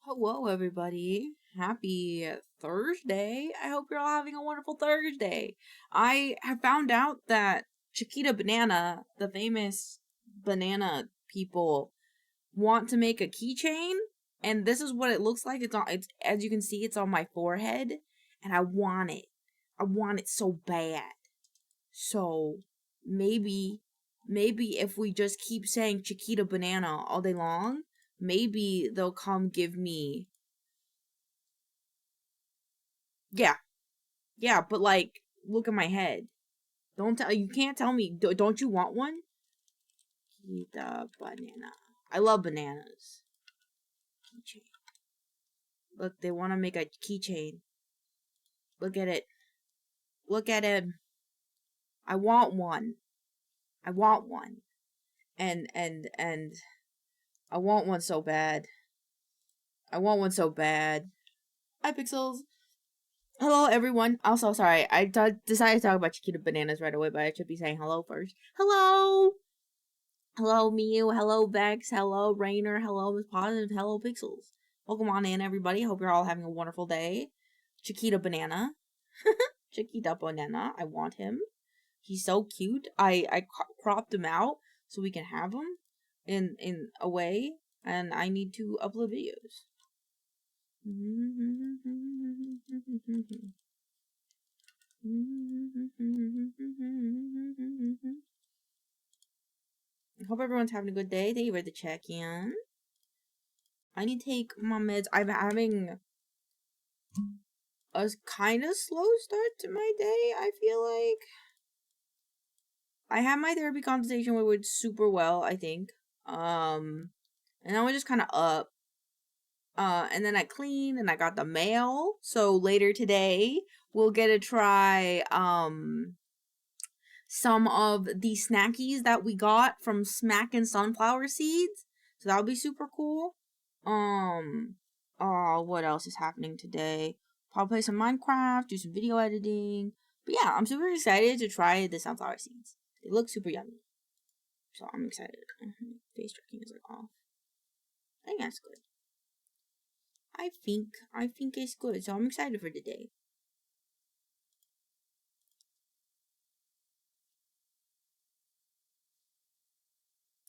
Hello, everybody. Happy Thursday. I hope you're all having a wonderful Thursday. I have found out that Chiquita Banana, the famous banana people, want to make a keychain, and this is what it looks like. It's as you can see, it's on my forehead, and I want it. I want it so bad. So maybe if we just keep saying Chiquita Banana all day long, maybe they'll come give me. Yeah, but like, look at my head. You can't tell me, don't you want one? Chiquita Banana. I love bananas. Keychain. Look, they want to make a keychain. Look at it. Look at him. I want one. I want one. And I want one so bad. I want one so bad. Hi, Pixels. Hello, everyone. Also, sorry, I decided to talk about Chiquita Bananas right away, but I should be saying hello first. Hello! Hello, Mew. Hello, Vex. Hello, Rainer. Hello, Miss Positive. Hello, Pixels. Welcome on in, everybody. Hope you're all having a wonderful day. Chiquita Banana. Chiquita Banana. I want him. He's so cute. I cropped him out so we can have him in a way, and I need to upload videos. I hope everyone's having a good day. Thank you for the check-in. I need to take my meds. I'm having a kind of slow start to my day, I feel like. I had my therapy consultation, which went super well, I think. And then we're just kind of up. And then I cleaned and I got the mail. So later today, we'll get to try, some of the snackies that we got from Smackin sunflower seeds. So that'll be super cool. What else is happening today? Probably play some Minecraft, do some video editing. But yeah, I'm super excited to try the sunflower seeds. They look super yummy. So I'm excited. Face tracking is like off. I think that's good. I think it's good. So I'm excited for the day.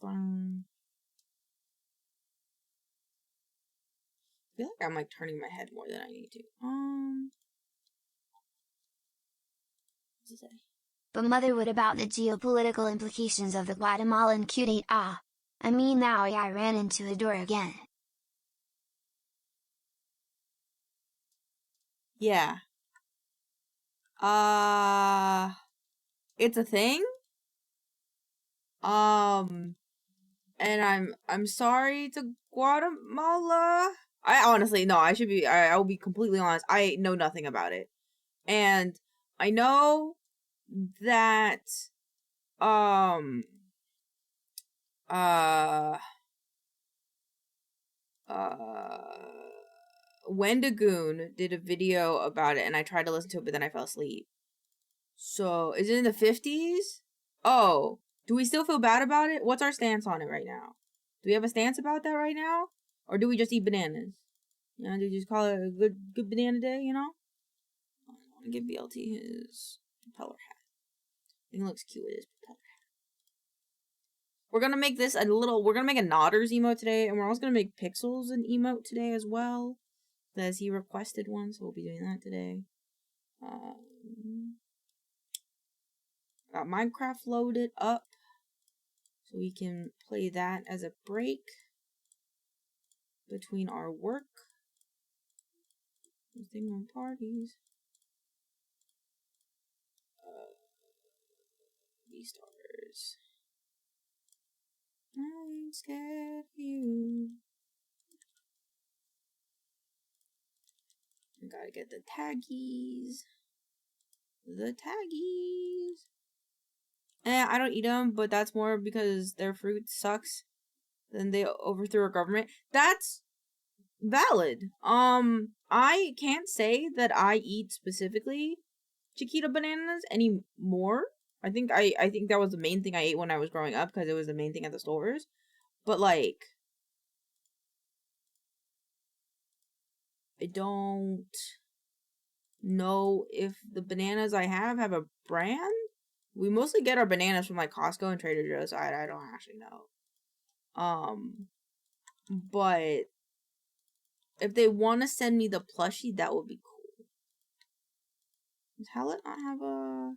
I feel like I'm like turning my head more than I need to. What's it say? But mother, what about the geopolitical implications of the Guatemalan cutie? I mean, now I ran into a door again. Yeah. It's a thing. And I'm sorry to Guatemala. I honestly, no, I will be completely honest. I know nothing about it. And I know that, Wendigoon did a video about it, and I tried to listen to it, but then I fell asleep. So, is it in the 50s? Oh, do we still feel bad about it? What's our stance on it right now? Do we have a stance about that right now? Or do we just eat bananas? You know, do we just call it a good banana day, you know? I want to give BLT his propeller hat. I think it looks cute with his propeller hat. We're gonna make this we're gonna make a Nodders emote today, and we're also gonna make Pixels an emote today as well. As he requested one, so we'll be doing that today. Got Minecraft loaded up, so we can play that as a break between our work. Thing on parties. V-stars. I ain't scared of you. I gotta get the taggies. I don't eat them, but that's more because their fruit sucks. Then they overthrew our government. That's valid. I can't say that I eat specifically Chiquita bananas anymore. I think that was the main thing I ate when I was growing up because it was the main thing at the stores. But like, I don't know if the bananas I have a brand. We mostly get our bananas from like Costco and Trader Joe's. So I don't actually know. But if they want to send me the plushie, that would be cool. Does Hallett not have a?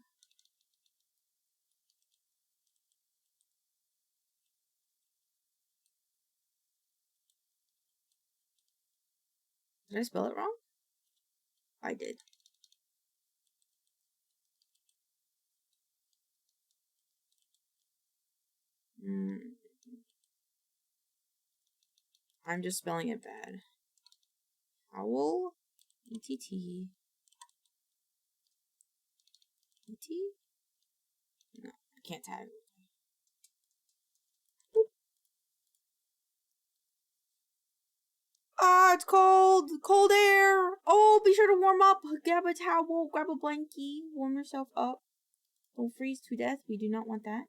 Did I spell it wrong? I did. I'm just spelling it bad. Owl? E-T-T. E-T? No, I can't tag. Ah, it's cold! Cold air! Oh, be sure to warm up. Grab a towel, grab a blankie, warm yourself up. Don't freeze to death. We do not want that.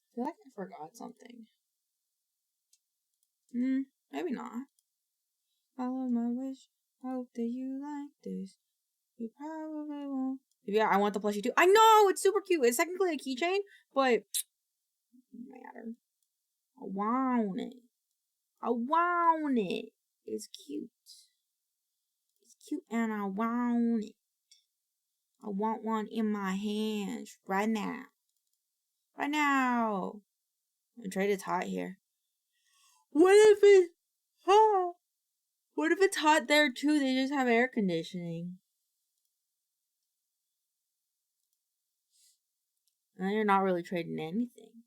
I feel like I forgot something. Maybe not. Follow my wish. Hope that you like this. You probably won't. Yeah, I want the plushie too. I know! It's super cute. It's technically a keychain, but doesn't matter. I want it. I want it. It's cute. It's cute and I want it. I want one in my hands right now. Right now. I'm afraid it's hot here. What if it's hot? What if it's hot there too? They just have air conditioning. And you're not really trading anything.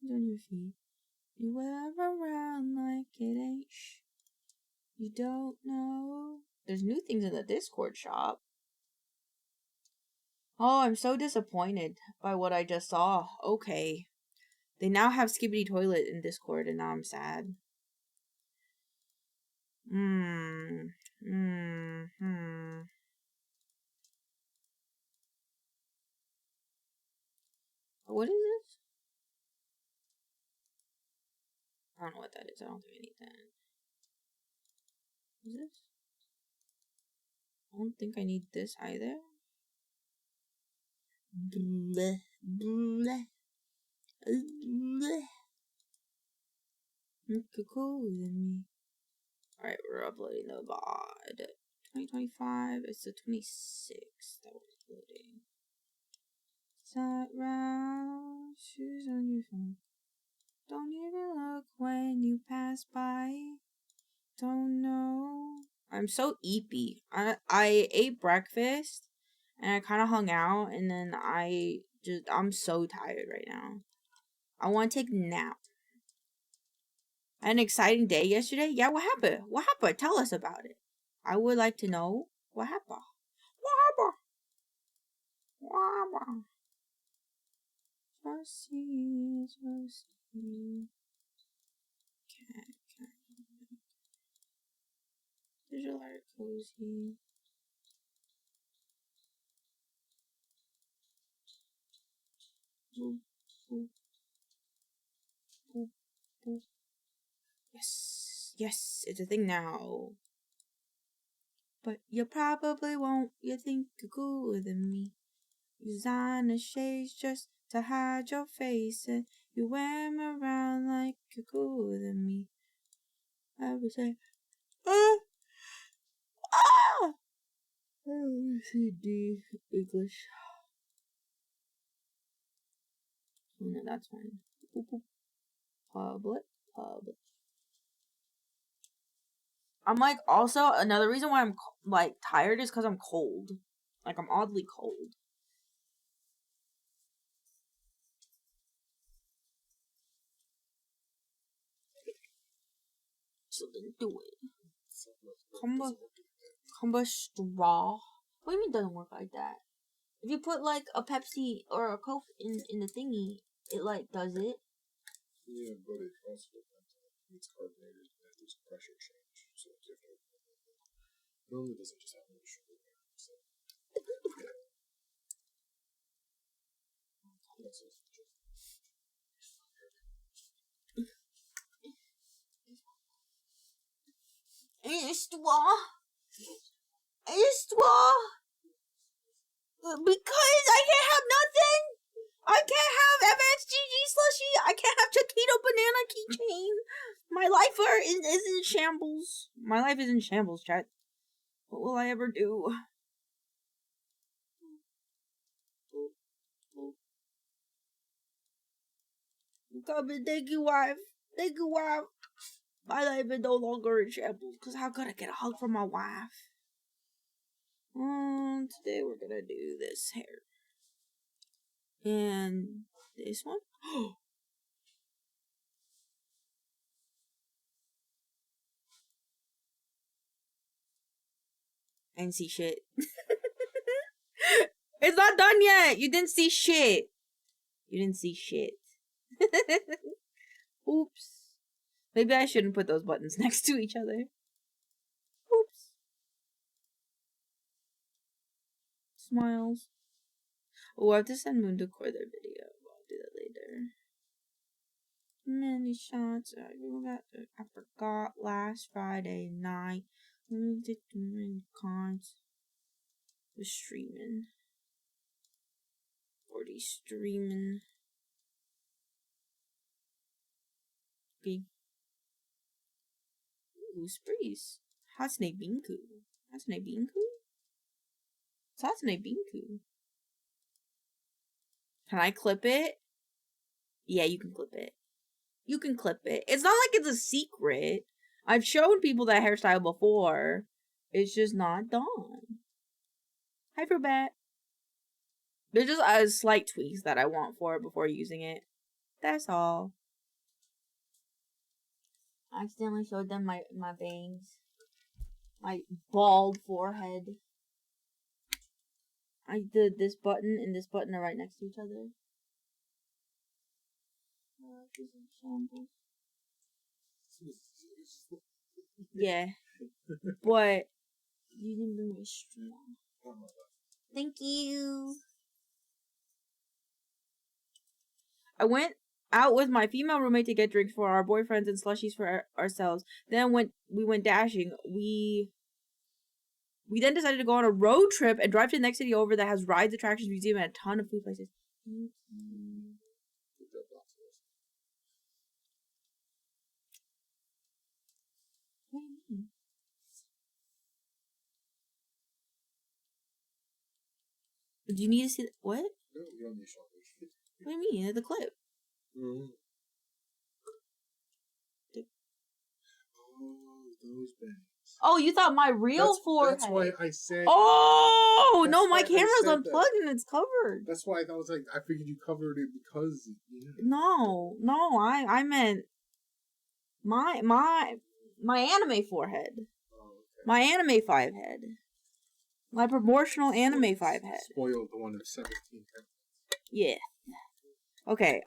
On your feet. You wear around like it ain't you don't know. There's new things in the Discord shop. Oh, I'm so disappointed by what I just saw. Okay. They now have Skibbity Toilet in Discord and now I'm sad. What is this? I don't know what that is. I don't think I need that. What is this? I don't think I need this either. Bleh, bleh, bleh. Look cooler than me. Alright, we're uploading the VOD. 2025, it's the 26th that we're uploading. Side round, shoes on your phone. Don't even look when you pass by. Don't know. I'm so eepy. I ate breakfast and I kind of hung out and then I'm so tired right now. I want to take a nap. An exciting day yesterday? Yeah, what happened? What happened? Tell us about it. I would like to know what happened. What happened? What happened? Just see. Cat. Digitalart cozy. Boop, boop, boop, boop. Yes, it's a thing now. But you probably won't. You think you're cooler than me. You design shades just to hide your face, and you wear them around like you're cooler than me. I would say, CD English. Oh, no, that's fine. Boop, boop. Public. I'm like, also, another reason why I'm like tired is because I'm cold. Like, I'm oddly cold. So then do it. Combo straw. What do you mean it doesn't work like that? If you put like a Pepsi or a Coke in the thingy, it like does it. Yeah, but it also it's carbonated and there's a pressure change, so you have to. Normally, doesn't just have any sugar there. So. Because I can't have nothing. I can't have advancedgg slushy. I can't have chiquita banana keychain. My life is in shambles. My life is in shambles, chat. What will I ever do? Come and thank you, wife. Thank you, wife. My life is no longer in shambles. Because how could I get a hug from my wife? Today we're gonna do this hair. And this one. I didn't see shit. It's not done yet. You didn't see shit. You didn't see shit. Oops. Maybe I shouldn't put those buttons next to each other. Oops. Smiles. Oh, I have to send Moon to record their video. I'll do that later. Many shots. I forgot last Friday night. We did many cards. Was streaming. 40 streaming. Okay. Ooh, sprees. Hatsune Binku. Hatsune Binku? It's Hatsune Binku. Can I clip it? Yeah, you can clip it. You can clip it. It's not like it's a secret. I've shown people that hairstyle before. It's just not done. Hi, Frubat. There's just slight tweaks that I want for it before using it. That's all. I accidentally showed them my bangs. My bald forehead. I did this button and this button are right next to each other. Yeah. But you didn't bring me strong. Thank you. I went out with my female roommate to get drinks for our boyfriends and slushies for ourselves. Then when we went dashing, we then decided to go on a road trip and drive to the next city over that has rides, attractions, museum, and a ton of food places. Do you need to see what? No, you don't need to show me. What do you mean? The clip. Oh, those bangs. Oh, you thought my real forehead. That's why I said. Oh no, my camera's unplugged and it's covered. That's why I was like, I figured you covered it because. Yeah. No, I meant my anime forehead. Oh, okay. My anime 5 head. My proportional anime 5 head. Spoiled the one of 17 head. Yeah. Okay.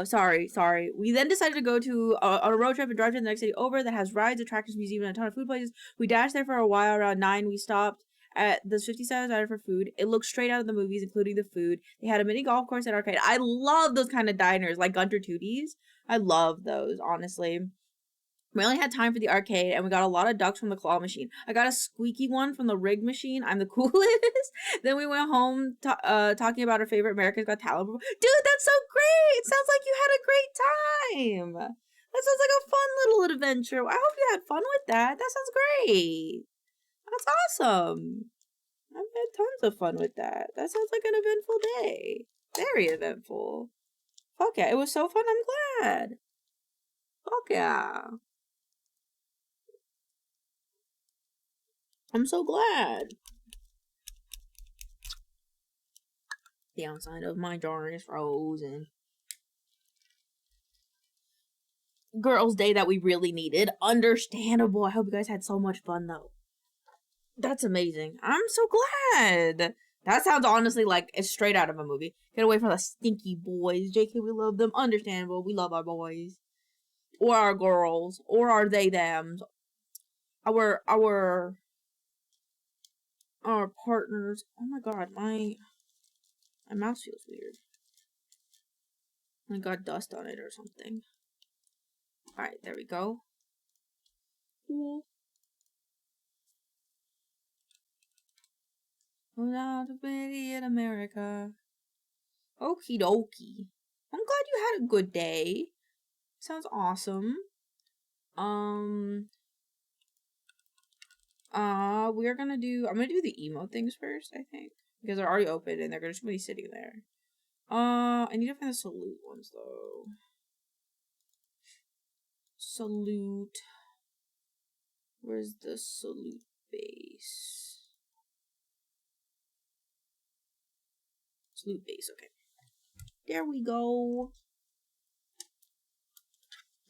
Sorry. We then decided to go to on a road trip and drive to the next city over that has rides, attractions, museum, and a ton of food places. We dashed there for a while. Around 9, we stopped at the 50-cent diner for food. It looked straight out of the movies, including the food. They had a mini golf course and arcade. I love those kind of diners, like Gunter Tooties. I love those, honestly. We only had time for the arcade, and we got a lot of ducks from the claw machine. I got a squeaky one from the rig machine. I'm the coolest. Then we went home talking about our favorite America's Got Talent. Dude, that's so great! It sounds like you had a great time. That sounds like a fun little adventure. I hope you had fun with that. That sounds great. That's awesome. I've had tons of fun with that. That sounds like an eventful day. Very eventful. Fuck yeah, it was so fun. I'm glad. Fuck yeah. I'm so glad. The outside of my jar is frozen. Girls' Day that we really needed. Understandable. I hope you guys had so much fun, though. That's amazing. I'm so glad. That sounds honestly like it's straight out of a movie. Get away from the stinky boys. JK, we love them. Understandable. We love our boys. Or our girls. Or our they-thems. our partners. Oh my god, my mouse feels weird. I got dust on it or something. Alright, there we go. Cool. Without a pity in America. Okie dokie. I'm glad you had a good day. Sounds awesome. I'm gonna do the emote things first, I think. Because they're already open and they're gonna just be sitting there. I need to find the salute ones though. Salute. Where's the salute base? Salute base, okay. There we go.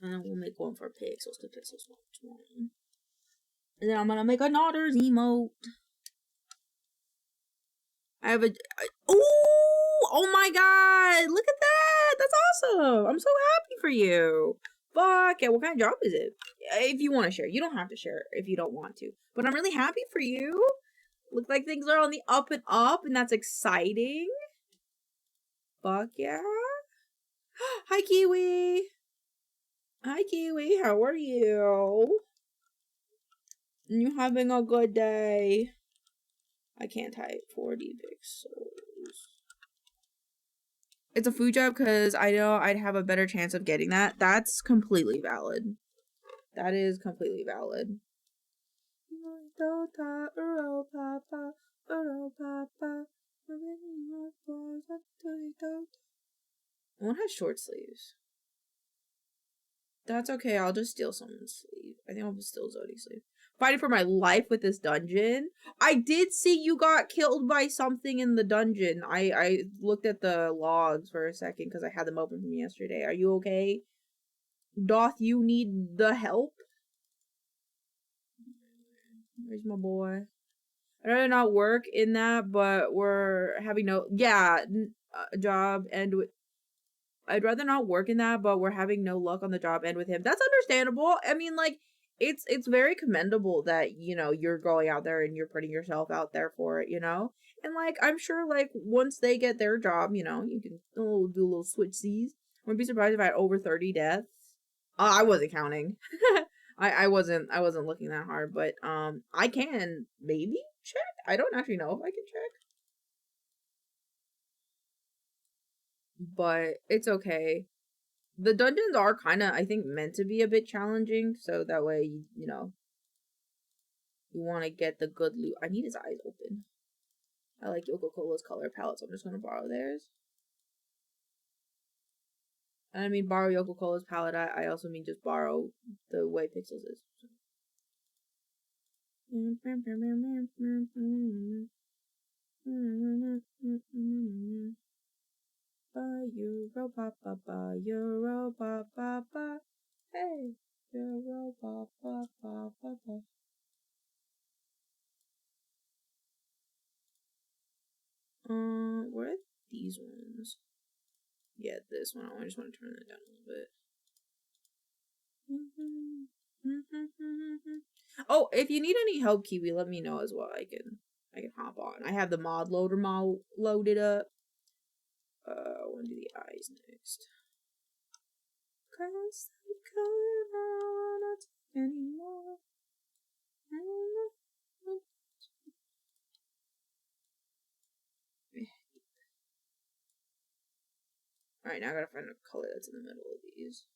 And then we'll make one for pixels because pixels wants one. And then I'm gonna make another emote. I have oh my god! Look at that! That's awesome! I'm so happy for you. Fuck yeah! What kind of job is it? If you want to share, you don't have to share if you don't want to. But I'm really happy for you. Looks like things are on the up and up, and that's exciting. Fuck yeah! Hi Kiwi. Hi Kiwi. How are you? You having a good day? I can't type 40 pixels. It's a food job because I know I'd have a better chance of getting that. That's completely valid. That is completely valid. One has short sleeves. That's okay, I'll just steal someone's sleeve. I think I'll just steal Zodi's sleeve. Fighting for my life with this dungeon. I did see you got killed by something in the dungeon. I looked at the logs for a second because I had them open from yesterday. Are you okay? Doth you need the help? Where's my boy? I'd rather not work in that, but we're having no... Yeah, job and... I'd rather not work in that, but we're having no luck on the job end with him. That's understandable. I mean, like, it's very commendable that, you know, you're going out there and you're putting yourself out there for it, you know? And, like, I'm sure, like, once they get their job, you know, you can do a little switch-sees. I wouldn't be surprised if I had over 30 deaths. I wasn't counting. I wasn't looking that hard, but, I can maybe check. I don't actually know if I can check. But it's okay. The dungeons are kind of, I think, meant to be a bit challenging, so that way, you know, you want to get the good loot. I need his eyes open. I like Yoko-Cola's color palette, so I'm just going to borrow theirs. And I mean borrow Yoko-Cola's palette, I also mean just borrow the way Pixels is. Euro papa ba Euro papa ba hey Euro papa ba. Where are these ones? Yeah, this one. I just want to turn that down a little bit. Oh, if you need any help, Kiwi, let me know as well. I can hop on. I have the mod loader loaded up. I want to do the eyes next. Cause I'm not anymore. Alright, now I gotta find a color that's in the middle of these.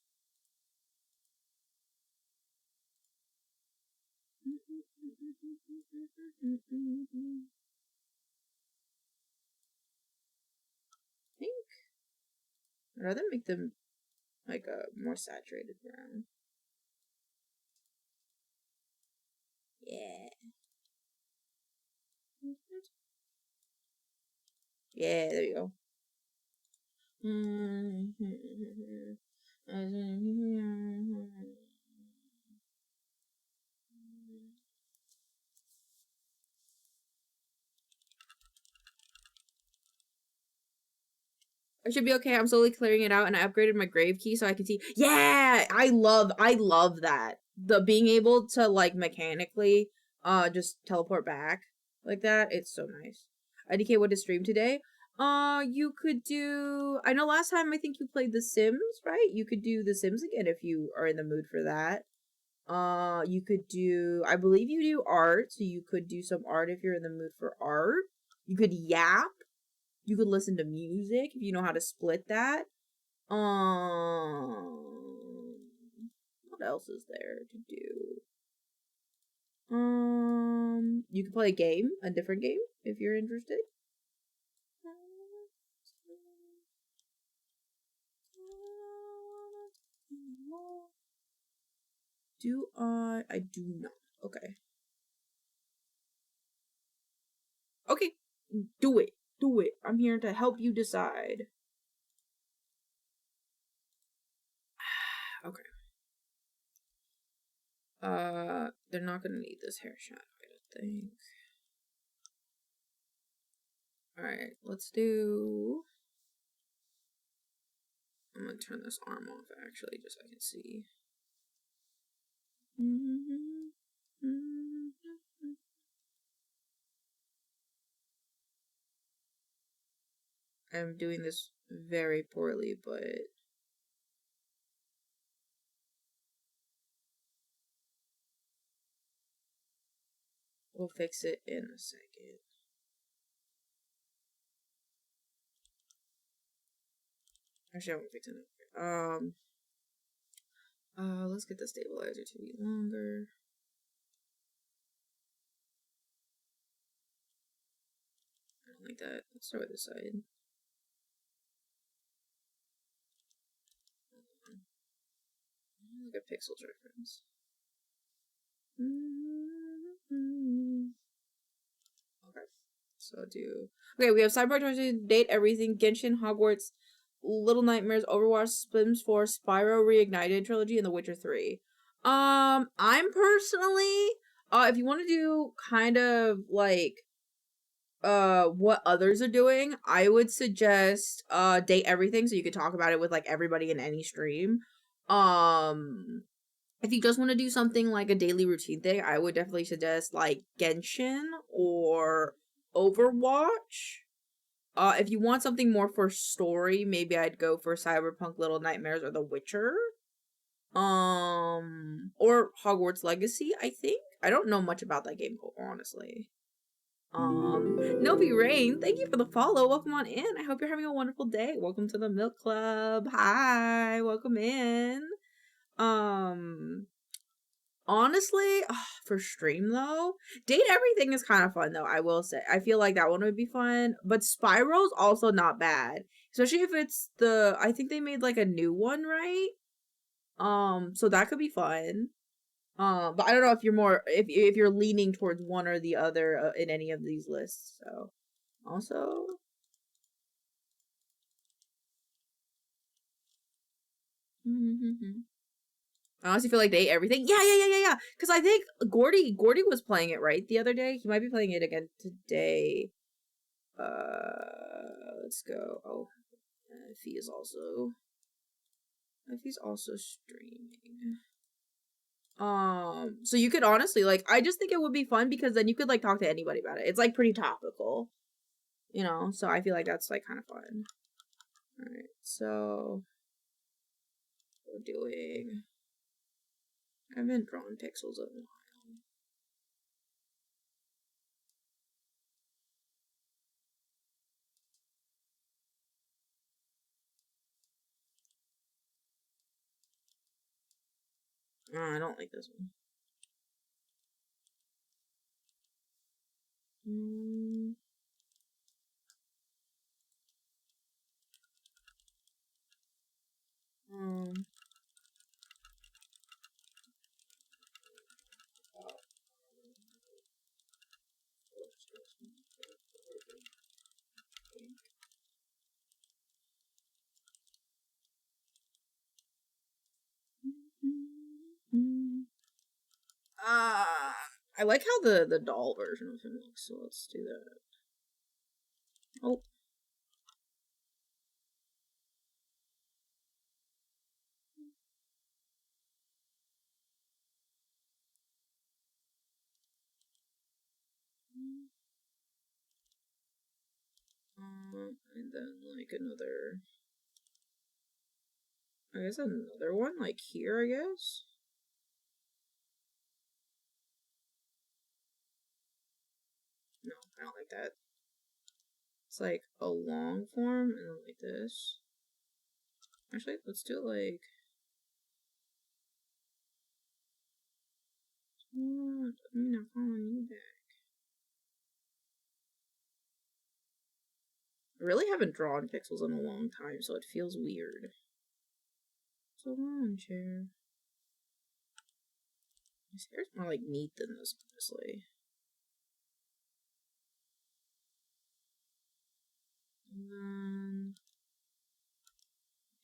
Pink? I'd rather make them like a more saturated brown. Yeah. Yeah, there you go. I should be okay. I'm slowly clearing it out, and I upgraded my grave key so I can see. Yeah, I love that. the being able to like mechanically just teleport back like that, it's so nice. IDK, what to stream today? You could do, I know last time I think you played The Sims, right? You could do The Sims again if you are in the mood for that. You could do, I believe you do art, so you could do some art if you're in the mood for art. You could yap. You could listen to music if you know how to split that. What else is there to do? You can play a game, a different game, if you're interested. Do I do not. Okay. Okay. Do it. Do it. I'm here to help you decide. Okay. They're not gonna need this hair shadow, I don't think. Alright, let's do... I'm gonna turn this arm off, actually, just so I can see. I'm doing this very poorly, but... we'll fix it in a second. Actually, I won't fix it. Let's get the stabilizer to be longer. I don't like that. Let's start with this side. Look at Pixels reference. Okay. So do... okay, we have Cyberpunk 20, Date Everything, Genshin, Hogwarts, Little Nightmares, Overwatch, Sims 4, Spyro Reignited Trilogy, and The Witcher 3. I'm personally, if you want to do kind of like, what others are doing, I would suggest, Date Everything, so you could talk about it with, like, everybody in any stream. If you just want to do something like a daily routine thing, I would definitely suggest, like, Genshin or Overwatch. If you want something more for story, maybe I'd go for Cyberpunk Little Nightmares or The Witcher. Or Hogwarts Legacy, I think. I don't know much about that game, honestly. Novi Rain, thank you for the follow. Welcome on in. I hope you're having a wonderful day. Welcome to the Milk Club. Hi, welcome in. Honestly, for stream though, Date Everything is kind of fun though, I will say. I feel like that one would be fun, but Spyro's also not bad. Especially if it's the, I think they made like a new one, right? So that could be fun. But I don't know if you're more, if you're leaning towards one or the other in any of these lists. So, also, I honestly feel like Date Everything. Yeah. Because I think Gordy was playing it right the other day. He might be playing it again today. Let's go. Oh, if he's also streaming. So you could honestly, like, I just think it would be fun because then you could, like, talk to anybody about it. It's, like, pretty topical, you know? So I feel like that's, like, kind of fun. Alright, so we're doing... I haven't drawn pixels in a while. Oh, I don't like this one. I like how the doll version of him looks, so let's do that. Oh. And then like another, I guess another one like here, I guess. No, I don't like that. It's like a long form and then like this. Actually, let's do like, what? I mean, I'm following you back. I really haven't drawn pixels in a long time, so it feels weird. It's a lawn chair. His hair's more like neat than this, honestly. And then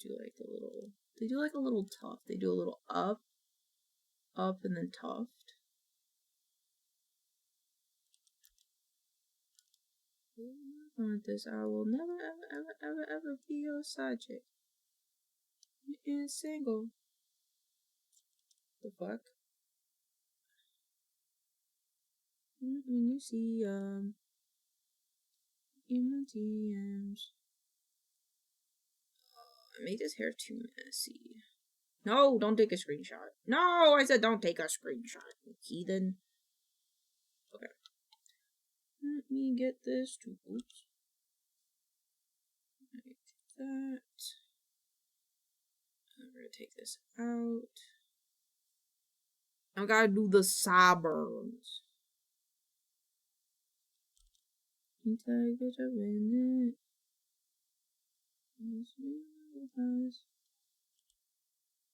do like the little, they do like a little tuft. They do a little up, and then tuft. I want this. I will never, ever be your side chick. You is single. The fuck? When you see, in the DMs. I made his hair too messy. No, don't take a screenshot. No, I said don't take a screenshot, you heathen. Okay. Let me get this to, oops. Like that. And we're gonna take this out. I gotta do the sideburns. You take it a minute.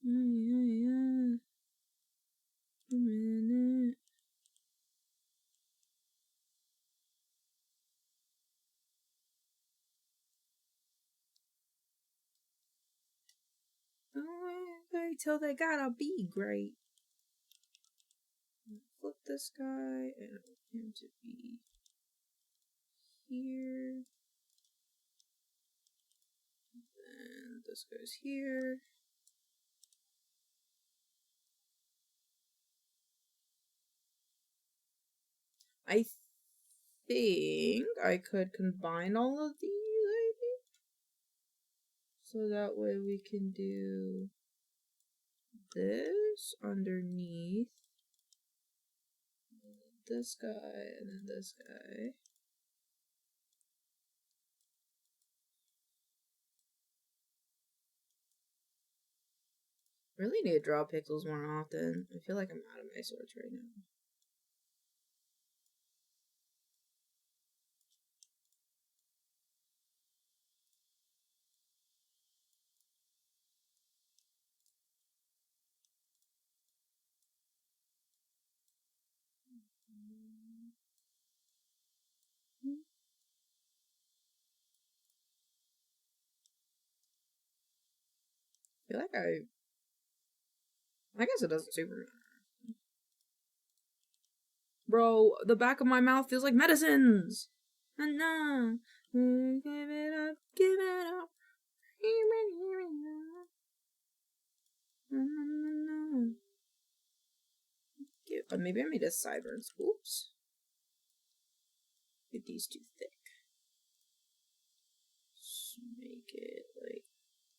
Yeah. A minute. Wait till they gotta be great. Flip this guy and I want him to be here. And this goes here. I think I could combine all of these, I think. So that way we can do this underneath this guy and then this guy. I really need to draw pixels more often. I feel like I'm out of my sorts right now. I feel like I guess it doesn't super matter. Bro, the back of my mouth feels like medicines. Nah. Give it up, give it up. Maybe I made a sideburns. Oops. Get these too thick. Just make it like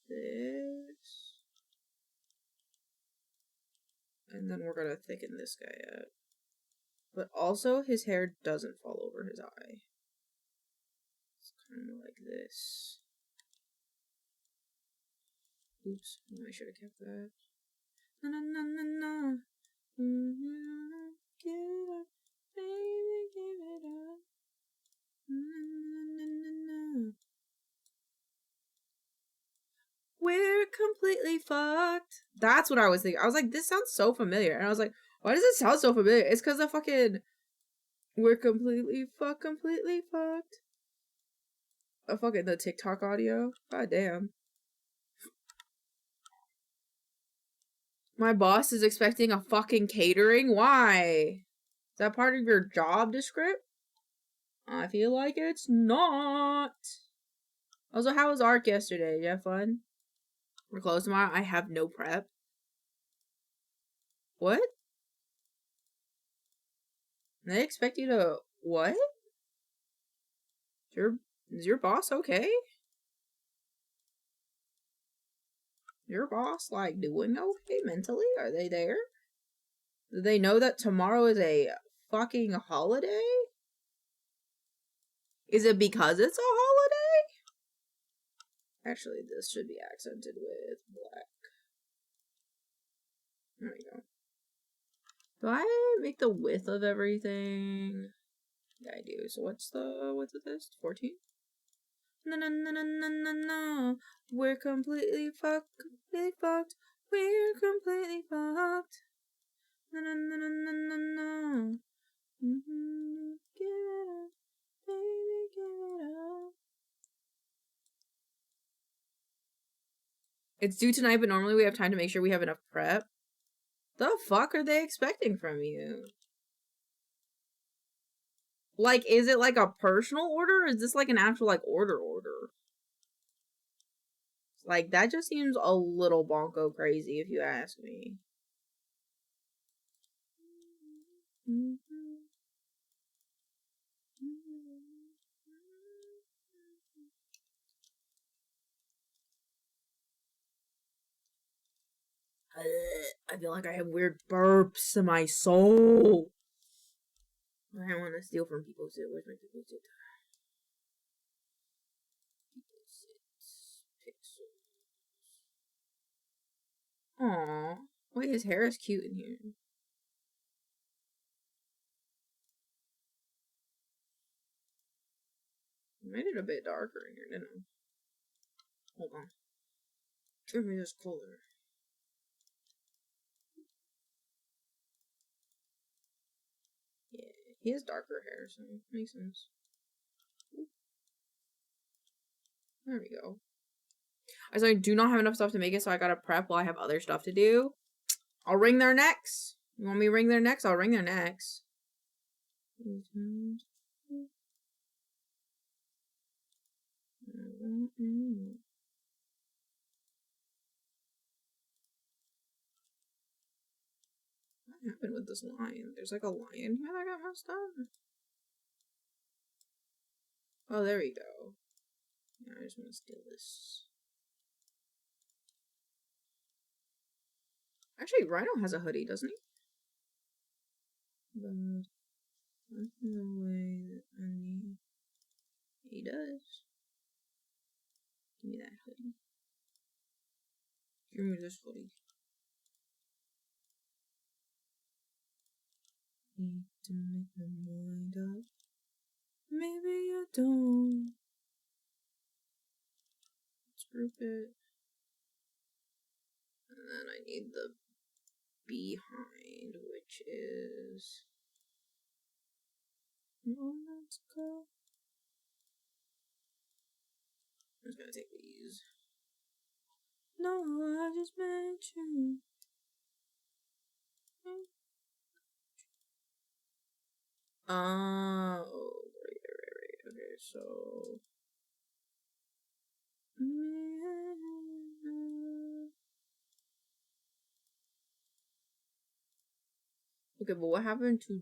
this. And then we're gonna thicken this guy up. But also, his hair doesn't fall over his eye. It's kind of like this. Oops, I should have kept that. Na na na na na. Give it up, baby, give it up. Na na na na. We're completely fucked. That's what I was thinking. I was like, this sounds so familiar. And I was like, why does it sound so familiar? It's because of fucking we're completely fucked. Fucking the TikTok audio. God damn. My boss is expecting a fucking catering? Why? Is that part of your job description? I feel like it's not. Also, how was ARC yesterday? Did you have fun? We're closed tomorrow. I have no prep. What? They expect you to what? You're Is your boss okay? Your boss, like, doing okay mentally? Are they there? Do they know that tomorrow is a fucking holiday? Is it because it's a holiday? Actually, this should be accented with black. There we go. Do I make the width of everything? Yeah, I do. So what's the width of this? 14? No, no, no, no, no, no, no. We're completely fucked. Completely fucked. We're completely fucked. No, no, no, no, no, no, no. Give it up. Baby, give it up. It's due tonight, but normally we have time to make sure we have enough prep. The fuck are they expecting from you? Like, is it like a personal order? Or is this like an actual like order? Like, that just seems a little bonko crazy if you ask me. I feel like I have weird burps in my soul. I don't want to steal from people sit. Where's my people sit? People sit. Pixels. Aww. Wait, his hair is cute in here. I made it a bit darker in here, didn't I? Hold on. Give me this color. Yeah, he has darker hair, so it makes sense. There we go. I do not have enough stuff to make it, so I gotta prep while I have other stuff to do. I'll ring their necks. You want me to ring their necks? I'll ring their necks. What happened with this lion? There's like a lion here that got messed up. Oh, there we go. Yeah, I just want to steal this. Actually, Rhino has a hoodie, doesn't he? But that's the way that I need. He does. Give me that hoodie. Give me this hoodie. Need to make my mind up. Maybe you don't. Let's group it. And then I need the behind, which is. Oh, let's go. I'm just gonna take these. No, I just met you. Oh, right. Okay, so. Okay, but what happened to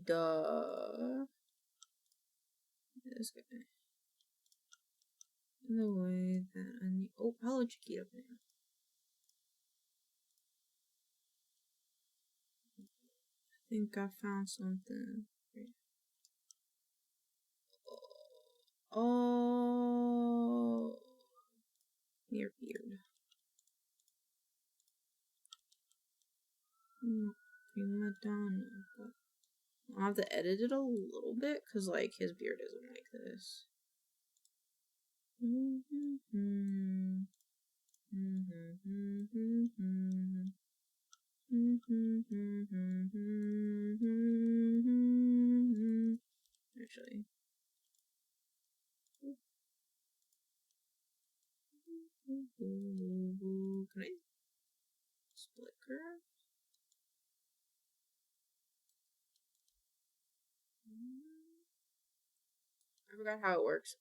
this guy? In the way that I need. Oh, hello, Chiquita. I think I found something. Oh, near beard. Madonna. I'll have to edit it a little bit because, like, his beard isn't like this. Actually. Can I split curve? I forgot how it works.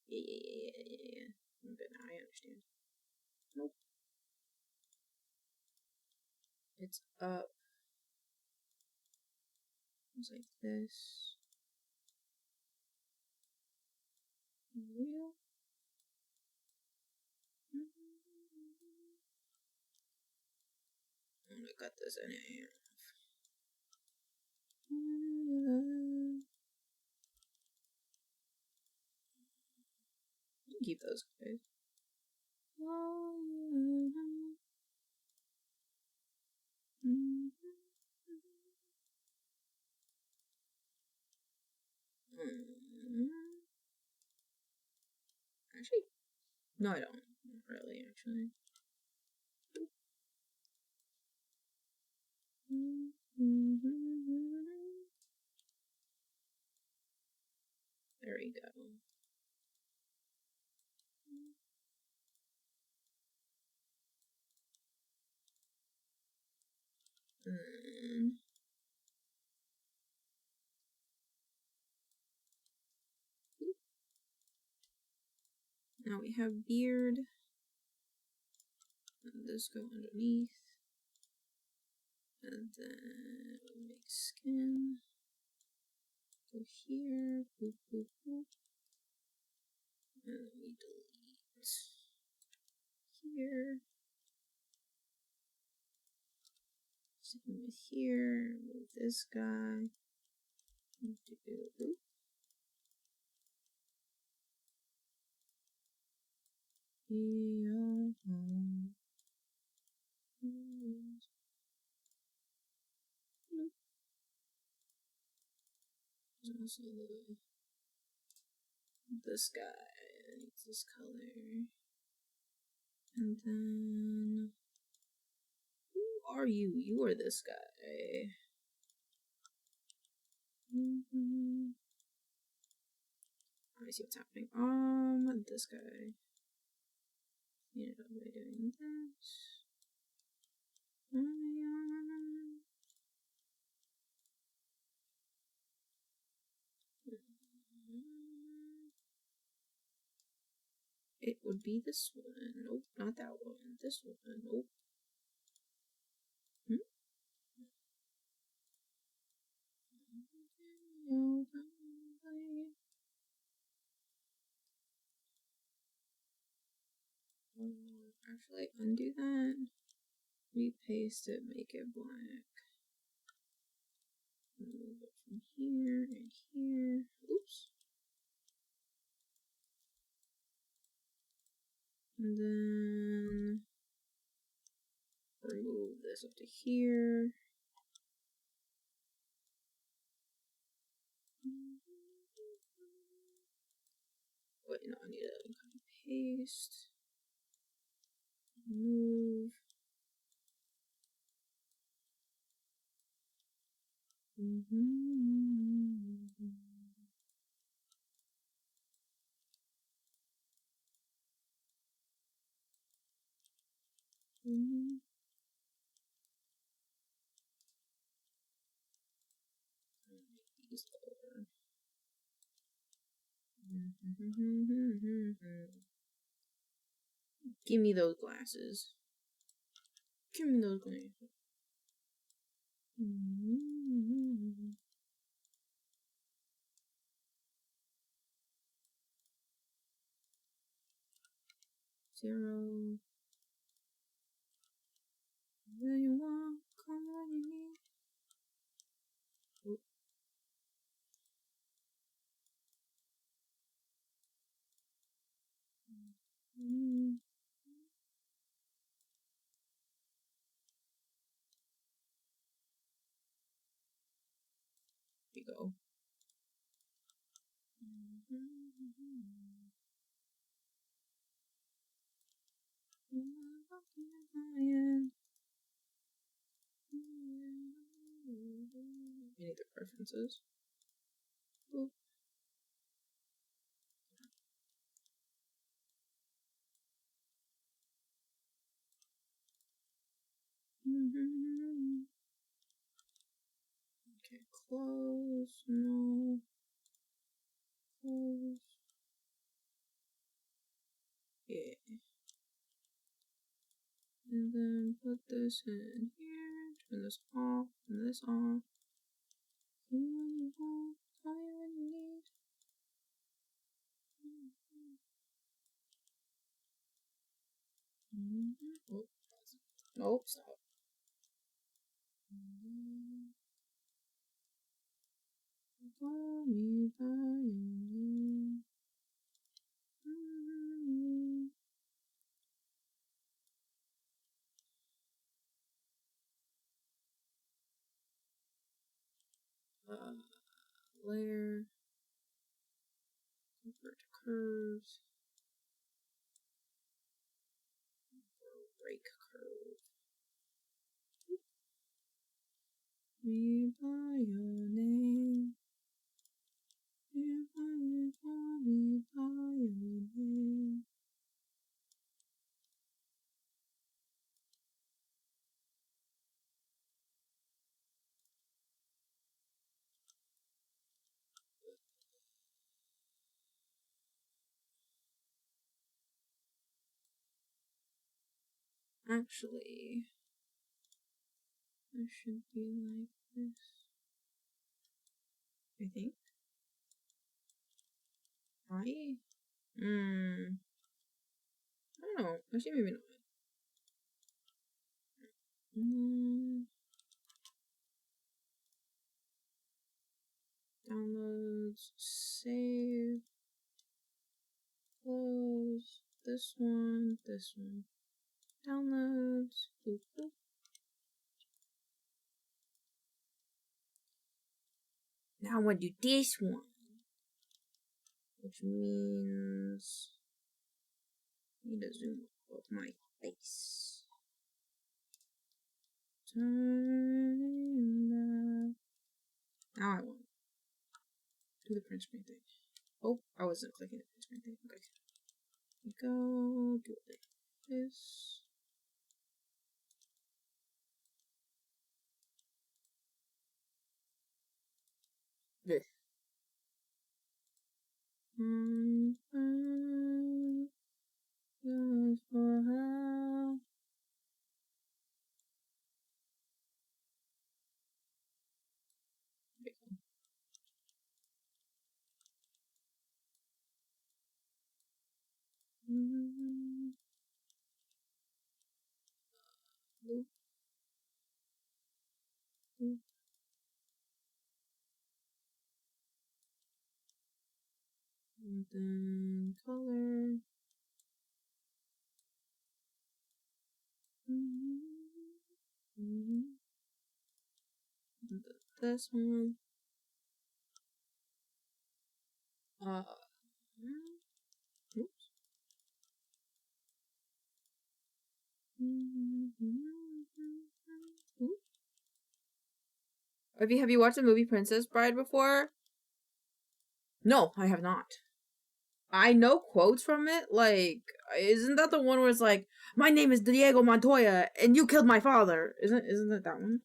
Yeah. Okay, now I understand. Nope. It's up. It's like this. You. I'm gonna cut this in half. Keep those guys. Actually, no, I don't. Not really, actually. There we go. Now we have beard. And this go underneath. And then we make skin. Go here. Boop, boop, boop. And we delete here. Same with here. Move this guy. Do. Yeah. There's also this guy. It's this color. And then who are you? You are this guy. I see what's happening. This guy. Yeah, by doing this. It would be this one. Nope, not that one. This one. Nope. Actually, undo that. Repaste it, make it black. Move it from here and here. Oops. And then remove this up to here. Wait, no, I need to copy paste. Move. Give me those glasses. Give me those glasses. Zero. Where you want, come on, you need. Oh. Here we go. I need the preferences. Boop. Okay, close, no, close. Yeah. And then put this in here, turn this off, and this off. Call me when you need. Oh, nope, stop. Call me by your name. Layer. Convert to curves. Break curve. Me by your name. If I call me by your name. Actually, I should be like this. I think. I don't know. Actually, maybe not. Downloads, save, close, this one, downloads, boop, boop. Now I'm gonna do this one, which means I need to zoom up my face. Turning left. Now I want to do the print screen thing. Oh, I wasn't clicking the print screen thing. Okay. Here we go. Do it like this. This. Just for how. And then color. And this one. Oops. Have you watched the movie Princess Bride before? No, I have not. I know quotes from it, like, isn't that the one where it's like, my name is Diego Montoya, and you killed my father? Isn't it that one?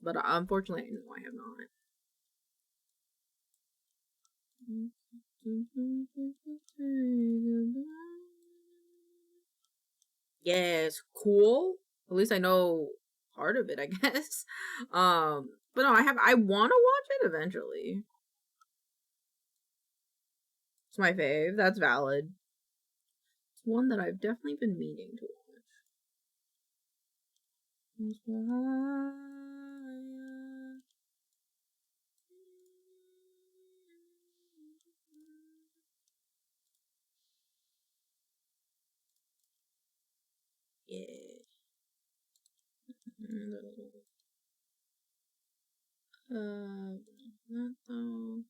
But unfortunately, no, I have not. Yes, cool. At least I know part of it, I guess. But no, I want to watch it eventually. It's my fave. That's valid. It's one that I've definitely been meaning to watch. Yeah. Not though.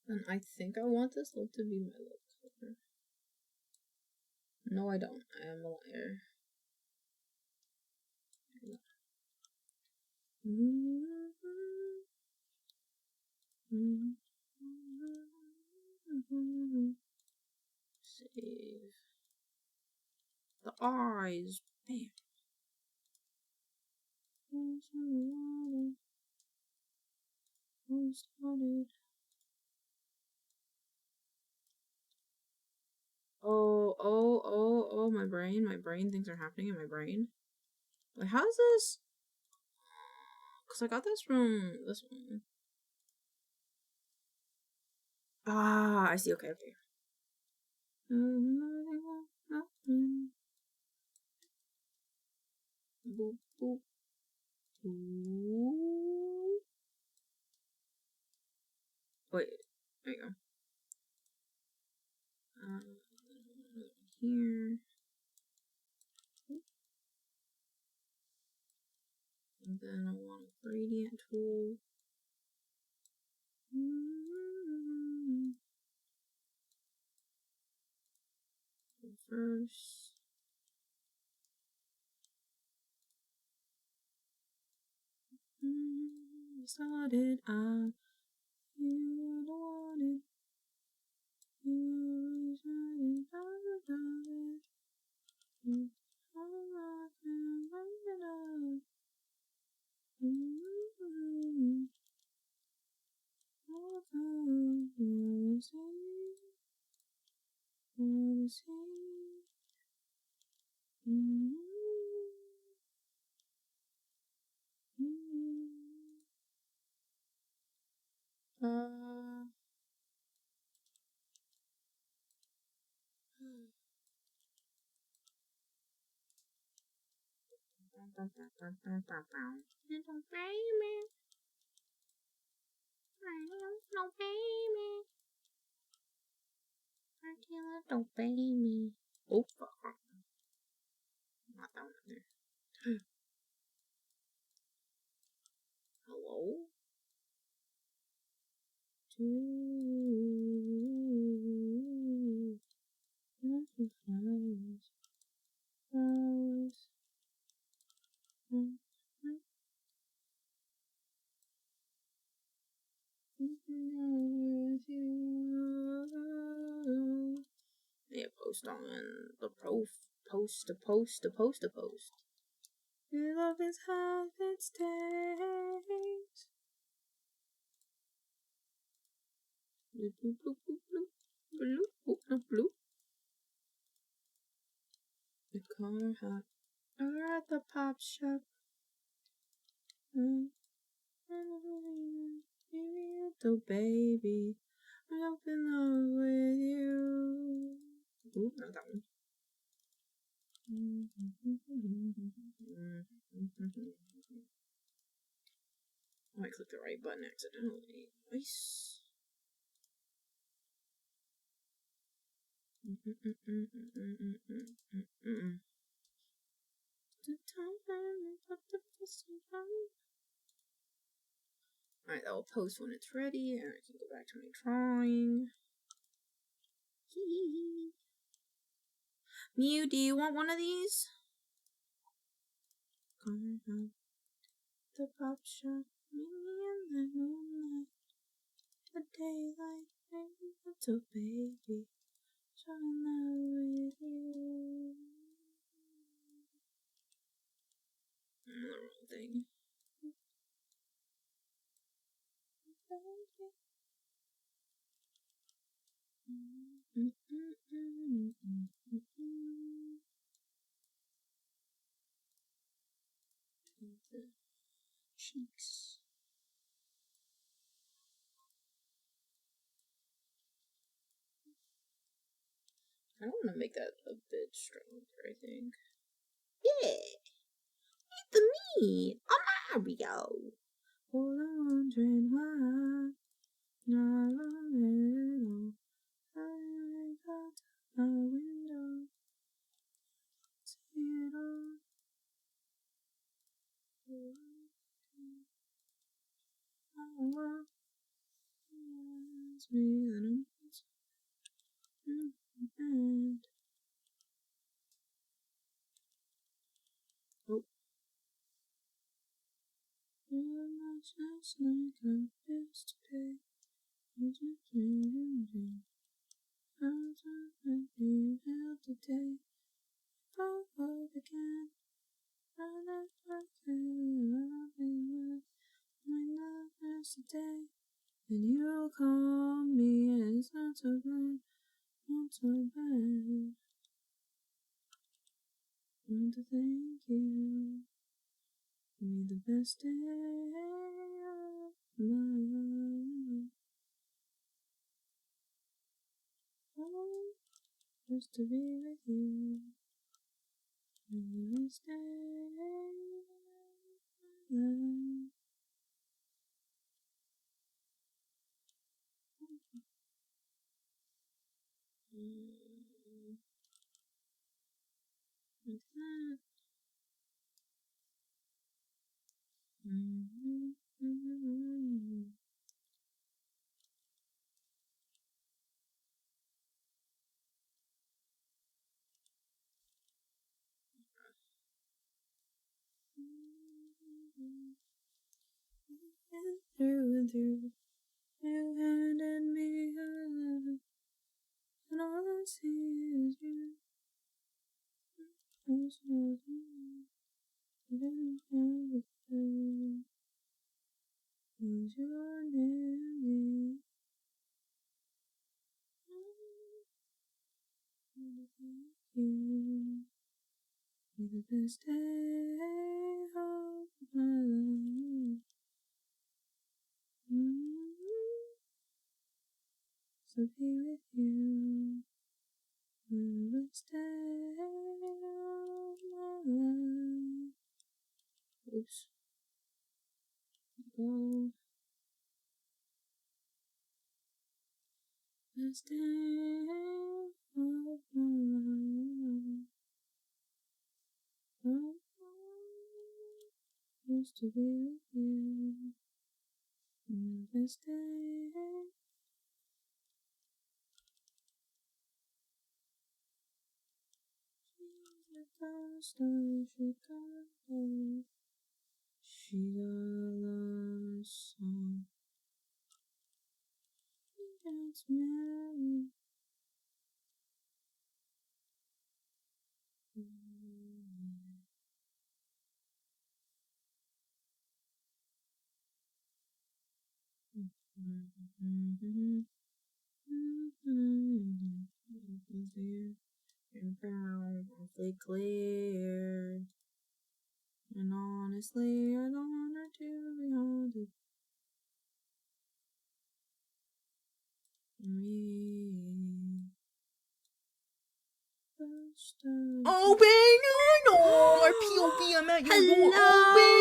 And I think I want this lip to be my lip color. No, I don't. I am a liar. Save. The eyes. Bam. Oh, my brain. My brain, things are happening in my brain. Wait, how is this? Because I got this from this one. Ah, I see. Okay, okay. Boop, boop. Ooh. Wait, there you go. Here. And then I want a gradient tool. Reverse. Started out. You don't want it. You started out of it. Little baby, little baby, pretty little baby. Oh fuck! Not that one there. Hello. Flowers. Yeah, post on the post. Your love is half its days. Bloop, bloop, bloop, bloop, bloop, bloop, bloop, bloop. The car hop, or at the pop shop. Little baby, I'm in love with you. Ooh, not that one. I might click the right button accidentally. Nice. Alright, that will post when it's ready, and I can go back to my drawing. Mew, do you want one of these? The pop shop, me in the moonlight, the daylight, little baby, so in love with you. The wrong thing. The cheeks. I want to make that a bit stronger, I think. Yeah! It's me! I'm Mario! All I'm wondering why not a little I got my window see it all. Oh, reminds me that I'm oh, you're not just like I used to be. You just dreaming. I'm so happy out today. Fall again. I never can. I've been my love yesterday. And you call me, and it's not so bad, not so bad. I want to thank you. Be the best day of my life. Oh, just to be with you. Be the best day of my life. Like that. Through and through, you handed me a love, and all I see is you. Was holding you, didn't have a clue. Was your name? You be the best day of my life. So be with you. The best day of my life. Oops. Go. Best day of my life. Oh, used to be with you. The best day. She got a love song. That's Mary. Awfully clear, and honestly, I don't want her to be haunted. Oh, bang! I know our POV. I'm at your Hello,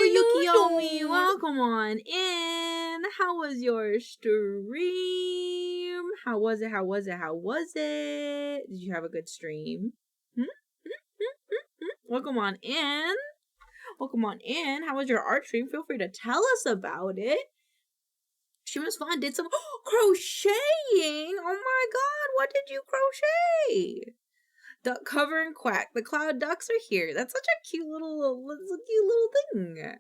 Yukiyomi. Yukiyomi. Welcome on in. How was your stream? How was it? How was it? How was it? Did you have a good stream? Welcome on in. Welcome on in. How was your art stream? Feel free to tell us about it. Stream was fun. Did some crocheting. Oh my god, what did you crochet? Duck cover and quack. The cloud ducks are here. That's such a cute little thing.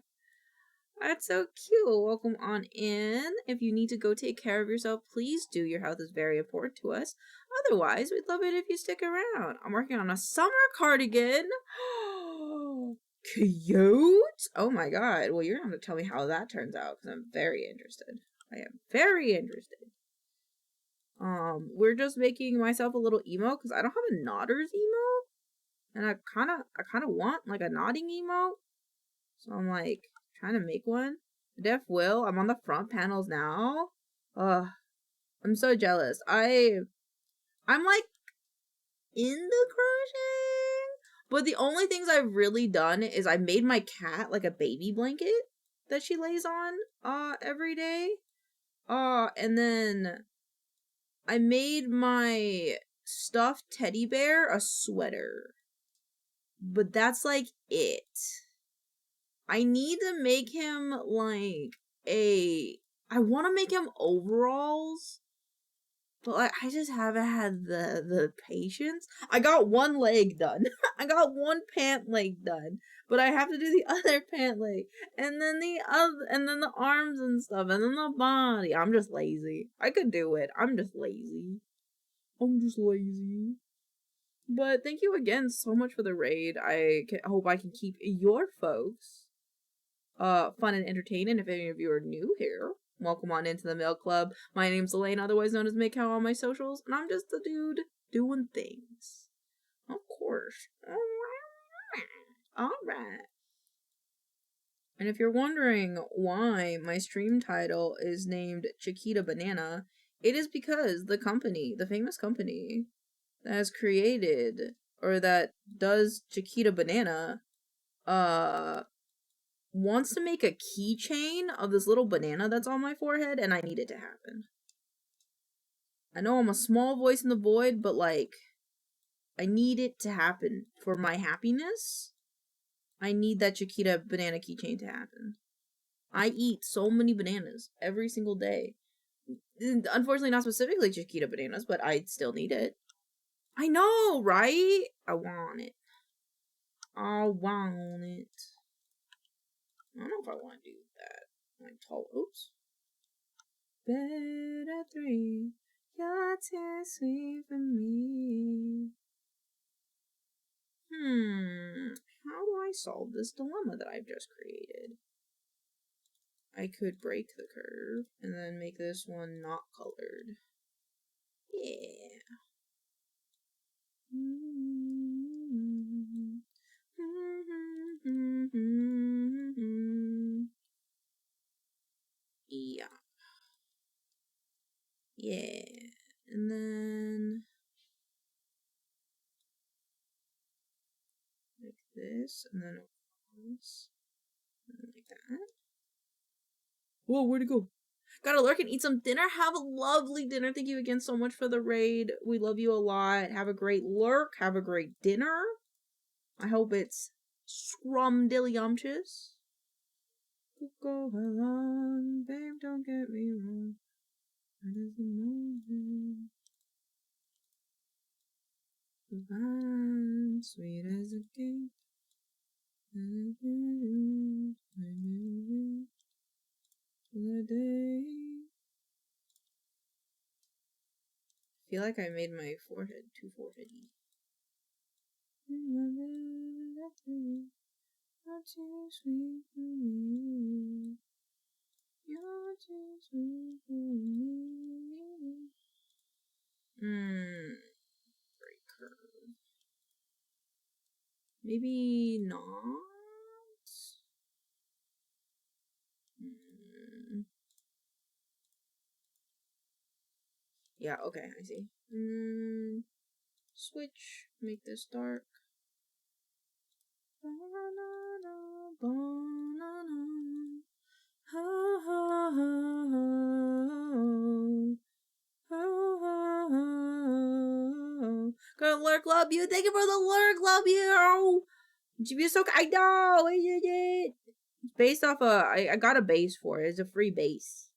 That's so cute. Welcome on in. If you need to go take care of yourself, please do. Your health is very important to us. Otherwise, we'd love it if you stick around. I'm working on a summer cardigan. Cute. Oh my god. Well, you're gonna have to tell me how that turns out because I'm very interested. I am very interested. We're just making myself a little emote because I don't have a Nodders emote, and I kind of want like a nodding emote. So I'm like trying to make one. Def Will, I'm on the front panels now. Ugh, I'm so jealous. I'm like in the crocheting, but the only things I've really done is I made my cat like a baby blanket that she lays on every day. And then I made my stuffed teddy bear a sweater. But that's like it. I need to make him like I want to make him overalls, but like I just haven't had the patience. I got one leg done. I got one pant leg done, but I have to do the other pant leg, and then the arms and stuff, and then the body. I'm just lazy. I could do it. I'm just lazy. But thank you again so much for the raid. I hope I can keep your folks fun and entertaining. If any of you are new here, welcome on into the Milk Club. My name's Elaine, otherwise known as maincoow on my socials, and I'm just a dude doing things. Of course. Alright. And if you're wondering why my stream title is named Chiquita Banana, it is because the company, the famous company that has created or that does Chiquita Banana, wants to make a keychain of this little banana that's on my forehead, and I need it to happen. I know I'm a small voice in the void, but like, I need it to happen for my happiness. I need that Chiquita banana keychain to happen. I eat so many bananas every single day. Unfortunately, not specifically Chiquita bananas, but I still need it. I know, right? I want it. I want it. I don't know if I want to do that. Like tall. Oops. Bed at 3. You're too sweet for me. How do I solve this dilemma that I've just created? I could break the curve and then make this one not colored. Yeah. Yeah. Yeah. And then like this, and then across, and then like that. Whoa, where'd it go? Gotta lurk and eat some dinner. Have a lovely dinner. Thank you again so much for the raid. We love you a lot. Have a great lurk. Have a great dinner. I hope it's scrumdiddlyumptious. Go along, babe, don't get me wrong. That is the moment. Divine, sweet as a cake. The day. I feel like I made my forehead too foreheady. You're too sweet for me. You're too sweet for me. Great curve. Maybe not. Yeah, okay, I see. Switch, make this dark. Gonna lurk, love you. Thank you for the lurk, love you. You're so I know. It's based off I got a base for it. It's a free base.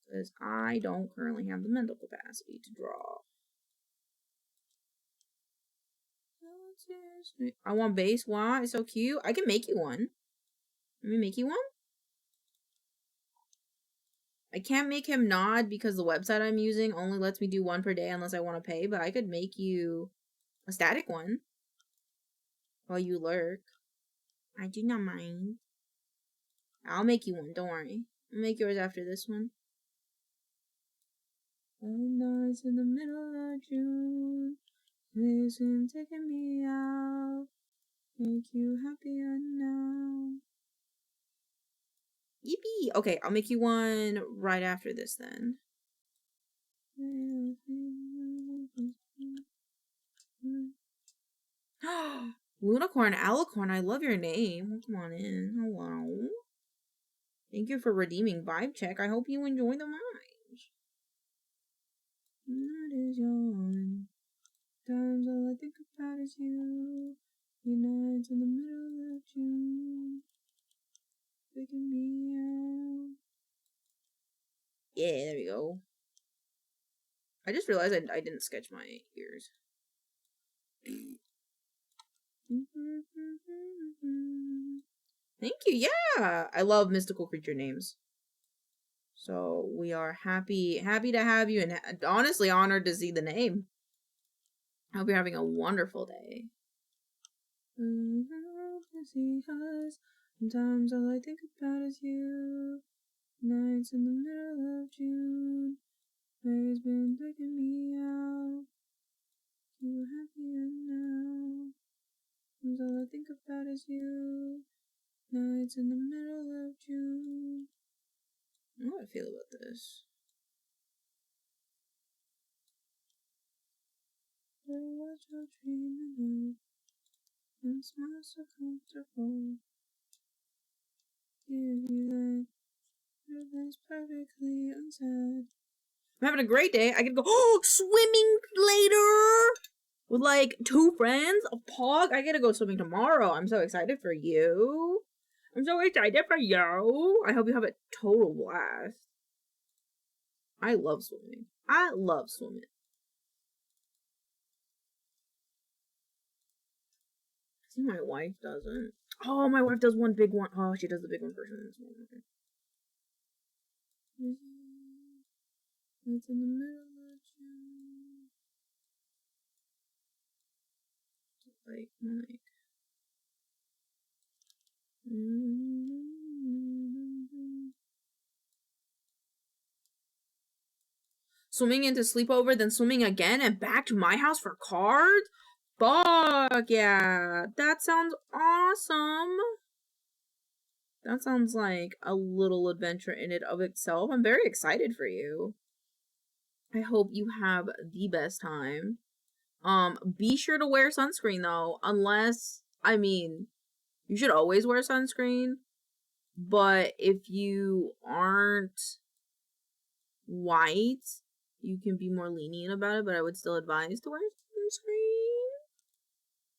Because I don't currently have the mental capacity to draw. I want base. Wow, it's so cute. I can make you one. Let me make you one. I can't make him nod because the website I'm using only lets me do one per day unless I want to pay, but I could make you a static one while you lurk. I do not mind. I'll make you one, don't worry. I'll make yours after this one. Nights in the middle of June, listen, taking me out, make you happier now. Yippee! Okay, I'll make you one right after this then. Lunicorn, Alicorn, I love your name. Come on in. Hello. Thank you for redeeming Vibe Check. I hope you enjoy the vibes. That is yawn. Times all I think about is you. The nights in the middle of June. Picking me out. Yeah, there we go. I just realized I didn't sketch my ears. Thank you. Yeah, I love mystical creature names. So we are happy to have you, and honestly honored to see the name. I hope you're having a wonderful day. Sometimes all I think about is you. Nights in the middle of June. Always been taking me out. You happier now. And all I think about is you. Nights in the middle of June. I don't know how I feel about this. Where was your dreaming of? And smile so comfortable. Give you that. Everything's perfectly unsaid. I'm having a great day. I can go swimming later with like 2 friends. A pog. I gotta go swimming tomorrow. I'm so excited for you. I'm so excited for you. I hope you have a total blast. I love swimming. I love swimming. See, my wife doesn't. Oh, my wife does one big one. Oh, she does the big one version of this one. It's in the middle of June. Like, swimming into sleepover, then swimming again, and back to my house for cards? Fuck yeah. That sounds awesome. That sounds like a little adventure in it of itself. I'm very excited for you. I hope you have the best time. Be sure to wear sunscreen though, unless, I mean, you should always wear sunscreen, but if you aren't white, you can be more lenient about it, but I would still advise to wear sunscreen.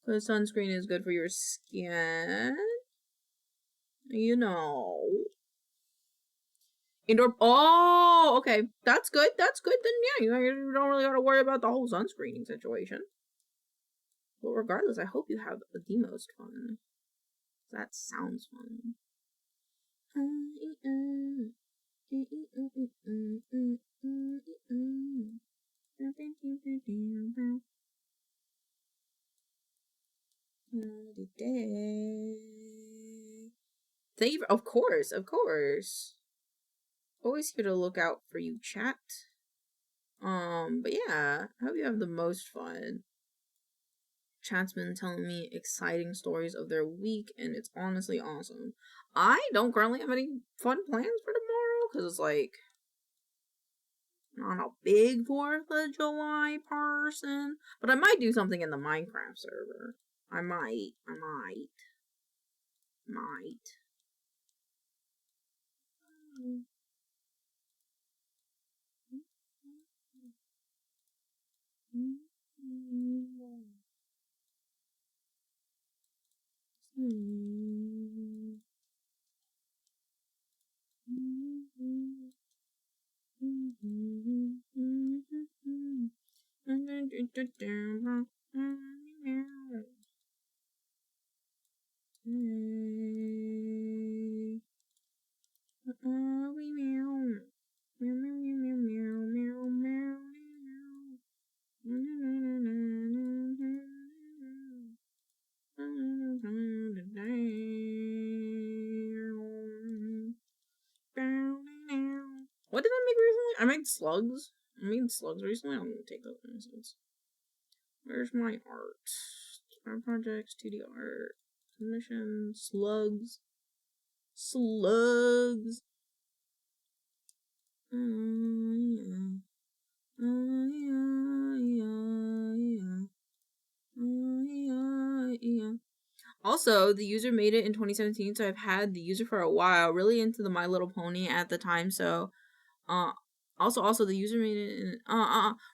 Because sunscreen is good for your skin. You know. Indoor. Oh, okay. That's good. That's good. Then, yeah, you don't really gotta worry about the whole sunscreening situation. But regardless, I hope you have the most fun. That sounds fun. Thank you. Of course, of course. Always here to look out for you, chat. But yeah, I hope you have the most fun. Chat's been telling me exciting stories of their week, and it's honestly awesome. I don't currently have any fun plans for tomorrow, because it's like, not a big 4th of July person, but I might do something in the Minecraft server. I might. What did I make recently? I made slugs. I made slugs recently. I'm gonna take those instance. Where's my art? Art projects, 2D art, submission, slugs. Slugs. Also, the user made it in 2017, so I've had the user for a while. Really into the My Little Pony at the time, so also the user made it in,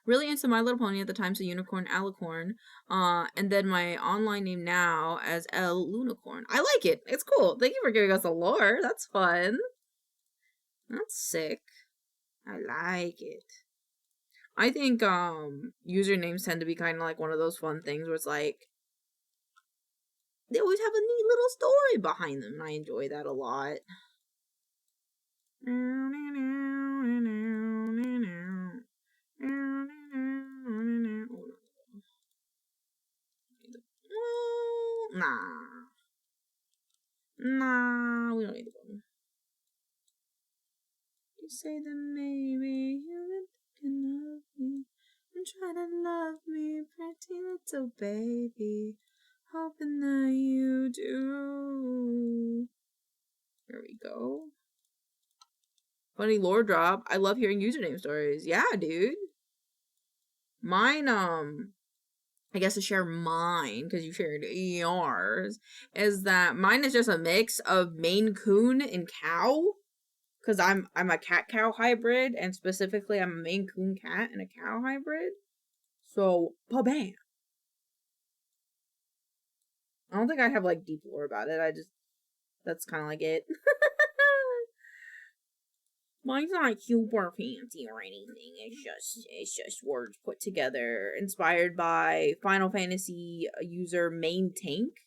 really into My Little Pony at the time, so Unicorn Alicorn, and then my online name now as L Lunicorn. I like it. It's cool. Thank you for giving us a lore. That's fun. That's sick. I like it. I think usernames tend to be kind of like one of those fun things where it's like they always have a neat little story behind them, and I enjoy that a lot. Nah, we don't need to go. You say that maybe you can love me. I'm trying to love me, pretty little baby. Hoping that you do. There we go. Funny lore drop. I love hearing username stories. Yeah, dude. Mine, I guess to share mine, because you shared yours, is that mine is just a mix of Maine Coon and cow. Because I'm a cat-cow hybrid, and specifically I'm a Maine Coon cat and a cow hybrid. So, pa-bam. I don't think I have, like, deep lore about it. That's kind of like it. Mine's not super fancy or anything. It's just words put together, inspired by Final Fantasy user Main Tank.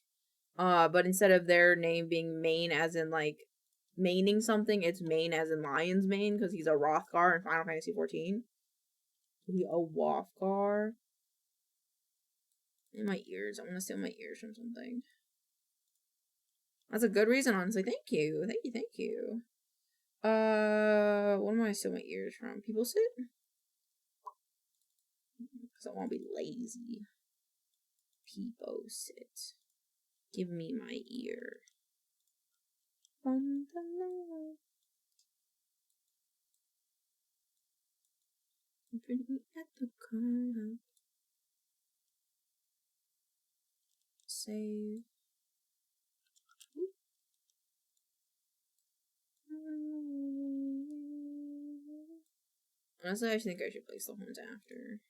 But instead of their name being Main as in, like, maining something, it's Main as in lion's mane, because he's a Rothgar in Final Fantasy 14. He a Wothgar. In my ears. I want to steal my ears from something. That's a good reason, honestly. Thank you. Thank you, thank you. What am I stealing my ears from? People sit? Because I want to be lazy. People sit. Give me my ear. At the car. Save. Honestly, I think I should place the horns after.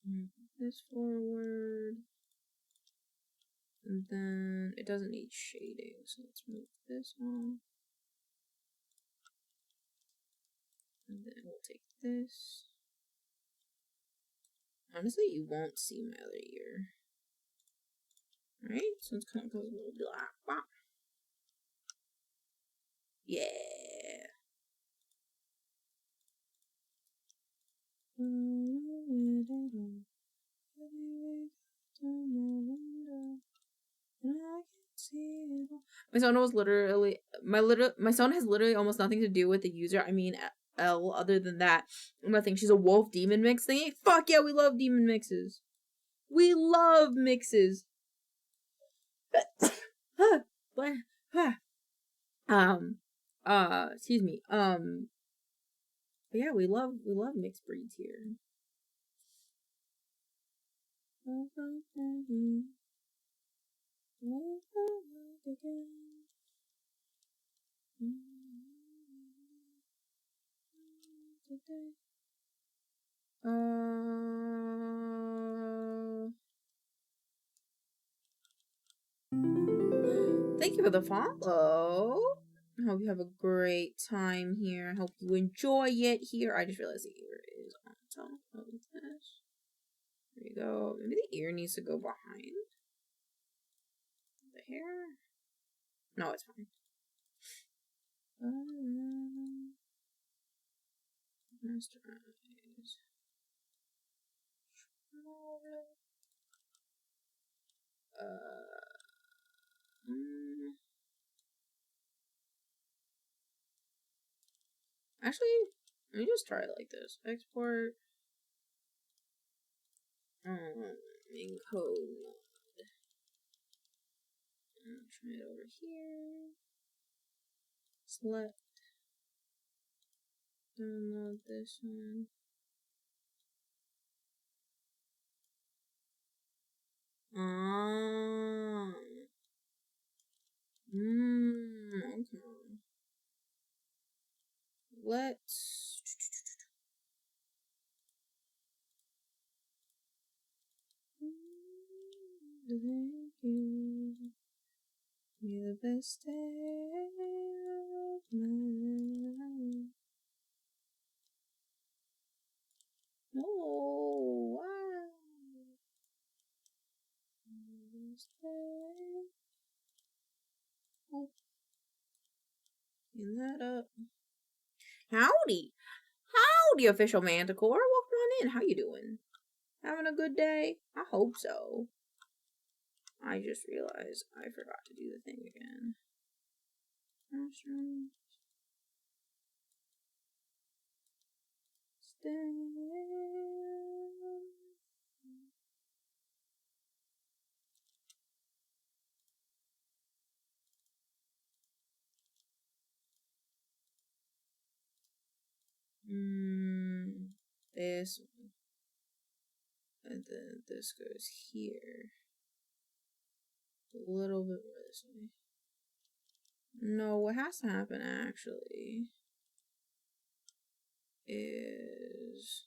Move this forward. And then it doesn't need shading, so let's move this on. And then we'll take this. Honestly, you won't see my other ear. Right? So it's kind of goes a little bit like that. Yeah. My son was literally my son has literally almost nothing to do with the user. I mean L other than that. Nothing. She's a wolf demon mix thingy. Fuck yeah, we love demon mixes. We love mixes. Excuse me. But yeah, we love mixed breeds here. Thank you for the follow. I hope you have a great time here. I hope you enjoy it here. I just realized the ear is on top of this. There you go. Maybe the ear needs to go behind the hair. No, it's fine. Master eyes. Actually, let me just try it like this. Export. Encode. Try it over here. Select. Download this one. Okay. Let's. Thank you. Be the best day of my life. Oh, wow. Best day. Oh. Clean that up. Howdy. Howdy, official Manticore. Welcome on in. How you doing? Having a good day? I hope so. I just realized I forgot to do the thing again. This one. And then this goes here. A little bit more this way. No, what has to happen actually is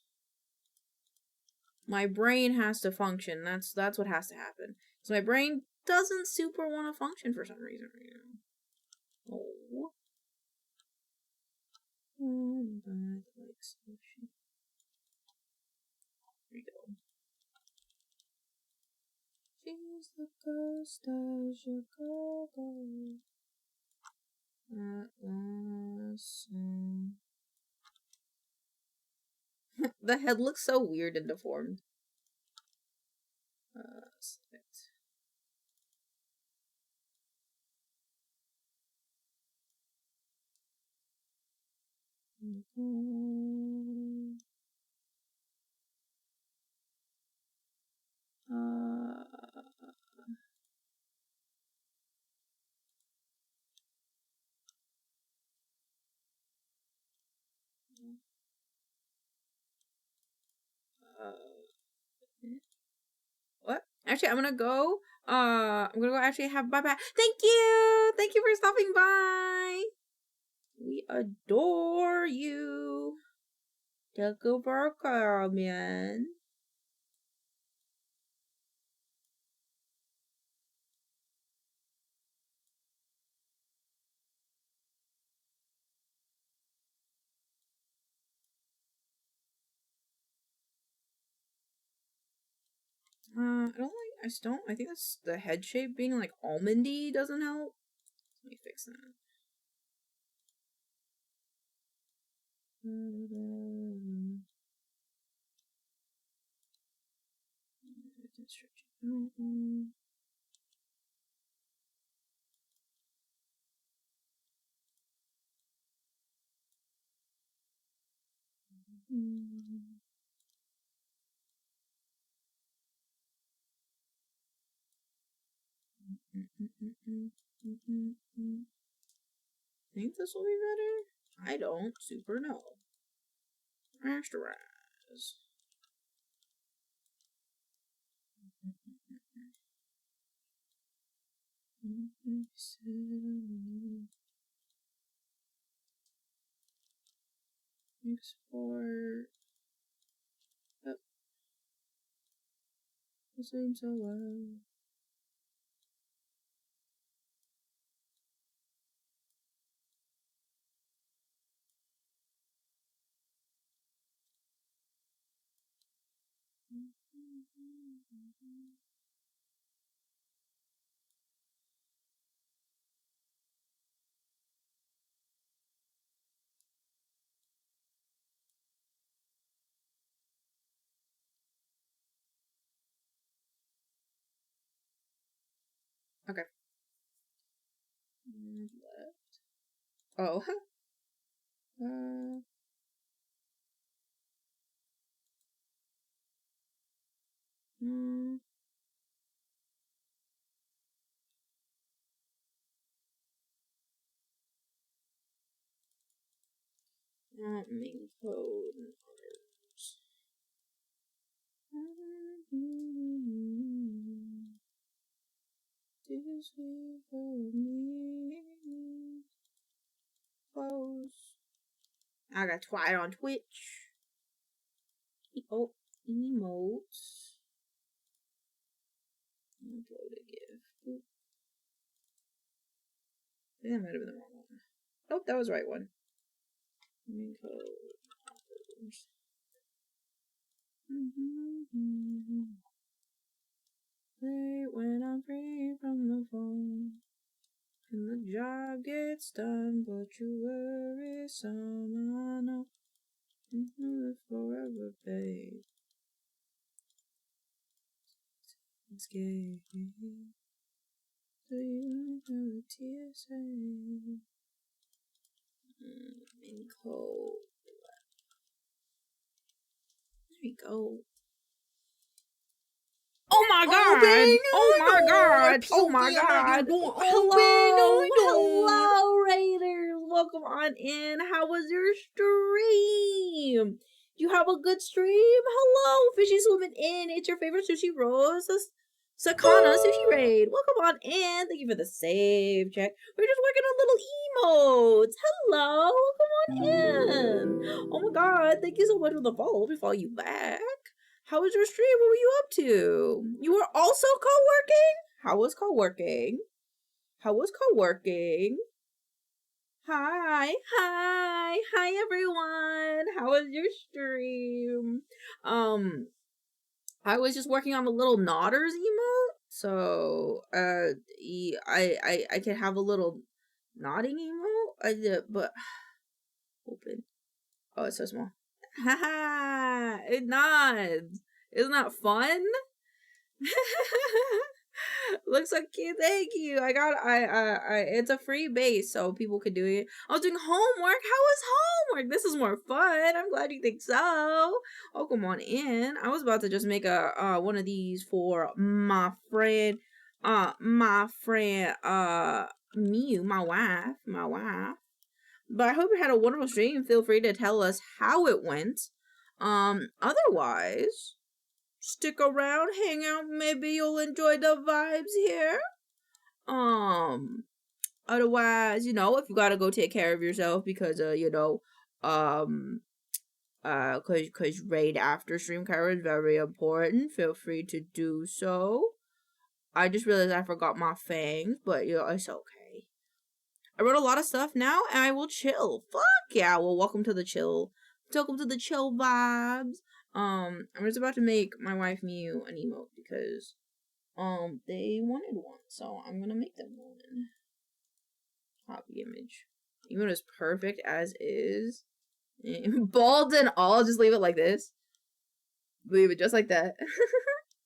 my brain has to function. That's what has to happen. So my brain doesn't super want to function for some reason right now. Oh. Like sushi. Here we go. She's the ghost of Chicago. That last song. The head looks so weird and deformed. Select. What? Actually, I'm gonna go. I'm gonna go actually have bye-bye. Thank you! Thank you for stopping by! We adore you! Take over, girl, man. I think that's the head shape being like almondy doesn't help. Let me fix that. Think this will be better? I don't super know. Rasterize. Export. Yep. The same so well. Okay. Left. Oh. Main code and others. This way for me. Close. I got Twilight on Twitch. Oh, emotes. Upload a GIF. Oop. I think that might have been the wrong one. Nope, that was the right one. Main code. Others. Late when I'm free from the phone. And the job gets done, but you worry some, I know. Live forever, babe. It's gay. Do you know TSA? Maincoow. There we go. Oh my god! Oh my god! Oh my god! Hello! Hello, Raiders! Welcome on in. How was your stream? You have a good stream? Hello, Fishy Swimming In. It's your favorite sushi rose, Sakana Sushi Raid. Welcome on in. Thank you for the save check. We're just working on little emotes. Hello, come on in. Oh my god, thank you so much for the follow. Let me follow you back. How was your stream? What were you up to? You were also co-working? How was co-working? How was co-working? Hi, hi, hi everyone. How was your stream? I was just working on the little nodders emote. So, I can have a little nodding emote. I did, but open. Oh, it's so small. Haha, it nods. Isn't that fun? Looks so cute. Thank you. It's a free base, so people could do it. I was doing homework. How was homework? This is more fun. I'm glad you think so. Oh, come on in. I was about to just make a one of these for my friend, Mew, my wife. But I hope you had a wonderful stream. Feel free to tell us how it went. Otherwise, stick around, hang out. Maybe you'll enjoy the vibes here. Otherwise, if you gotta go take care of yourself because, cause raid after stream care is very important. Feel free to do so. I just realized I forgot my fangs, but it's okay. I wrote a lot of stuff now, and I will chill. Fuck yeah! Well, welcome to the chill. Welcome to the chill vibes. I'm just about to make my wife Mew an emote because, they wanted one, so I'm gonna make them one. Copy image. Emote is perfect as is. Bald and all, just leave it like this. Leave it just like that.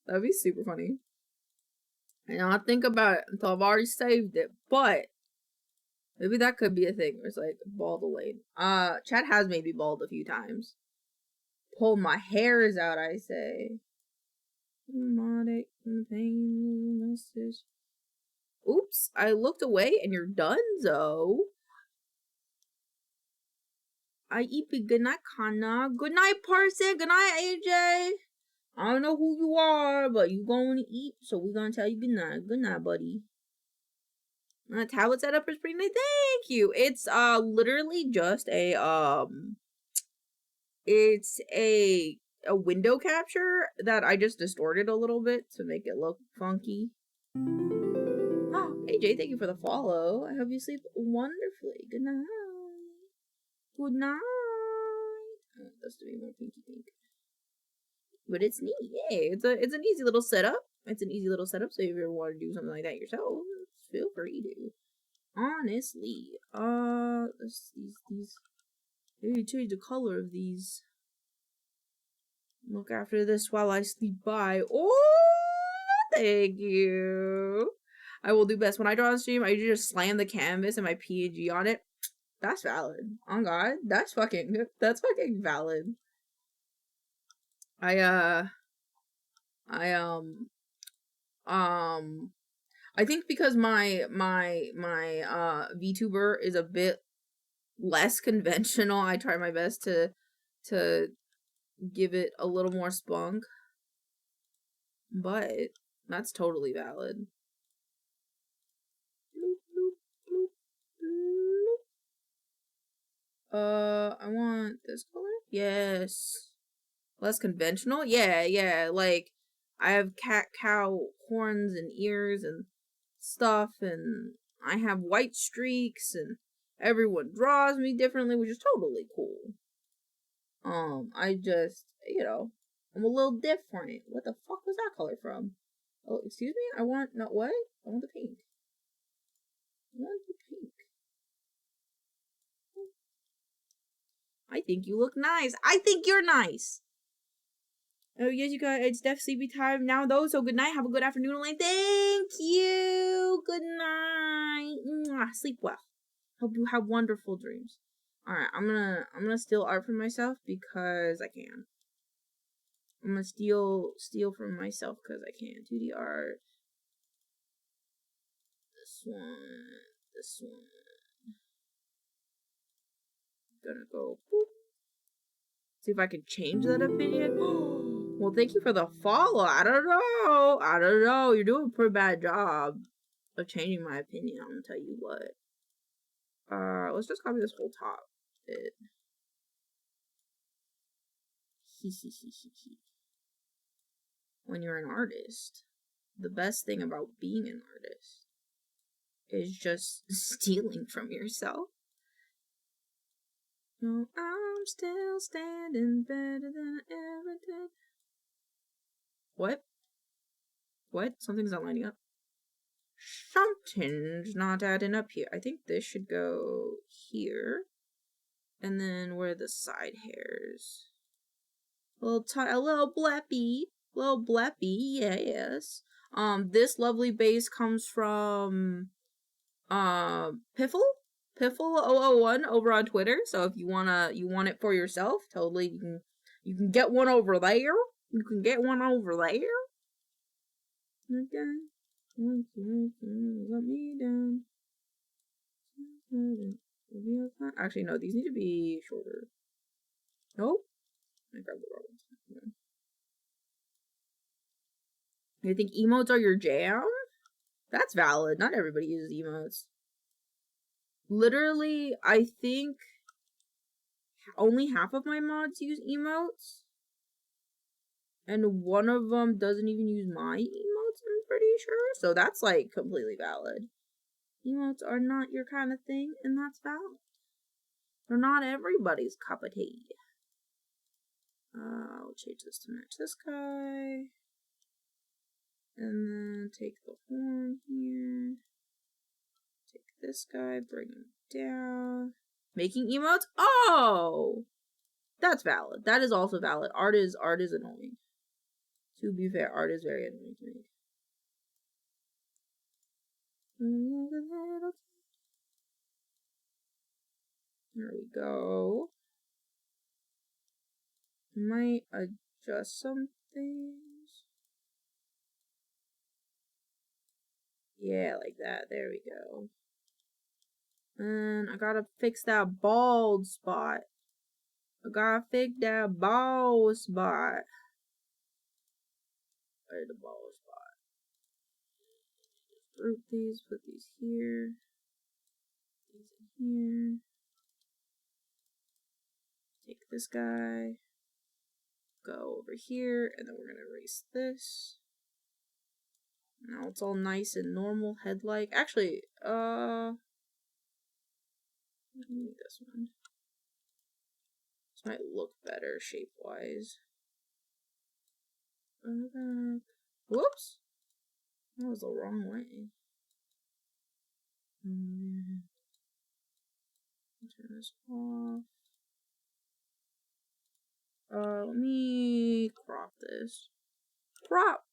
That'd be super funny. And I'll think about it until I've already saved it, but maybe that could be a thing where it's like bald delayed. Chat has made me bald a few times. Pull my hairs out, I say. Message. Oops, I looked away and you're donezo. I eat good night, Kana. Good night, Parson. Good night, AJ. I don't know who you are, but you going to eat, so we're gonna tell you good night. Good night, buddy. Tablet setup is pretty nice. Thank you. It's literally just it's a window capture that I just distorted a little bit to make it look funky. Oh, AJ, thank you for the follow. I hope you sleep wonderfully. Good night. Good night. I want this to be more pinky pink. But it's neat. Yeah, it's an easy little setup. It's an easy little setup. So if you ever want to do something like that yourself, feel free to. Honestly, these. Maybe change the color of these. Look after this while I sleep by. Oh, thank you. I will do best. When I draw on stream, I usually just slam the canvas and my PNG on it. That's valid. On God, that's fucking valid. I think because my VTuber is a bit less conventional, I try my best to give it a little more spunk. But that's totally valid. I want this color? Yes. Less conventional? Yeah. Like, I have cow horns and ears and stuff, and I have white streaks, and everyone draws me differently, which is totally cool. I just, I'm a little different. What the fuck was that color from? Oh, excuse me? I want the pink. I want the pink. I think you look nice. I think you're nice. Oh, yes, you guys. It's definitely sleepy time now, though. So good night. Have a good afternoon, Elaine. Thank you. you. Good night. Mwah. Sleep well. Hope you have wonderful dreams. Alright, I'm gonna steal art from myself because I can. I'm gonna steal from myself because I can. 2D art. This one. Gonna go boop. See if I can change that opinion. Well, thank you for the follow. I don't know. You're doing a pretty bad job of changing my opinion. I'm gonna tell you what. Let's just copy this whole top bit. When you're an artist, the best thing about being an artist is just stealing from yourself. No, I'm still standing better than I ever did. What? Something's not lining up. Something's not adding up here. I think this should go here. And then where are the side hairs? A little bleppy. Yes. This lovely base comes from Piffle 001 over on Twitter. So if you want it for yourself, totally you can get one over there. Okay. Let me down. Actually, no, these need to be shorter. Nope. I grabbed the wrong one. You think emotes are your jam? That's valid. Not everybody uses emotes. Literally, I think only half of my mods use emotes. And one of them doesn't even use my emotes, I'm pretty sure. So that's like completely valid. Emotes are not your kind of thing, and that's valid. They're not everybody's cup of tea. I'll change this to match this guy. And then take the horn here. Take this guy, bring him down. Making emotes? Oh! That's valid. That is also valid. Art is annoying. To be fair, art is very annoying to me. There we go. Might adjust some things. Yeah, like that. There we go. And I gotta fix that bald spot. I gotta fix that bald spot. Where's the bald spot? Group these, put these here. These in here. Take this guy. Go over here, and then we're gonna erase this. Now it's all nice and normal head-like. Actually, I need this one. This might look better shape-wise. Whoops! That was the wrong way. Turn this off. Let me crop this. Crop!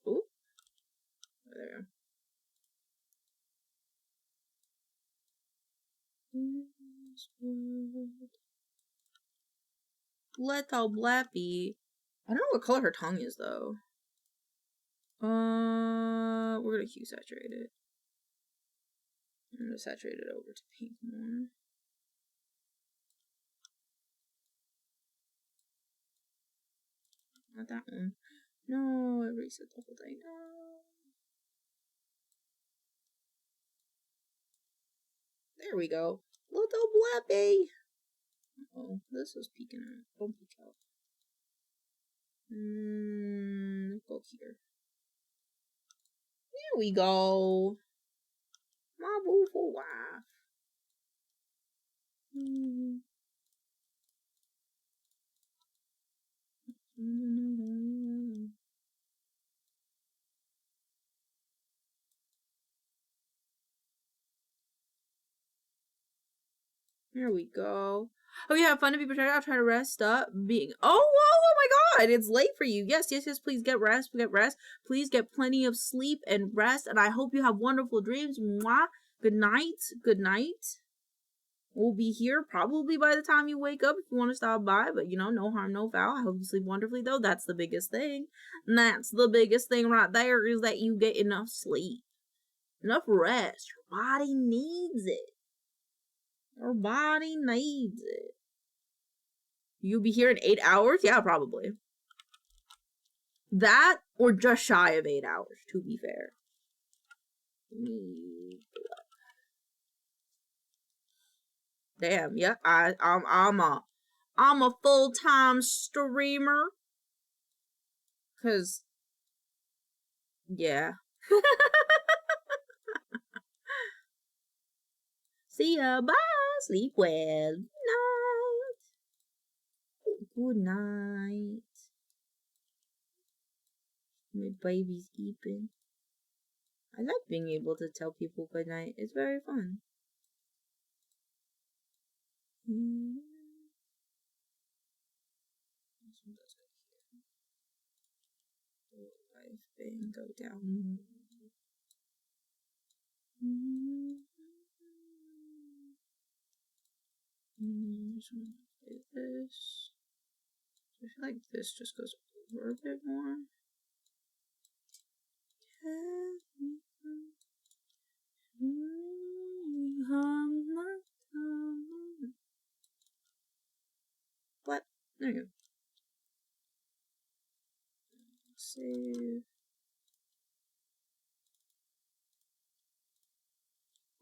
Oop. There we go. Little Blappy. I don't know what color her tongue is, though. We're gonna hue saturate it. I'm gonna saturate it over to pink more. Not that one. No, I reset the whole thing. No. There we go. Little Blappy. Oh, this is peeking out. Don't peek out. Go here. There we go. My beautiful wife. There we go. Oh yeah, fun to be protected. I'll try to rest up. Oh my god, it's late for you. Yes, please get rest. Please get plenty of sleep and rest. And I hope you have wonderful dreams. Mwah. Good night. We'll be here probably by the time you wake up if you want to stop by. But you know, no harm, no foul. I hope you sleep wonderfully though. That's the biggest thing. And that's the biggest thing right there is that you get enough sleep. Enough rest. Your body needs it. Your body needs it. You'll be here in 8 hours? Yeah, probably. That or just shy of 8 hours, to be fair. Damn, yeah, I'm a full-time streamer. Cause yeah. See ya, bye. Sleep well. Good night. My baby's eating. I like being able to tell people good night. It's very fun. Life thing go down. Just want to play this. I feel like this just goes over a bit more. But there you go. Save.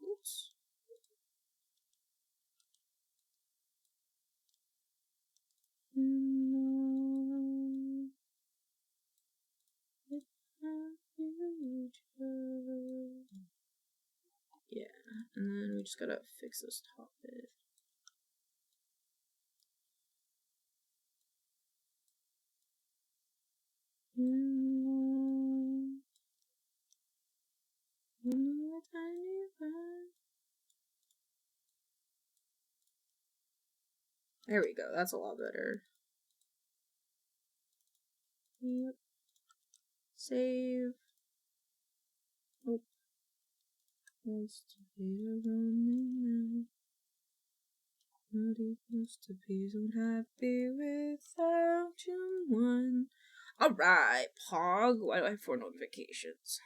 Oops. Yeah, and then we just gotta fix this top bit. There we go, that's a lot better. Yep. Save. Oh. Used to be lonely now. Not used to be so happy without you one. Alright, Pog. Why do I have 4 notifications?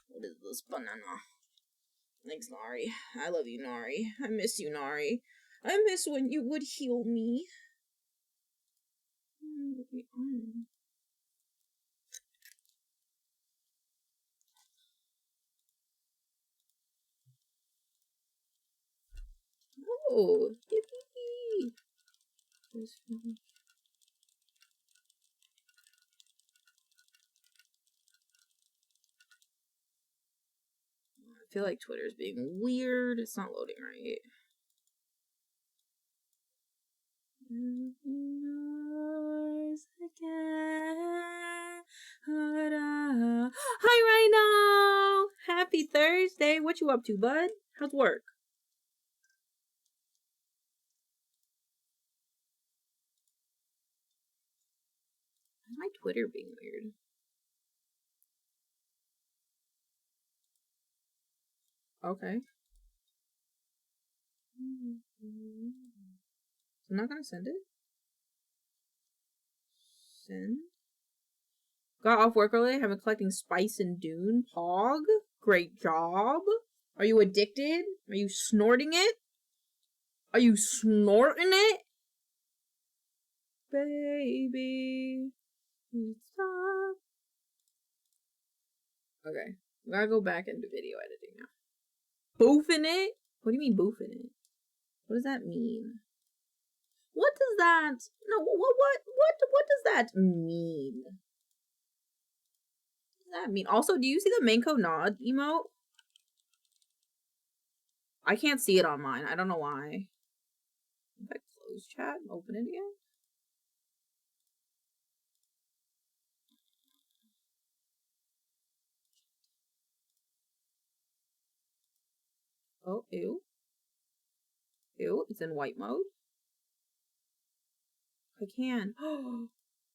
What is this banana? Thanks, Nari. I love you, Nari. I miss you, Nari. I miss when you would heal me. Oh, yippee! I feel like Twitter's being weird. It's not loading right. Hi, Rhino! Happy Thursday. What you up to, bud? How's work? Why is my Twitter being weird? Okay. I'm not gonna send it. Send. Got off work early. Have been collecting spice and dune. Pog. Great job. Are you addicted? Are you snorting it? Are you snorting it? Baby. Stop. Okay. We gotta go back into video editing now. Boofing it? What do you mean boofing it? What does that mean? What does that? No, what does that mean? What does that mean? Also, do you see the maincoow nod emote? I can't see it on mine. I don't know why. If I close chat and open it again. Oh, ew. Ew, it's in white mode. I can.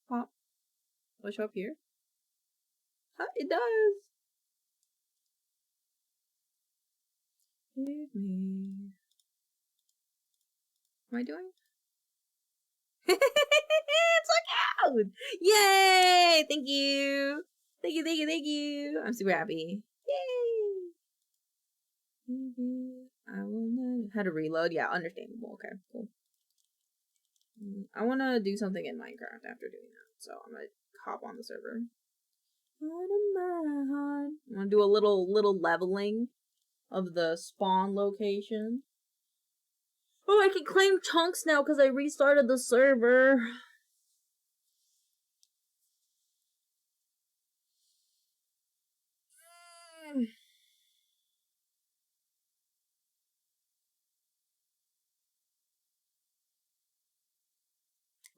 Pop. Will it show up here? Huh, it does. Hit me. What am I doing? It's so cute! Yay! Thank you! Thank you, thank you, thank you! I'm super happy. Yay! I will know how to reload. Yeah, understandable. Okay, cool. I want to do something in Minecraft after doing that, so I'm gonna hop on the server. I'm gonna do a little leveling of the spawn location. Oh, I can claim chunks now because I restarted the server.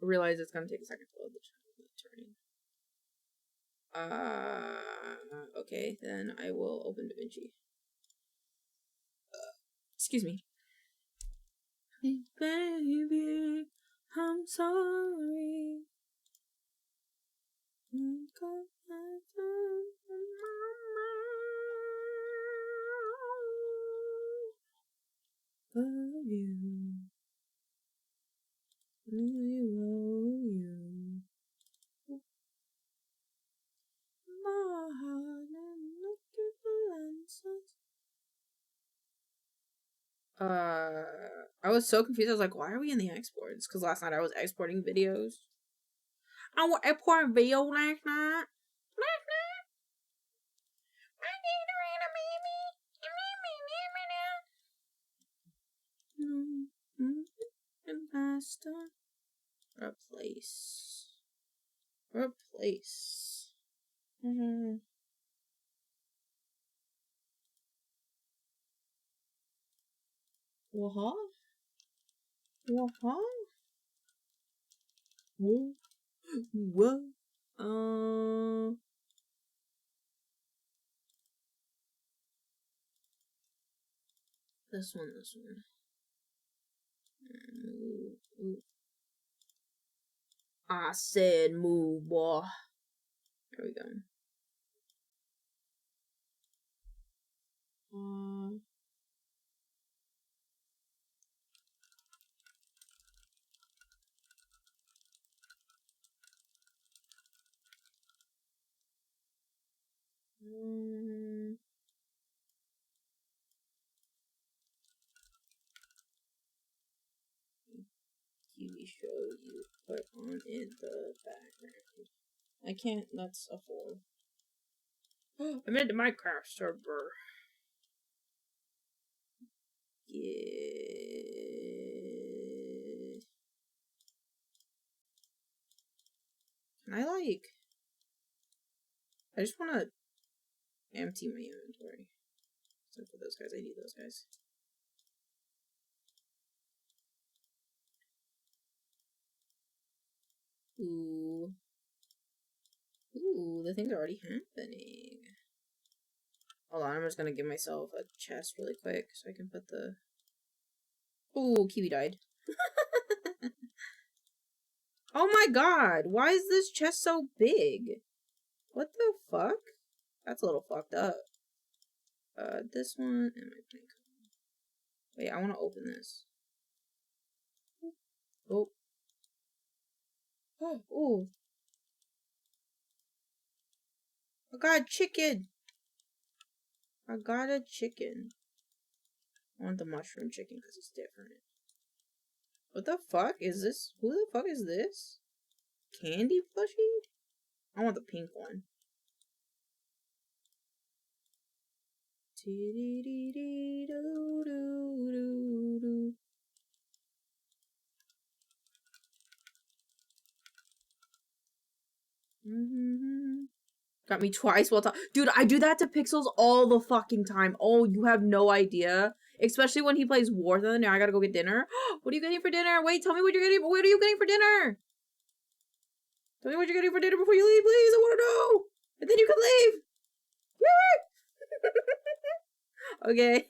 I realize it's gonna take a second to load the terrain. Okay, then I will open DaVinci. Excuse me. Hey, baby, I'm sorry. Love you. Really love you. My heart and looking for answers. I was so confused. I was like, why are we in the exports? Because last night I was exporting videos. I was exporting video last night. Master. Replace. Replace. What? What? What? This one. Move. I said move, boy. There we go. TV show you put on in the background. I can't, that's a 4. I'm into Minecraft server. Yeah. Can I I just want to empty my inventory. Except for those guys, I need those guys. Ooh. Ooh, the things are already happening. Hold on, I'm just gonna give myself a chest really quick so I can put the... Ooh, Kiwi died. Oh my god, why is this chest so big? What the fuck? That's a little fucked up. This one and my plank. Wait, I want to open this. Oh. Oh. I got a chicken. I got a chicken. I want the mushroom chicken because it's different. What the fuck is this? Who the fuck is this? Candy plushie? I want the pink one. Got me twice while dude, I do that to Pixels all the fucking time. Oh, you have no idea. Especially when he plays Warzone. Now I gotta go get dinner. What are you getting for dinner? Wait, tell me what you're getting. What are you getting for dinner? Tell me what you're getting for dinner before you leave, please. I want to know. And then you can leave. Okay.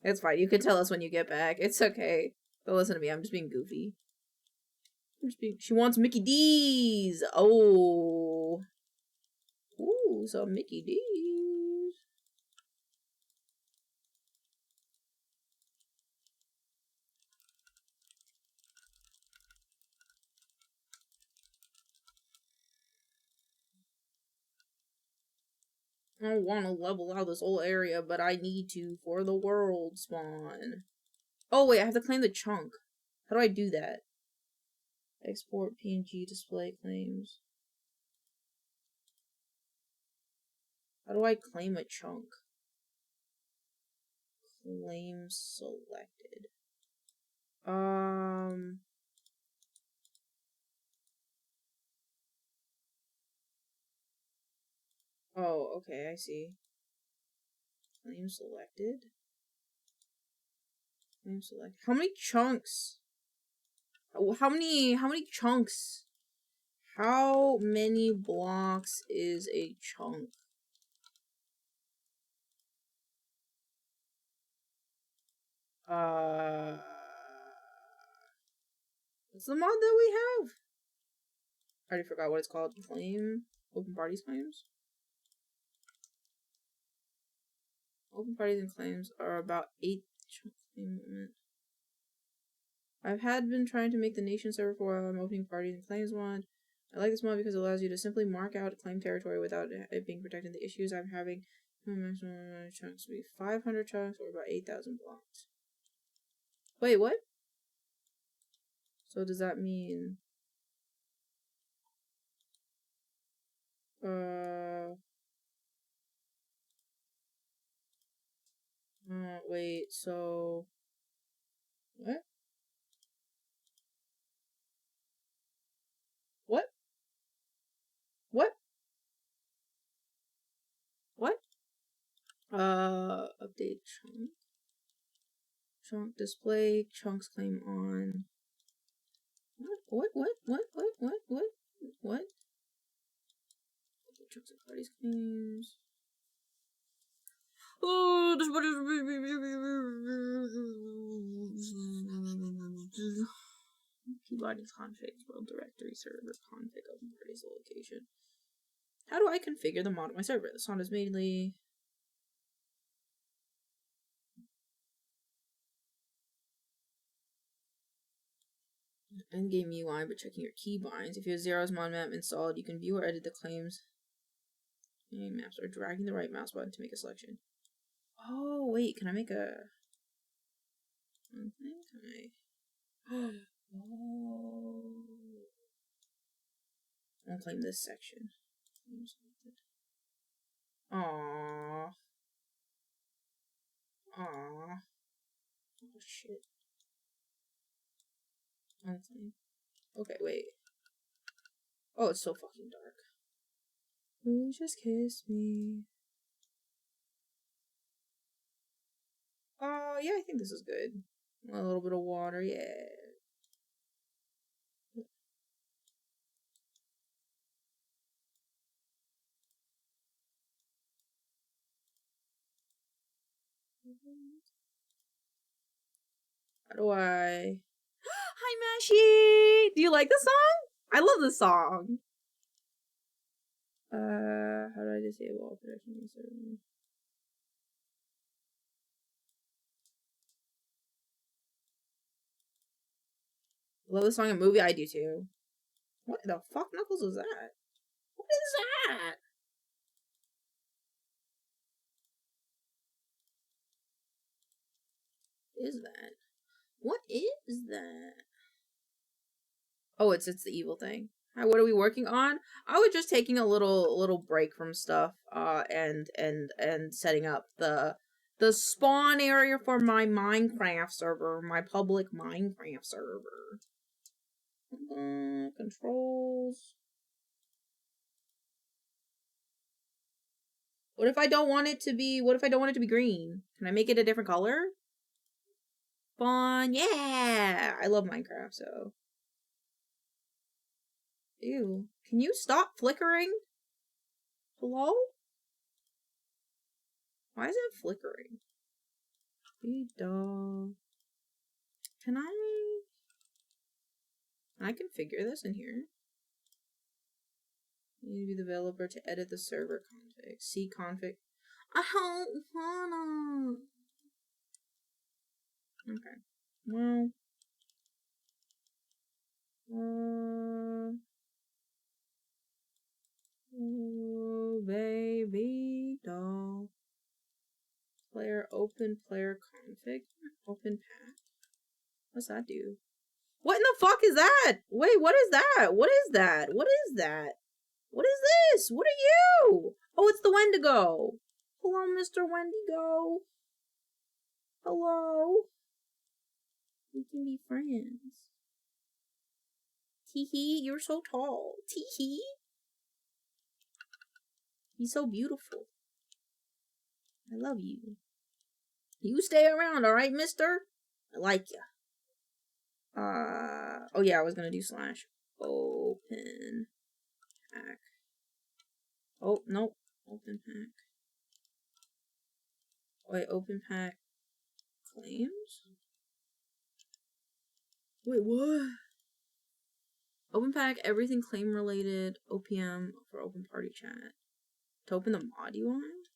It's fine. You can tell us when you get back. It's okay. Don't listen to me. I'm just being goofy. She wants Mickey D's. Oh. Ooh, some Mickey D's. I don't want to level out this whole area, but I need to for the world spawn. Oh wait, I have to claim the chunk. How do I do that? Export PNG display claims. How do I claim a chunk? Claim selected. Oh, okay, I see. Claim selected. Claim select. How many chunks? How many chunks? How many blocks is a chunk? What's the mod that we have? I already forgot what it's called. Claim? Open parties claims? Open parties and claims are about 8 chunk claim limit. Been trying to make the nation server for a while. I'm opening parties and claims mod. I like this mod because it allows you to simply mark out claim territory without it being protected. The issues I'm having, maximum chunks will be 500 chunks or about 8,000 blocks. Wait, what? So does that mean wait, so what? What? What? What? Update chunk. Chunk display, chunks claim on. What? Chunks and parties claims. Oh, this one is keyboard's config, world directory server config of parties location. How do I configure the mod of my server? This one is mainly endgame UI, but checking your keybinds. If you have Zero's mod map installed, you can view or edit the claims maps or dragging the right mouse button to make a selection. Oh wait, can I make a one thing? Can I? Oh, I'll claim this section. Aww. Aww. Oh shit. Unclaim. Okay, wait. Oh, it's so fucking dark. Ooh, just kiss me. Oh, yeah, I think this is good. A little bit of water, yeah. How do I... Hi, Mashi! Do you like the song? I love the song. How do I disable all protection? Love the song and movie, I do too. What the fuck knuckles was that? What is that? Is that? What is that? Oh, it's the evil thing. Hi, what are we working on? I was just taking a little break from stuff, and setting up the spawn area for my Minecraft server, my public Minecraft server. Controls. What if I don't want it to be? What if I don't want it to be green? Can I make it a different color? Fun, yeah! I love Minecraft, so. Ew. Can you stop flickering? Hello? Why is it flickering? Be dog. Can I? Can I configure this in here? You need to be the developer to edit the server config. See config. I don't wanna. Okay. Well. Oh, baby doll. Player open player config. Open path. What's that do? What in the fuck is that? Wait, what is that? What is that? What is that? What is this? What are you? Oh, it's the Wendigo. Hello, Mr. Wendigo. Hello. We can be friends. Teehee, you're so tall. Teehee. He's so beautiful. I love you. You stay around, alright, mister? I like ya. Oh yeah, I was gonna do slash open pack. Oh, nope. Open pack. Wait, open pack claims? Wait, what? Open pack, everything claim related, OPM for open party chat. To open the mod UI?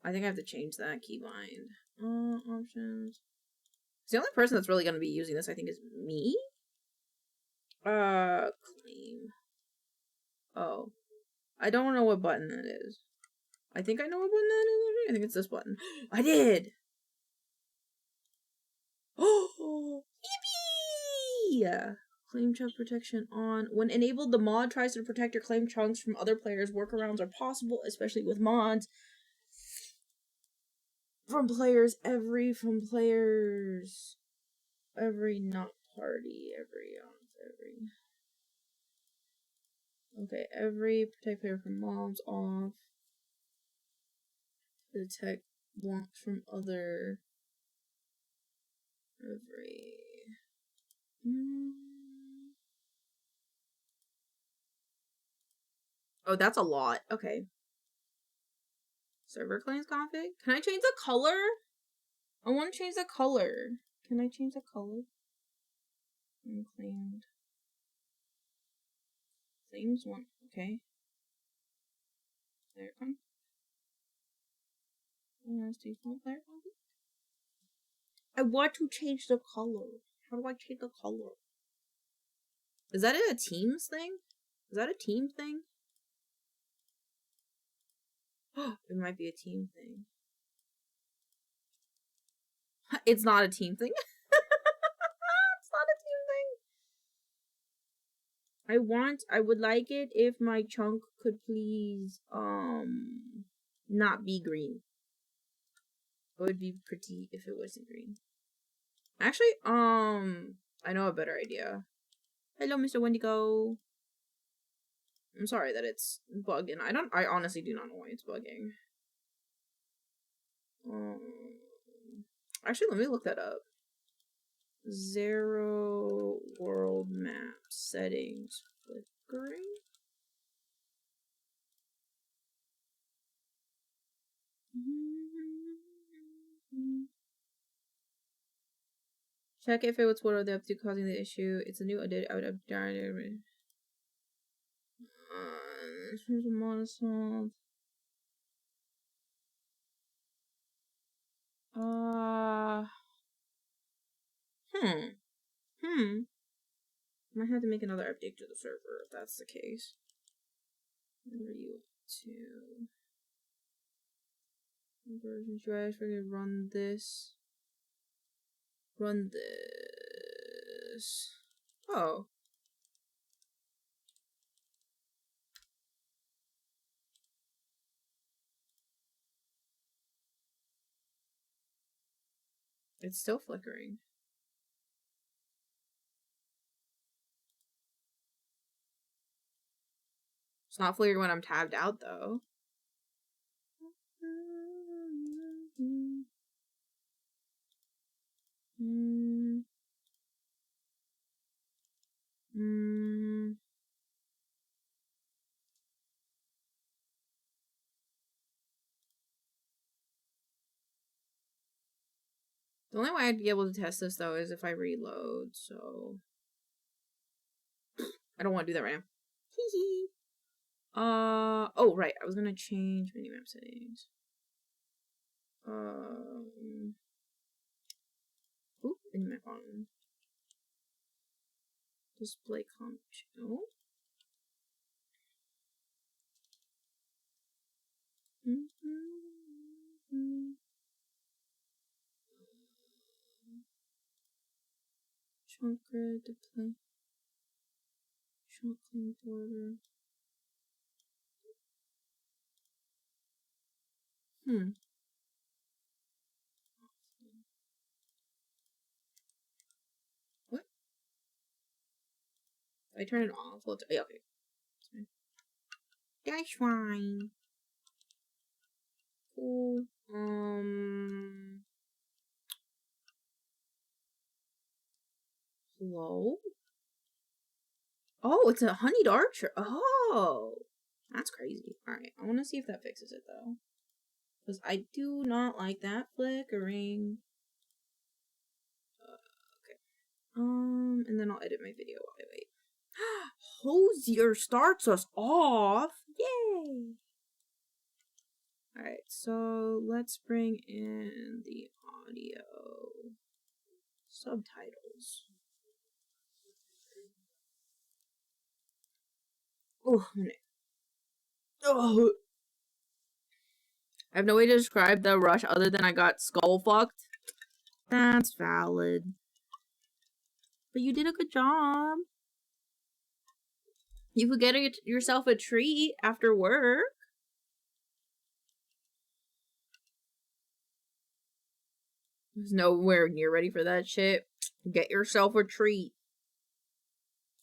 I think I have to change that keybind. Options. The only person that's really gonna be using this, I think, is me. Claim. Oh. I don't know what button that is. I think I know what button that is. I think it's this button. I did! Oh! Yippee! Claim chunk protection on. When enabled, the mod tries to protect your claim chunks from other players. Workarounds are possible, especially with mods. From players every not party, okay, every protect player from mobs off. Detect blocks from other every Oh, that's a lot. Okay. Server claims config? Can I change the color? I want to change the color. Can I change the color? Unclaimed. Claims one. Okay. Player config. Default player config. I want to change the color. How do I change the color? Is that a Teams thing? Is that a team thing? It might be a team thing. It's not a team thing. It's not a team thing. I would like it if my chunk could please, not be green. It would be pretty if it wasn't green. Actually, I know a better idea. Hello, Mr. Wendigo. I'm sorry that it's bugging. I honestly do not know why it's bugging. Actually, let me look that up. 0 world map settings flickering. Check if it was what are they up to causing the issue. It's a new edit out of monosalt. Might have to make another update to the server if that's the case. Where are you to? Version drive. We're gonna run this. Run this. Oh. It's still flickering. It's not flickering when I'm tabbed out though. The only way I'd be able to test this though is if I reload, so I don't want to do that right now. Hee hee. Oh, right. I was gonna change minimap settings. Ooh, minimap on. Display comp channel. Chunk grid display. Chunk clean border. What? I turn it off. Well, yeah, okay. That's fine. Cool. Hello? Oh, it's a honeyed archer. Oh, that's crazy. Alright, I want to see if that fixes it, though. Because I do not like that flickering. Okay. And then I'll edit my video while I wait. Hosier starts us off! Yay! Alright, so let's bring in the audio subtitles. Oh, oh. I have no way to describe the rush other than I got skull fucked. That's valid. But you did a good job. You could get yourself a treat after work. There's nowhere near ready for that shit. Get yourself a treat.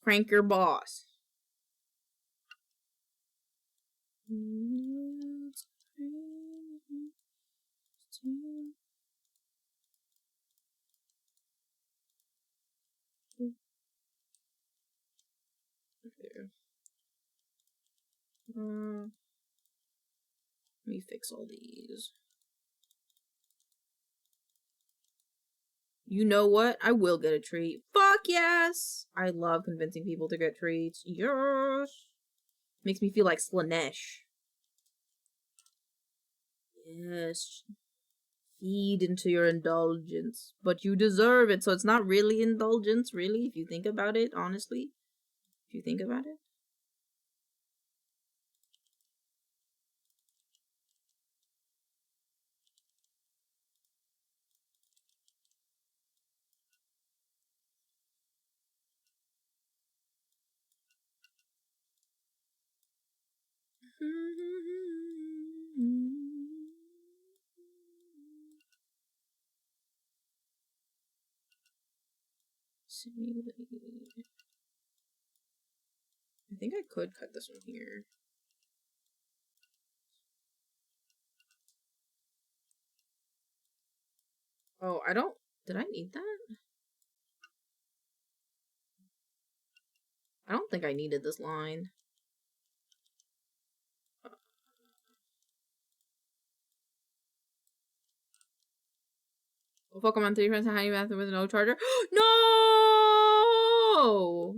Crank your boss. Let me fix all these. You know what? I will get a treat. Fuck yes! I love convincing people to get treats. Yes! Makes me feel like Slanesh. Yes. Feed into your indulgence. But you deserve it, so it's not really indulgence, really, if you think about it, honestly. If you think about it. I think I could cut this one here. Oh, I don't... Did I need that? I don't think I needed this line. Well, fuck, I'm on 3 friends and how you math with no charger. No! Well,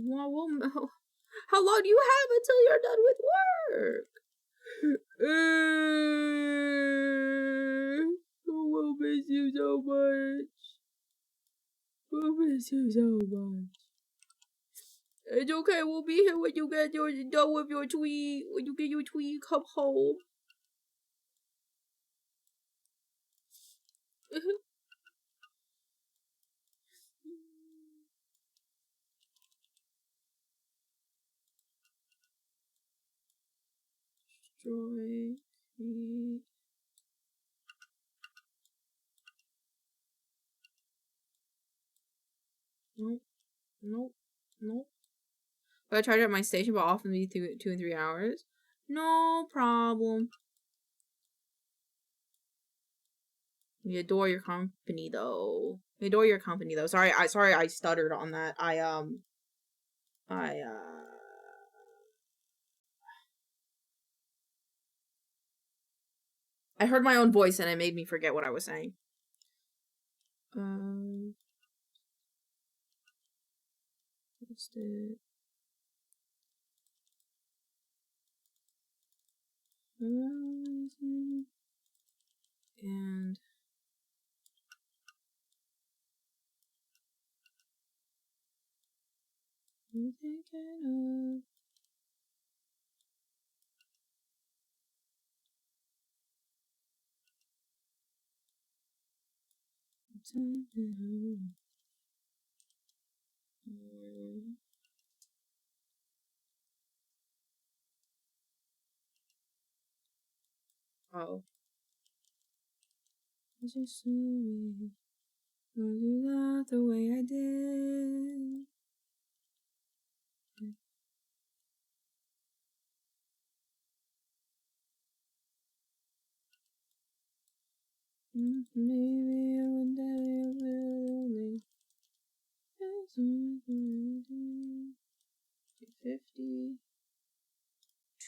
how long do you have until you're done with work? We'll miss you so much. We'll miss you so much. It's okay, we'll be here when you get done with your tweet. When you get your tweet, come home. Destroy. Create. Nope. Nope. Nope. But I charge at my station, but often be 2 and 3 hours. No problem. We adore your company, though. We adore your company, though. Sorry, I stuttered on that. I heard my own voice and it made me forget what I was saying. Post it. And I'm thinking oh. Is you sorry? Will you laugh the way I did? Maybe one day I will only 50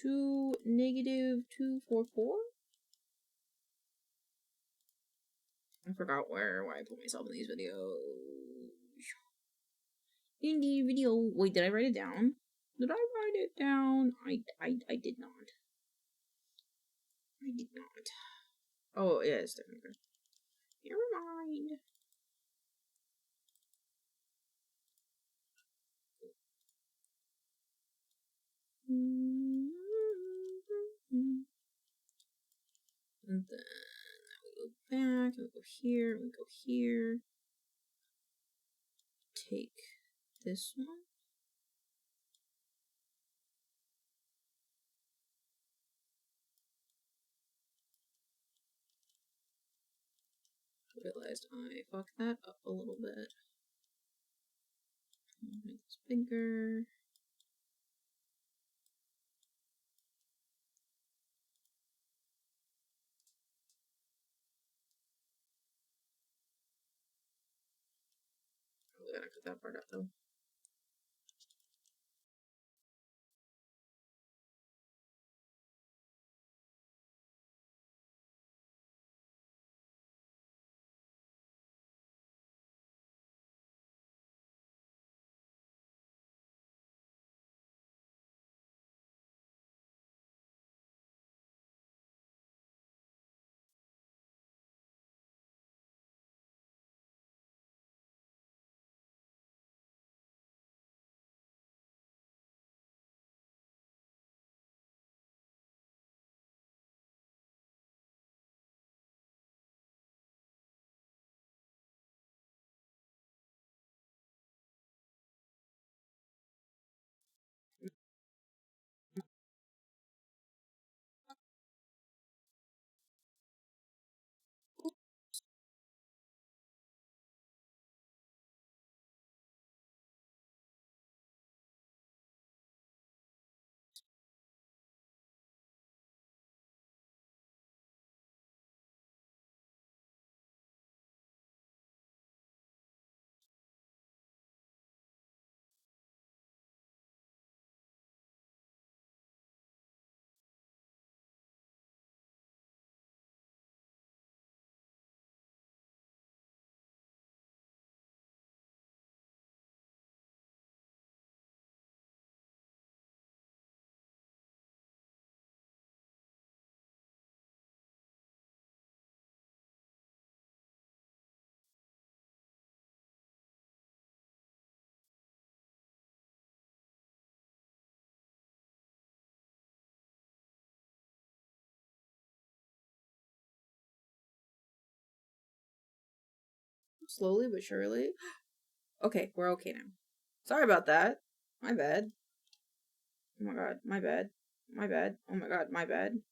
to -244. I forgot where I put myself in these videos. Indie video. Wait, did I write it down? Did I write it down? I did not. I did not. Oh, yeah, it's definitely. Never mind. And then we go back, and we go here, and we go here. Take this one. Realized I fucked that up a little bit. Make this bigger. Oh, we gotta cut that part out though. Slowly but surely. Okay, we're okay now. Sorry about that. My bad. Oh my god, my bad. My bad. Oh my god, my bad.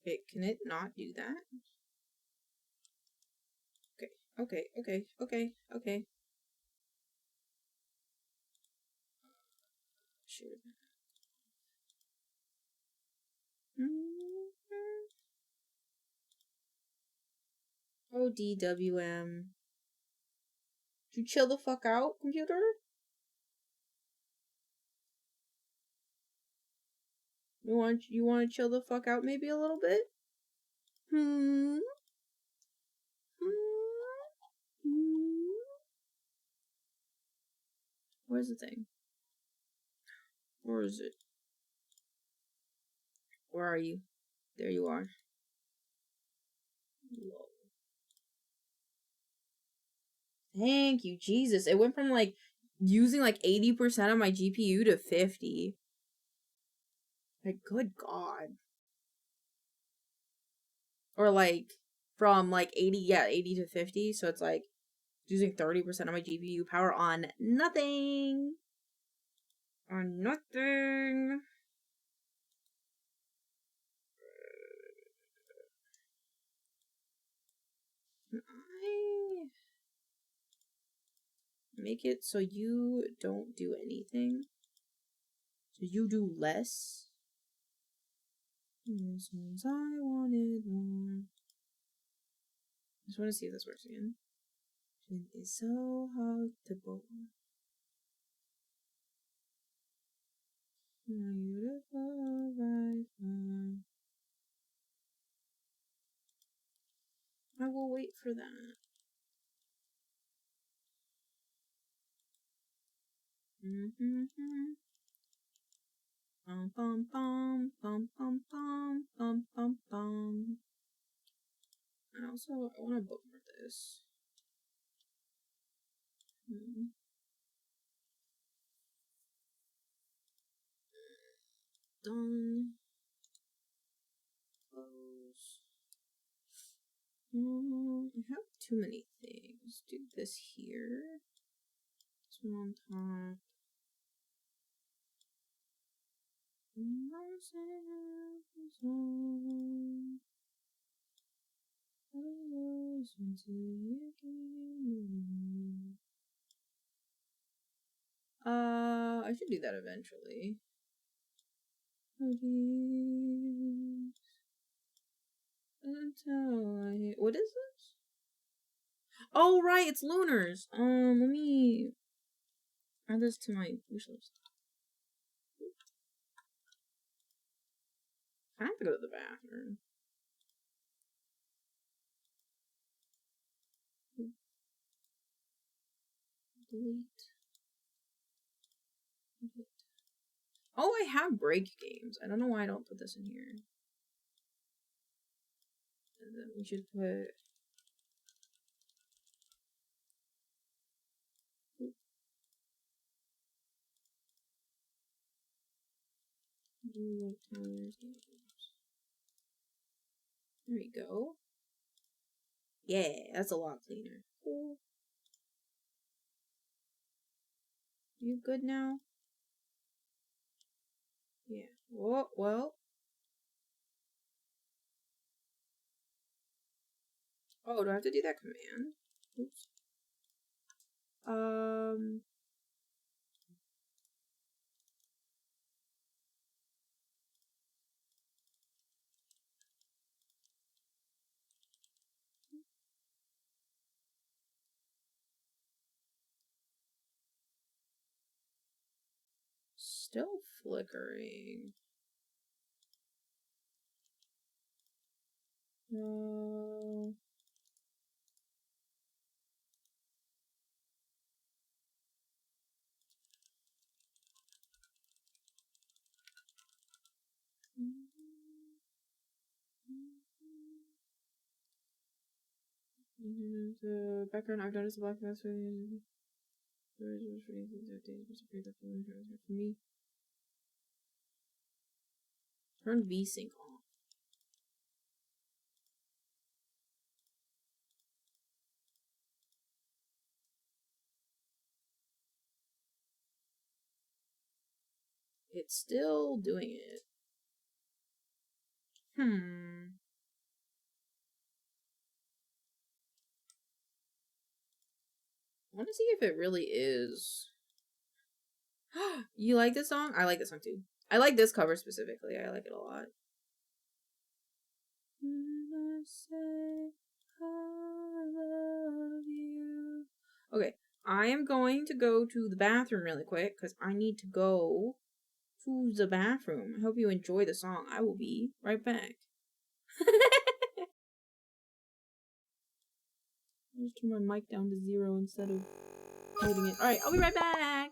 Okay, can it not do that? Okay, okay, okay, okay, okay. Shoot. Oh, DWM. You chill the fuck out, computer? You want to chill the fuck out maybe a little bit? Hmm. Where's the thing? Where is it? Where are you? There you are. Whoa. Thank you, Jesus. It went from like using like 80% of my GPU to 50. Like, good God. Or like from like 80, yeah, 80 to 50. So it's like using 30% of my GPU power on nothing. On nothing. I make it so you don't do anything. So you do less. Since I wanted more. I just want to see if this works again. It's so hard to bore. Beautiful right now. I will wait for that. Bum bum bum bum bum bum bum bum bum. I want to bookmark this. Done. Close. I have too many things. Do this here. This one on top. I should do that eventually. What is this? Oh, right, it's Lunars. Let me add this to my wish list. I have to go to the bathroom. Delete. Oh, I have break games. I don't know why I don't put this in here. And then we should put... There we go. Yeah, that's a lot cleaner. Cool. You good now? Yeah. Whoa, well. Oh, do I have to do that command? Oops. Still flickering. No. The background, I've noticed the black mask for me. Turn VSync off. It's still doing it. I want to see if it really is. You like this song? I like this song too. I like this cover specifically. I like it a lot. Okay, I am going to go to the bathroom really quick because I need to go to the bathroom. I hope you enjoy the song. I will be right back. I'll just turn my mic down to 0 instead of muting it. Alright, I'll be right back!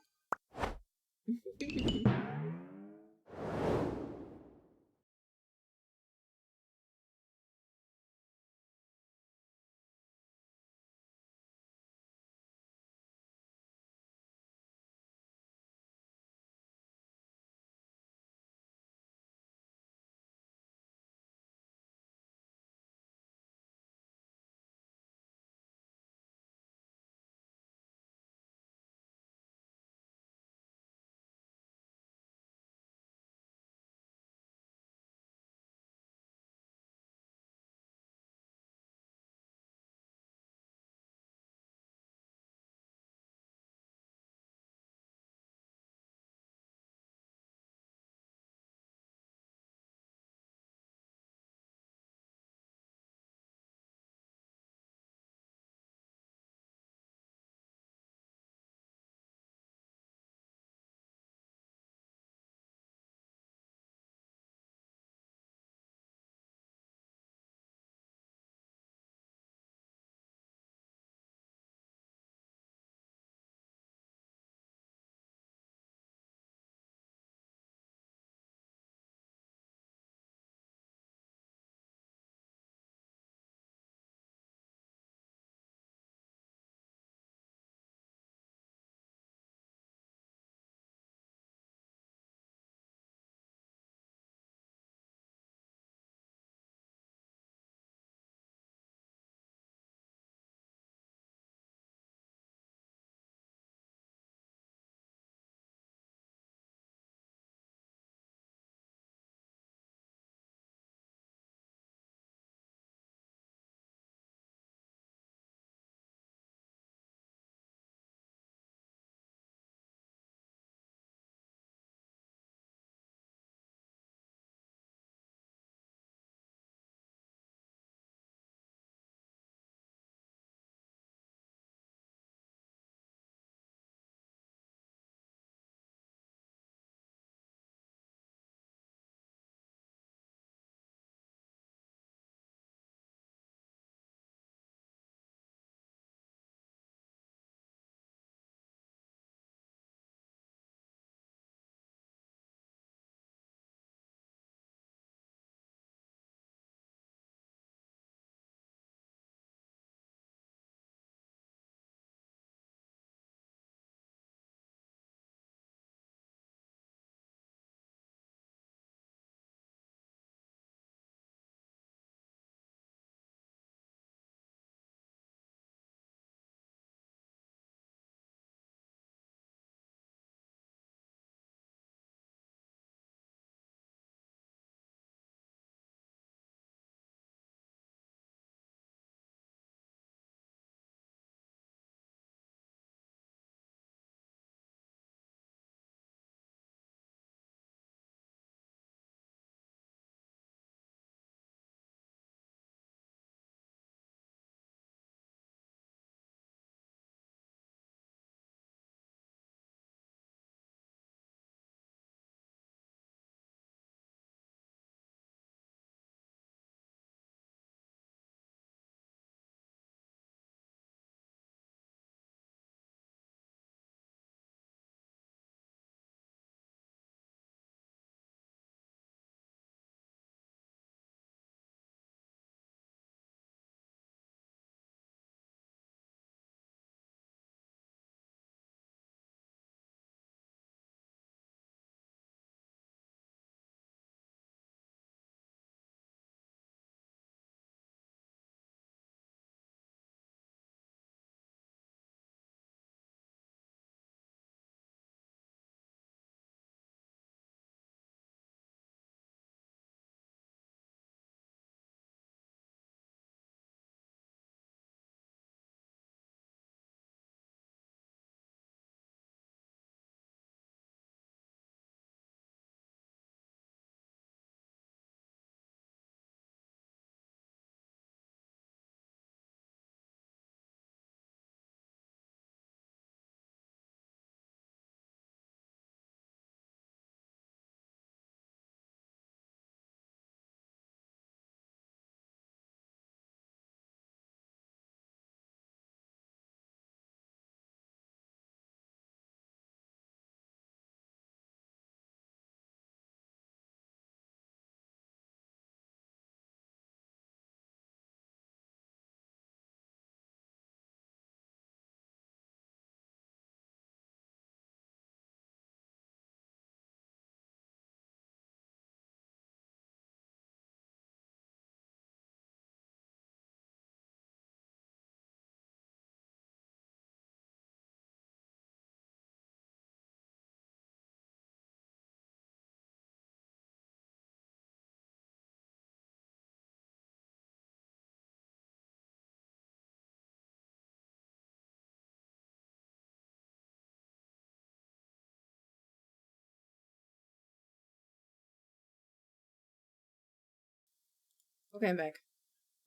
Okay, I'm back.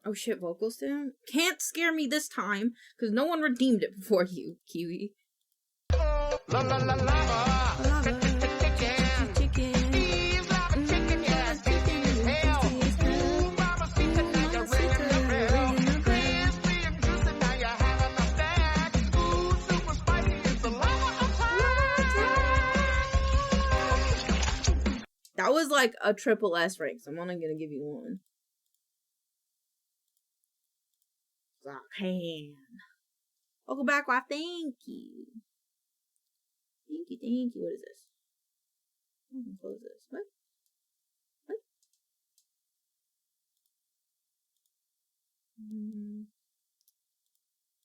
Oh shit, vocals down? Can't scare me this time, because no one redeemed it before you, Kiwi. La la la lava. Chicken. Chicken. These lava chicken, yeah, tasty as hell. Ooh, mama, see now you're ringing the bell. Crispy and juicy, now you're having a snack. Ooh, super spicy, it's the lava attack. That was like a triple S rank, so I'm only gonna give you one. Can. Welcome back, why thank you. Thank you, thank you. What is this? I can close this. What? What?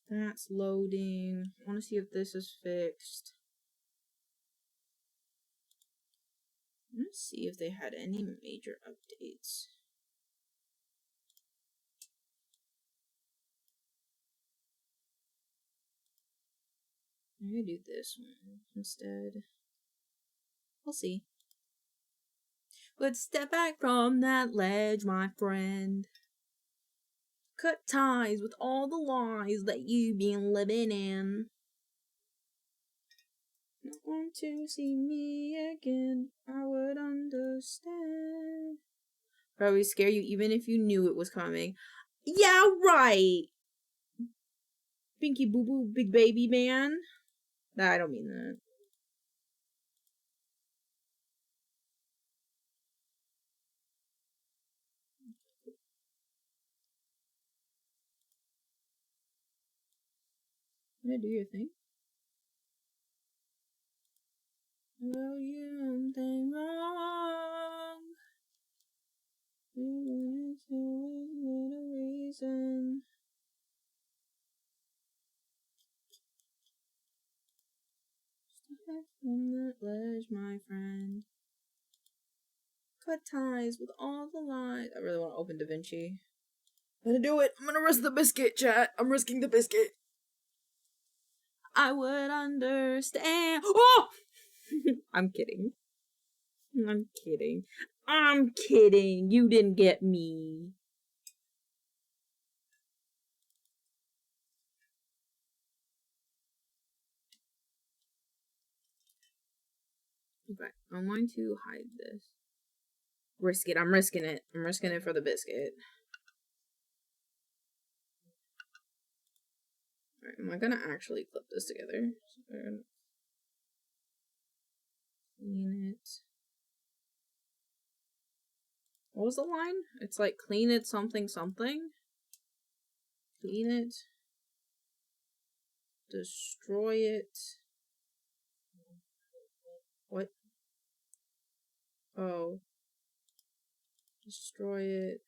That's loading. I want to see if this is fixed. Let's see if they had any major updates. I'm gonna do this one instead. We'll see. But step back from that ledge, my friend. Cut ties with all the lies that you've been living in. Not want to see me again, I would understand. Probably scare you even if you knew it was coming. Yeah, right! Pinky boo boo, big baby man. Nah, I don't mean that. Yeah, do your thing. Well, you something wrong. It's always a reason. Step back from that ledge, my friend. Cut ties with all the lies. I really want to open DaVinci. I'm gonna do it. I'm gonna risk the biscuit, chat. I'm risking the biscuit. I would understand. Oh! I'm kidding. I'm kidding. I'm kidding. You didn't get me. Okay, I'm going to hide this. Risk it. I'm risking it. I'm risking it for the biscuit. Alright, am I gonna actually clip this together? So I'm gonna clean it. What was the line? It's like clean it something something. Clean it. Destroy it. What? Oh. Destroy it.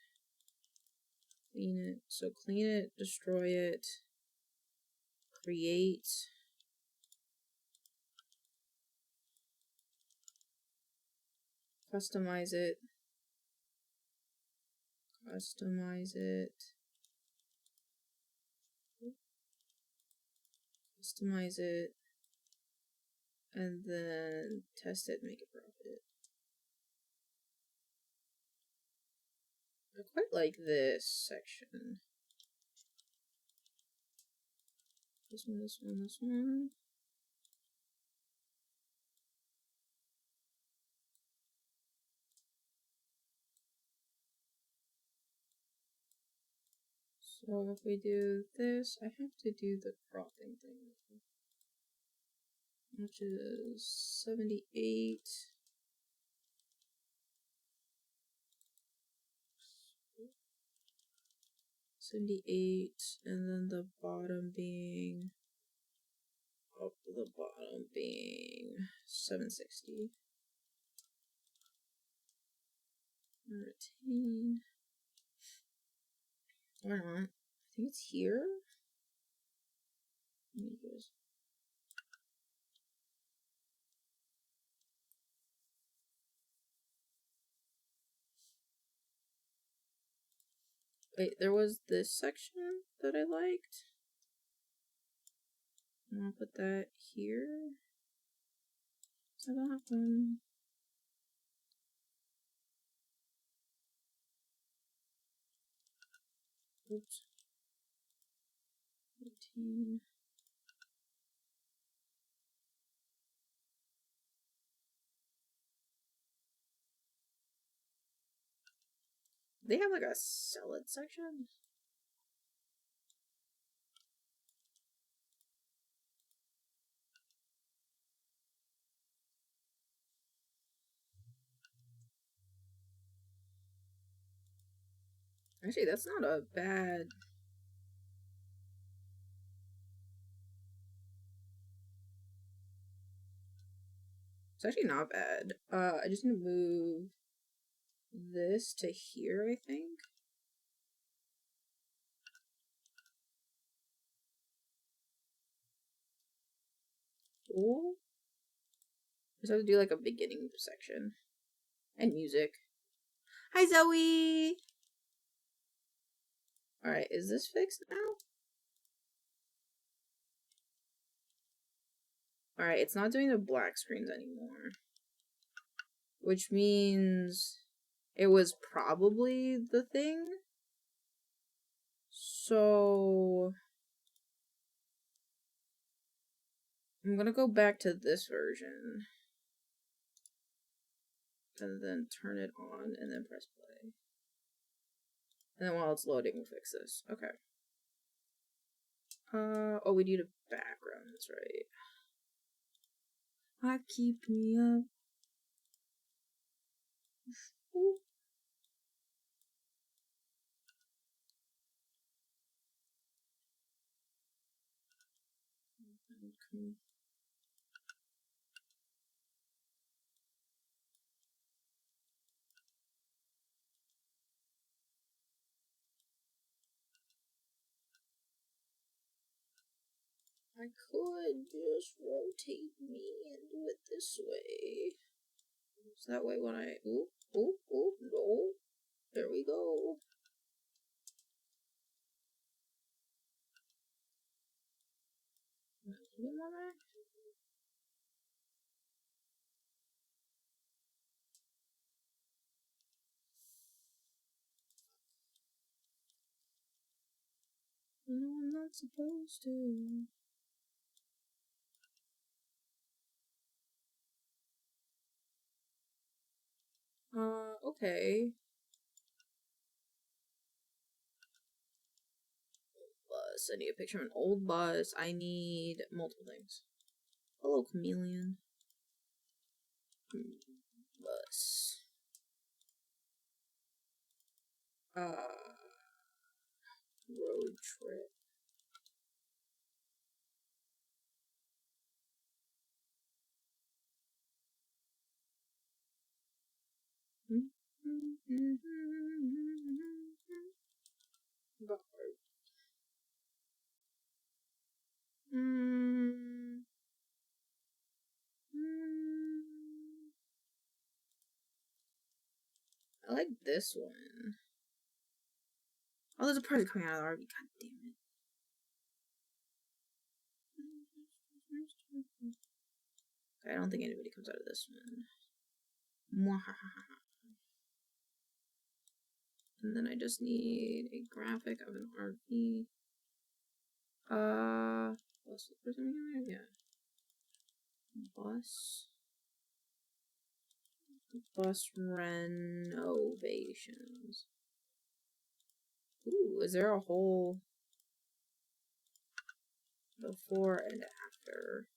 Clean it. So clean it, destroy it. Create. Customize it. Customize it. Customize it. And then test it, make it profit. I quite like this section. This one, this one, this one. So if we do this, I have to do the cropping thing, which is 78. And then the bottom being up to the bottom being 760. Retain. Or not. I think it's here. Let me just. Wait, there was this section that I liked. And I'll put that here. So I don't have one. Oops. 18. They have like a sell it section? Actually, that's not a bad... It's actually not bad. I just need to move this to here, I think. Cool. Just have to do like a beginning section. And music. Hi, Zoe! Alright, is this fixed now? Alright, it's not doing the black screens anymore. Which means it was probably the thing. So I'm gonna go back to this version. And then turn it on and then press play. And then while it's loading, we'll fix this. Okay. Oh, we need a background, that's right. I keep me up. Ooh. Okay. I could just rotate me and do it this way. So that way when I, ooh, no. There we go. No, I'm not supposed to. Okay. Bus. I need a picture of an old bus. I need multiple things. Hello, chameleon. Bus. Road trip. I like this one. Oh, there's a person coming out of the RV. God damn it. Okay, I don't think anybody comes out of this one. And then I just need a graphic of an RV. What's the person here? Yeah. Bus renovations. Ooh, is there a whole before and after?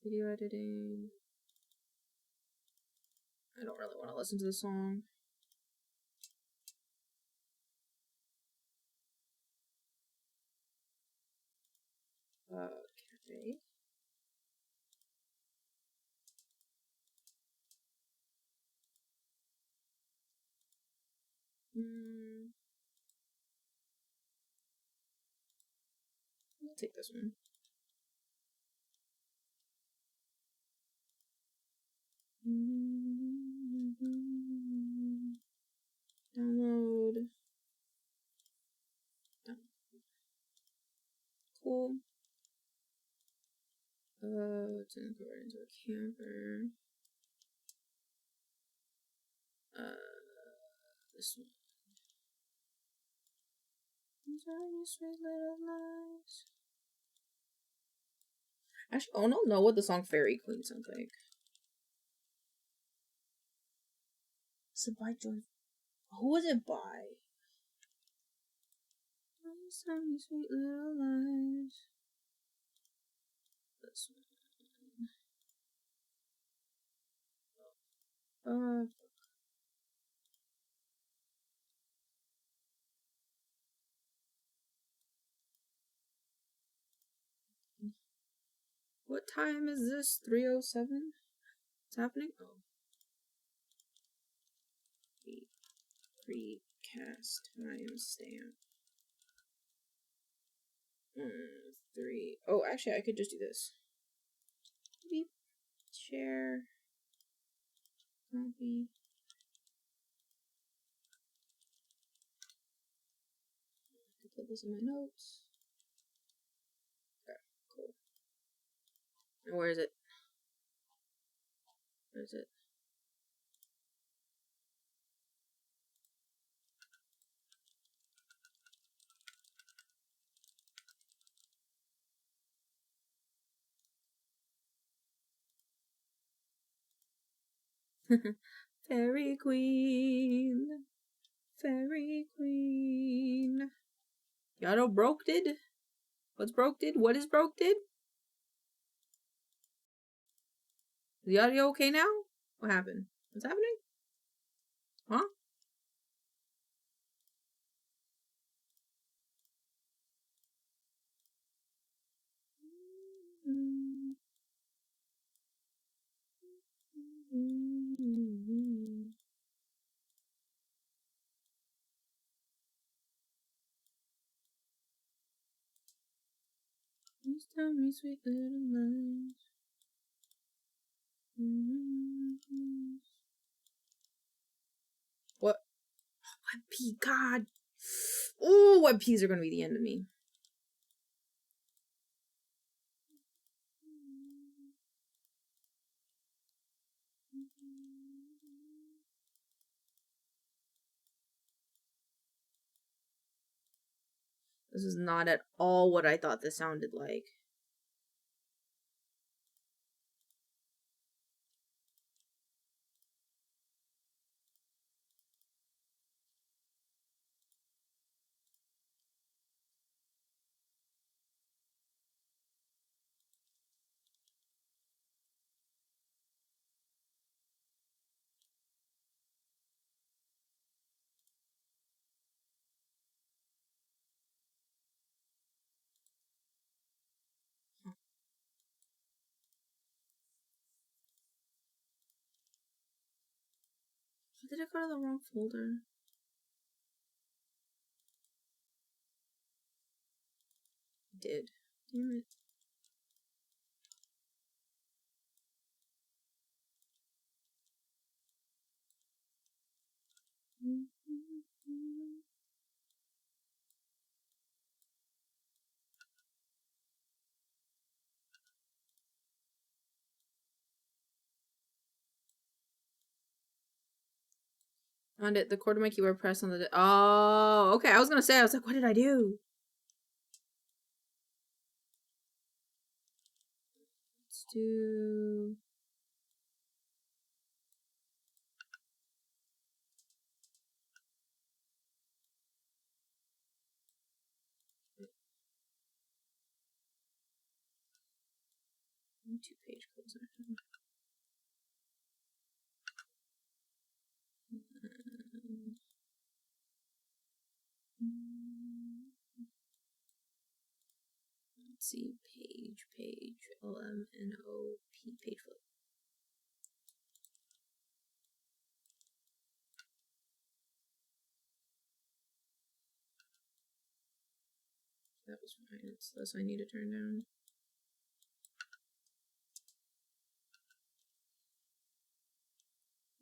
Video editing. I don't really want to listen to the song. Okay. I'll take this one. Download. Cool. To incorporate into a camper. This one. These are your sweet little lies. Actually, I don't know what the song Fairy Queen sounds like. Is it by Joy? Who was it by? These are your sweet little lies. This one. What time is this? 3:07? What's happening? Oh. Precast timestamp. 3. Oh, actually, I could just do this. Beep. Share. Copy. I can put this in my notes. Okay, cool. And where is it? Where is it? Fairy Queen. Fairy Queen. Y'all broke did? What's broke did? What is broke did? Is the audio okay now? What happened? What's happening? Huh? Please tell me sweet little lies. What? Web P, God. Oh, Web Ps are gonna be the end of me. This is not at all what I thought this sounded like. Did I go to the wrong folder? I did. Damn it. Found it. The chord of my keyboard pressed on the. Oh, okay. I was gonna say. I was like, what did I do? Let's do. Two-page closer. Let's see. Page. LMNOP. Page flip. That was fine. It's this I need to turn down.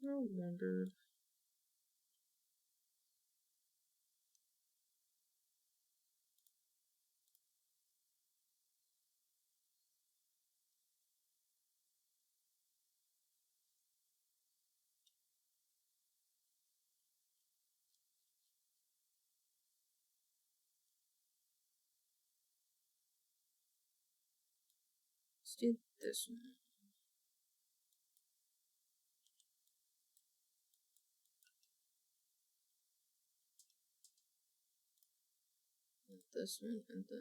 I wondered. Let's do this one. This one, and then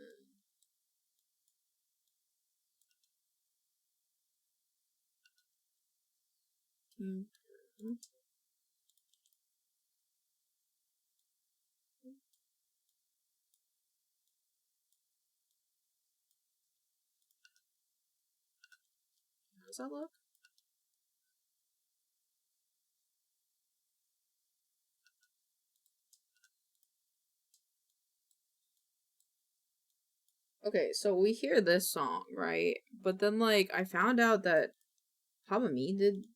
how does that look? Okay, so we hear this song, right? But then, like, I found out that Papa Me did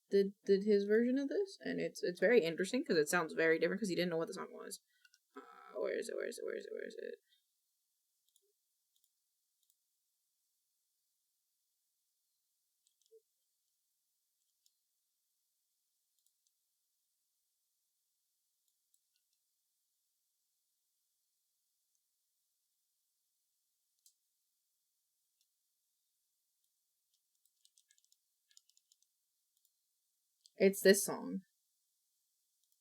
his version of this, and it's very interesting because it sounds very different because he didn't know what the song was. Where is it? Where is it? Where is it? Where is it? It's this song.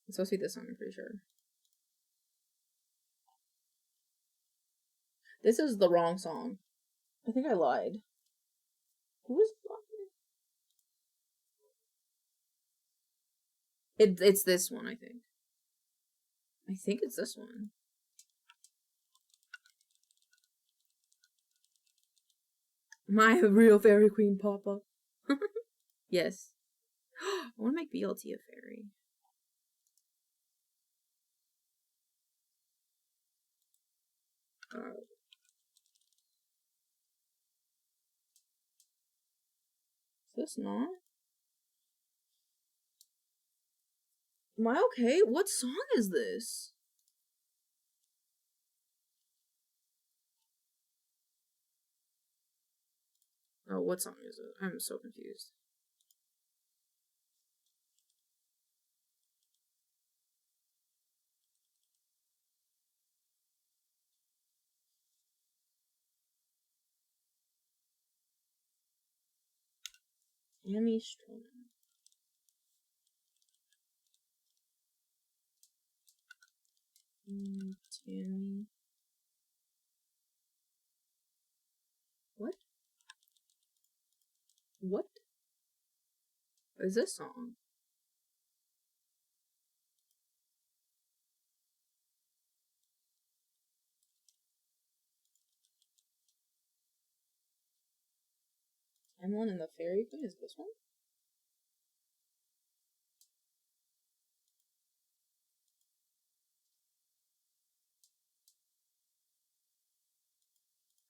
It's supposed to be this song, I'm pretty sure. This is the wrong song. I think I lied. Who is it? It's this one, I think. I think it's this one. My real fairy queen, Papa. Yes. I want to make BLT a fairy. Is this not? Am I okay? What song is this? Oh, what song is it? I'm so confused. Enshrined. Tammy. What? What is this song? Emlyn and the Fairy Queen? Is this one?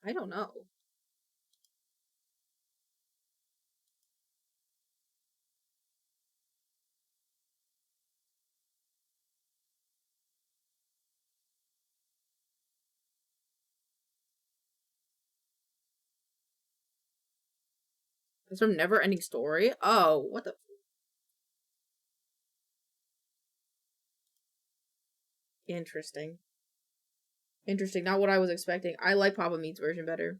I don't know. It's from Never Ending Story? Oh, what the? Interesting. Interesting. Not what I was expecting. I like Papa Meat's version better.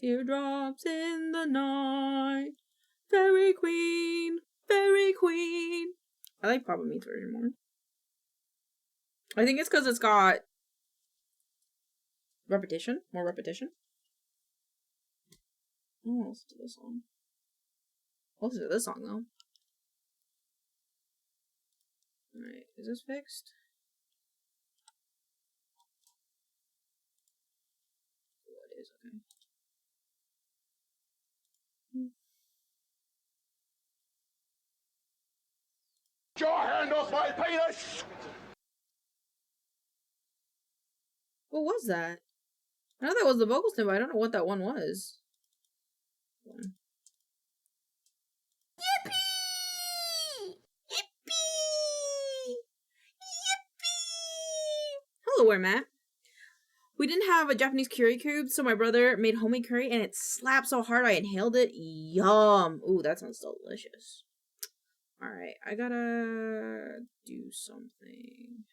Teardrops in the night. Fairy Queen. Fairy Queen. I like Papa Meat's version more. I think it's because it's got repetition. More repetition. Oh, I'll listen to this song. I'll listen to this song, though. Alright, is this fixed? Oh, it is, okay. Get your hand off my penis! What was that? I know that was the vocal snip, but I don't know what that one was. Yippee! Yippee! Yippee! Hello, where Matt? We didn't have a Japanese curry cube, so my brother made homemade curry, and it slapped so hard I inhaled it. Yum! Ooh, that sounds delicious. Alright, I gotta do something.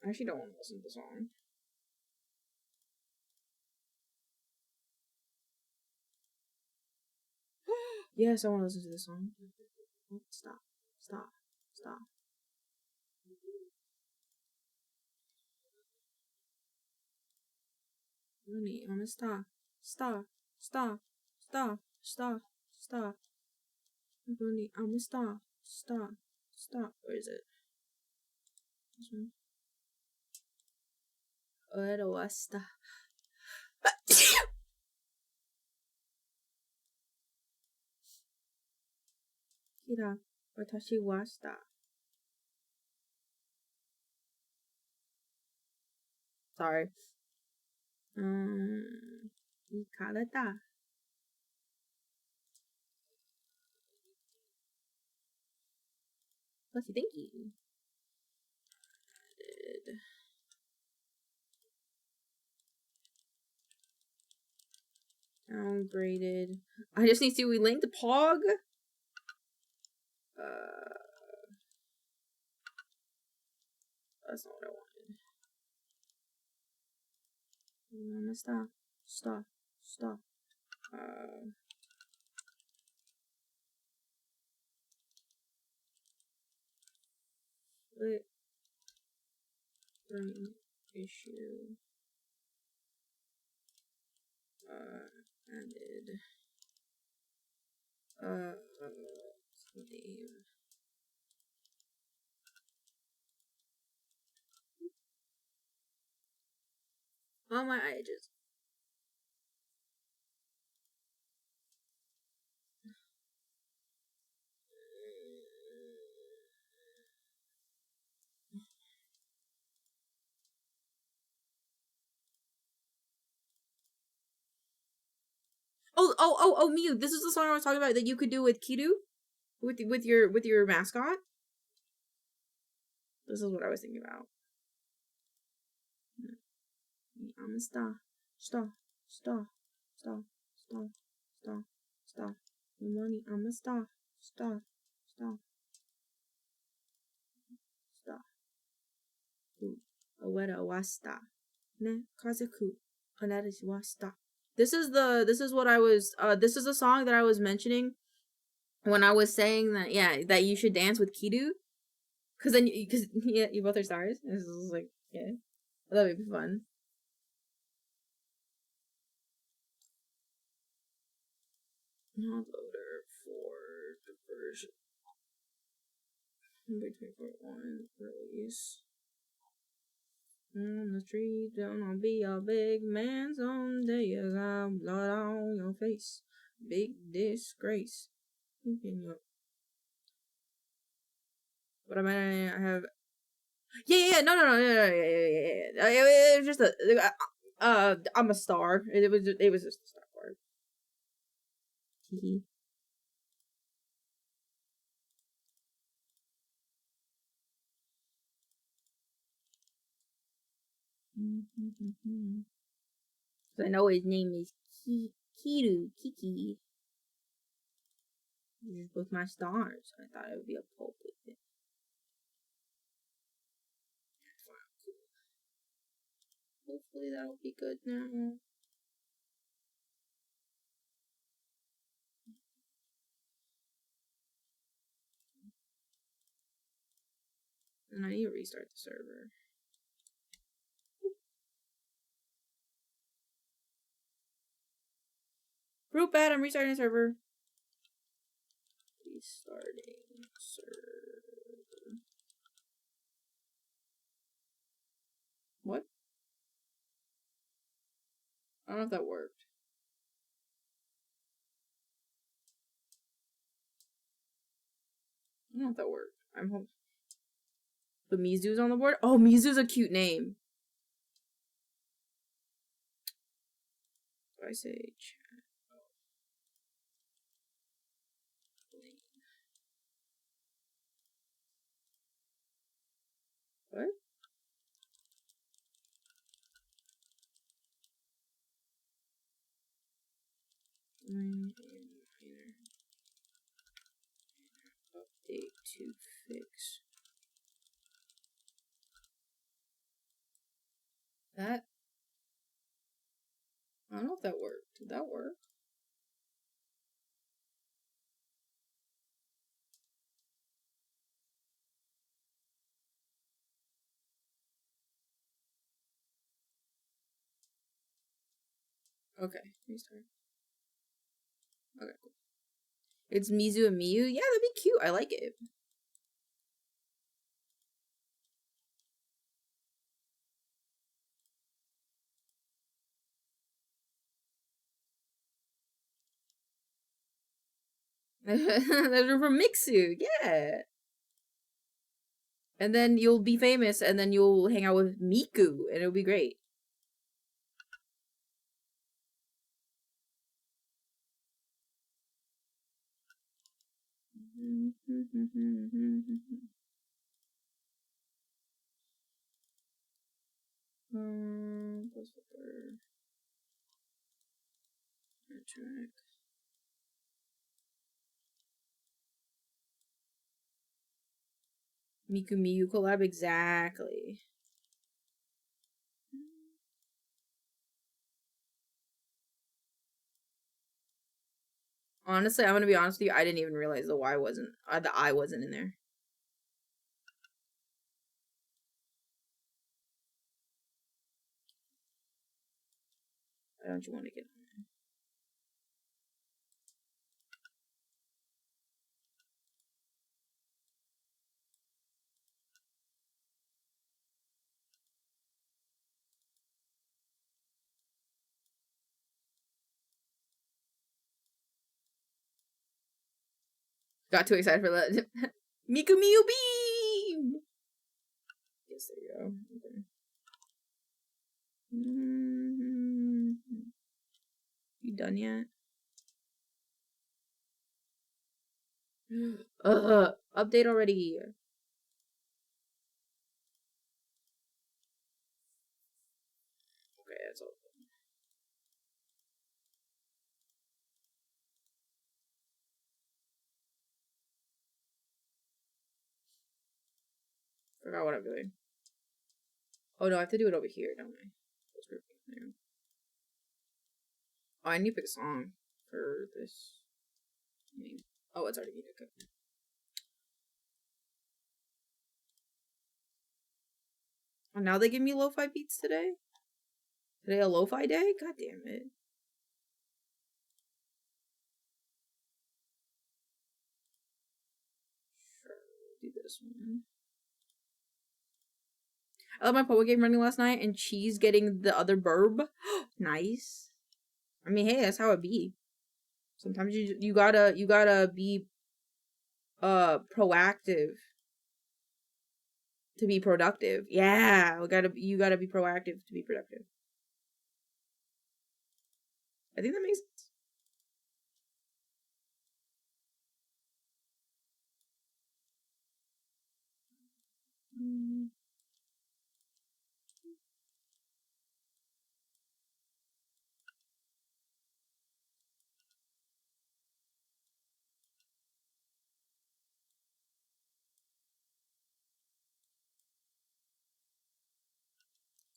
I actually don't want to listen to the song. Yes, I want to listen to the song. Oh, stop. Stop. Stop. Rooney, I'm gonna stop. Stop. Stop. Stop. Stop. Stop. Rooney, I'm gonna stop. Stop. Stop. Where is it? This one. Where was stop? Kira, watashi wa stop. Sorry. Ikareta. Let's see, thank you. Downgraded. I just need to we linked Pog. That's not what I wanted. Stop. Stop. Stop. Split. Bring issue. Ended. Name. On my edges. Oh, Mew. This is the song I was talking about that you could do with Kidu, with your mascot. This is what I was thinking about. I'm a star. Star. Star. Star. Star. Star. Star. Money. I'm a star. Star. Star. Star. Awera wa star. Ne kazaku. Hanarishi wa star. This is what I was this is a song that I was mentioning when I was saying that that you should dance with Kidu. Cause you both are stars. This is like, yeah. That would be fun. Not loader for diversion. 24.1 release. On the street, gonna be a big man someday. You got blood on your face. Big disgrace. But I have. Yeah. No. It was just I'm a star. It was just a star part. Hee. So I know his name is Kiki. You're both my stars. I thought it would be a pulpit. Hopefully that'll be good now. And I need to restart the server. Group bad, I'm restarting the server. Restarting server. What? I don't know if that worked. I don't know if that worked. I'm hoping. But Mizu's on the board? Oh, Mizu's a cute name. Do I say chat? What? That... I don't know if that worked. Did that work? Okay, restart. Okay, cool. It's Mizu and Miyu? Yeah, that'd be cute. I like it. They're from Mixu, yeah. And then you'll be famous, and then you'll hang out with Miku, and it'll be great. Miku Miyu collab, exactly. Honestly, I'm gonna be honest with you. I didn't even realize the I wasn't in there. Why don't you want to get on there? Got too excited for that. Miku Miyu Beam! Yes, there you go. Okay. You done yet? Update already. Okay, that's all. Forgot what I'm doing. Oh no, I have to do it over here, don't I? Oh, I need to pick a song for this. Oh, it's already muted. Okay. Oh, now they give me lo-fi beats today? Today a lo-fi day? God damn it. Sure, do this one. I left my poet game running last night and Cheese getting the other burb. Nice. I mean, hey, that's how it be. Sometimes you gotta be proactive to be productive. Yeah, you gotta be proactive to be productive. I think that makes sense.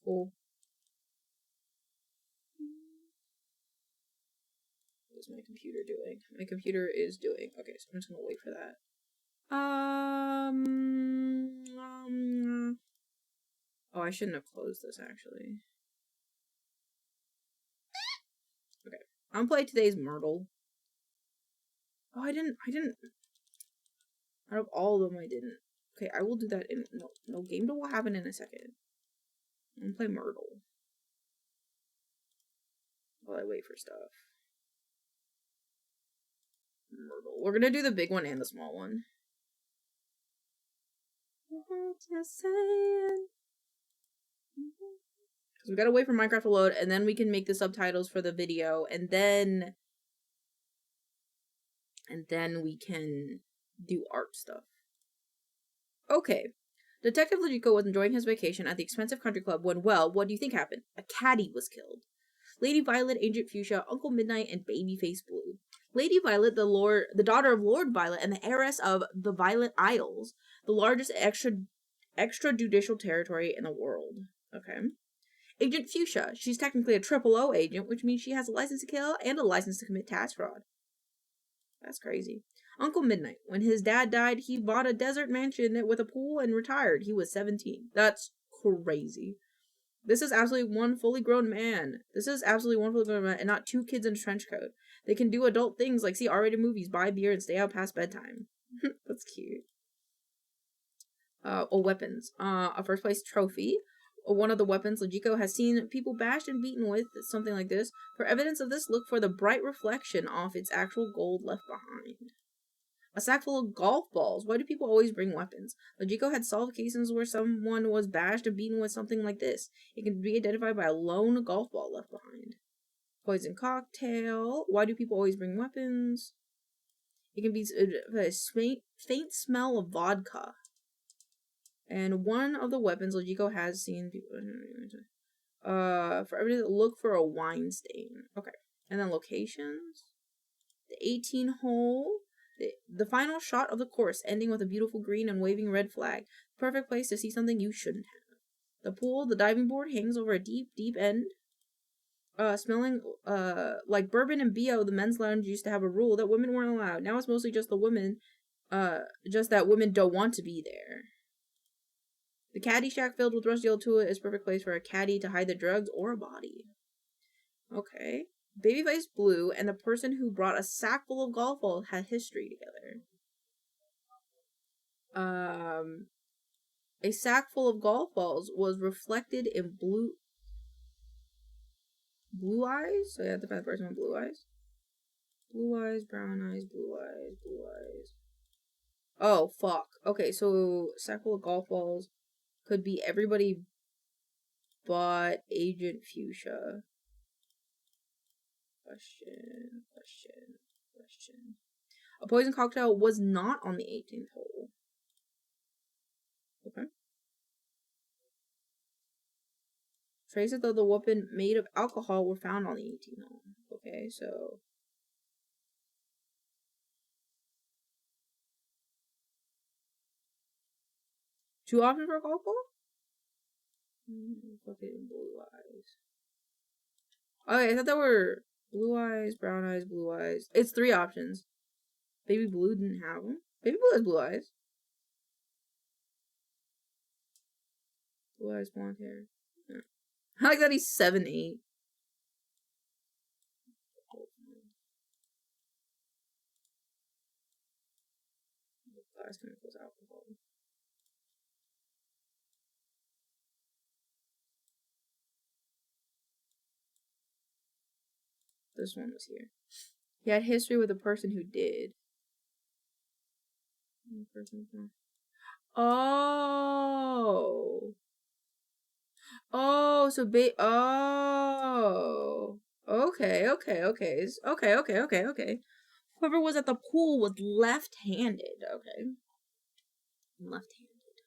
Cool. What is my computer doing? My computer is doing. Okay, so I'm just gonna wait for that. Oh, I shouldn't have closed this actually. Okay, I'm gonna play today's Myrtle. Oh, I didn't. Out of all of them, I didn't. Okay, I will do that in no game will happen in a second. I'm gonna play Myrtle while I wait for stuff. Myrtle. We're gonna do the big one and the small one. Just saying. Because we gotta wait for Minecraft to load, and then we can make the subtitles for the video, and then we can do art stuff. Okay. Detective Logico was enjoying his vacation at the expensive country club when, well, what do you think happened? A caddy was killed. Lady Violet, Agent Fuchsia, Uncle Midnight, and Babyface Blue. Lady Violet, the daughter of Lord Violet and the heiress of the Violet Isles, the largest extrajudicial territory in the world. Okay. Agent Fuchsia. She's technically a triple O agent, which means she has a license to kill and a license to commit tax fraud. That's crazy. Uncle Midnight. When his dad died, he bought a desert mansion with a pool and retired. He was 17. That's crazy. This is absolutely one fully grown man. And not 2 kids in a trench coat. They can do adult things like see R-rated movies, buy beer, and stay out past bedtime. That's cute. Weapons. A first place trophy. One of the weapons Logiko has seen people bashed and beaten with, something like this. For evidence of this, look for the bright reflection off its actual gold left behind. A sack full of golf balls. Why do people always bring weapons? Logiko had solved cases where someone was bashed and beaten with something like this. It can be identified by a lone golf ball left behind. Poison cocktail. Why do people always bring weapons? It can be a faint smell of vodka. And one of the weapons Logiko has seen people... for evidence, look for a wine stain. Okay. And then locations. The 18 hole. The final shot of the course, ending with a beautiful green and waving red flag. Perfect place to see something you shouldn't have. The pool, the diving board hangs over a deep, deep end. Smelling, like bourbon and BO, the men's lounge used to have a rule that women weren't allowed. Now it's mostly just the women, just that women don't want to be there. The caddy shack filled with rusty old tool is a perfect place for a caddy to hide the drugs or a body. Okay. Babyface Blue and the person who brought a sack full of golf balls had history together. A sack full of golf balls was reflected in blue eyes? So you have to find the person with blue eyes. Blue eyes, brown eyes, blue eyes, blue eyes. Oh, fuck. Okay, so sack full of golf balls could be everybody but Agent Fuchsia. Question. A poison cocktail was not on the 18th hole. Okay. Traces of the weapon made of alcohol were found on the 18th hole. Okay, so... Two options for a golf ball? Fucking blue eyes. Okay, I thought there were blue eyes, brown eyes, blue eyes. It's 3 options. Baby Blue didn't have them. Baby Blue has blue eyes. Blue eyes, blonde hair. Yeah. I like that he's 7'8". Glass chemicals, alcohol. This one was here. He had history with the person who did. Oh. Oh, so oh. Okay. Whoever was at the pool was left-handed. Okay. Left-handed.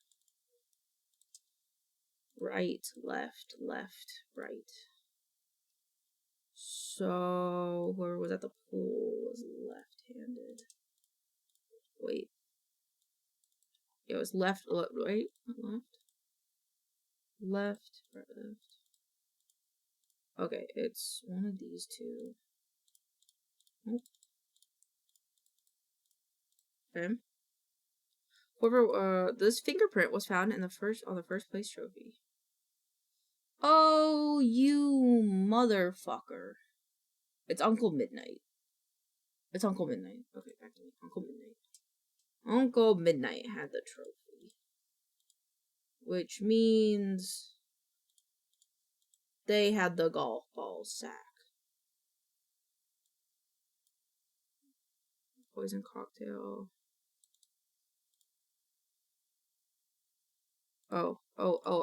Right, left, right. So, whoever was at the pool was left-handed. Wait. It was left, right? Left, right, left. Okay, it's one of these two. Oh. Okay. Whoever, this fingerprint was found in the first place trophy. Oh, you motherfucker. It's Uncle Midnight. It's Uncle Midnight. Okay, back to me. Uncle Midnight. Uncle Midnight had the trophy. Which means they had the golf ball sack. Poison cocktail. Oh,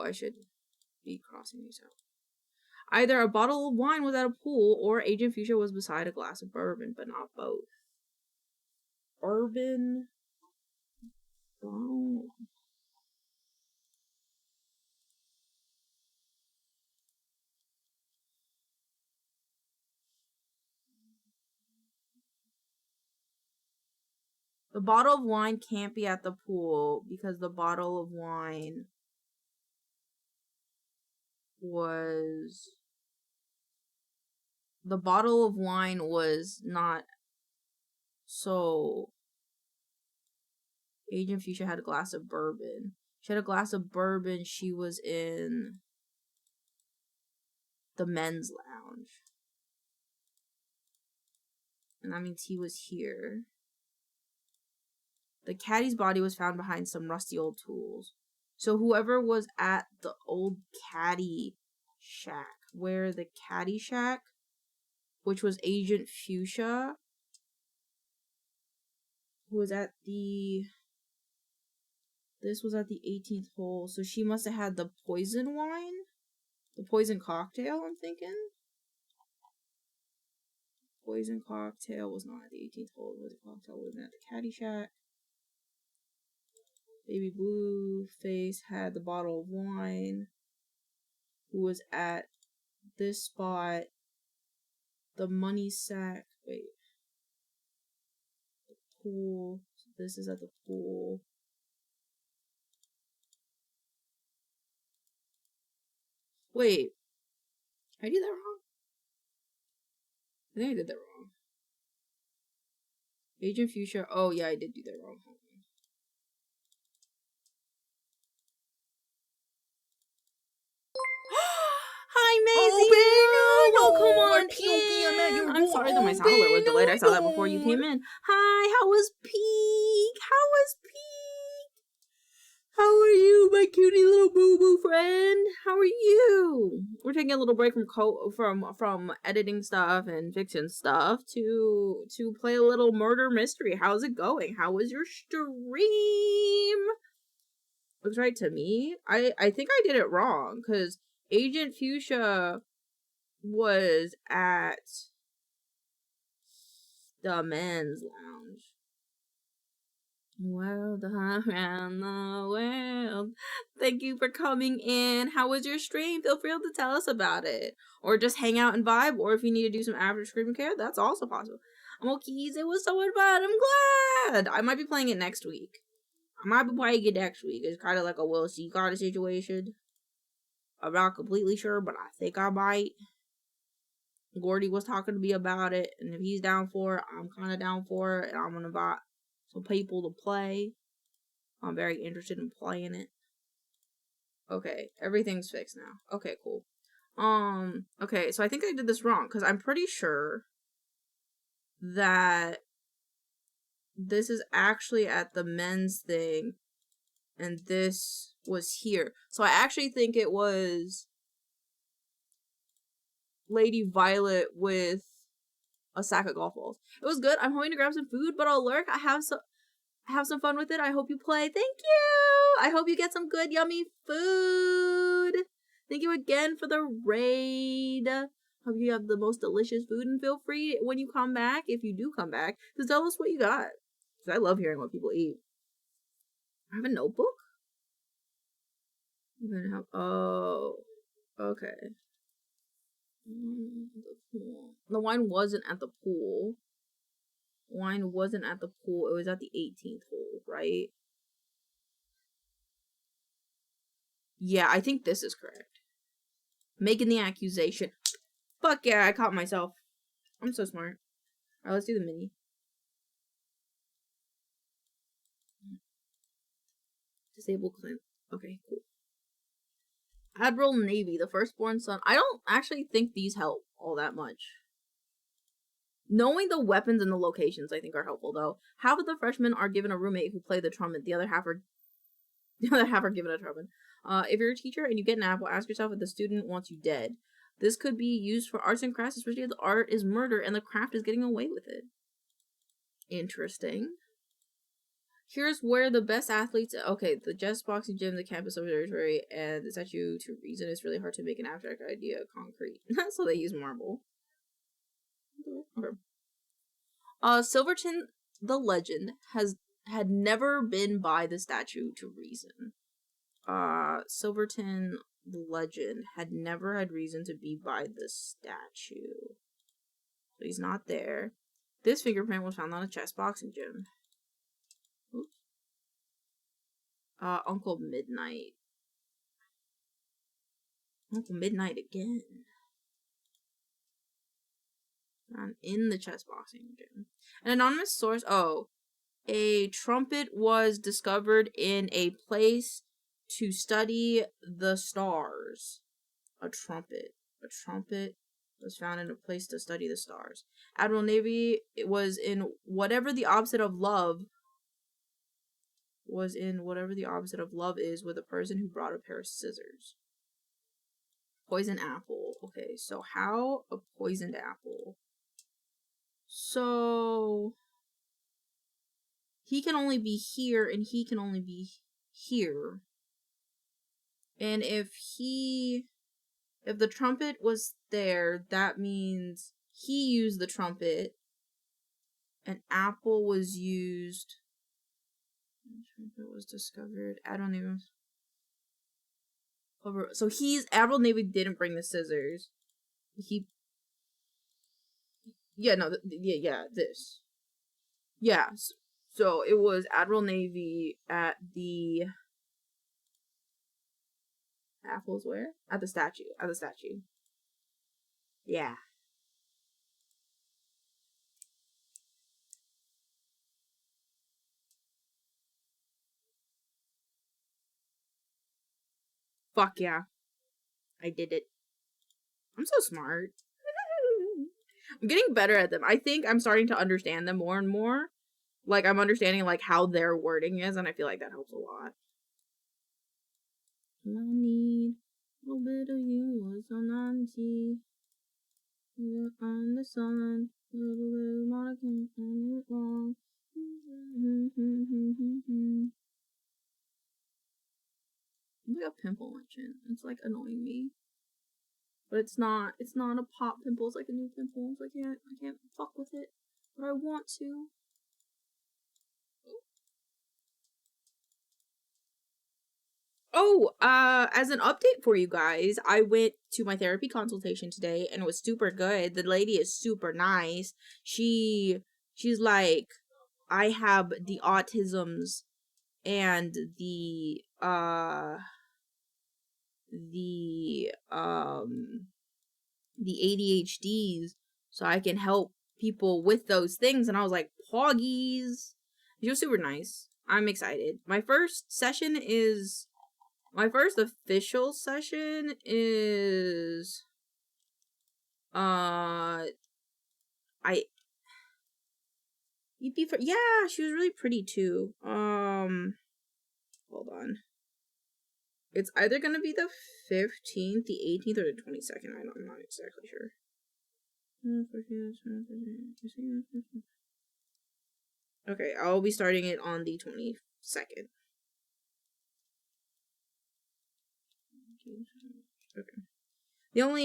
I should be crossing these out. Either a bottle of wine was at a pool, or Agent Fuchsia was beside a glass of bourbon, but not both. Bourbon. Oh. The bottle of wine can't be at the pool because the bottle of wine was the bottle of wine was not so. Agent Fuchsia had a glass of bourbon. She had a glass of bourbon. She was in the men's lounge. And that means he was here. The caddy's body was found behind some rusty old tools. So whoever was at the old caddy shack, where the caddy shack, which was Agent Fuchsia, who was at the... This was at the 18th hole, so she must have had the poison wine? The poison cocktail, I'm thinking? Poison cocktail was not at the 18th hole. The poison cocktail would have been at the caddy shack. Baby Blue Face had the bottle of wine. Who was at this spot? The money sack. Wait. The pool. So this is at the pool. Wait. I did that wrong? I think I did that wrong. Agent Fuchsia. Oh, yeah, I did do that wrong. Hi, Maisie! Oh, come on in. I'm sorry that my sound alert was delayed. I saw that before you came in. Hi, how was Peak? How are you, my cutie little boo-boo friend? How are you? We're taking a little break from editing stuff and fixing stuff to play a little murder mystery. How's it going? How was your stream? Looks right to me. I think I did it wrong, because Agent Fuchsia was at the men's lounge. World around the world. Thank you for coming in. How was your stream? Feel free to tell us about it. Or just hang out and vibe. Or if you need to do some after stream care, that's also possible. Keys, it was so much fun. I'm glad. I might be playing it next week. It's kind of like a we'll see kind of situation. I'm not completely sure, but I think I might. Gordy was talking to me about it, and if he's down for it, I'm kind of down for it, and I'm gonna invite some people to play. I'm very interested in playing it. Okay, everything's fixed now. Okay, cool. Okay, so I think I did this wrong, because I'm pretty sure that this is actually at the men's thing, and this was here. So I actually think it was Lady Violet with a sack of golf balls. It was good. I'm hoping to grab some food, but I'll lurk. I have some fun with it. I hope you play. Thank you. I hope you get some good, yummy food. Thank you again for the raid. Hope you have the most delicious food, and feel free when you come back, if you do come back, to tell us what you got. Because I love hearing what people eat. I have a notebook? I'm gonna have, oh, okay. The pool. The wine wasn't at the pool. Wine wasn't at the pool. It was at the 18th hole, right? Yeah, I think this is correct. Making the accusation. Fuck yeah, I caught myself. I'm so smart. Alright, let's do the mini. Disable claim. Okay, cool. Admiral Navy, the firstborn son. I don't actually think these help all that much. Knowing the weapons and the locations, I think, are helpful, though. Half of the freshmen are given a roommate who play the trumpet. The other half are given a trumpet. If you're a teacher and you get an apple, ask yourself if the student wants you dead. This could be used for arts and crafts, especially if the art is murder and the craft is getting away with it. Interesting. Here's where the best athletes... Okay, the Jess Boxing Gym, the campus observatory, and the statue to reason. It's really hard to make an abstract idea concrete. So they use marble. Okay. Silverton, the legend, had never been by the statue to reason. Silverton, the legend, had never had reason to be by the statue. So he's not there. This fingerprint was found on a chess boxing gym. Oops. Uncle Midnight. Uncle Midnight again. I'm in the chess boxing gym. An anonymous source. Oh. A trumpet was discovered in a place to study the stars. A trumpet. A trumpet was found in a place to study the stars. Admiral Navy was in whatever the opposite of love is with a person who brought a pair of scissors. Poison apple. Okay, so how a poisoned apple? So he can only be here and he can only be here. And if the trumpet was there, that means he used the trumpet. An apple was used. The trumpet was discovered. I don't even. So Admiral Navy didn't bring the scissors. This. Yeah, so it was Admiral Navy at the apples where? At the statue. Yeah. Fuck yeah. I did it. I'm so smart. I'm getting better at them. I think I'm starting to understand them more and more. Like, I'm understanding, like, how their wording is, and I feel like that helps a lot. I need a little bit of you, so naughty. You're on the sun, little Monica, and wrong. I got a pimple on my chin. It's, like, annoying me. But it's not a pop pimple, it's like a new pimple. So I can't fuck with it. But I want to. Oh, as an update for you guys, I went to my therapy consultation today and it was super good. The lady is super nice. She's like, I have the autisms and the ADHDs, so I can help people with those things. And I was like, poggies. She was super nice. I'm excited. My first official session is yeah, she was really pretty too. Hold on. It's either gonna be the 15th, the 18th, or the 22nd. I'm not exactly sure. Okay, I'll be starting it on the 22nd. Okay.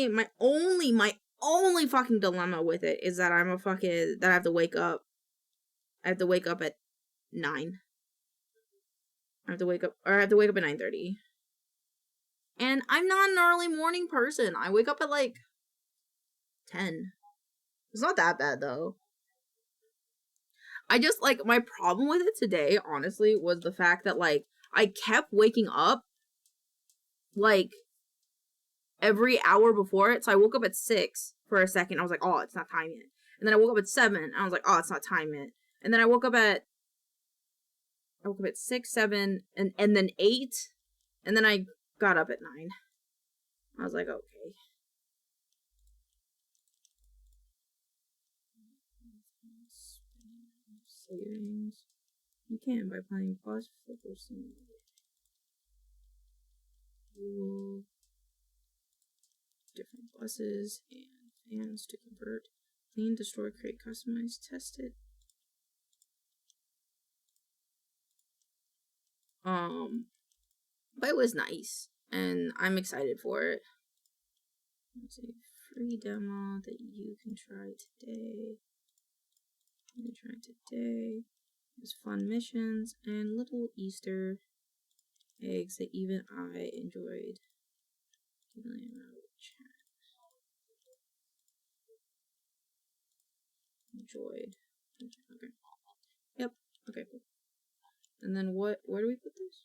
My only fucking dilemma with it is that I have to wake up. I have to wake up at 9. I have to wake up at 9:30. And I'm not an early morning person. I wake up at like 10. It's not that bad though. I just, like, my problem with it today, honestly, was the fact that, like, I kept waking up, like, every hour before it. So I woke up at 6 for a second. I was like, oh, it's not time yet. And then I woke up at 7. And I was like, oh, it's not time yet. And then I woke up at 6, 7, and then 8. And then I got up at 9. I was like, okay. Savings. You can by playing Bus Flipper Simulator. Different buses and fans to convert. Clean, destroy, create, customize, test it. But it was nice, and I'm excited for it. It's a free demo that you can try today. There's fun missions and little Easter eggs that even I enjoyed. Okay. Yep. Okay, cool. And then where do we put this?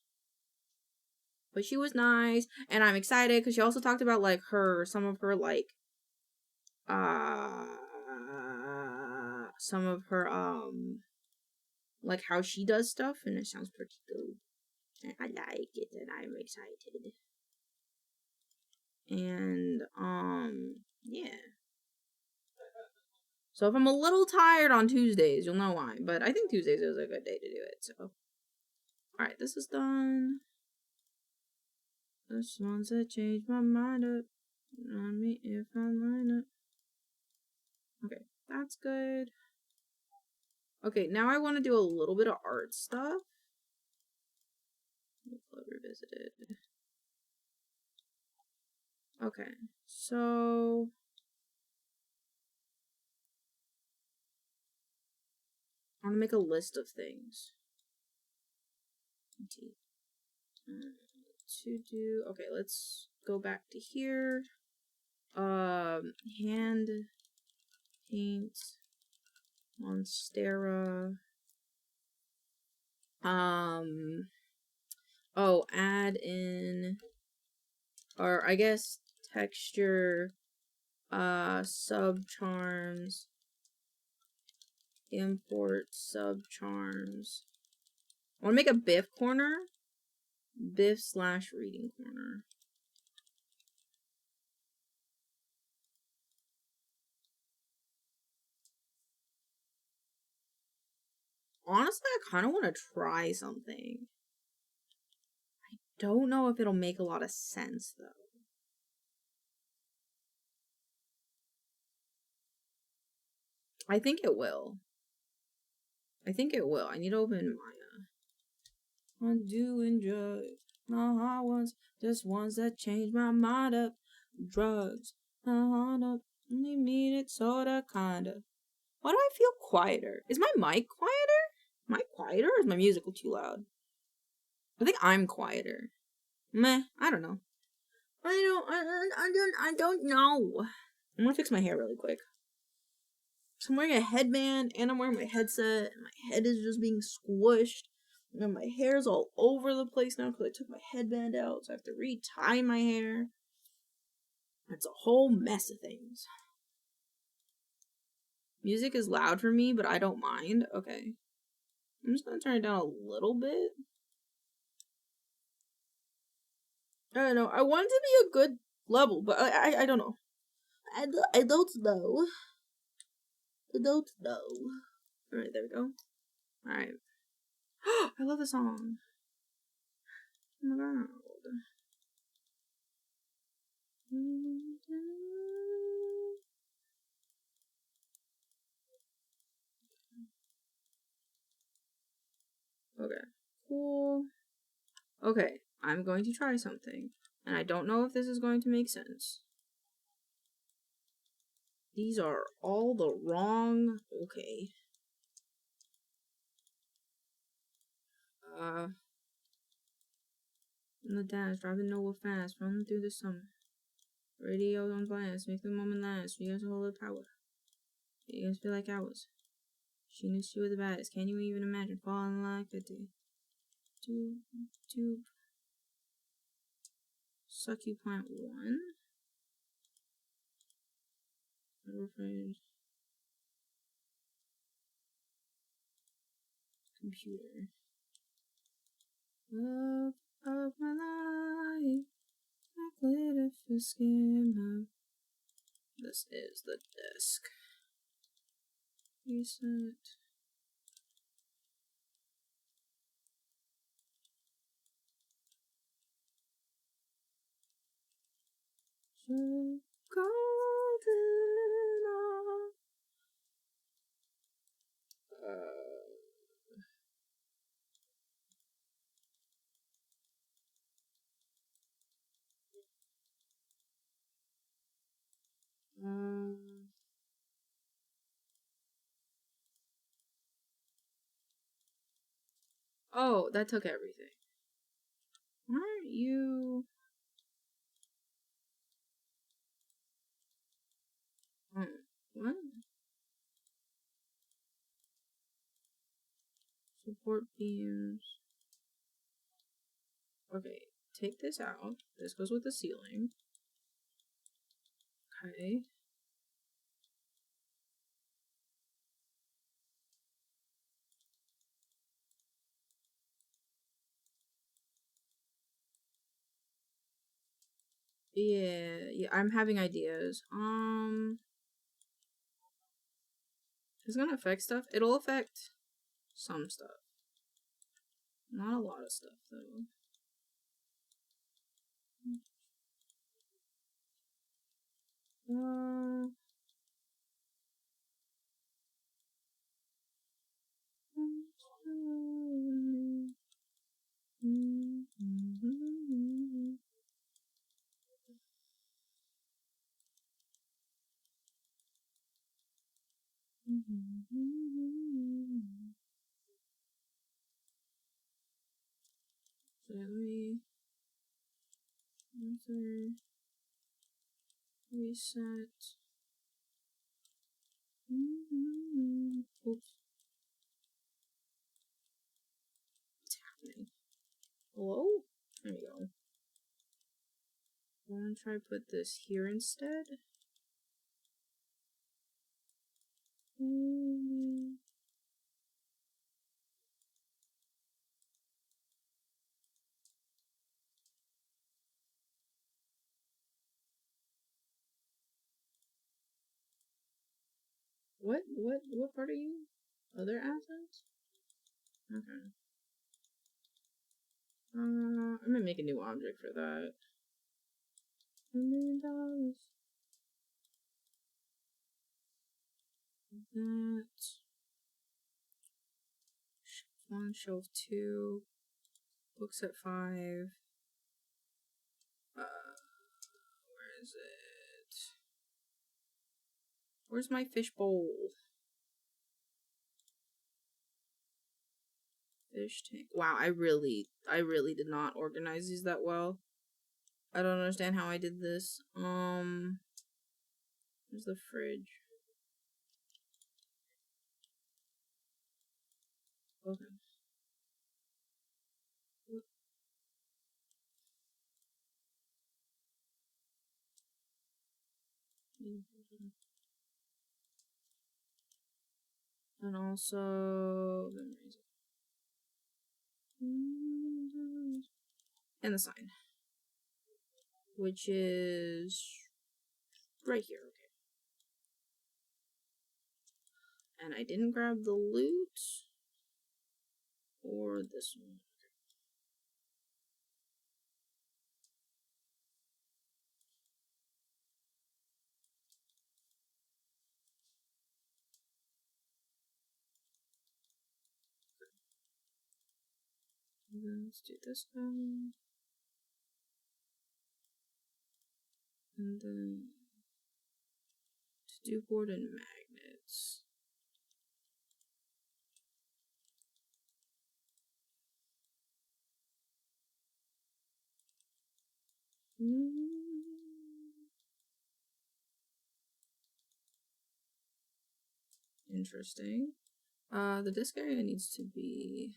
But she was nice, and I'm excited because she also talked about like some of her like how she does stuff, and it sounds pretty good. And I like it, and I'm excited. And yeah. So if I'm a little tired on Tuesdays, you'll know why. But I think Tuesdays is a good day to do it. So, alright, this is done. This one's that changed my mind up. Let me if I line up. Okay, that's good. Okay, now I want to do a little bit of art stuff. Revisited. Okay, so I want to make a list of things. To do. Okay, let's go back to here. Hand paint Monstera. Oh, add in, or I guess texture, sub charms, import sub charms. I want to make a Biff corner, Biff/reading corner. Honestly, I kind of want to try something. I don't know if it'll make a lot of sense, though. I think it will. I think it will. I need to open Maya. I'm doing drugs. My hard ones, just ones that change my mind up. Drugs. My heart up. You mean it sorta, kinda. Why do I feel quieter? Is my mic quieter? Am I quieter or is my musical too loud? I think I'm quieter. Meh, I don't know. I don't know. I'm gonna fix my hair really quick. So I'm wearing a headband and I'm wearing my headset and my head is just being squished. And my hair's all over the place now because I took my headband out, so I have to re-tie my hair. It's a whole mess of things. Music is loud for me, but I don't mind. Okay. I'm just gonna turn it down a little bit. I don't know. I want it to be a good level, but I don't know. I don't know. I don't know. Alright, there we go. Alright. I love the song. Oh my god. Okay, cool. Okay, I'm going to try something, and I don't know if this is going to make sense. These are all the wrong... Okay. In the dash, driving nowhere fast, running through the summer. Radio on blast, make the moment last. You guys hold the power. You guys feel like hours. She knew she was the baddest. Can you even imagine falling like that day? Tube. Sucky plant 1. Computer. Love of my life. I glitter for skin. This is the desk. Reset. So golden. Oh, that took everything. Why aren't you... What? Support beams. Okay, take this out. This goes with the ceiling. Okay. Yeah, I'm having ideas. It's gonna affect stuff. It'll affect some stuff. Not a lot of stuff, though. So let me reset. Oops. What's happening? Hello? There you go. I want to try put this here instead. What part are you? Other assets? Okay. I'm gonna make a new object for that. $1 million. That. Shelf 1, shelf 2. Books at 5. Where is it? Where's my fish bowl? Fish tank. Wow, I really did not organize these that well. I don't understand how I did this. Where's the fridge? Okay. And also and the sign, which is right here. Okay. And I didn't grab the loot or this one. And then let's do this one. And then to do board and magnets. Interesting. The disk area needs to be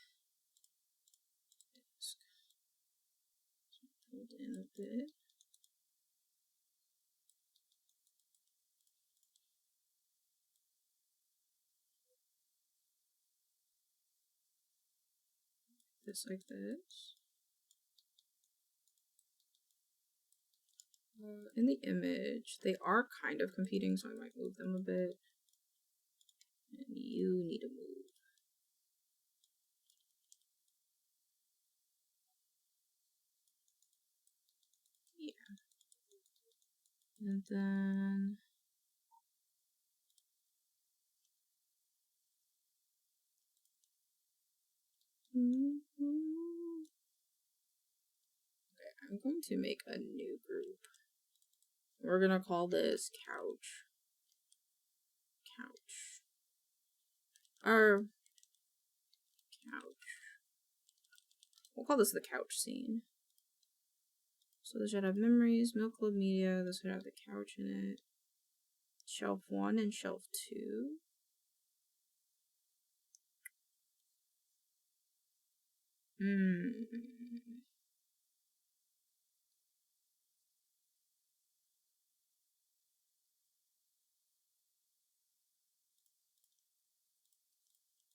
pulled in a bit. This like this. In the image, they are kind of competing, so I might move them a bit. And you need to move. Yeah. And then okay, I'm going to make a new group. We're gonna call this couch. Or couch. We'll call this the couch scene. So this should have memories, milkclubmedia, this should have the couch in it. Shelf 1 and shelf 2.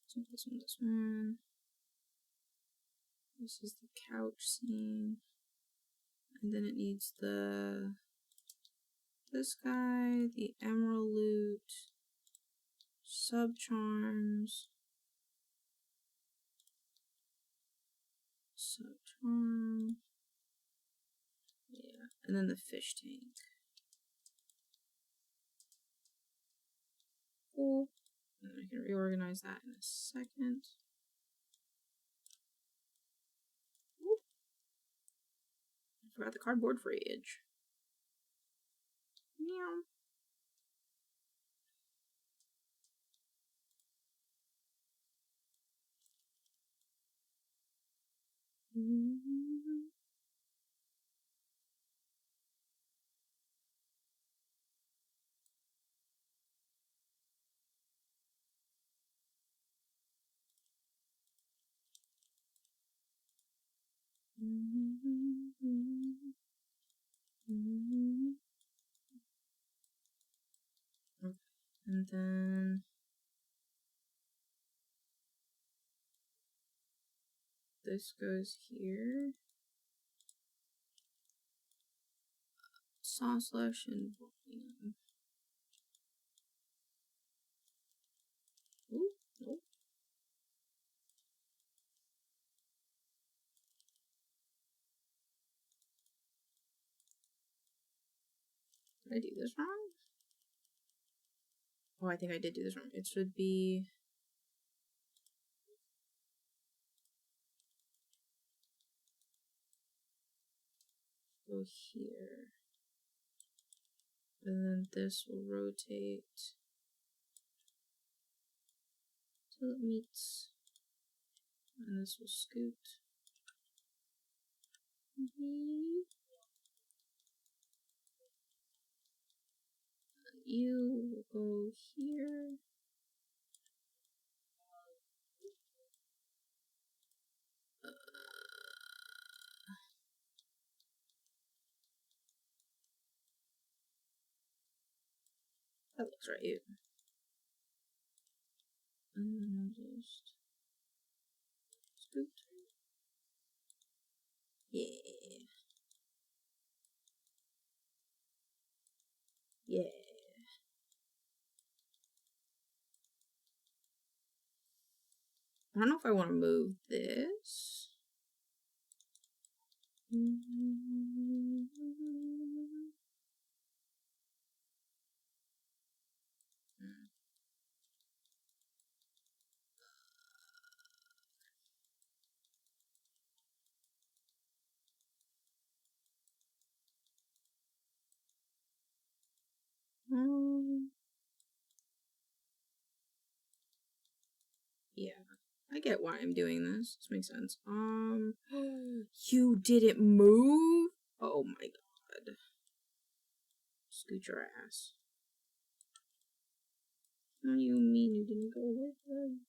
So this one, this one. This is the couch scene. And then it needs this guy, the emerald loot, sub charms, sub charm, yeah, and then the fish tank. Cool. And I can reorganize that in a second. Oop. I forgot the cardboard fridge. Meow. Okay. And then this goes here. Sauce slush and volume. Ooh, nope. Did I do this wrong? Oh, I think I did do this wrong. It should be go here. And then this will rotate till it meets. And this will scoot. You will go here. That looks right. And then I'll just scoot. Yeah. Yeah. I don't know if I want to move this. Yeah, I get why I'm doing this. This makes sense. You didn't move? Oh my god. Scoot your ass. What do you mean you didn't go with them?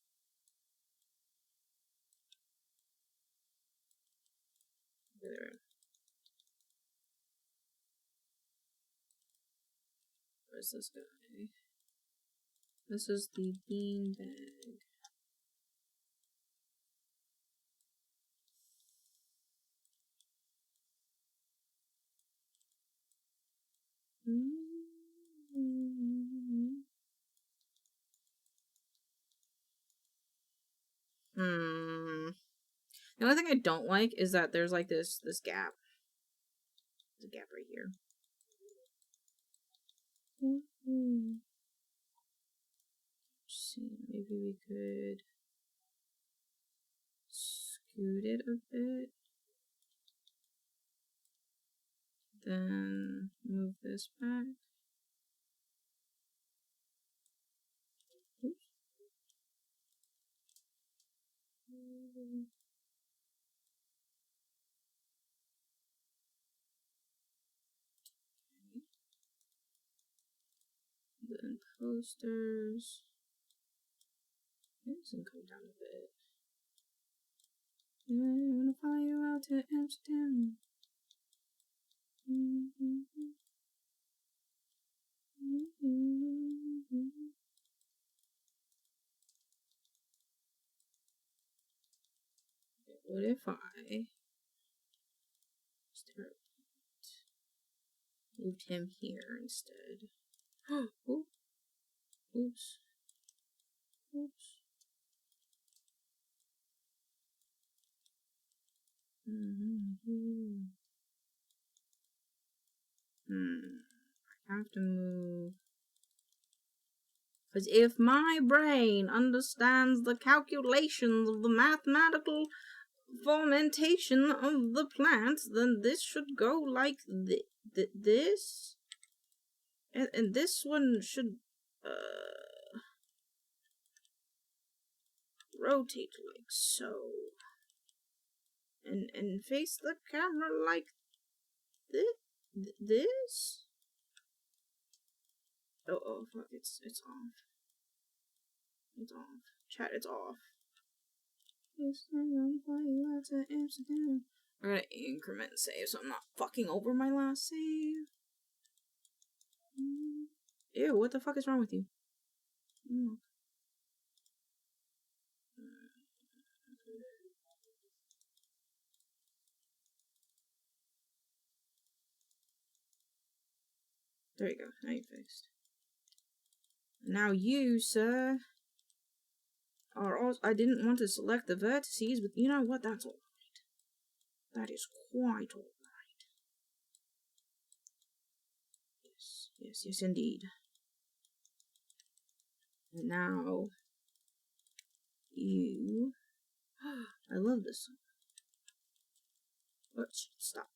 There. Where's this guy? This is the bean bag. The only thing I don't like is that there's like this gap. There's a gap right here. See, maybe we could scoot it a bit. Then move this back. Oops. Then posters. This can come down a bit. I wanna follow you out to Amsterdam. What if I moved him here instead? Ooh. Oops. Oops. I have to move. Because if my brain understands the calculations of the mathematical fermentation of the plants, then this should go like this. And this one should rotate like so. And face the camera like this. Oh fuck, it's off. It's off. Chat, it's off. I'm gonna increment save so I'm not fucking over my last save. Ew, what the fuck is wrong with you? There you go. Now you're fixed. Now you, sir, are also. I didn't want to select the vertices, but you know what? That's alright. That is quite alright. Yes, indeed. And now, you. I love this song. Let's stop.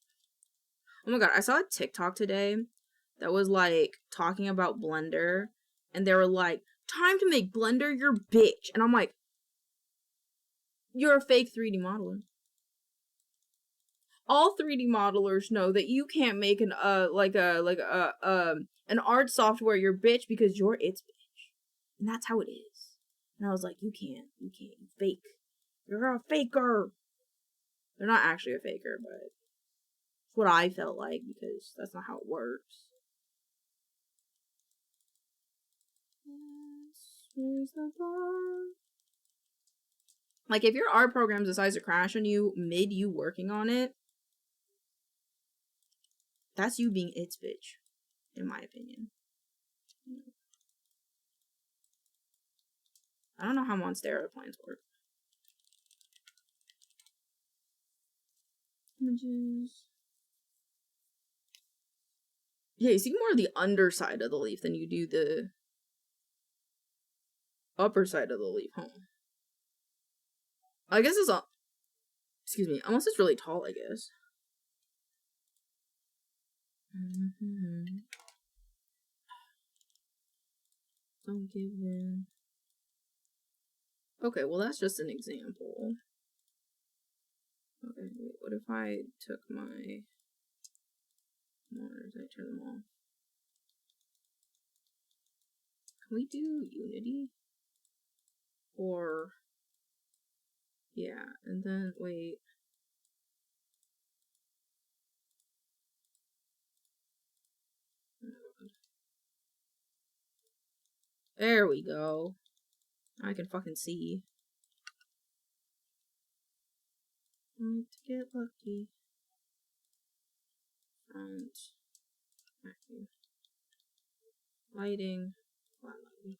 Oh my god, I saw a TikTok today that was like talking about Blender, and they were like, time to make Blender your bitch. And I'm like, you're a fake 3D modeler. All 3D modelers know that you can't make an art software your bitch because you're its bitch. And that's how it is. And I was like, you can't, you fake. You're a faker. They're not actually a faker, but it's what I felt like because that's not how it works. Where's the bar? Like, if your art program decides to crash on you mid you working on it, that's you being its bitch, in my opinion. I don't know how Monstera plans work. Images. Yeah, you see more of the underside of the leaf than you do the upper side of the leaf, huh? I guess it's all. Excuse me. Unless it's really tall, I guess. Don't give in. Okay, well that's just an example. Okay, wait, what if I took my monitors, I turn them off? Can we do Unity? Or yeah, and then wait. There we go. I can fucking see. To get lucky. Front. Lighting. Flat lighting.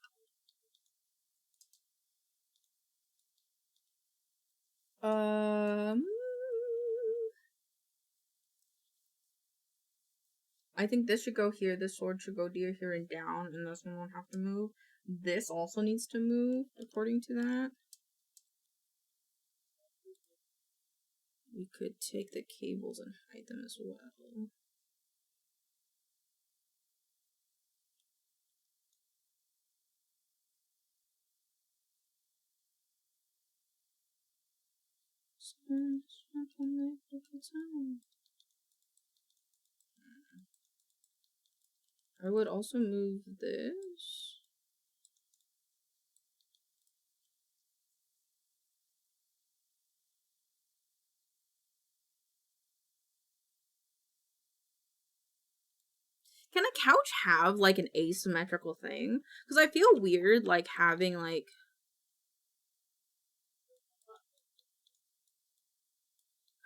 I think this should go here, this sword should go here and down, and this one won't have to move. This also needs to move, according to that. We could take the cables and hide them as well. I would also move this. Can a couch have, like, an asymmetrical thing? Because I feel weird, like, having, like...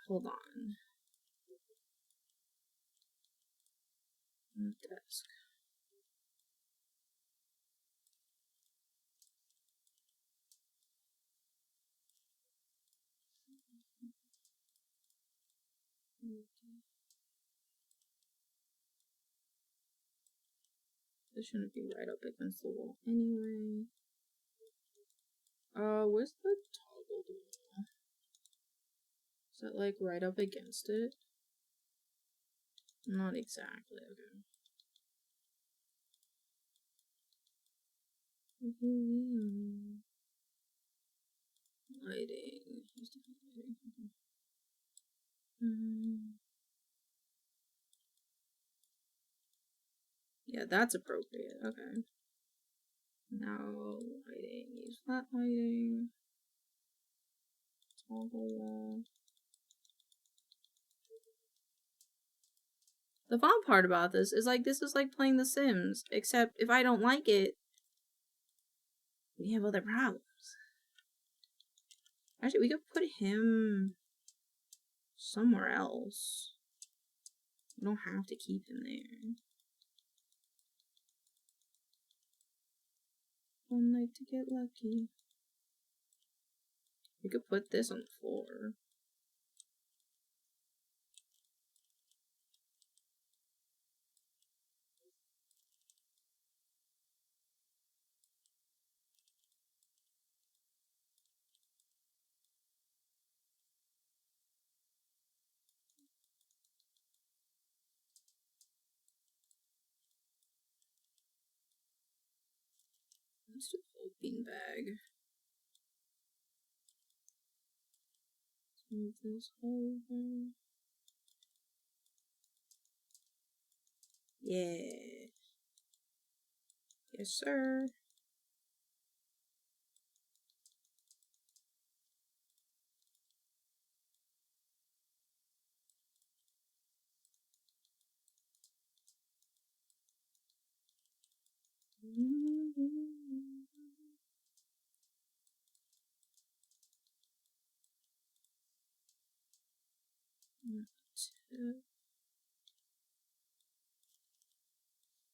Hold on. Desk. This shouldn't be right up against the wall anyway. Where's the toggle wall? Is that like right up against it? Not exactly, okay. Lighting. Yeah, that's appropriate. Okay. Now lighting. Use flat lighting. Toggle wall. The fun part about this is like playing The Sims, except if I don't like it, we have other problems. Actually, we could put him somewhere else. We don't have to keep him there. One night to get lucky. We could put this on the floor. Let's do the whole beanbag. Move this over. Yeah. Yes, sir.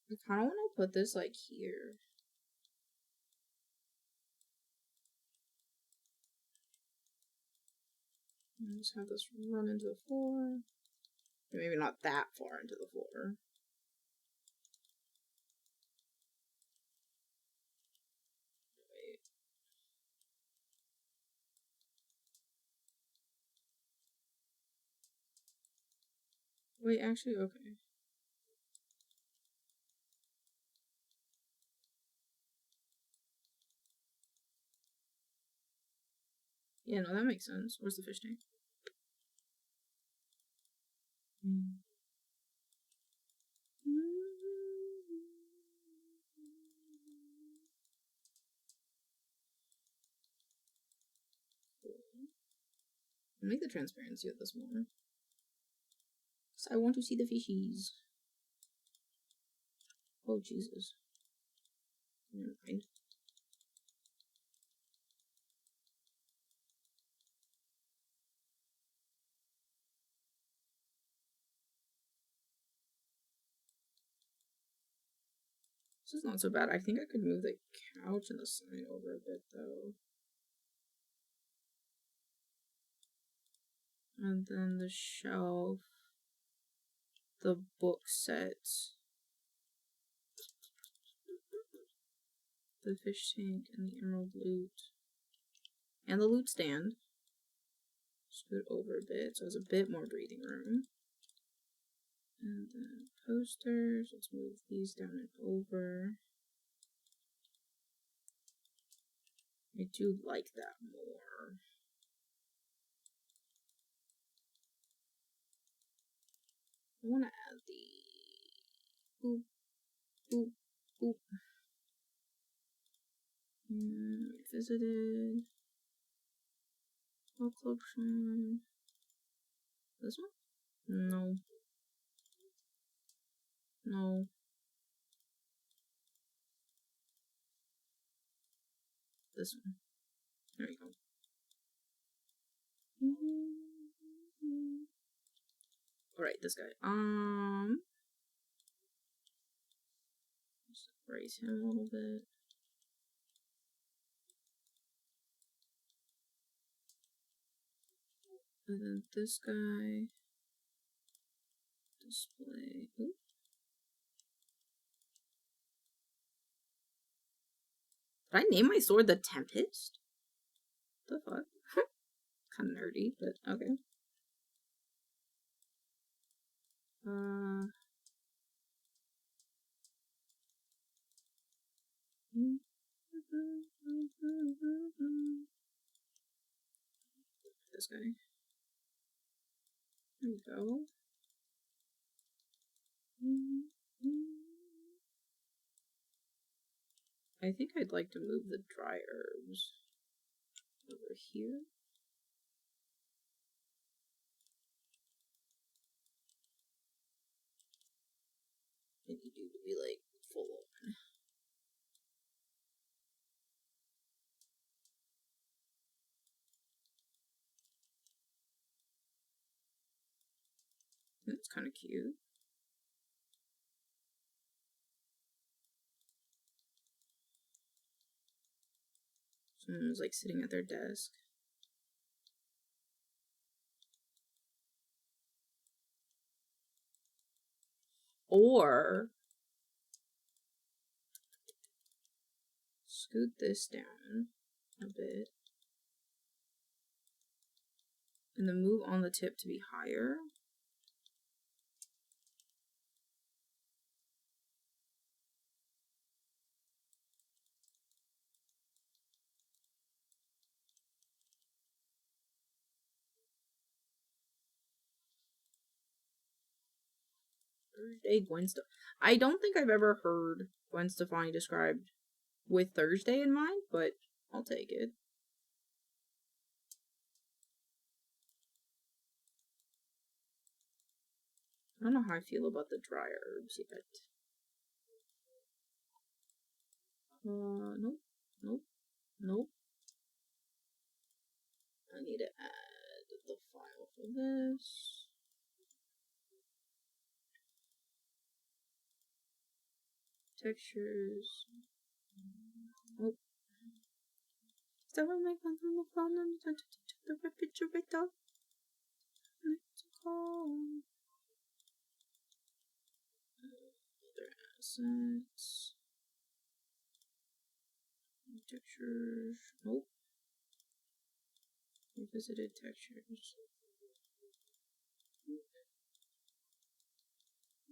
I kind of want to put this like here. And just have this run into the floor. Maybe not that far into the floor. Wait. Wait, actually, okay. Yeah, no, that makes sense. Where's the fish tank? I'll make the transparency of this more. So I want to see the fishies. Oh, Jesus. Never mind. This is not so bad. I think I could move the couch and the sign over a bit, though. And then the shelf. The book set. The fish tank and the emerald loot. And the loot stand. Scoot over a bit so there's a bit more breathing room. And then posters. Let's move these down and over. I do like that more. I want to add the boop, boop, boop. Visited. Book club shrine. This one? No. No. This one. There we go. Alright, this guy. Just raise him a little bit. And then this guy. Display. Ooh. Did I name my sword the Tempest? The fuck? Kind of nerdy, but okay. This guy. There we go. I think I'd like to move the dry herbs over here. And you do to be like full on. That's kind of cute. Someone's like sitting at their desk. Or scoot this down a bit. And then move on the tip to be higher. Thursday Gwen Stefani. I don't think I've ever heard Gwen Stefani described with Thursday in mind, but I'll take it. I don't know how I feel about the dry herbs yet. Nope, nope, nope. I need to add the file for this. Textures. Nope. So I make one from the phone and send it to the refrigerator. Other assets. Textures. Nope. Revisited textures.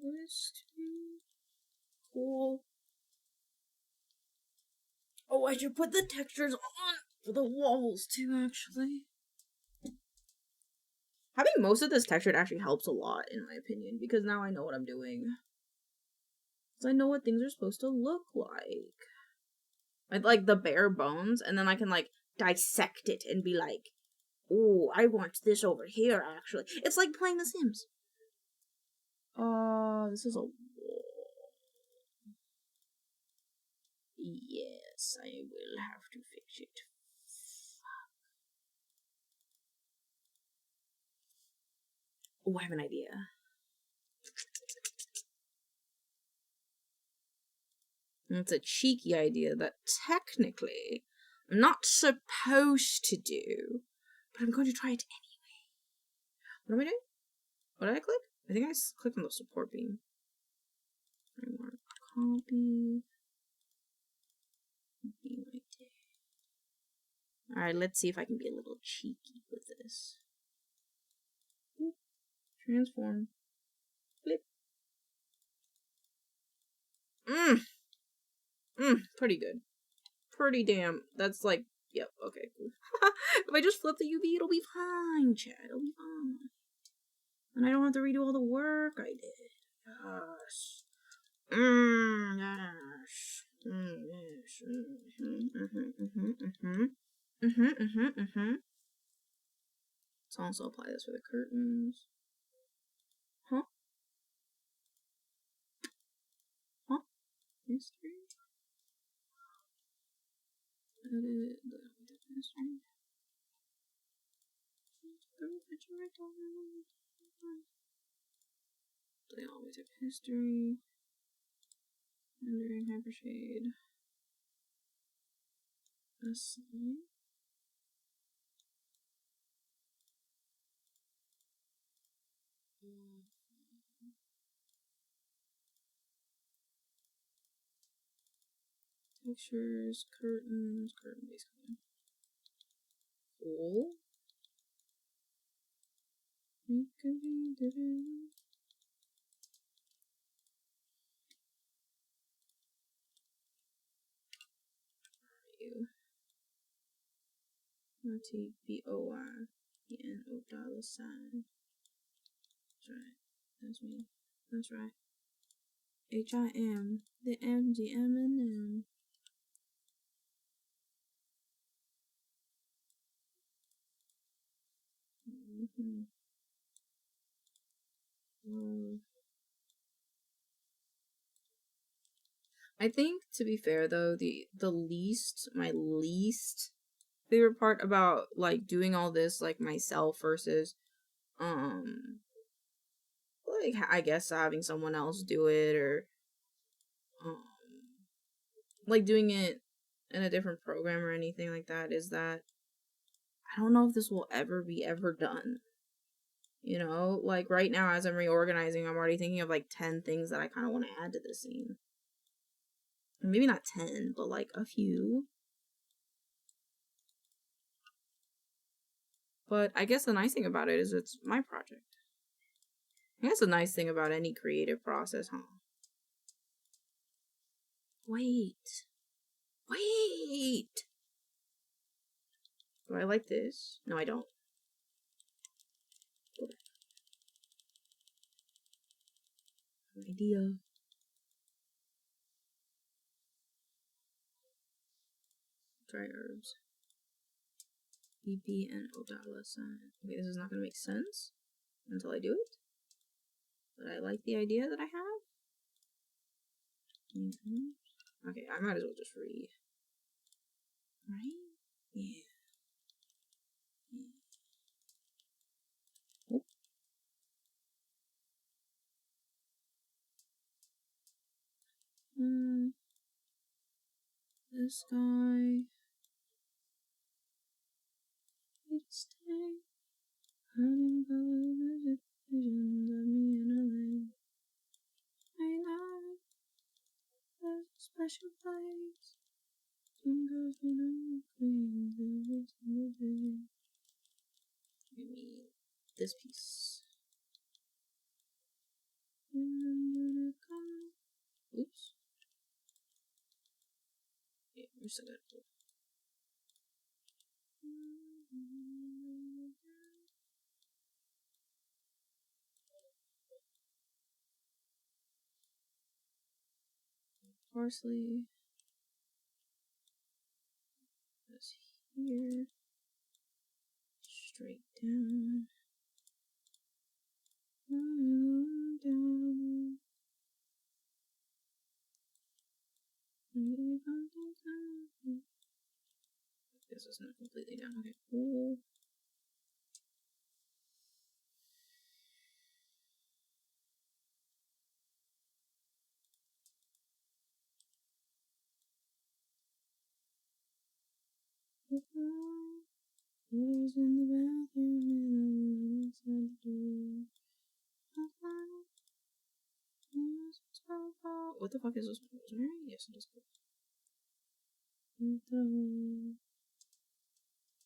List. Cool. Oh, I should put the textures on for the walls too, actually. Having most of this textured actually helps a lot, in my opinion, because now I know what I'm doing. So I know what things are supposed to look like. I'd like the bare bones, and then I can like dissect it and be like, oh, I want this over here, actually. It's like playing The Sims. This is a wall. Yes, I will have to fix it. Oh, I have an idea. It's a cheeky idea that technically I'm not supposed to do, but I'm going to try it anyway. What am I doing? What did I click? I think I clicked on the support beam. Framework copy. Alright, let's see if I can be a little cheeky with this. Transform. Flip. Pretty good. Pretty damn. That's like, yep, okay, cool. If I just flip the UV, it'll be fine, Chad. It'll be fine. And I don't have to redo all the work I did. Yes. Yes. Yes. Let's also apply this for the curtains. Huh? Huh? History? Edit the history. They always have history. Rendering hypershade. Assign. Textures, curtains, curtain base color. Cool. You. TBOI $. That's right. That's me. That's right. HIM. The MGM. I think, to be fair though, my least favorite part about like doing all this like myself versus like I guess having someone else do it, or like doing it in a different program or anything like that, is that I don't know if this will ever be done. You know, like right now as I'm reorganizing, I'm already thinking of like 10 things that I kind of want to add to the scene. Maybe not 10, but like a few. But I guess the nice thing about it is it's my project. I guess the nice thing about any creative process, huh? Wait. Do I like this? No, I don't. An idea. Dry herbs. BP and $. Okay, this is not gonna make sense until I do it. But I like the idea that I have. Okay, I might as well just read. Right? Yeah. Oh. This guy. Stay. Having visions of me in LA. I know there's a special place. Some girls been on the queens every single day. Give me this piece. Oops. Yeah, we're still good. Parsley. This here. Straight down. Down. This is not completely down. Okay, cool. Who's in the bathroom and inside the door? What the fuck is this? Rosemary? Yes, it is.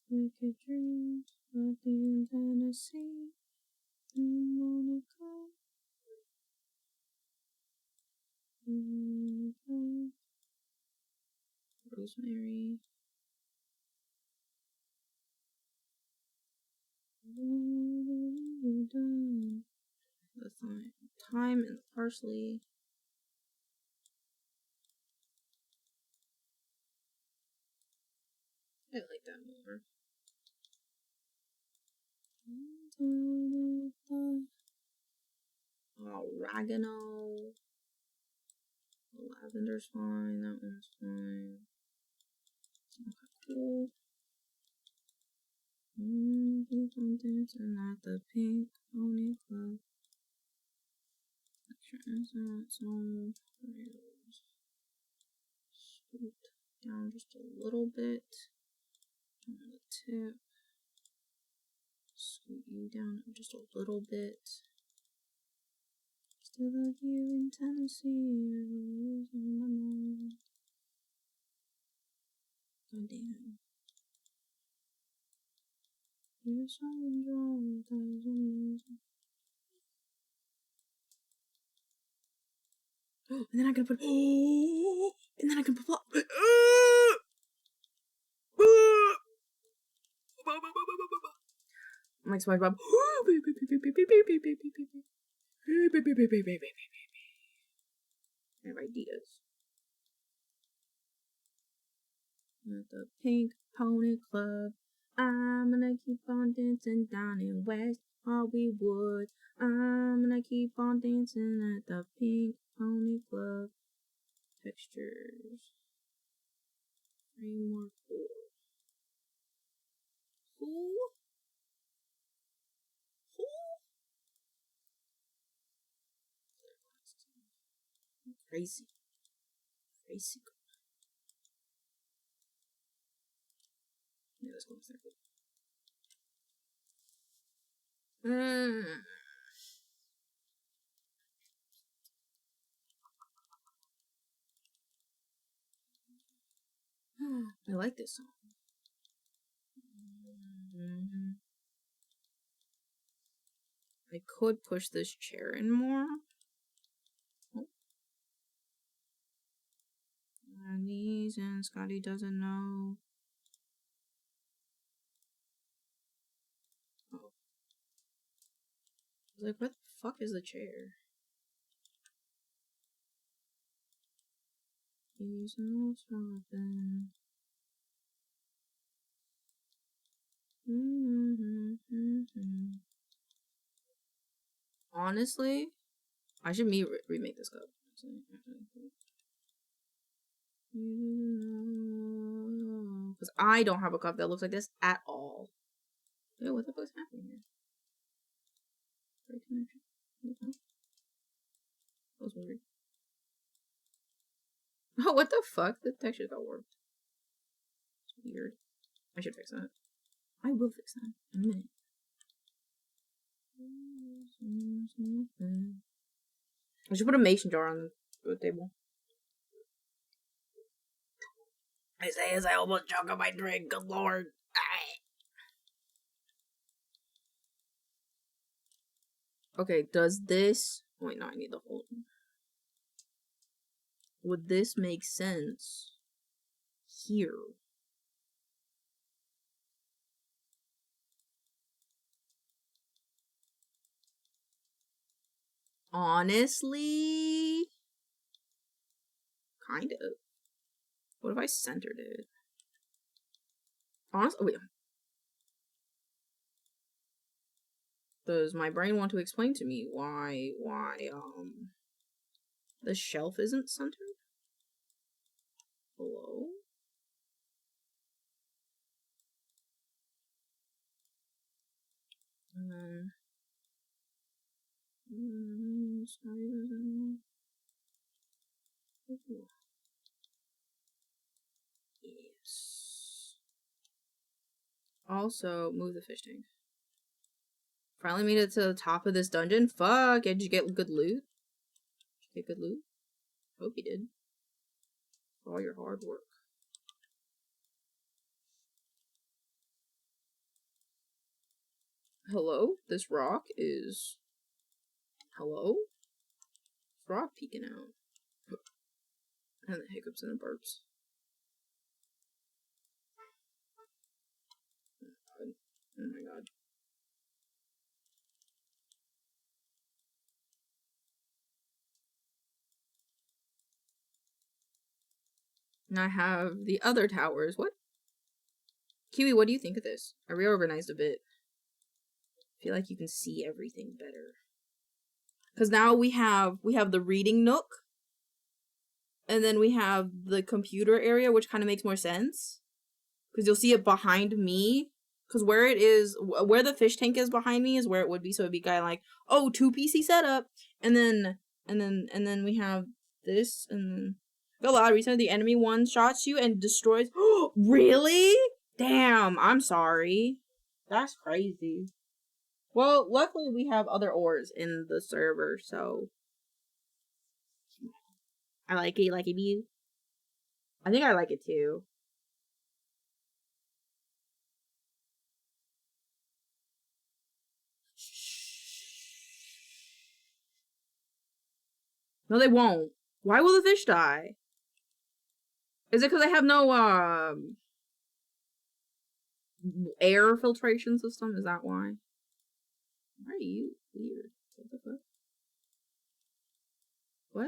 Wicked dreams of the Tennessee and Monaco. Rosemary. The thyme and the parsley. I like that more. Oregano. Lavender's fine. That one's fine. Okay, cool. Keep on dancing at the Pink Pony Club. Scoot down just a little bit on the tip. Scoot you down just a little bit. Still love you in Tennessee. Losing my mind. God damn. You're so wrong, and then I can put. And then I can put. I'm like SpongeBob. I have ideas. At the Pink Pony Club, I'm gonna keep on dancing down in West Hollywood. I'm gonna keep on dancing at the Pink Pony Club. Textures. Framework board. Who? Crazy. Crazy. Yeah, let's go upstairs. I like this song. I could push this chair in more. These and Scotty doesn't know. Oh. I was like, where the fuck is the chair? He's no something. Honestly, I should remake this cup. Because I don't have a cup that looks like this at all. Yo, what the fuck is happening here? Break connection. That was weird. Oh, what the fuck? The texture got warped. It's weird. I should fix that. I will fix that in a minute. I should put a mason jar on the table. I say as I almost choke on my drink, good lord. Okay, does this... Wait, no, I need the whole... Would this make sense here? Honestly... Kind of. What if I centered it? Honestly, wait. Does my brain want to explain to me why, the shelf isn't centered? Hello? And then... Yes. Also, move the fish tank. Finally made it to the top of this dungeon. Fuck! Did you get good loot? Did you get good loot? Hope you did. For all your hard work. Hello? This rock is... Hello? This rock peeking out. And the hiccups and the burps. Oh my god. And I have the other towers. What? Kiwi, what do you think of this? I reorganized a bit. I feel like you can see everything better. Because now we have the reading nook. And then we have the computer area, which kind of makes more sense. Because you'll see it behind me. Because where it is, where the fish tank is behind me is where it would be. So it'd be kind of like, oh, 2 PC setup, and then we have this, and a lot recently the enemy one shots you and destroys. Really? Damn, I'm sorry. That's crazy. Well, luckily we have other ores in the server, so I like it. Like it, you? I think I like it too. No, they won't. Why will the fish die? Is it because they have no air filtration system? Is that why? Why are you weird? What the fuck? What?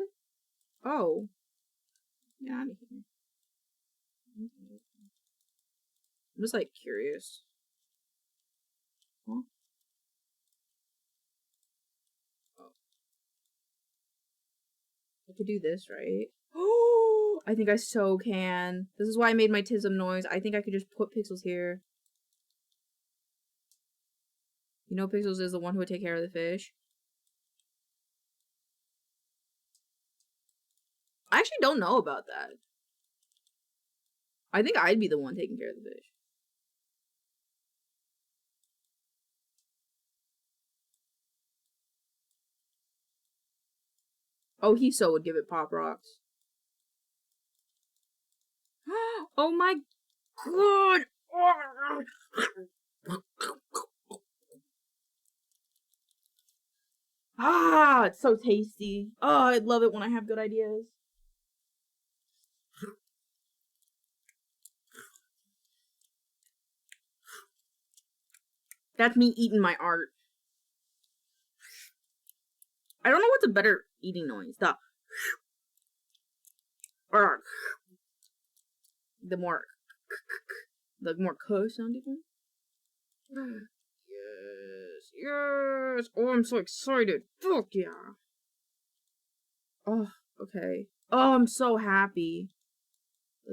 Oh. Get out of here. I'm just like curious. Huh? Oh. I could do this, right? Oh, I think I so can. This is why I made my tism noise. I think I could just put Pixels here. You know Pixels is the one who would take care of the fish. I actually don't know about that. I think I'd be the one taking care of the fish. Oh, he so would give it pop rocks. Oh my god! Ah, it's so tasty. Oh, I love it when I have good ideas. That's me eating my art. I don't know what's a better eating noise. The more cuh sounding one. Yes, yes. Oh, I'm so excited. Fuck yeah. Oh, okay. Oh, I'm so happy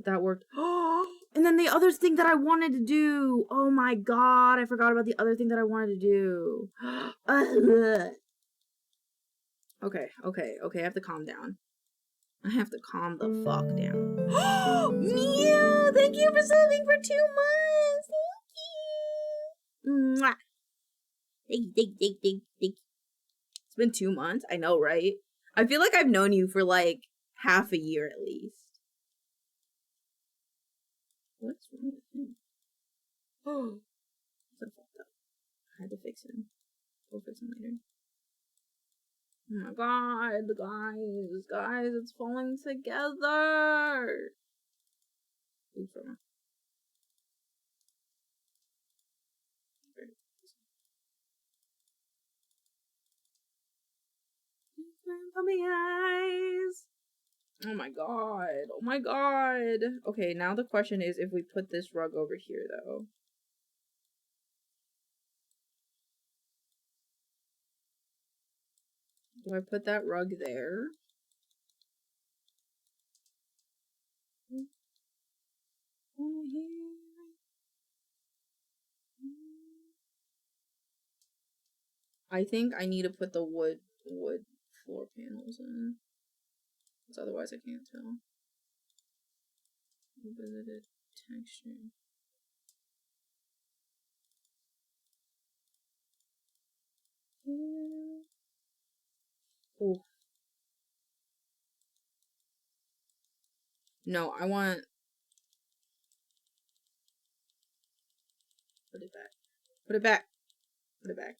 that worked. Oh, and then the other thing that I wanted to do. Oh my god, I forgot about the other thing that I wanted to do. Okay, I have to calm down. I have to calm the fuck down. Meow! Thank you for subbing for 2 months! Thank you! Mwah! Thank you. It's been 2 months? I know, right? I feel like I've known you for like half a year at least. What's wrong with him? Oh, so fucked up. I had to fix him. We'll fix him later. Oh my god, guys, it's falling together! Oops, wrong. Puppy eyes! Oh my god, oh my god! Okay, now the question is if we put this rug over here, though. Do I put that rug there? I think I need to put the wood floor panels in. Because otherwise I can't tell. Visited texture. Oh. No, I want... Put it back. Put it back. Put it back.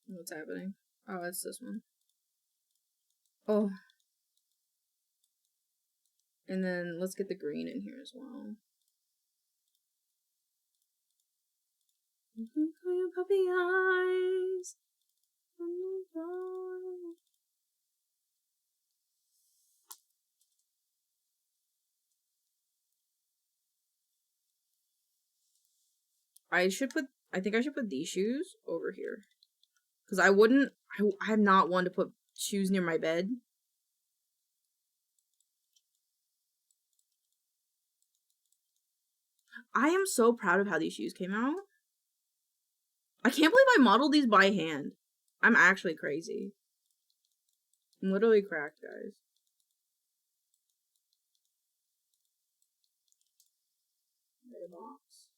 What's happening? Oh, it's this one. Oh. And then let's get the green in here as well. Your puppy eyes. Oh my god. I should put I think I should put these shoes over here. Because I wouldn't... I'm not one to put shoes near my bed. I am so proud of how these shoes came out. I can't believe I modeled these by hand. I'm actually crazy. I'm literally cracked, guys. Their box.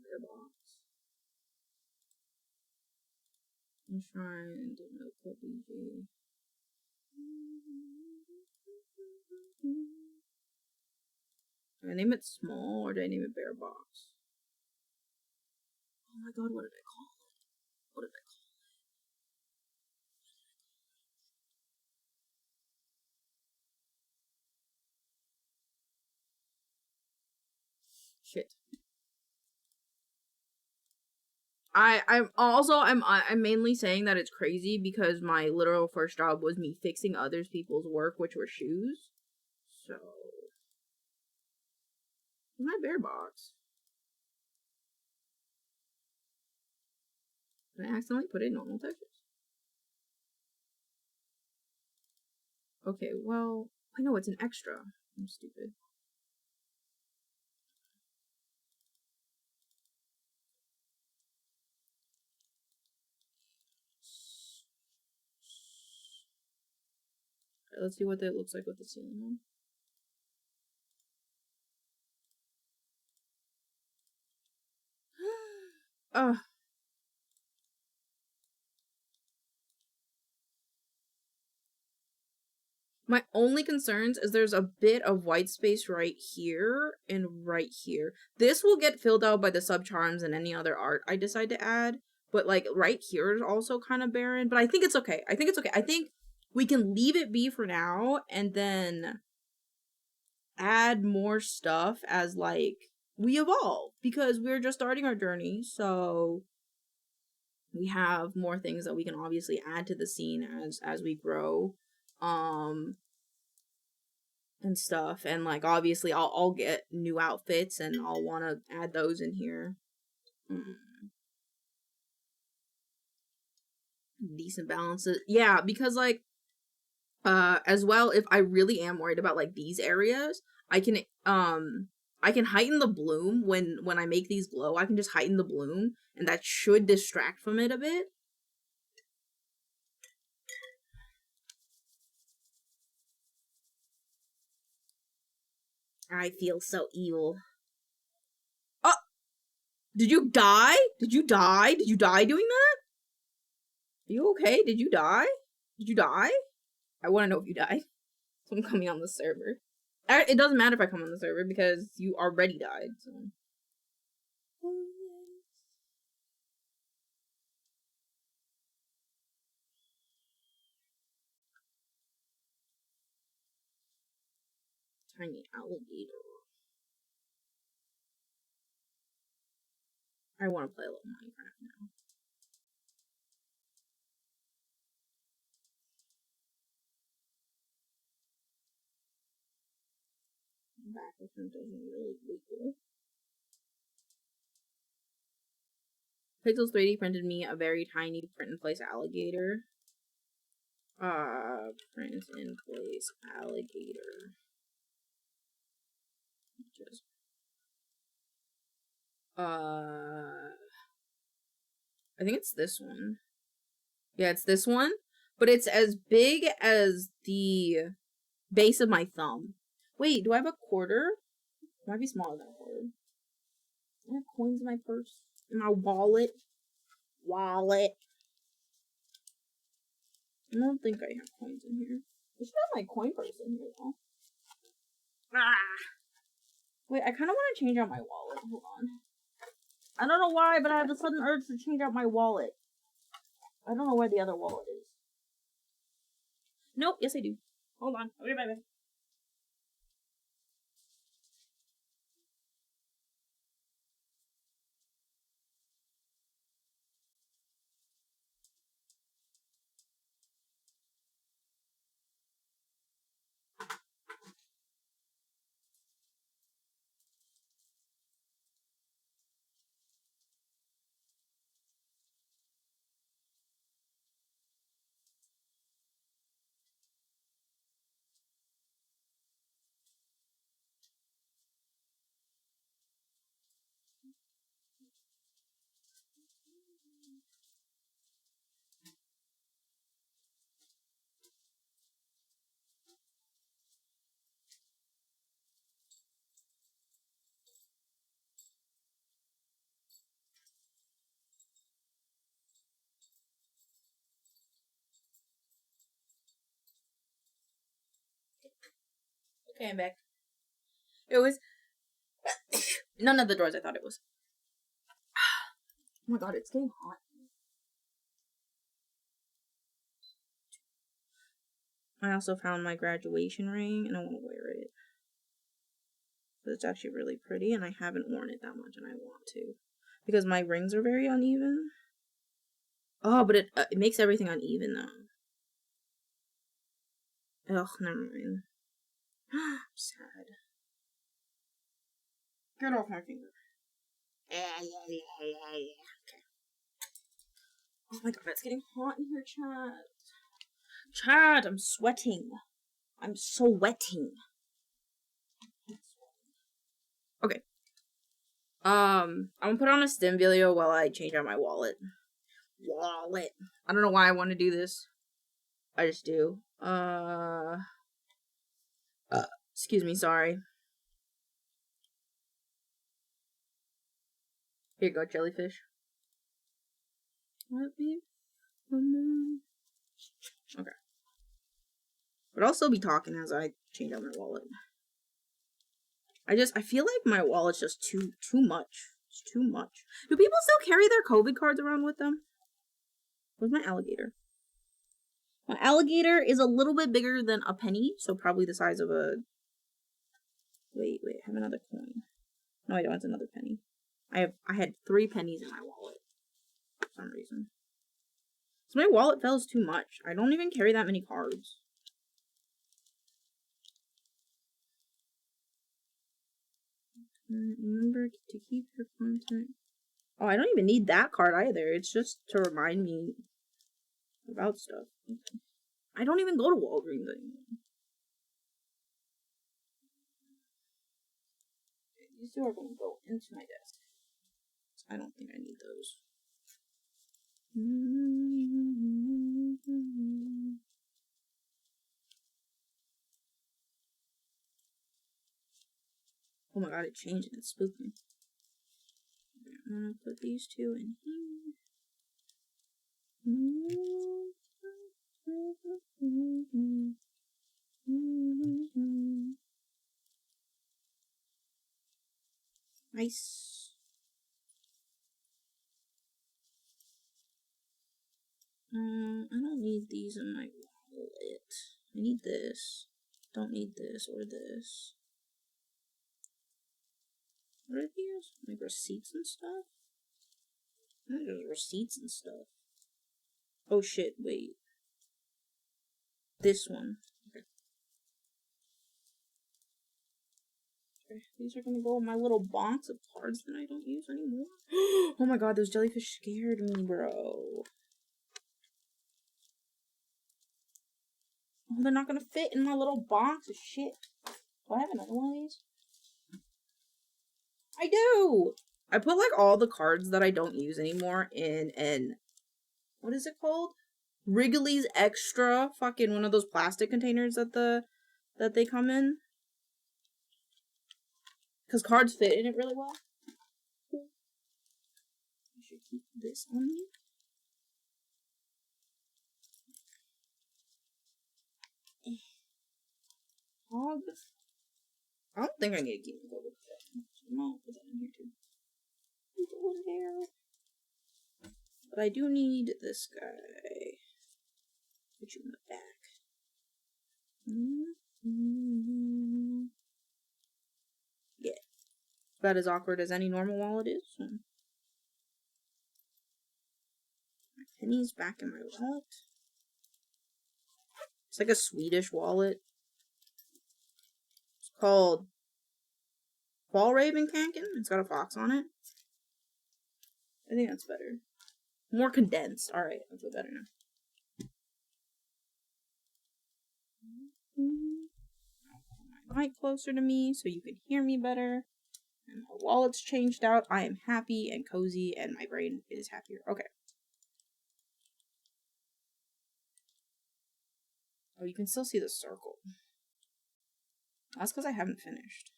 Their box. Enshrined. milkclubmedia. Do I name it small or do I name it bear box? Oh my god, what did I call it? What did I call it? Shit. I'm mainly saying that it's crazy because my literal first job was me fixing other people's work, which were shoes. So my bear box. I accidentally put in normal textures. Okay, well, I know it's an extra. I'm stupid. Alright, let's see what that looks like with the ceiling on. Ugh. My only concerns is there's a bit of white space right here and right here. This will get filled out by the sub-charms and any other art I decide to add. But, like, right here is also kind of barren. But I think it's okay. I think it's okay. I think we can leave it be for now and then add more stuff as, like, we evolve. Because we're just starting our journey, so we have more things that we can obviously add to the scene as we grow. And stuff, and like obviously I'll get new outfits and I'll want to add those in here. Decent balances, yeah, because like as well, if I really am worried about like these areas, I can heighten the bloom when I make these glow. I can just heighten the bloom and that should distract from it a bit. I feel so evil. Oh! Did you die? Did you die? Did you die doing that? Are you okay? Did you die? Did you die? I want to know if you died. So I'm coming on the server. It doesn't matter if I come on the server because you already died, so. Tiny alligator. I want to play a little Minecraft now. Back with him doesn't really legal. Pixels 3D printed me a very tiny print in place alligator. Print in place alligator. Just I think it's this one. Yeah, it's this one. But it's as big as the base of my thumb. Wait, do I have a quarter? It might be smaller than a quarter. I have coins in my purse. In my wallet. I don't think I have coins in here. I should have my coin purse in here, though. Wait, I kind of want to change out my wallet. Hold on. I don't know why, but I have a sudden urge to change out my wallet. I don't know where the other wallet is. Nope, yes I do. Hold on. I'll be right back. Okay, I'm back. It was none of the doors I thought it was. Oh my god, it's getting hot. I also found my graduation ring and I want to wear it. But it's actually really pretty and I haven't worn it that much and I want to. Because my rings are very uneven. Oh, but it makes everything uneven though. Ugh, never mind. Sad. Get off my finger. Okay. Oh my god, it's getting hot in here, Chad. Chad, I'm sweating. I'm sweating. Okay. I'm gonna put on a stim video while I change out my wallet. I don't know why I want to do this. I just do. Excuse me, sorry. Here you go, jellyfish. Let me. Okay. But I'll still be talking as I change out my wallet. I feel like my wallet's just too much. It's too much. Do people still carry their COVID cards around with them? Where's my alligator? My alligator is a little bit bigger than a penny, so probably the size of a... Wait, I have another coin. No, I don't, it's another penny. I had 3 pennies in my wallet for some reason. So my wallet feels too much. I don't even carry that many cards. Remember to keep your contact. Oh, I don't even need that card either. It's just to remind me about stuff. I don't even go to Walgreens anymore. These 2 are going to go into my desk. I don't think I need those. Oh my god, it changed and it spooked me. I'm gonna put these 2 in here. Nice. I don't need these in my wallet. I need this. Don't need this or this. What are these? Like receipts and stuff? I think there's receipts and stuff. Oh shit, wait. This one. Okay. These are gonna go in my little box of cards that I don't use anymore. Oh my god, those jellyfish scared me, bro. Oh, they're not gonna fit in my little box of shit. Do I have another one of these? I do! I put like all the cards that I don't use anymore in an... What is it called? Wrigley's Extra, fucking one of those plastic containers that they come in. Because cards fit in it really well. I should keep this on me. Hog. I don't think I need to keep it over there. I'm gonna put that in here too. Put it over there. But I do need this guy. Put you in the back. Yeah. About as awkward as any normal wallet is. So. My pennies back in my wallet. It's like a Swedish wallet. It's called Fallravenkanken. It's got a fox on it. I think that's better. More condensed. Alright, I feel better now. I'll put my mic closer to me so you can hear me better. And my wallet's changed out. I am happy and cozy and my brain is happier. Okay. Oh, you can still see the circle. That's because I haven't finished.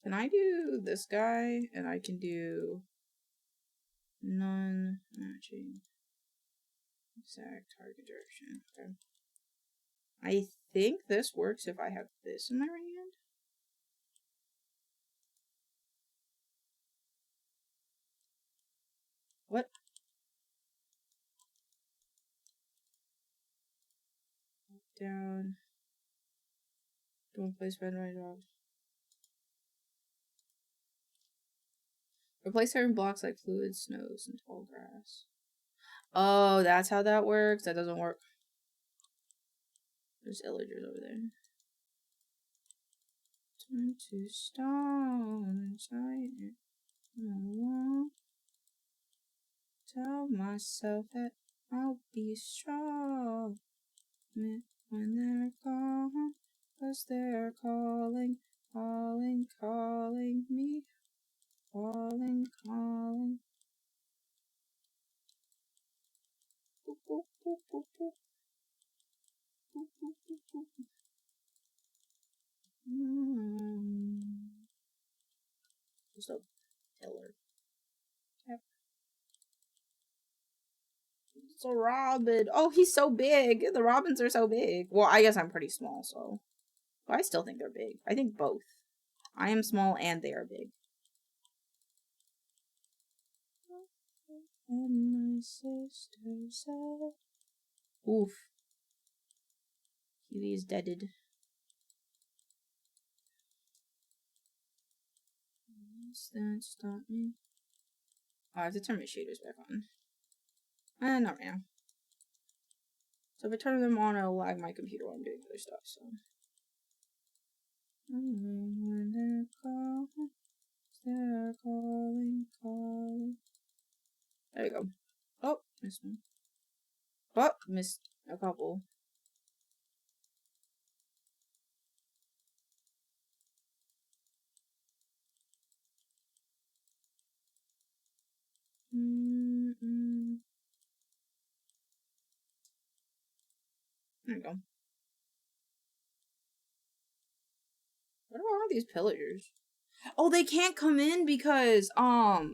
Can I do this guy? And I can do non-matching exact target direction. Okay. I think this works if I have this in my right hand. What? Down. Don't place red right off. Replace certain blocks like fluids, snows, and tall grass. Oh, that's how that works? That doesn't work. There's illagers over there. Turn to stone inside it. Tell myself that I'll be strong when they're gone, 'cause they're calling, calling, calling me, calling, calling. Boop, boop, boop, boop, boop. Boop, boop, boop, boop. Just a pillar. Yep. It's a robin. Oh, he's so big. The robins are so big. Well, I guess I'm pretty small, so. But I still think they're big. I think both. I am small and they are big. And my sister said, oof. Huey is deaded. That stop me. Oh, I have to turn my shaders back on. Not right now. So if I turn them on, it'll lag my computer while I'm doing other stuff, so. When they're calling, calling. There you go. Oh, missed one. Oh, missed a couple. There you go. What are all these pillagers? Oh, they can't come in because, I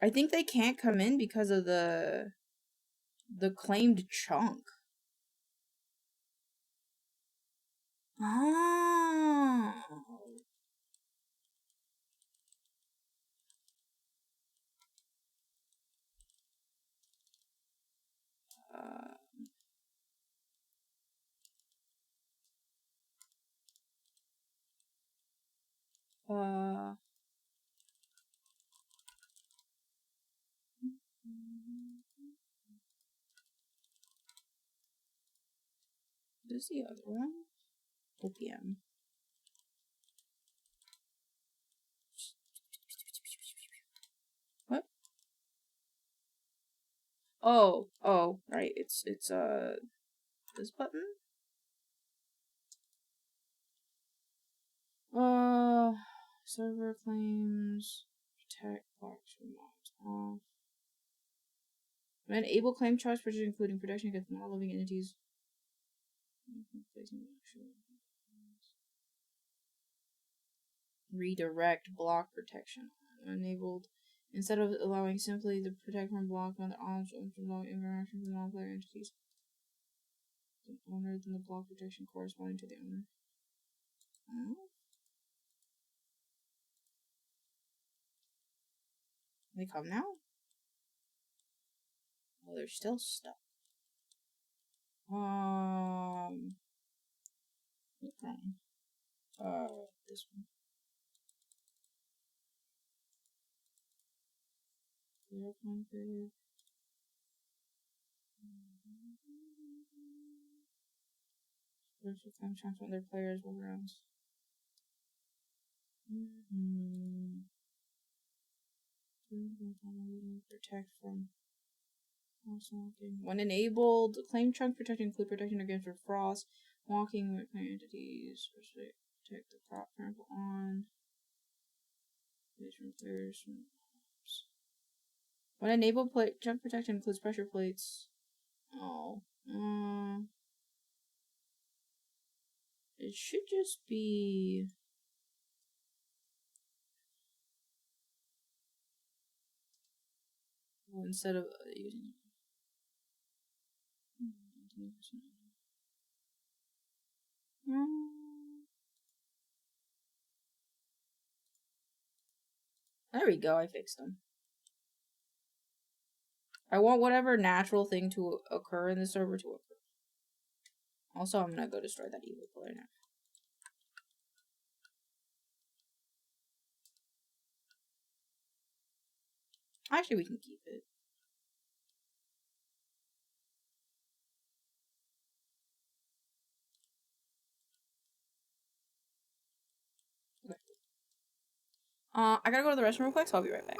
think they can't come in because of the claimed chunk. Oh. This is the other one. OPM. What? Oh, right. It's this button. Server claims protect blocks from mods off. Enable claim charge protection, including protection against non-living entities. Redirect block protection enabled. Instead of allowing simply the protect from block on the option from no interaction from non-player entities. The owner than the block protection corresponding to the owner. They come now? Oh, they're still stuck. What's wrong? This one. Special time chance when their players will rounds. Protect from walking. When enabled, claim chunk protection include protection against frost, walking with entities, protect the crop trample on. When enabled, chunk protection includes pressure plates. Oh, it should just be. Well, instead of using There we go, I fixed them. I want whatever natural thing to occur in the server to occur. Also, I'm gonna go destroy that evil player now. Actually, we can keep it. Okay. I gotta go to the restroom real quick, so I'll be right back.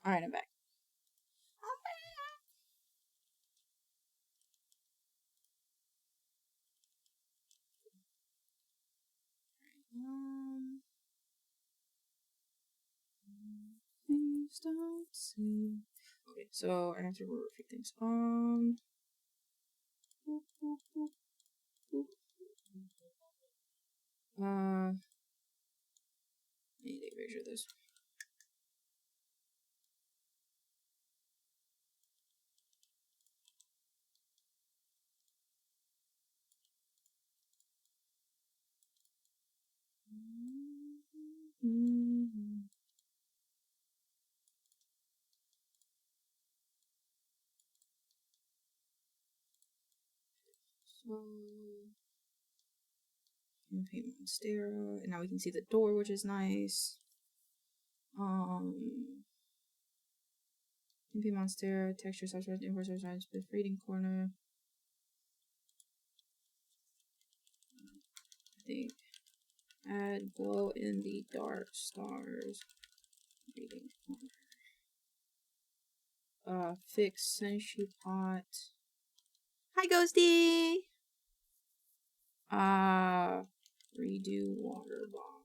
Alright, I'm back. Please don't say. Okay, so I have to remove a few things. Boop, boop, boop, boop. I need to erasure this. And paint Monstera, and now we can see the door, which is nice. Paint Monstera, texture, substance, inverse, split, reading corner. I think add glow in the dark stars. Reading corner. Fix Senshi pot. Hi, Ghosty. Redo water bar.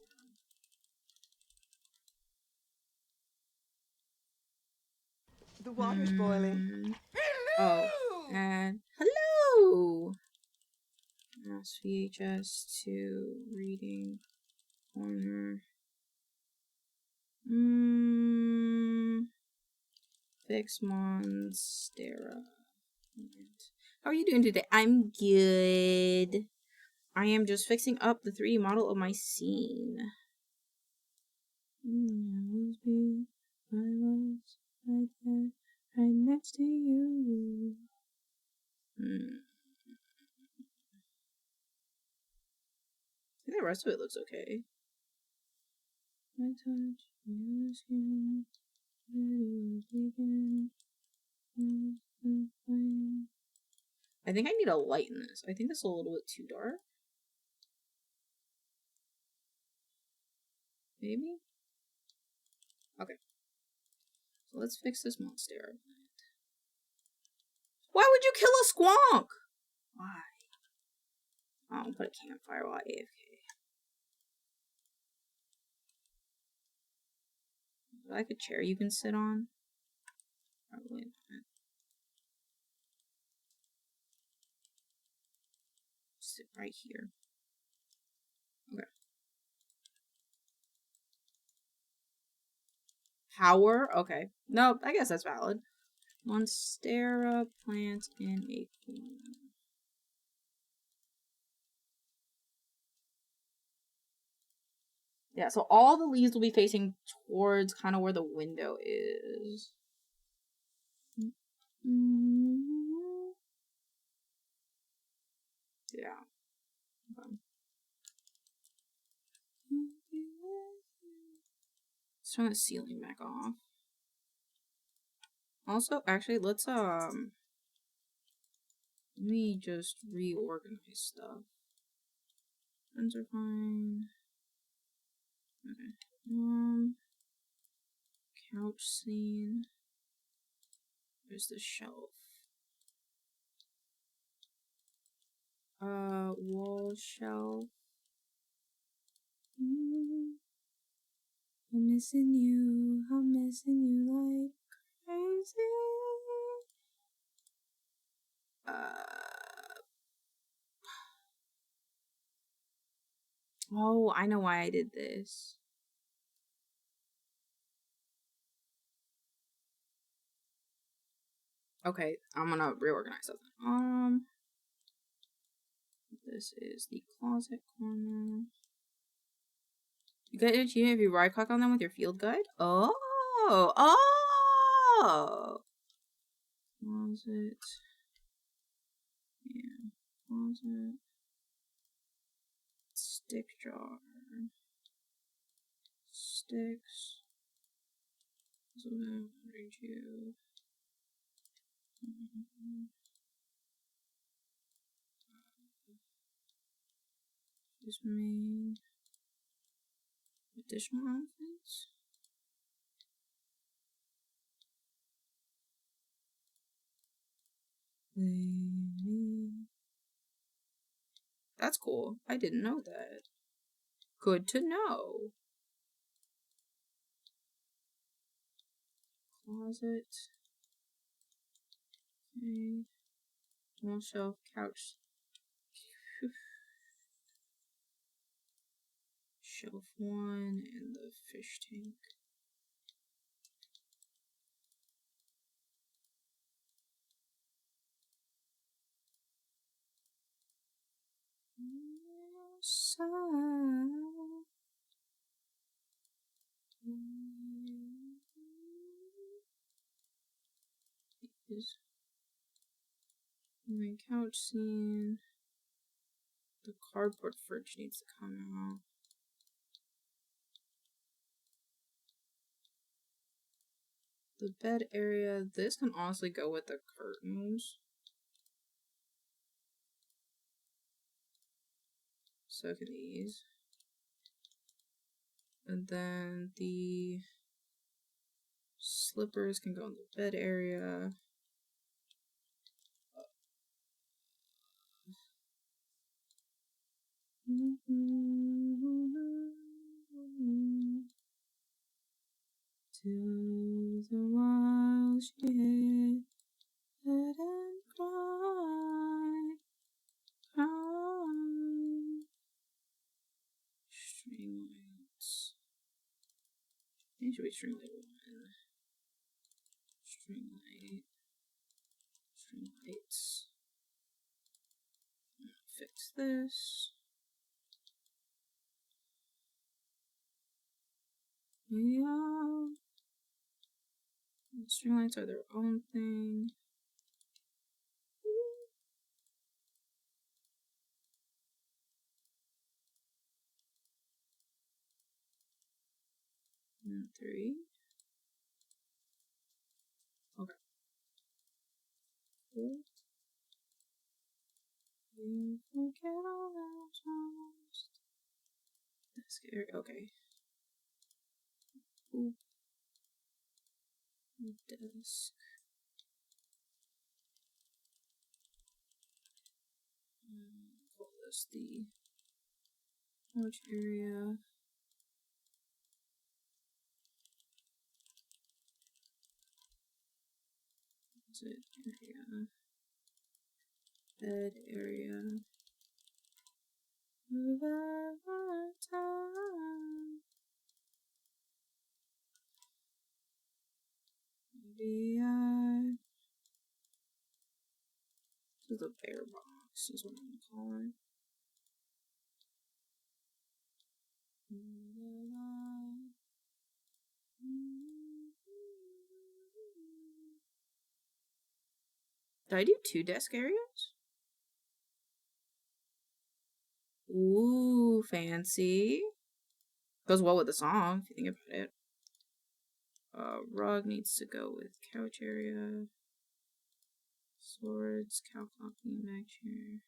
The water's boiling. Oh, and hello. Mouse VHS to reading corner. Fix Monstera. How are you doing today? I'm good. I am just fixing up the 3D model of my scene. I was right there, right next to you. I think the rest of it looks okay. I touch your skin. I think I need to lighten this. I think this is a little bit too dark. Maybe? Okay. So let's fix this monster. Why would you kill a squonk? Why? I'll put a campfire while AFK. Is there like a chair you can sit on? Probably not. Sit right here. Okay. Power? Okay. Nope, I guess that's valid. Monstera plant in a corner. Yeah, so all the leaves will be facing towards kind of where the window is. Yeah. Okay. Let's turn the ceiling back off. Also, actually, let's let me just reorganize stuff. Friends are fine. Okay. Couch scene. There's the shelf. Wall shelf. I'm missing you. I'm missing you like crazy. Oh, I know why I did this. Okay, I'm gonna reorganize something. This is the closet corner. You get an achievement if you right click on them with your field guide? Oh! Closet. Yeah. Closet. Stick jar. Sticks. So then I'll read you. Just made additional outfits. That's cool. I didn't know that. Good to know. Closet. Okay. Wall shelf, couch. Shelf 1 and the fish tank. Is my couch scene. The cardboard fridge needs to come out. The bed area, this can honestly go with the curtains. So can these. And then the slippers can go in the bed area. To the while she hid, let him cry, cry. String lights. I think it should be string light 1. String light. String lights. Fix this. Yeah. String lights are their own thing. And 3. Okay. Cool. You forget all that almost. That's scary. Okay. Ooh. Desk. Call this the couch area. Exit area. Bed area. Move over time. Maybe this is a bear box, is what I'm gonna call it. Did I do 2 desk areas? Ooh, fancy. Goes well with the song, if you think about it. Rug needs to go with couch area. Swords, cow clocking, mag chair.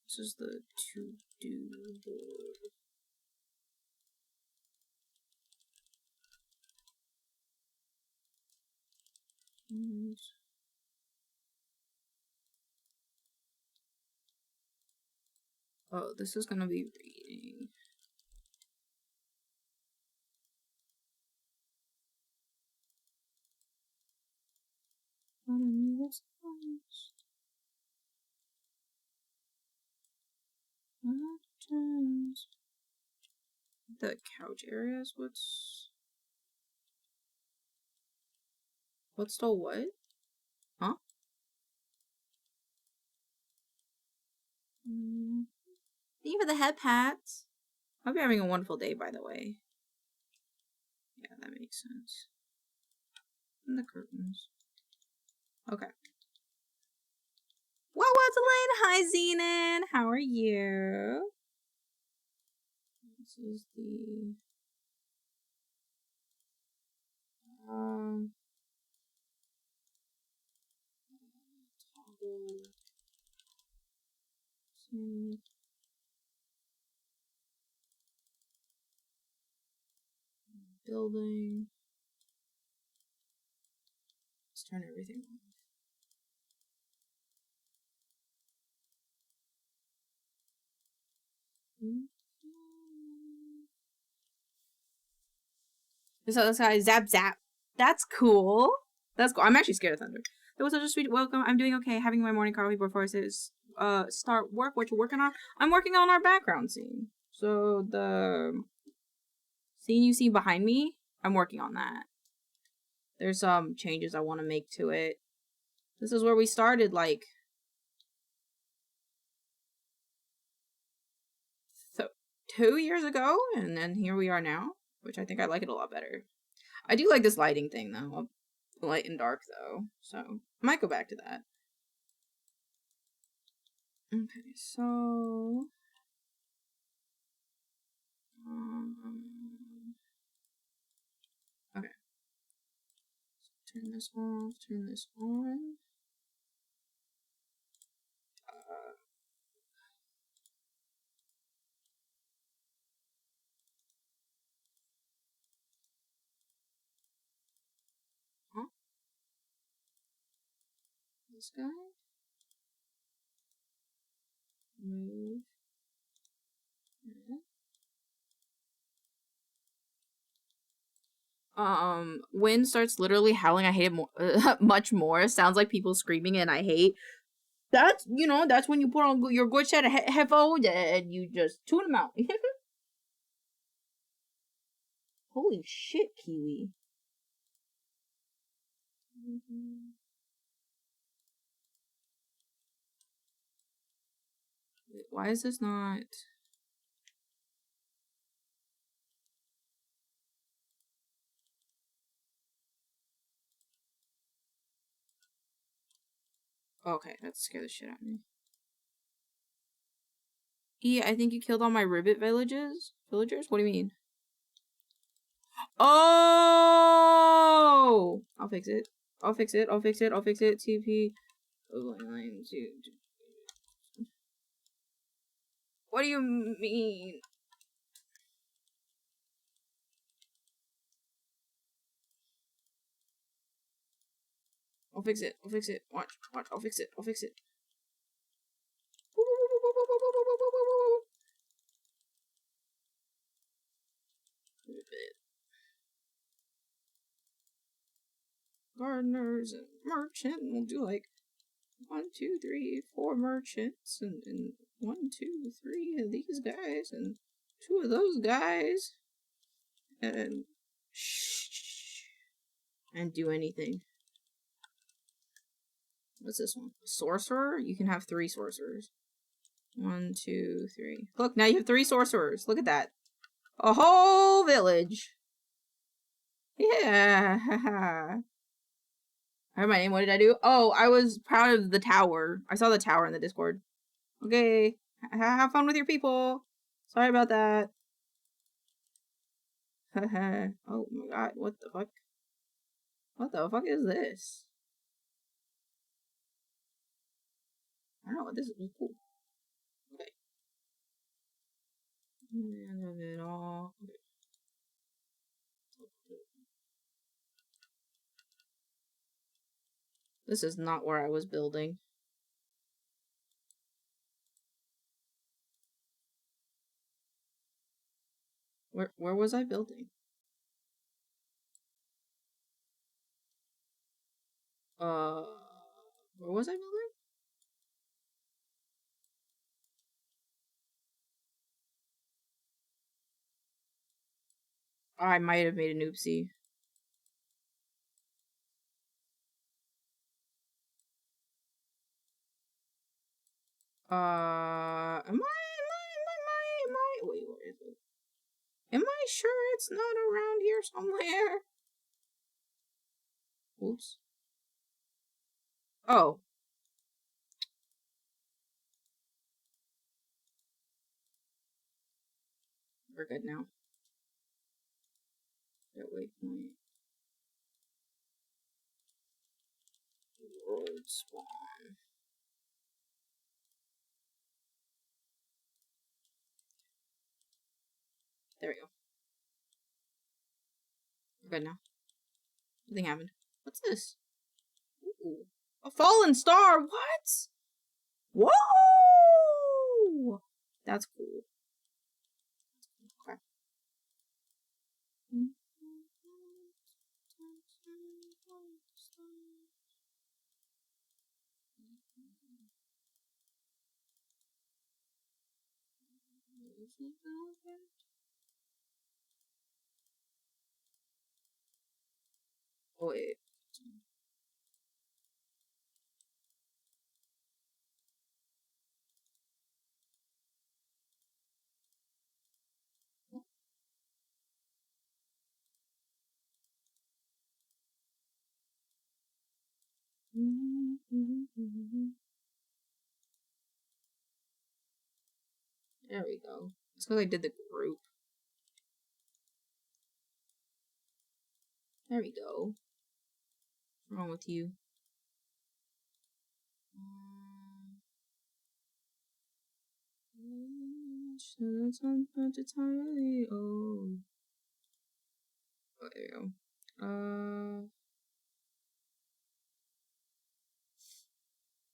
This is the to-do board. Oh, this is gonna be reading. The couch areas, what's the what? Huh? Thank you for the head pats. Hope you're having a wonderful day, by the way. Yeah, that makes sense. And the curtains. Okay. Well, what's Elaine? Hi, Zenon. How are you? This is the toggle. Building. Let's turn everything off. So this guy zap zap. That's cool. That's cool. I'm actually scared of thunder. That was such a sweet welcome. I'm doing okay. Having my morning coffee before I start work. What you working on? I'm working on our background scene. So the scene you see behind me, I'm working on that. There's some changes I want to make to it. This is where we started, like, so 2 years ago, and then here we are now, which I think I like it a lot better. I do like this lighting thing though, light and dark though, so I might go back to that. Okay, so okay. Turn this off, turn this on. Huh? This guy? Move. Wind starts literally howling. I hate it more, much more. Sounds like people screaming, and I hate. That's, you know, that's when you put on your good set of headphones and you just tune them out. Holy shit, Kiwi. Wait, why is this not? Okay, that scared the shit out of me. I think you killed all my ribbit villagers? Villagers? What do you mean? Oh! I'll fix it. I'll fix it. I'll fix it. I'll fix it. TP. What do you mean? I'll fix it. I'll fix it. Watch. Watch. I'll fix it. I'll fix it. Gardeners and merchant. We'll do like 1, 2, 3, 4 merchants and 1, 2, 3 of these guys and 2 of those guys and shh and do anything. What's this one? Sorcerer? You can have 3 sorcerers. 1, 2, 3. Look, now you have 3 sorcerers. Look at that. A whole village. Yeah. I heard my name. What did I do? Oh, I was proud of the tower. I saw the tower in the Discord. Okay. Have fun with your people. Sorry about that. Oh my god. What the fuck? What the fuck is this? I don't know what this is. Cool. Okay. It all. Okay. This is not where I was building. Where was I building? Where was I building? I might have made an oopsie. Wait, where is it? Am I sure it's not around here somewhere? Oops. Oh. We're good now. That waypoint. World spawn. There we go. We're good now. Nothing happened. What's this? Ooh. A fallen star! What? Whoa! That's cool. Okay. Oh, wait. There we go. It's because I did the group. There we go. What's wrong with you? Oh, there we go.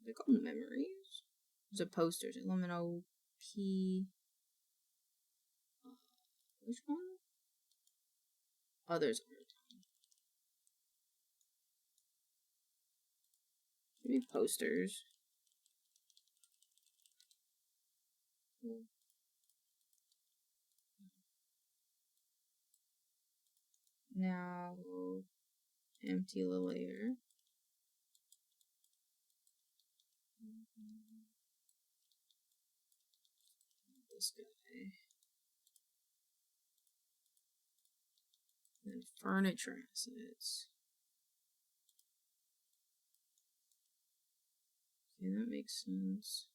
They're called memories. There's a posters. Illumino P. Which one? Oh, there's maybe posters. Now we'll empty the layer. This guy. Then furniture assets. Okay, that makes sense.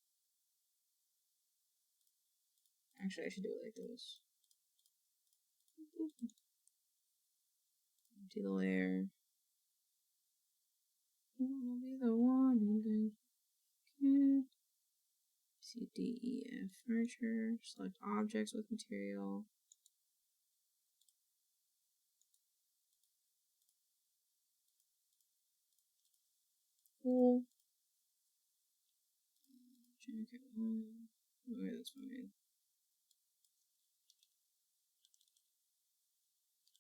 Actually, I should do it like this. Empty the layer. I'll be the one who can. C, D, E, F, furniture. Select objects with material. Cool. Jacket one. Okay, that's fine.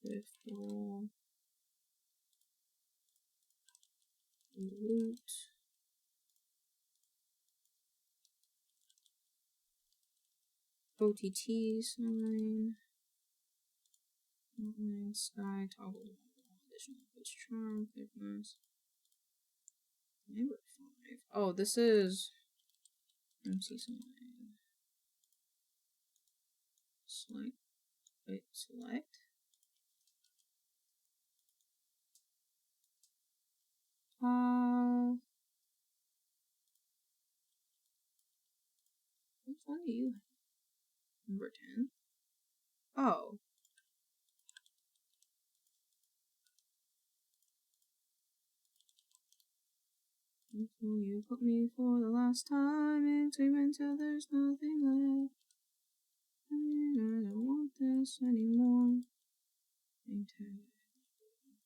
With roll. Loot. OTT sign. Online sky toggle. Additional pitch charm. Thickness. Number 5. Oh, this is MC sign. Select. Wait, select. Which one do you have? Number 10? Oh. You put me for the last time into until there's nothing left. I don't want this anymore.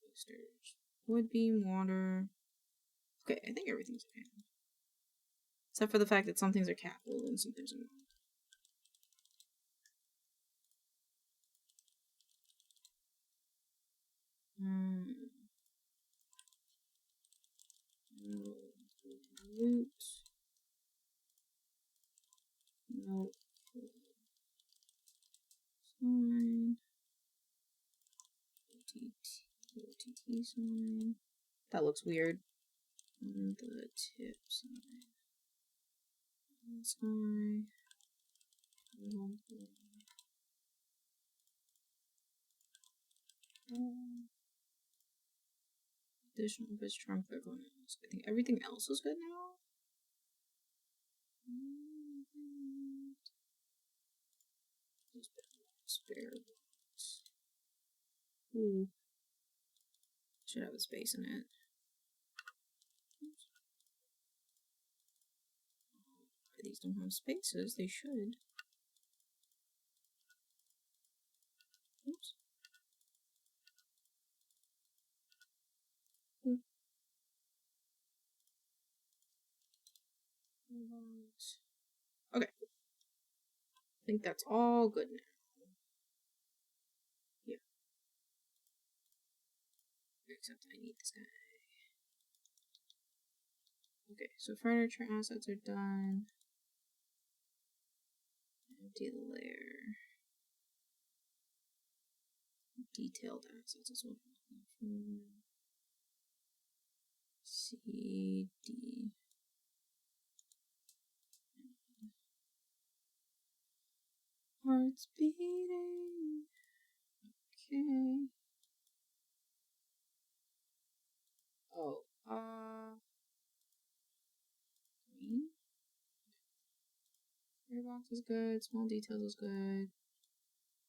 Boosters. Wood beam, water. Okay, I think everything's okay. Except for the fact that some things are capital and some things are not. Loot. Nope. Sign. OTT sign. That looks weird. And the tip sign. Sign. Additional bitch trunk that going on. I think everything else is good now. Spare box. Ooh. Should have a space in it. Oops. These don't have spaces. They should. Oops. Okay. I think that's all good now. Yeah. Except I need this guy. Okay, so furniture assets are done. Empty the layer. Detailed assets as well. C, D. Heart's beating. Okay. Oh, green. Square box is good. Small details is good.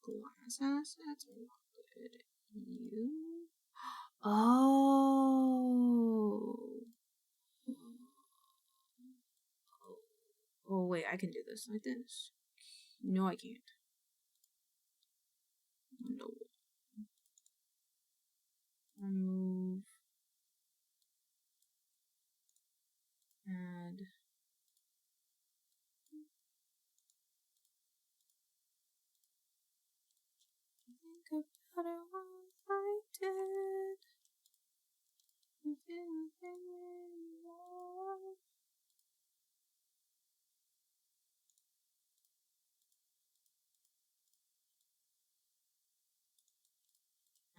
Glass assets are not good. You. Oh. Oh wait, I can do this like this. No, I can't. No. Remove. Add. Think about it once I did.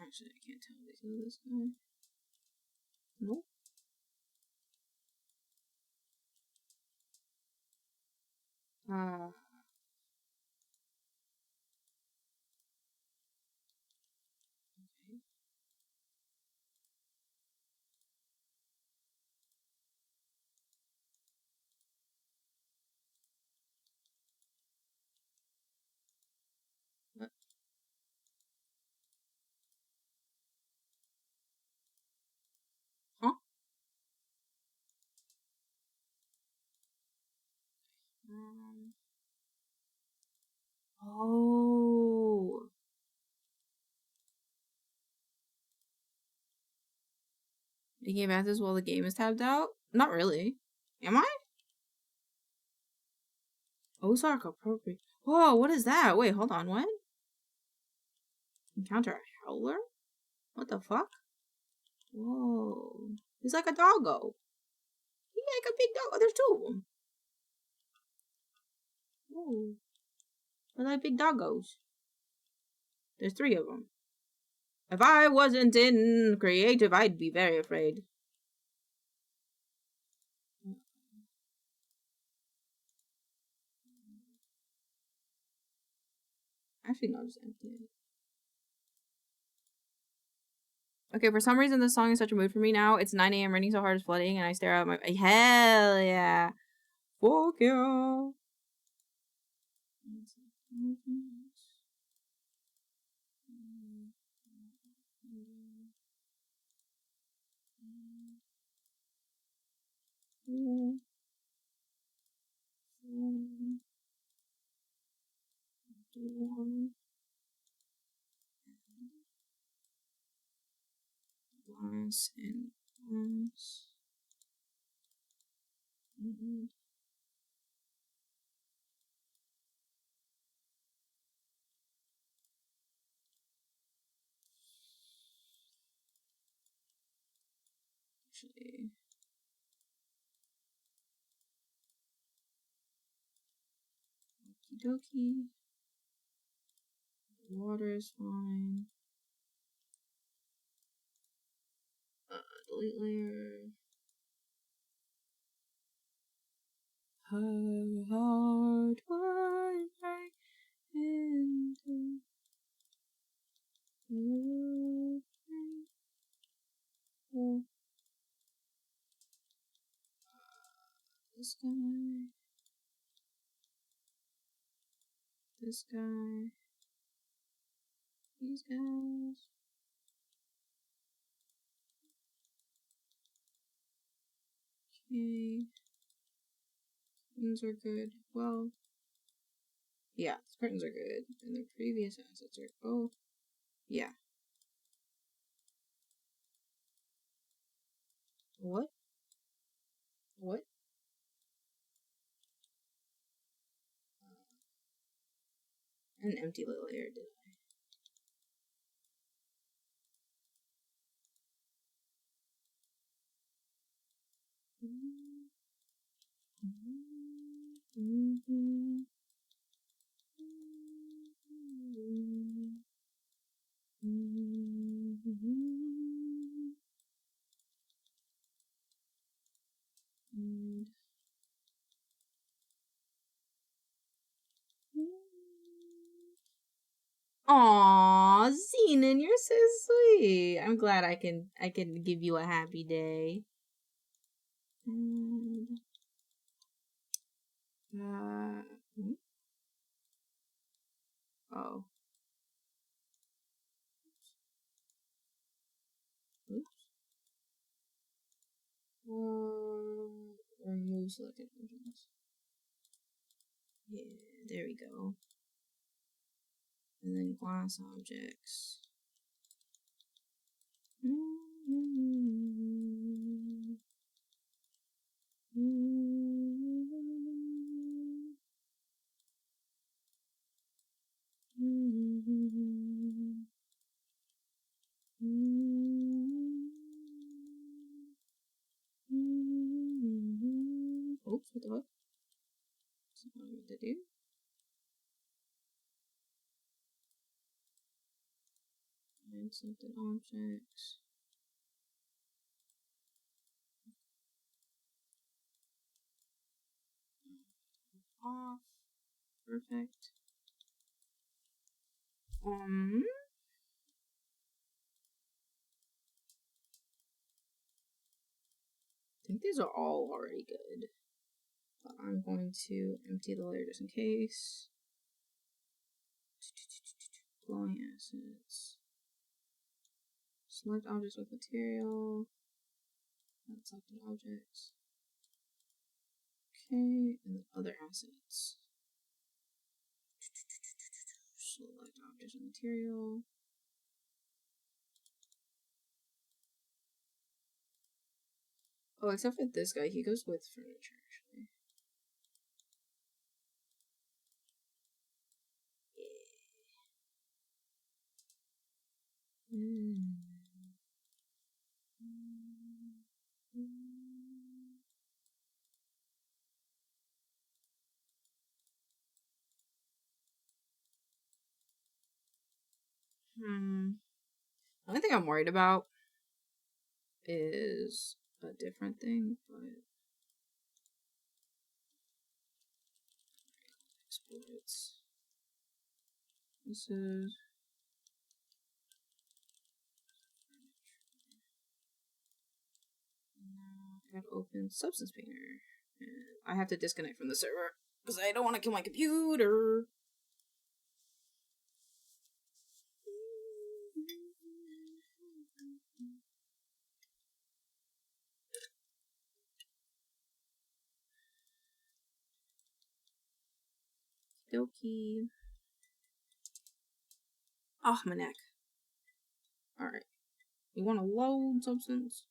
Actually, I can't tell because of this guy. Nope. Okay. What? Huh? Oh. Making advances while the game is tabbed out? Not really. Am I? Ozark appropriate. Whoa, what is that? Wait, hold on, what? Encounter a howler? What the fuck? Whoa. He's like a doggo. He's like a big dog. There's two of them. Whoa. They're like big doggos. There's three of them. If I wasn't in creative, I'd be very afraid. Actually, no, just empty it. Okay, for some reason this song is such a mood for me now. It's 9 a.m. raining so hard it's flooding, and I stare out my... Hell yeah! Fuck yeah! Glass and glass. Actually, okie dokie. Water is fine. Delete layer. Her heart would break into this guy. This guy. These guys. Okay. Curtains are good. Well, yeah, the curtains are good. And the previous assets are both. Yeah. What? What? An empty little layer, did I? Aw, Zenon, you're so sweet. I'm glad I can give you a happy day. Hmm? Oh. Oops. Remove selected versions. Yeah, there we go. And then glass objects. Oops, what the fuck? That's not what I meant to do. And selected objects. Off. Perfect. I think these are all already good. But I'm going to empty the layer just in case. Glowing assets. Select objects with material. Not selected objects. Okay, and then other assets. Select objects with material. Oh, except for this guy, he goes with furniture actually. The only thing I'm worried about is a different thing, but exploits. This is now I gotta open Substance Painter. And I have to disconnect from the server because I don't want to kill my computer. Dokie. Ah, my neck. Alright. You want to load Substance?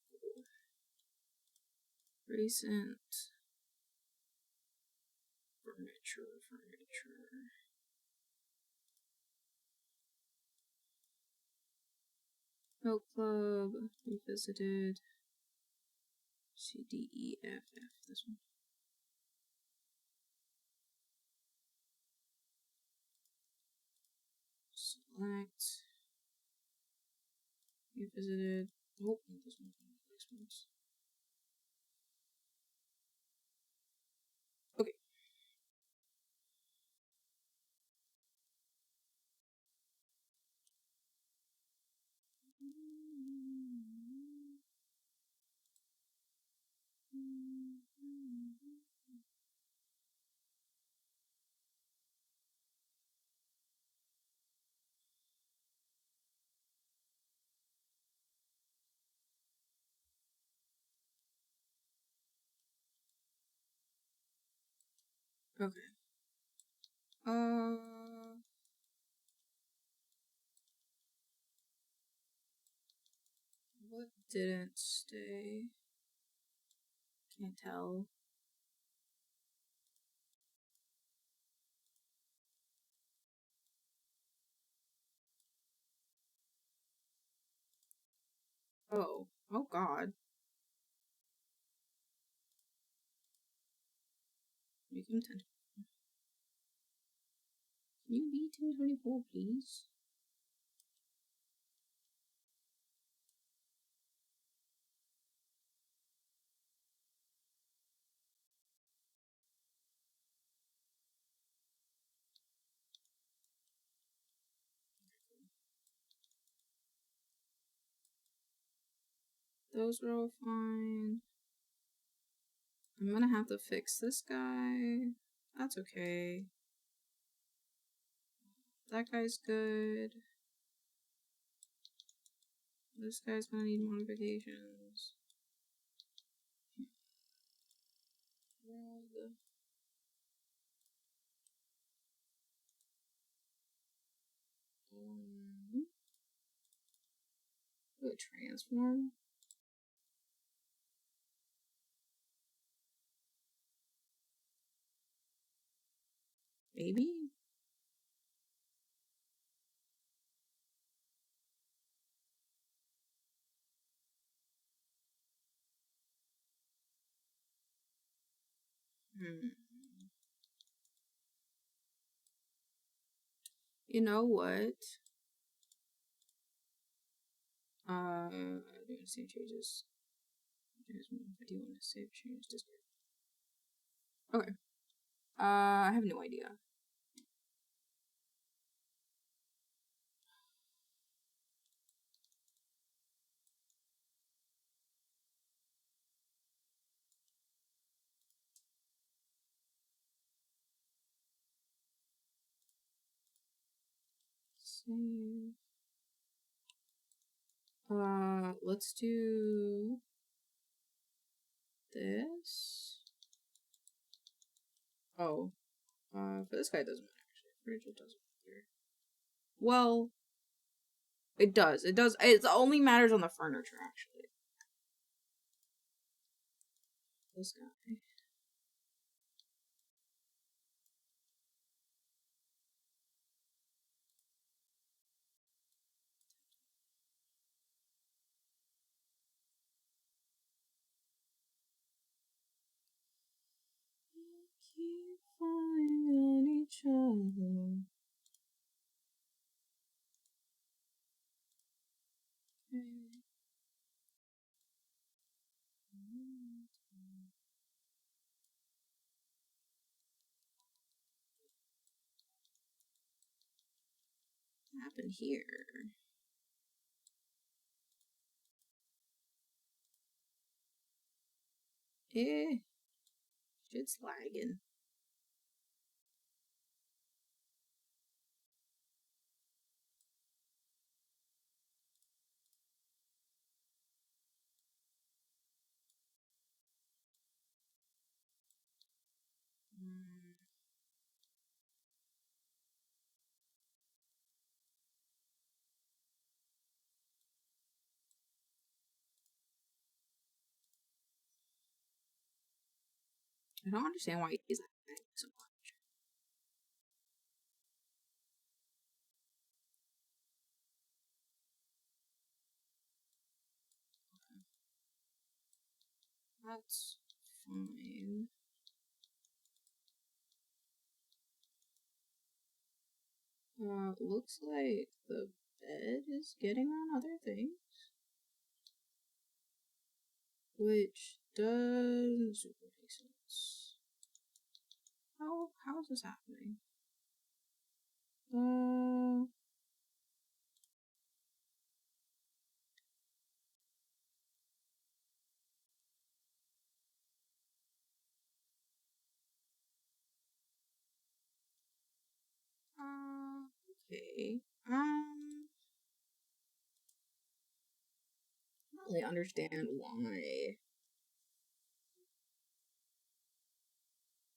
Recent. Furniture. Milk Club. Revisited. CDEFF. This one. Select. Revisited. Oh, this one. Next ones. Okay. Okay. What didn't stay? Can't tell. Oh. Oh god. Make him 10. Can you be 1024, please? Those are all fine. I'm gonna have to fix this guy. That's okay. That guy's good. This guy's gonna need modifications. Transform. Maybe? You know what? Doing save changes. I do want to save change Discord. Okay. I have no idea. Save. Let's do this. Oh. For this guy it doesn't matter actually. Furniture doesn't matter. Well, it does. It does. It only matters on the furniture actually. This guy. Keep falling on each other. What happened here? Shit's lagging. I don't understand why he's lagging so much. That's fine. Looks like the bed is getting on other things. Which doesn't super make sense. How is this happening? Okay. I don't really understand why.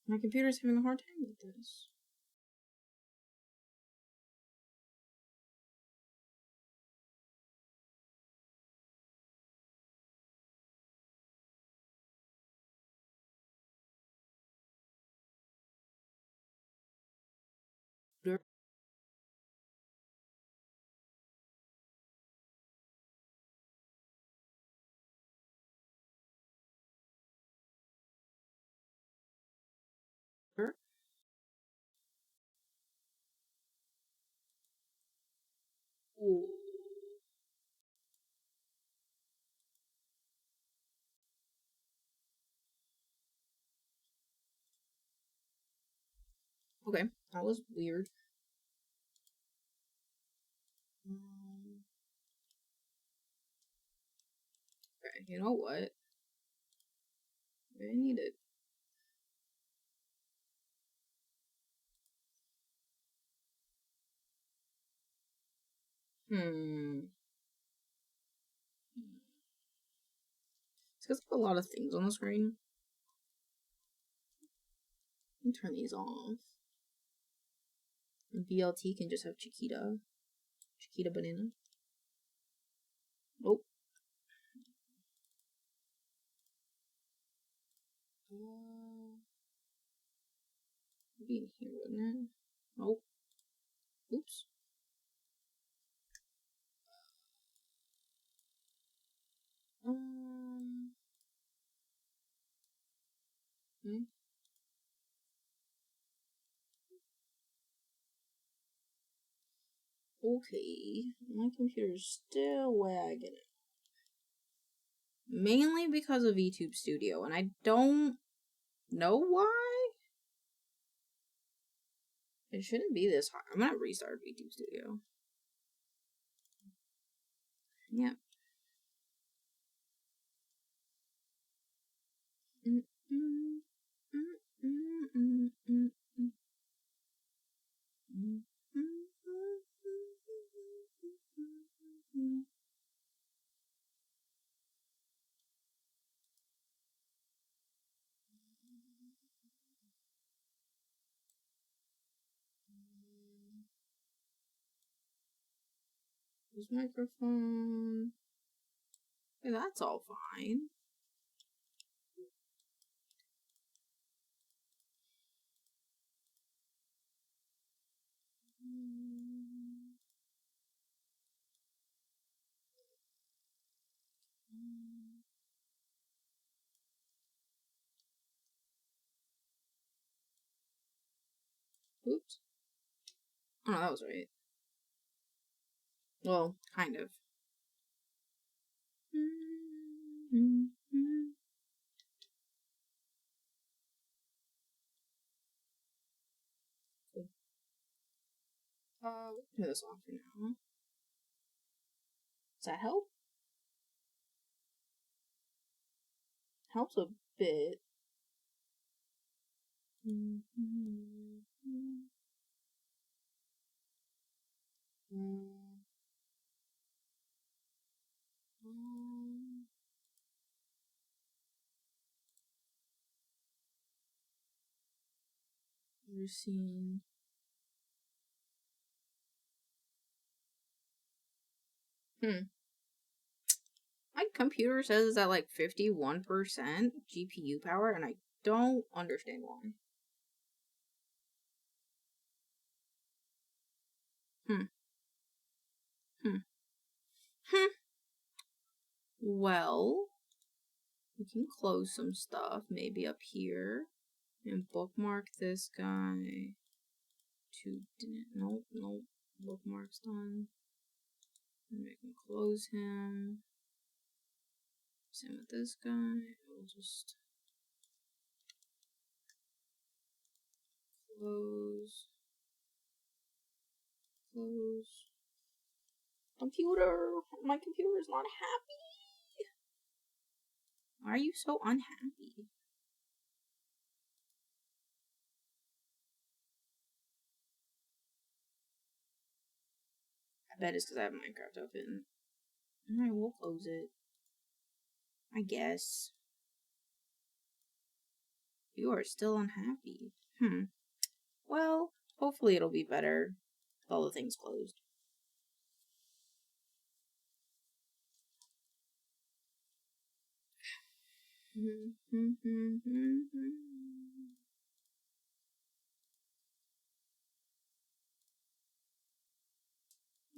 My computer's having a hard time with this. Ooh. Okay, that was weird. Okay, you know what? I need it. It's because I have a lot of things on the screen. Let me turn these off. And BLT can just have Chiquita. Chiquita banana. Nope. It'd be in here, wouldn't it? Nope. Oops. Hmm. Okay, my computer's still wagging it. Mainly because of VTube Studio, and I don't know why. It shouldn't be this hard. I'm gonna restart VTube Studio. Yep. This microphone. Okay, that's all fine. Oops. Oh, no, that was right. Well, kind of. Cool. Turn this off for now. Does that help? Helps a bit. We're seeing. My computer says it's at like 51% GPU power, and I don't understand why. Well, we can close some stuff, maybe up here, and bookmark this guy. Nope, bookmark's done. And we can close him. Same with this guy. We'll just close. Computer! My computer is not happy! Why are you so unhappy? I bet it's because I have Minecraft open. Alright, we'll close it. I guess. You are still unhappy. Well, hopefully it'll be better with all the things closed.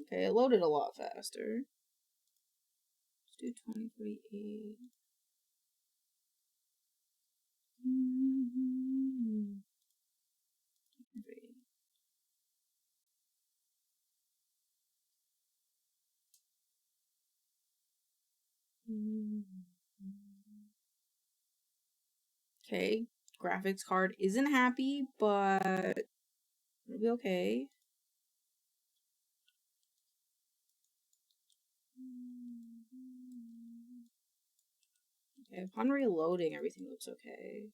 Okay, it loaded a lot faster. Let's do 2048. Okay, graphics card isn't happy, but it'll be okay. Okay, upon reloading, everything looks okay.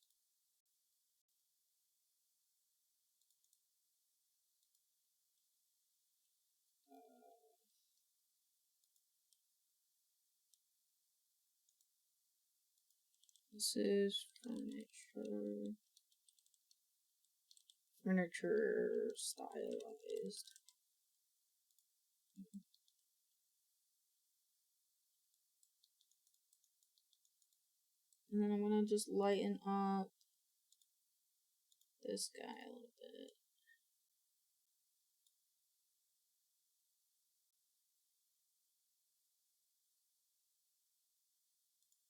This is furniture. Furniture stylized. And then I'm gonna just lighten up this guy a little bit.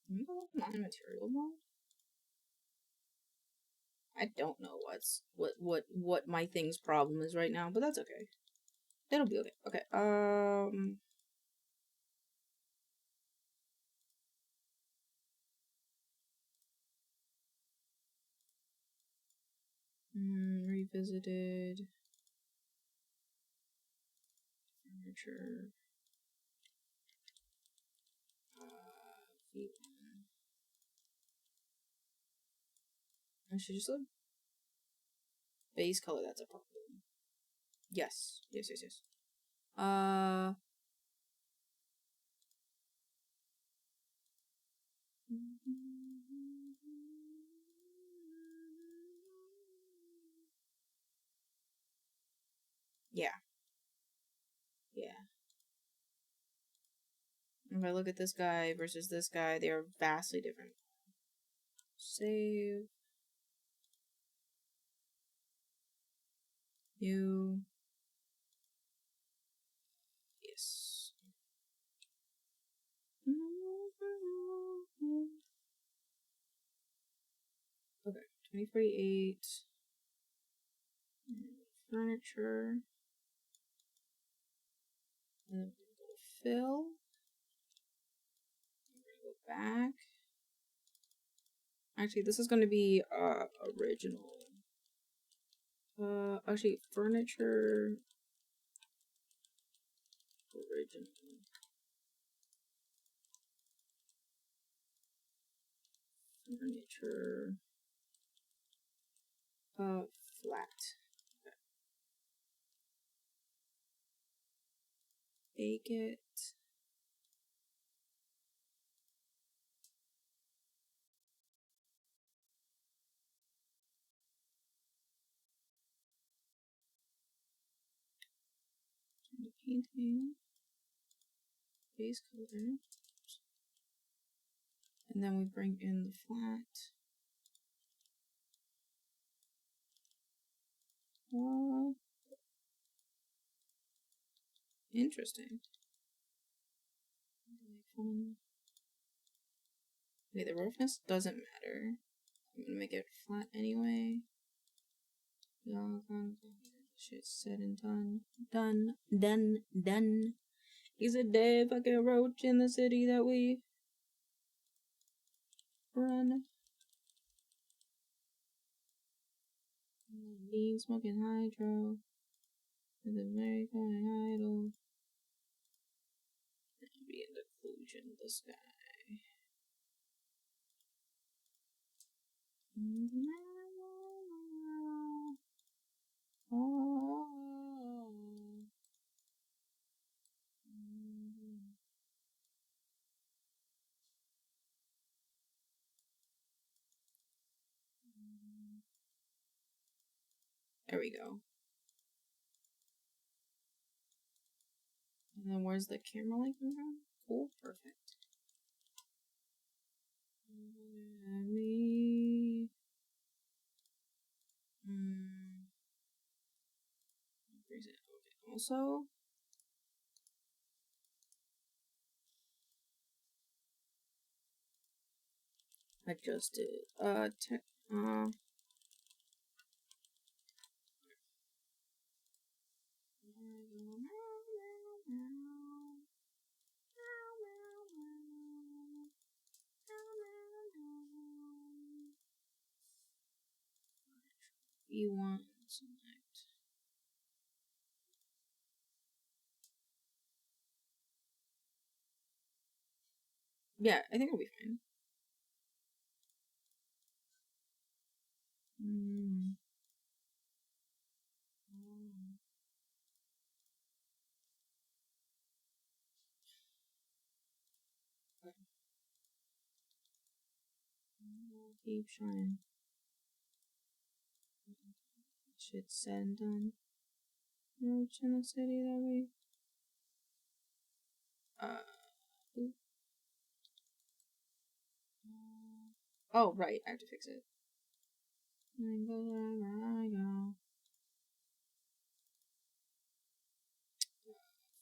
Can we go non-material mode? I don't know what my thing's problem is right now, but that's okay. It'll be okay. Okay. Revisited furniture. V1. I should just look. Base color, that's a problem. Yes. Yes. Yeah. If I look at this guy versus this guy, they are vastly different. Save. New. Yes. Okay, 2048. Furniture. And then we're gonna go to fill. We're gonna go back. Actually, this is gonna be original. Actually, furniture. Original. Furniture. Flat. Okay. Bake it. Turn to painting. Base color. And then we bring in the flat. Interesting. Okay, the roughness doesn't matter. I'm gonna make it flat anyway. Shit's said and done. Done. He's a dead fucking roach in the city that we run. Being smoking hydro. With a very fine idol. Be in seclusion, this guy. There we go. And then where's the camera light come from? Cool, perfect. Me. Okay. Also, adjusted. V1 select. Yeah, I think it'll be fine. Keep shining. Shit's said and done. No channel city that way. Oop. Oh, right, I have to fix it. I go wherever I go.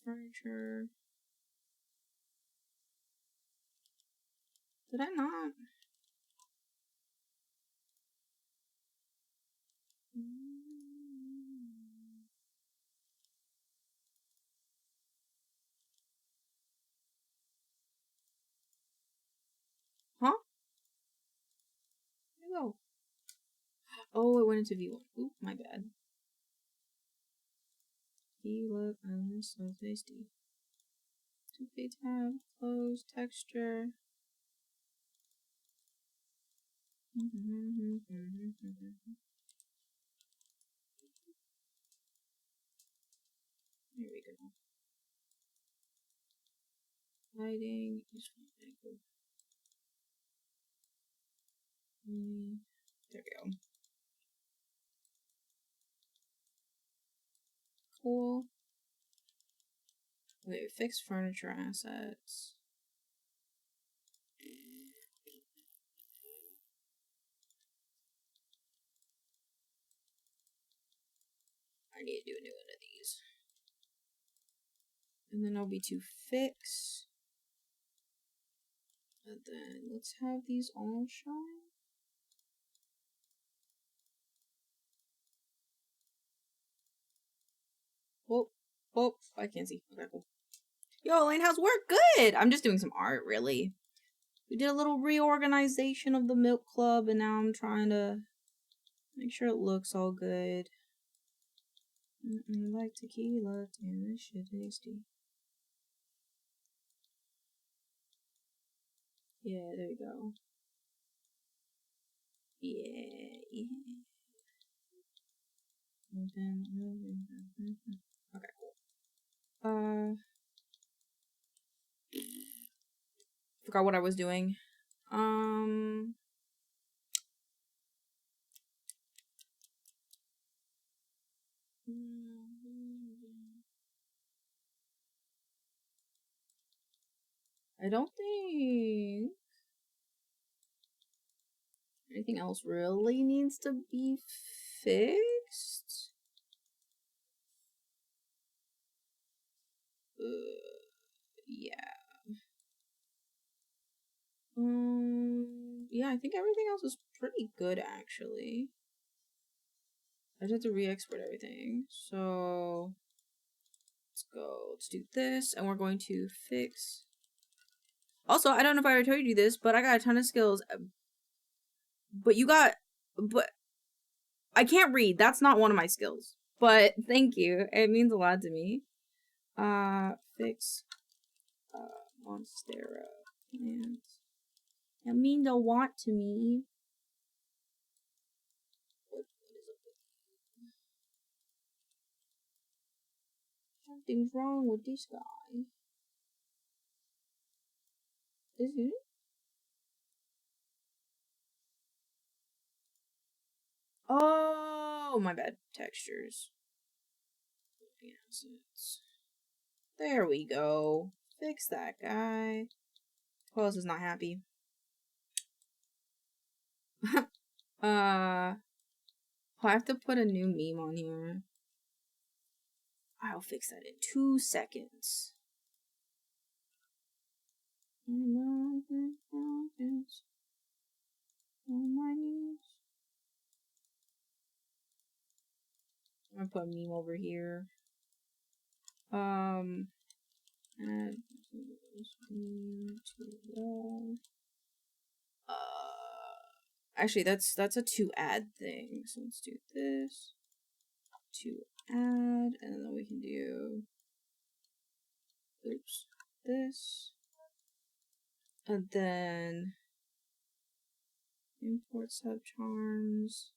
Furniture. Did I not? Huh? Where'd it go? Oh, it went into V1. Oop, my bad. Look, I'm so tasty. 2K tab, close, texture. Here we go. Lighting is fine. There we go. Cool. Wait, fix furniture assets. I need to do a new one of these. And then I'll be to fix. And then let's have these all shine. Oh, oh, I can't see. Okay, cool. Yo, Elaine, how's work? Good! I'm just doing some art, really. We did a little reorganization of the milk club, and now I'm trying to make sure it looks all good. Like tequila, damn, this shit tasty. Yeah, there you go. Yeah, yeah. Okay, cool. Forgot what I was doing. I don't think anything else really needs to be fixed. Yeah. Yeah, I think everything else is pretty good, actually. I just have to re-export everything. So let's go. Let's do this, and we're going to fix. Also, I don't know if I already told you this, but I got a ton of skills. But I can't read. That's not one of my skills. But thank you. It means a lot to me. Fix Monstera plants. That means a lot to me. What is up with you? Something's wrong with this guy. Is it? Oh, my bad. Textures. Assets. There we go. Fix that guy. Who else is not happy? I have to put a new meme on here. I'll fix that in 2 seconds. On my knees. I'm gonna put a meme over here. Add this meme to wall. Actually, that's a to add thing. So let's do this. To add, and then we can do. Oops. This. And then import subcharms.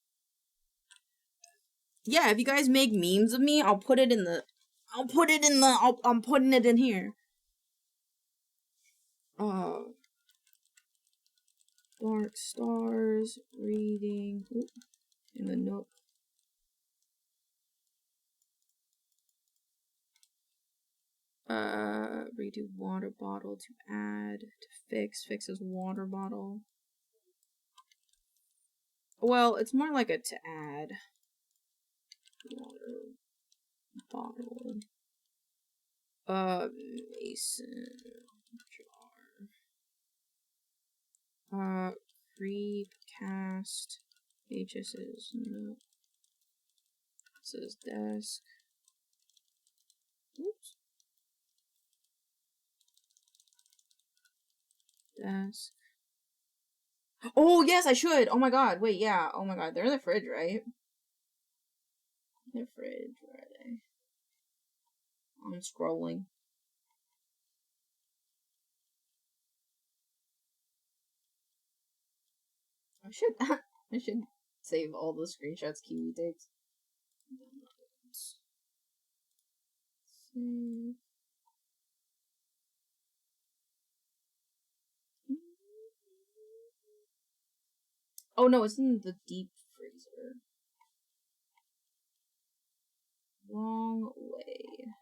Yeah, if you guys make memes of me, I'm putting it in here. Dark stars, reading, ooh, in the nook. Redo water bottle to add, to fix as water bottle. Well, it's more like a to add. Water bottle. Mason jar. Creep cast. HS's no. It says desk. Oops. Desk. Oh yes, I should. Oh my god. Wait, yeah. Oh my god, they're in the fridge, right? In the fridge, where are they? I'm scrolling. I should save all the screenshots Kiwi takes. Save. Oh no, it's in the deep freezer. Wrong way.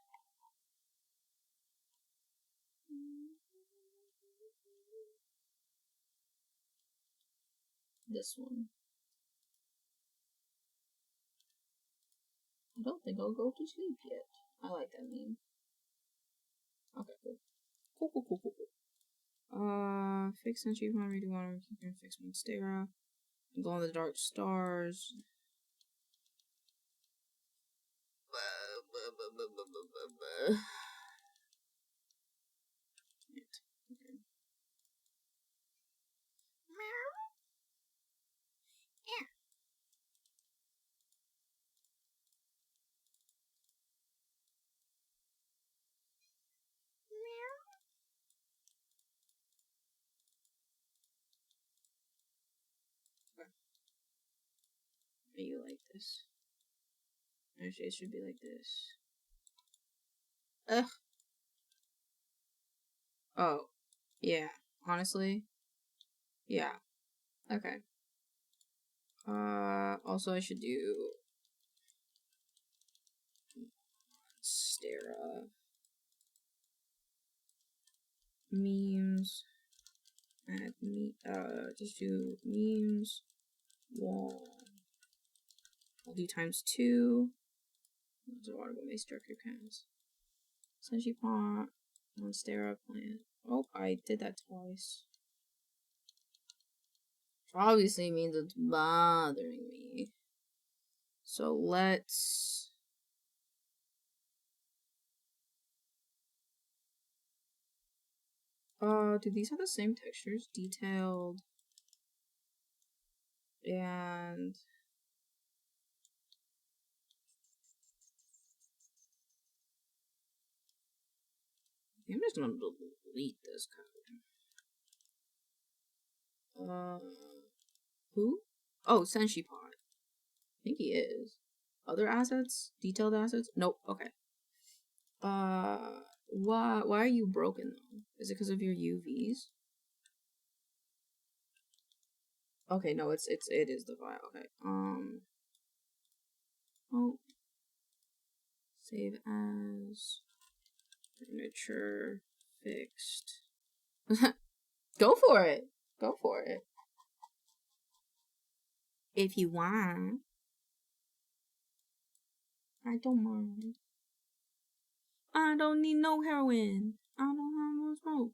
This one. I don't think I'll go to sleep yet. I like that meme. Okay, cool. Fix and achieve my redo water, fix Monstera. Glow in the dark stars. You like this? Actually, it should be like this. Ugh. Oh, yeah. Honestly, yeah. Okay. Also I should do Monstera memes. Add me. Just do memes. Wall. I'll do ×2. There's a water base structure cast. Sunshi pot. Monstera plant. Oh, I did that twice. Obviously means it's bothering me. So let's do these have the same textures? Detailed and I'm just gonna delete this code. Who? Oh, Senshi Pot. I think he is. Other assets? Detailed assets? Nope. Okay. Why are you broken though? Is it because of your UVs? Okay, no, it is the file. Okay. Oh. Save as furniture fixed. Go for it. Go for it. If you want. I don't mind. I don't need no heroin. I don't have no smoke.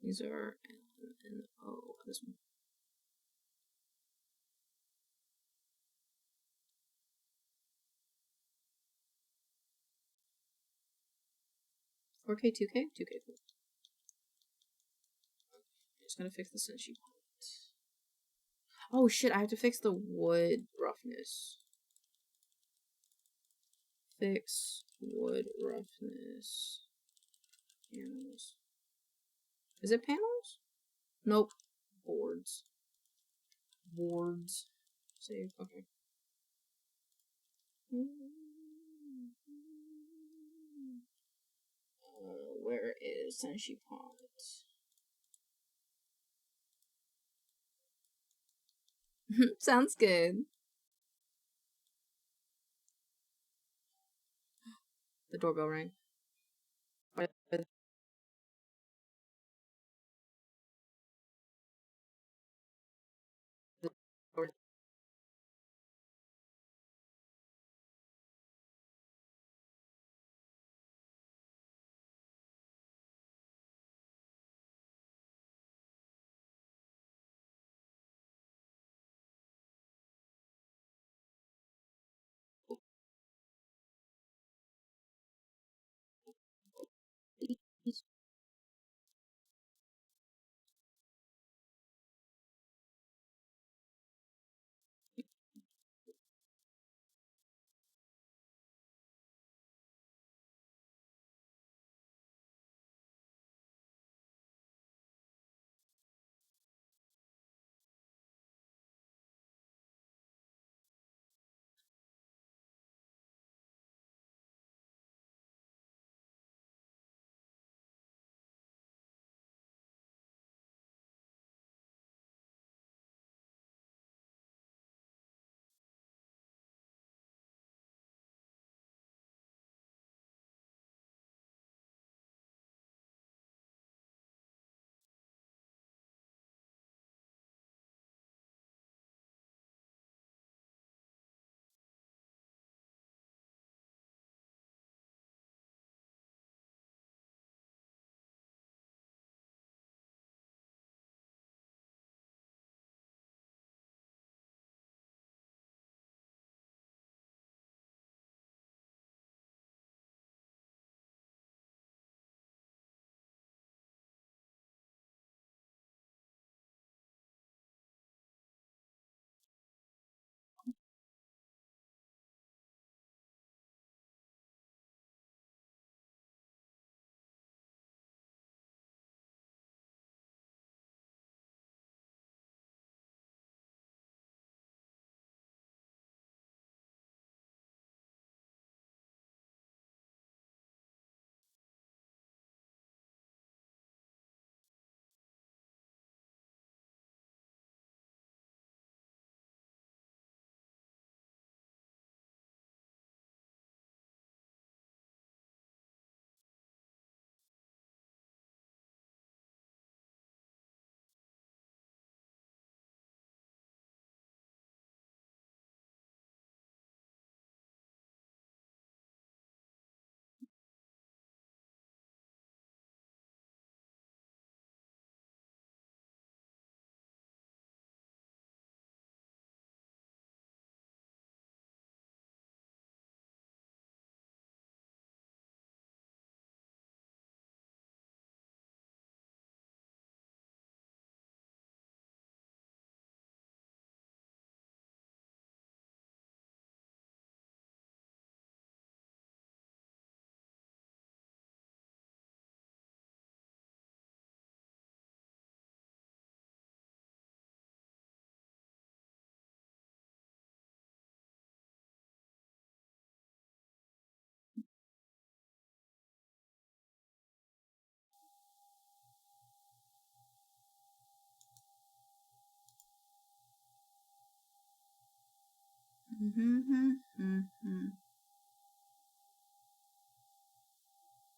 These are oh, this one. $4K, $2K? $2K, cool. I'm just gonna fix the Senshi point. Oh shit, I have to fix the wood roughness. Fix wood roughness. Panels. Is it panels? Nope. Boards. Boards. Save. Okay. Where is Senshi Pot? Sounds good. The doorbell rang.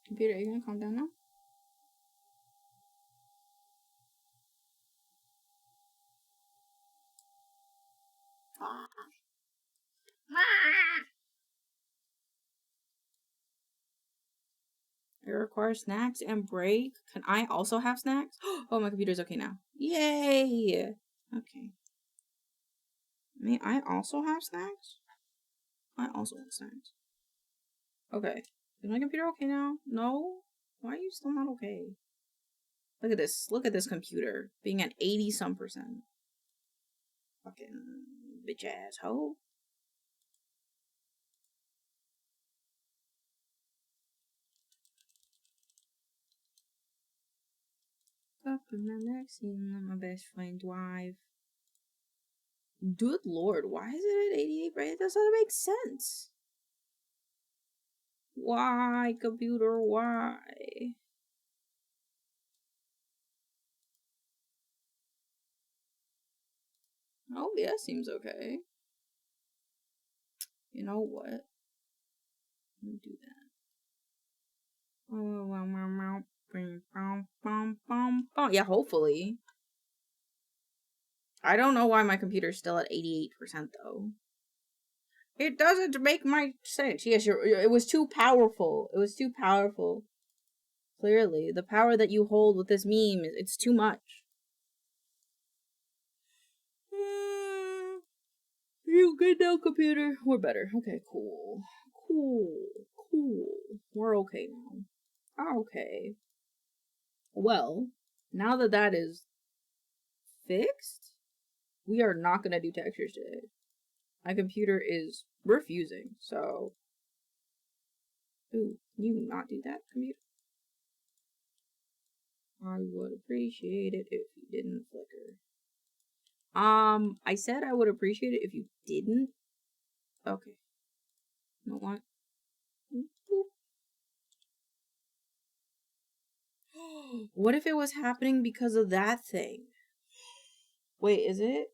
Computer, are you gonna calm down now? It requires snacks and break. Can I also have snacks? Oh, my computer's okay now. Yay! Okay. May I also have snacks? I also want snacks. Okay. Is my computer okay now? No? Why are you still not okay? Look at this. Look at this computer. Being at 80-some%. Fucking bitch ass hoe. Fucking my Lexi, my best friend drive. Good lord, why is it at 88, right? That doesn't make sense. Why, computer, why? OBS seems okay. You know what? Let me do that. Yeah, hopefully. I don't know why my computer's still at 88% though. It doesn't make my sense. Yes, it was too powerful. It was too powerful. Clearly, the power that you hold with this meme, it's too much. You good now, computer? We're better. Okay, cool. Cool. We're okay now. Okay. Well, now that that is fixed, we are not going to do textures today. My computer is refusing, so... Ooh, can you not do that, computer? I would appreciate it if you didn't flicker. I said I would appreciate it if you didn't. Okay. You know what? What if it was happening because of that thing? Wait, is it?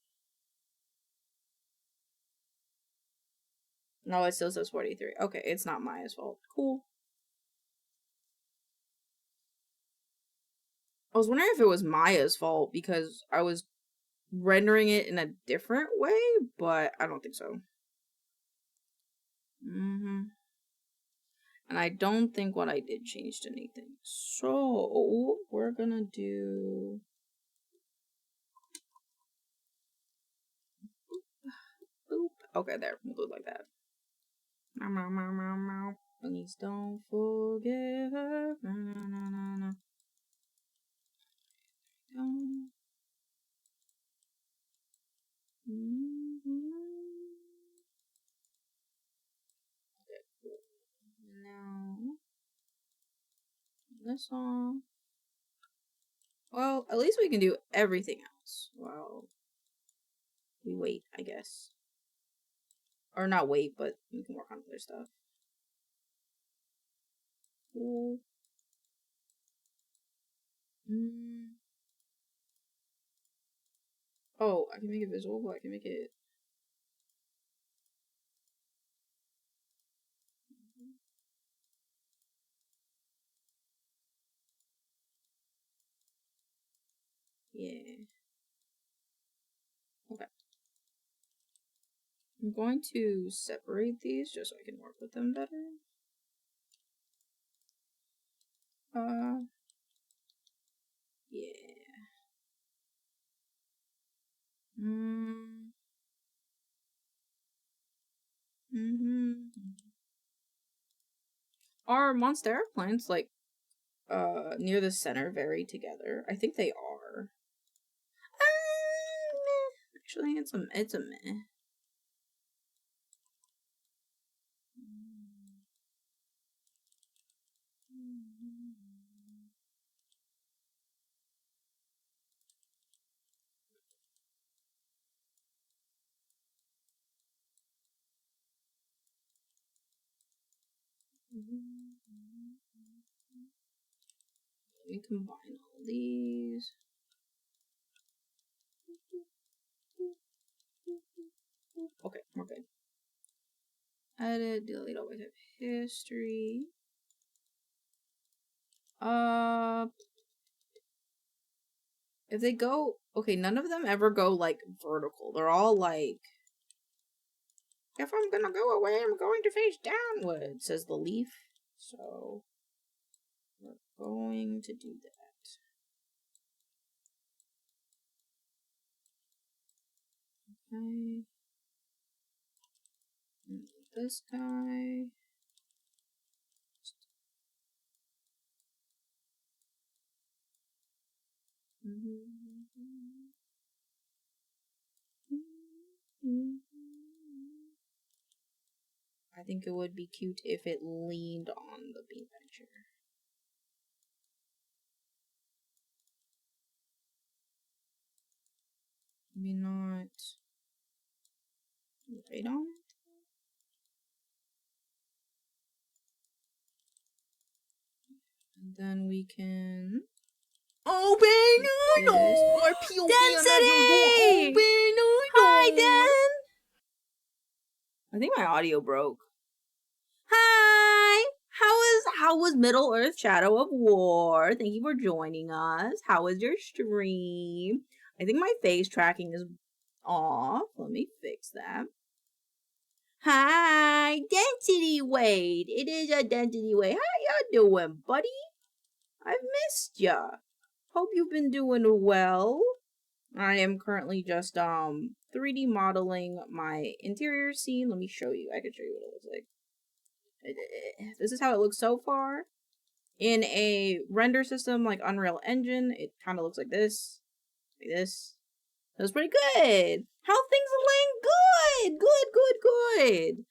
No, it still says 43. Okay, it's not Maya's fault. Cool. I was wondering if it was Maya's fault because I was rendering it in a different way, but I don't think so. And I don't think what I did changed anything. So, we're gonna do... Boop. Okay, there. We'll do it like that. Please don't forget her. Okay, cool. Now, this song. Well, at least we can do everything else while we wait, I guess. Or not wait, but we can work on other stuff. Cool. Oh, I can make it visible, but I can make it... Yeah. Okay. I'm going to separate these just so I can work with them better. Yeah. Are monstera plants, like, near the center very together? I think they are. Meh. Actually, it's a meh. Let me combine all these. Okay, we're good. Edit, delete all type history. If they go, okay, none of them ever go like vertical. They're all like, if I'm gonna go away, I'm going to face downward, says the leaf. So we're going to do that. Okay. And this guy. I think it would be cute if it leaned on the beanbag chair. Maybe not right on it. And then we can open our door. Density! Open our door. I think my audio broke. Hi! How was Middle Earth Shadow of War? Thank you for joining us. How was your stream? I think my face tracking is off. Let me fix that. Hi, Density Wade. It is a Density Wade. How you doing, buddy? I've missed ya. Hope you've been doing well. I am currently just 3D modeling my interior scene. Let me show you. I can show you what it looks like. This is how it looks so far. In a render system like Unreal Engine, it kind of looks like this. Like this. That's pretty good. How things are laying good. Good.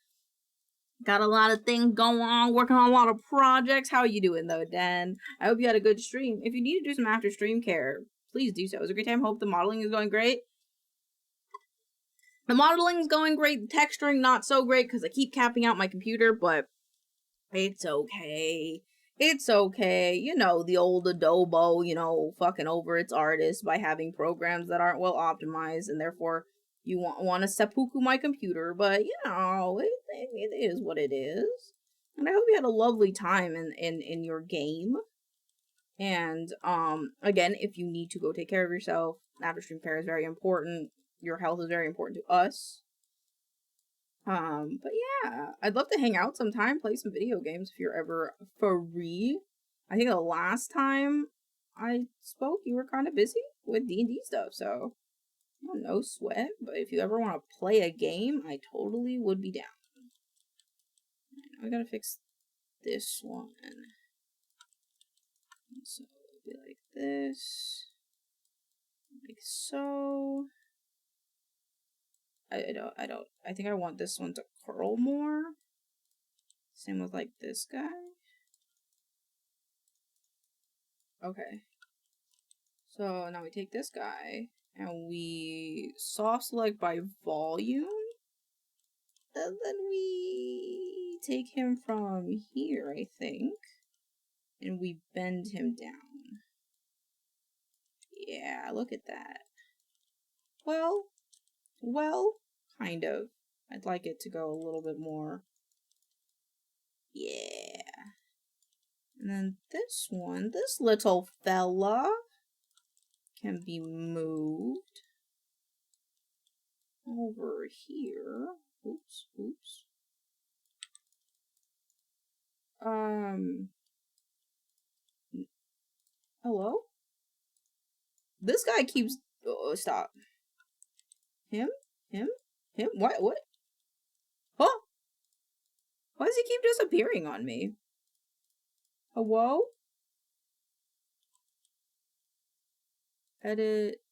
Got a lot of things going on, working on a lot of projects. How are you doing though, Dan? I hope you had a good stream. If you need to do some after stream care, please do so. It was a great time. Hope the modeling is going great. The modeling is going great. The texturing not so great because I keep capping out my computer, but it's okay. It's okay. You know, the old Adobe, you know, fucking over its artists by having programs that aren't well optimized, and therefore you want to seppuku my computer, but you know, it is what it is. And I hope you had a lovely time in your game. And again, if you need to go take care of yourself, after stream care is very important. Your health is very important to us. But yeah, I'd love to hang out sometime, play some video games if you're ever free. I think the last time I spoke, you were kind of busy with D&D stuff, so no sweat. But if you ever want to play a game, I totally would be down. I gotta fix this one. So it'll be like this, like so. I think I want this one to curl more. Same with like this guy. Okay. So now we take this guy and we soft select by volume. And then we take him from here, I think. And we bend him down. Yeah, look at that. Well, kind of. I'd like it to go a little bit more. Yeah. And then this one, this little fella can be moved over here. Oops. Hello? This guy keeps... Oh, stop. Him? What? Huh? Why does he keep disappearing on me? Hello? Edit.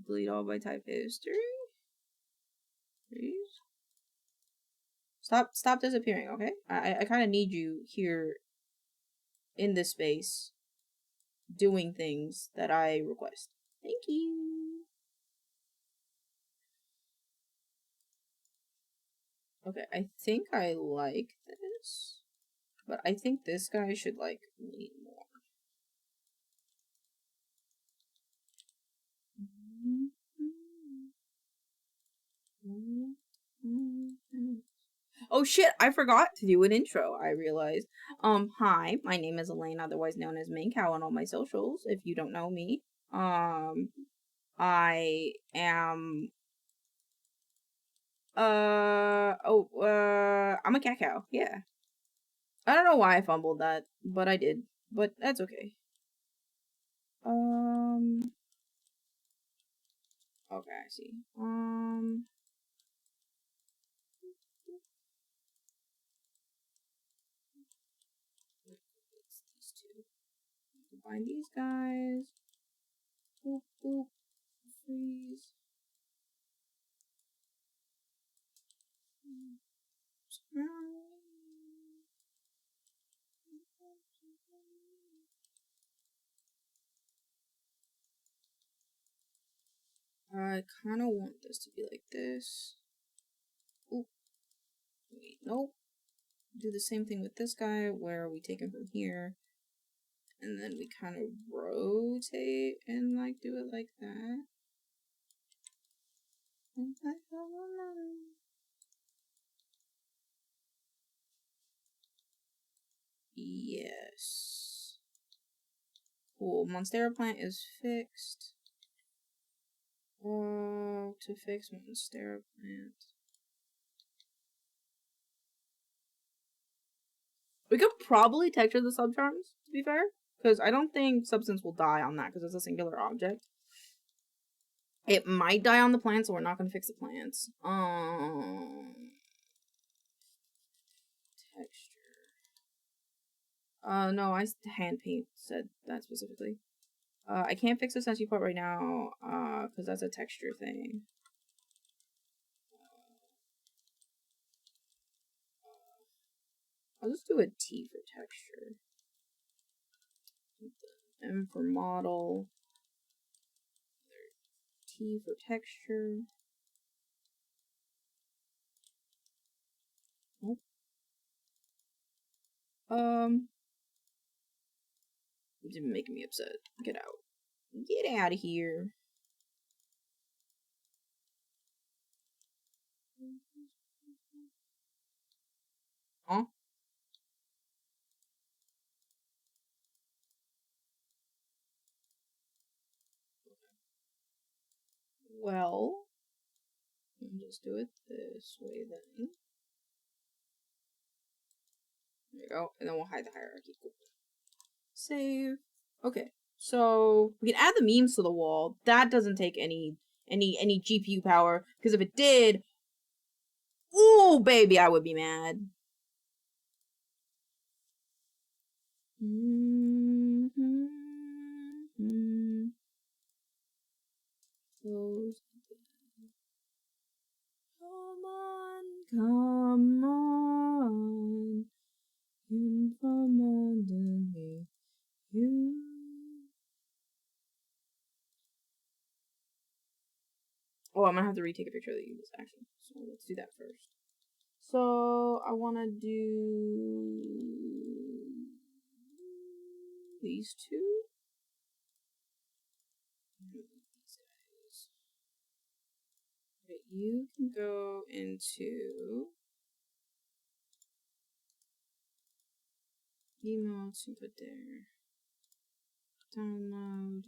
Delete all by type history? Please? Stop disappearing, okay? I kind of need you here in this space doing things that I request. Thank you. Okay, I think I like this, but I think this guy should like lean more. Oh shit, I forgot to do an intro, I realized. Hi, my name is Elaine, otherwise known as maincoow on all my socials, if you don't know me. I'm a cat cow, yeah. I don't know why I fumbled that, but I did. But that's okay. Okay, I see. It's these two. Combine these guys. Boop, boop. Freeze. I kind of want this to be like this. Oop. Wait, nope. Do the same thing with this guy, where we take him from here, and then we kind of rotate and like do it like that. Yes. Cool. Monstera plant is fixed. To fix Monstera plant. We could probably texture the subcharms, to be fair. Because I don't think substance will die on that, because it's a singular object. It might die on the plant, so we're not going to fix the plants. Texture. No, I hand paint said that specifically. I can't fix the sensory part right now, because that's a texture thing. I'll just do a T for texture. M for model. T for texture. Nope. It's even making me upset. Get out. Get out of here. Huh? Well, let me just do it this way then. There you go. And then we'll hide the hierarchy. Cool. Save. Okay. So we can add the memes to the wall. That doesn't take any GPU power. Because if it did, ooh, baby, I would be mad. Close. Come on, come on. In from underneath you. Oh, I'm gonna have to retake a picture of these actually. So let's do that first. So I wanna do these two. These guys. Okay, you can go into emotes and put there. Download.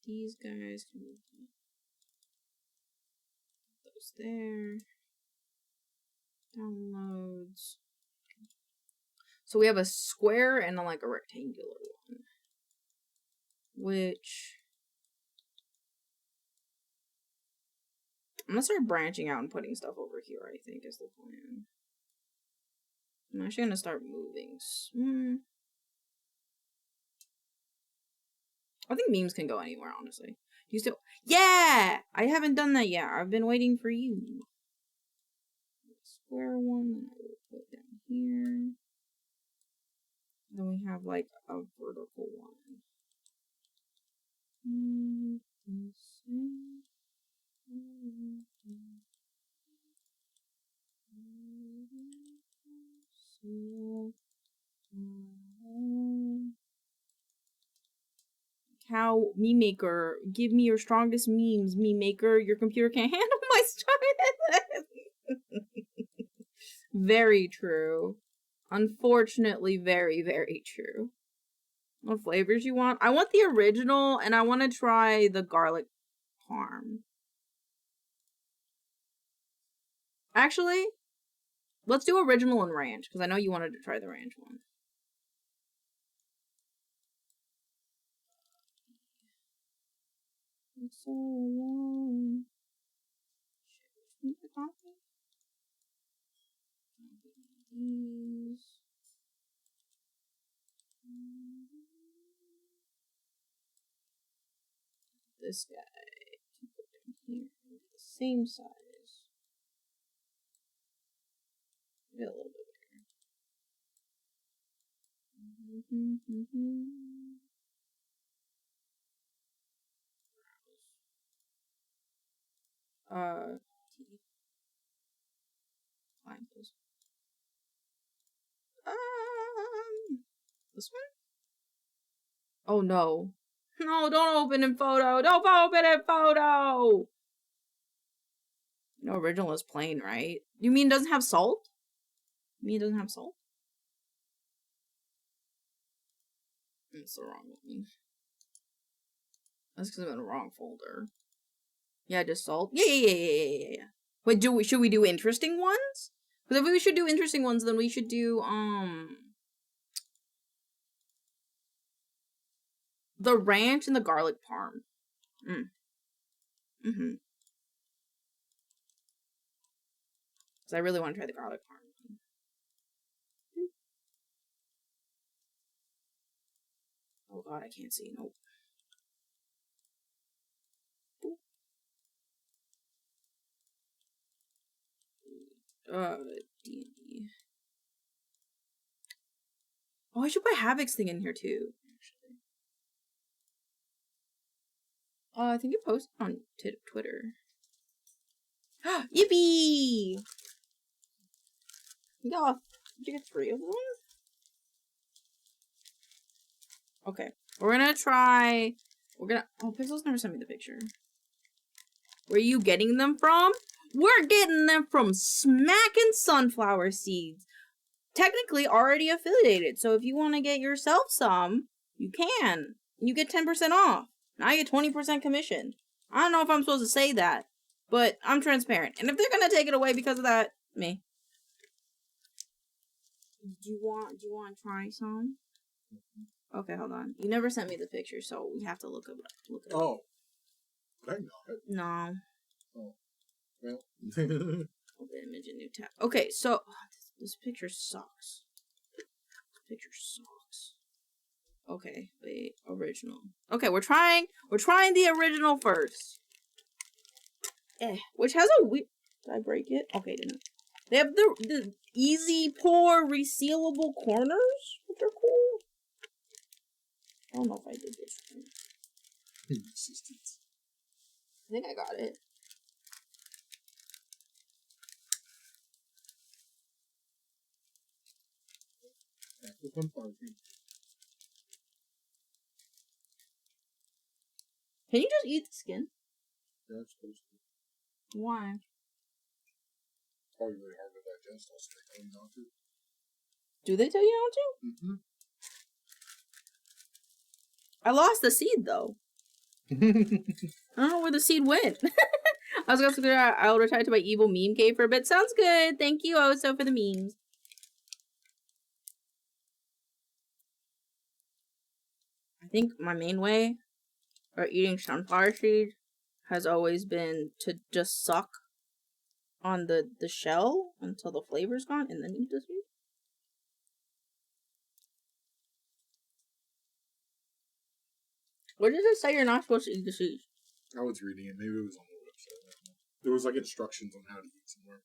These guys can be those there. Downloads. So we have a square and like a rectangular one. Which I'm gonna start branching out and putting stuff over here, I think is the plan. I'm actually gonna start moving. I think memes can go anywhere, honestly. You still, yeah! I haven't done that yet. I've been waiting for you. Square one, I will put down here. Then we have like a vertical one. Cow meme maker, give me your strongest memes, meme maker. Your computer can't handle my strongest. Very true. Unfortunately, very, very true. What flavors you want? I want the original, and I want to try the garlic parm. Actually, let's do original and ranch, because I know you wanted to try the ranch one. It's so long. Shit, the coffee? These. This guy. Put down here. The same size. Get a little bit bigger. Fine, please. This one? Oh no. No, don't open in photo. Don't open in photo. No, original is plain, right? You mean it doesn't have salt? You mean it doesn't have salt? That's the wrong one. That's because I'm in the wrong folder. Yeah, just salt. Yeah. Wait, should we do interesting ones? Because if we should do interesting ones, then we should do, the ranch and the garlic parm. Because I really want to try the garlic parm. Oh god, I can't see. Nope. D&D. Oh, I should put Havoc's thing in here too. Actually. I think it posted on Twitter. Yippee! Yeah, did you get 3 of them? Okay, we're gonna try. Oh, Pixel's never sent me the picture. Where are you getting them from? We're getting them from Smackin sunflower seeds. Technically already affiliated, so if you want to get yourself some, you can. You get 10% off. And I get 20% commission. I don't know if I'm supposed to say that, but I'm transparent. And if they're gonna take it away because of that, me. Do you want to try some? Okay, hold on. You never sent me the picture, so we have to look it up. Oh. I know it. No. Oh. Well. Open image in new tab. Okay, so this picture sucks. This picture sucks. Okay, wait, original. Okay, we're trying the original first. Which has a weird. Did I break it? Okay, didn't. They have the easy pour resealable corners, which are cool. I don't know if I did this right. Resistance. I think I got it. Can you just eat the skin? Yeah, it's supposed to. Why? Probably really hard to digest. Also, they tell you not to. Do they tell you not to? Mm-hmm. I lost the seed though. I don't know where the seed went. I was going to figure out I'll retire to my evil meme cave for a bit. Sounds good. Thank you, Oso, for the memes. I think my main way for eating sunflower seeds has always been to just suck on the shell until the flavor's gone and then eat the seed. What did it say you're not supposed to eat the seeds? I was reading it. Maybe it was on the website. There was like instructions on how to eat somewhere.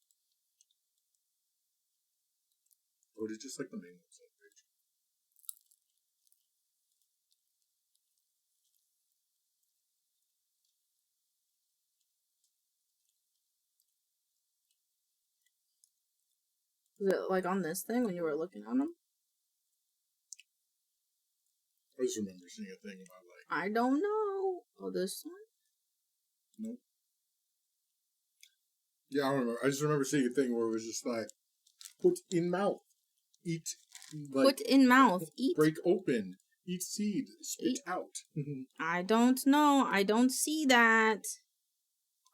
Or it's just like the main website page. Was it like on this thing when you were looking on them? I just remember seeing a thing about like. I don't know. Oh, this one? Nope. Yeah, I don't remember. I just remember seeing a thing where it was just like, put in mouth, eat. Like, put in mouth, eat. Break open, eat seed, spit out. I don't know. I don't see that.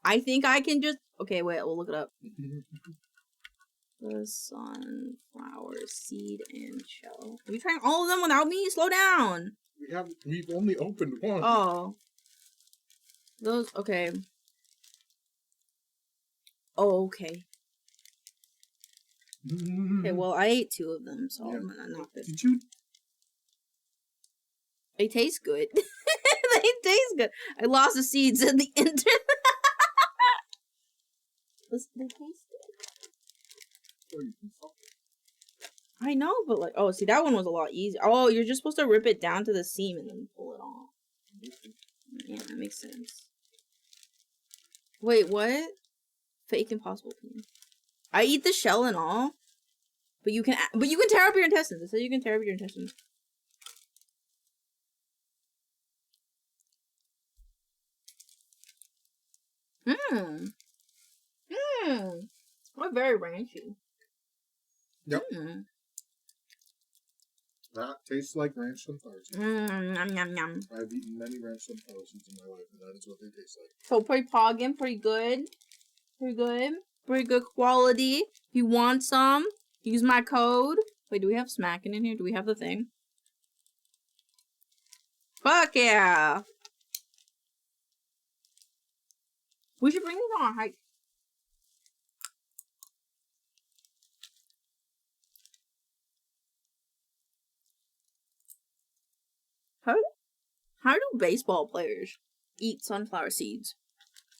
I think I can just. Okay, wait. We'll look it up. The sunflower seed and shell. Are you trying all of them without me? Slow down. We've only opened one. Oh. Those, okay. Oh, okay. Okay, well, I ate 2 of them, so yeah. I'm gonna knock this. Did you? They taste good. They taste good. I lost the seeds in the internet. They taste good. I know, but like, oh, see, that one was a lot easier. Oh, you're just supposed to rip it down to the seam and then pull it off. Yeah, that makes sense. Wait, what? Fake impossible peen. I eat the shell and all, but you can tear up your intestines. It says you can tear up your intestines. We're very ranchy. Yep. That tastes like ranch sunflower seeds. Yum, yum, yum. I've eaten many ranch sunflower seeds in my life, and that is what they taste like. So pretty poggin, pretty good. Pretty good. Pretty good quality. If you want some, use my code. Wait, do we have smackin in here? Do we have the thing? Fuck yeah! We should bring these on a hike. How do baseball players eat sunflower seeds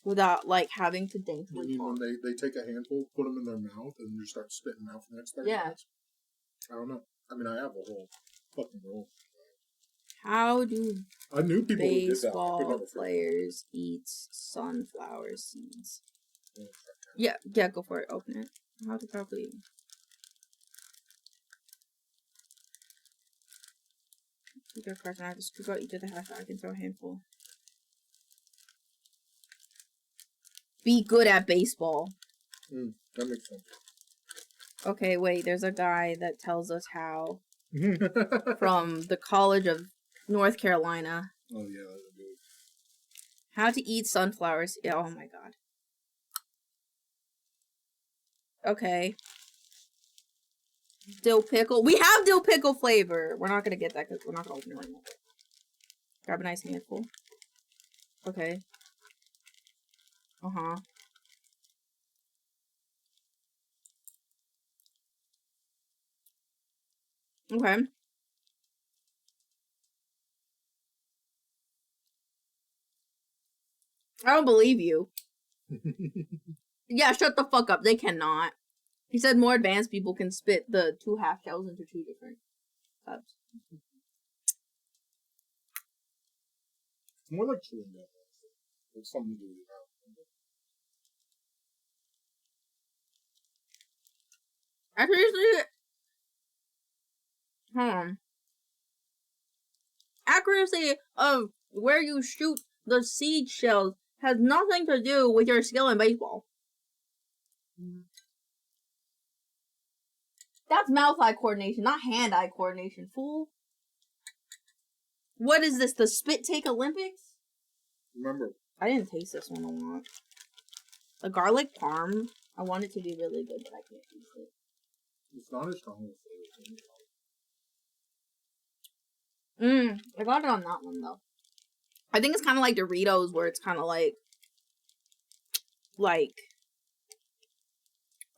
without, like, having to think? You mean when they take a handful, put them in their mouth, and just start spitting out for the next 30 Yeah. minutes? I don't know. I mean, I have a whole fucking roll. How do I knew people who did that. I could baseball never figure players eat sunflower seeds? it out. Yeah, go for it. Open it. How to properly. Good question. I have to scoop out each of the half. I can throw a handful. Be good at baseball. That makes sense. Okay, wait. There's a guy that tells us how Oh, from the College of North Carolina. yeah, that's good. How to eat sunflowers. Yeah, oh my god. Okay. Dill pickle. We have dill pickle flavor. We're not gonna get that because we're not gonna open it right now. Grab a nice handful. Okay. Uh-huh. Okay. I don't believe you. Yeah, shut the fuck up. They cannot. He said more advanced people can spit the 2 half shells into 2 different cups. More like chewing gum. It's something to do with your Accuracy. Hold on. Accuracy of where you shoot the seed shells has nothing to do with your skill in baseball. That's mouth-eye coordination, not hand-eye coordination, fool. What is this, the Spit Take Olympics? Remember, I didn't taste this one a lot. The garlic parm, I want it to be really good, but I can't taste it. it's not as strong as I got it on that one, though. I think it's kind of like Doritos, where it's kind of like,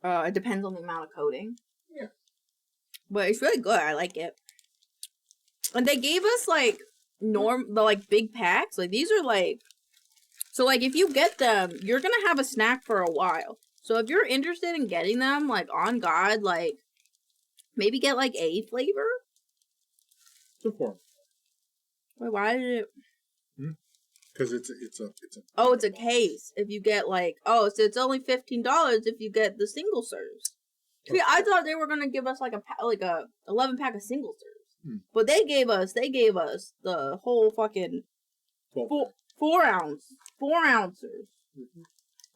it depends on the amount of coating. Yeah. But it's really good. I like it. And they gave us, like, big packs. Like, these are, like... So, like, if you get them, you're gonna have a snack for a while. So, if you're interested in getting them, like, on God, like, maybe get, like, a flavor? Good for 'em. Wait, why did it... Because it's a Oh, it's a case. If you get, like... Oh, so it's only $15 if you get the single serves. See, I thought they were gonna give us, like, a 11-pack of single serves. But they gave us the whole fucking 4 ounce. 4 ounces.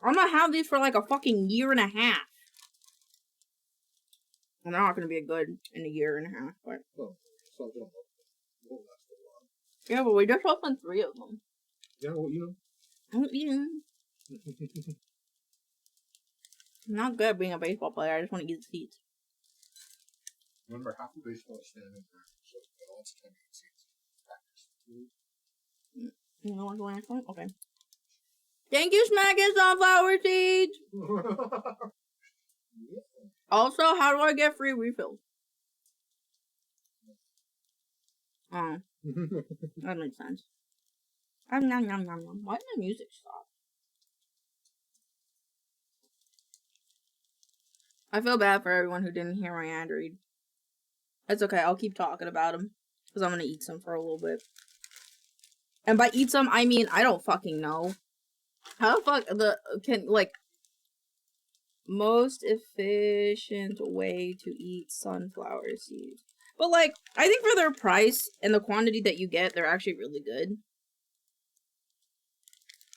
I'm gonna have these for, like, a fucking year and a half. Well, they're not gonna be good in a year and a half, but... so don't know. Won't last for a while. Yeah, but we just opened 3 of them. Yeah, well, you know. I'm not good at being a baseball player. I just want to eat the seeds. Remember, half the baseball is standing there, so lots of time to eat seeds. Practice. You know what's the next one? Okay. Thank you, Smackin Sunflower Seeds! Also, how do I get free refills? Oh, that makes sense. Nom, nom, nom, nom. Why did my music stop? I feel bad for everyone who didn't hear my ad read. It's okay, I'll keep talking about them. Because I'm gonna eat some for a little bit. And by eat some, I mean, I don't fucking know. How the fuck, most efficient way to eat sunflower seeds. But, like, I think for their price and the quantity that you get, they're actually really good.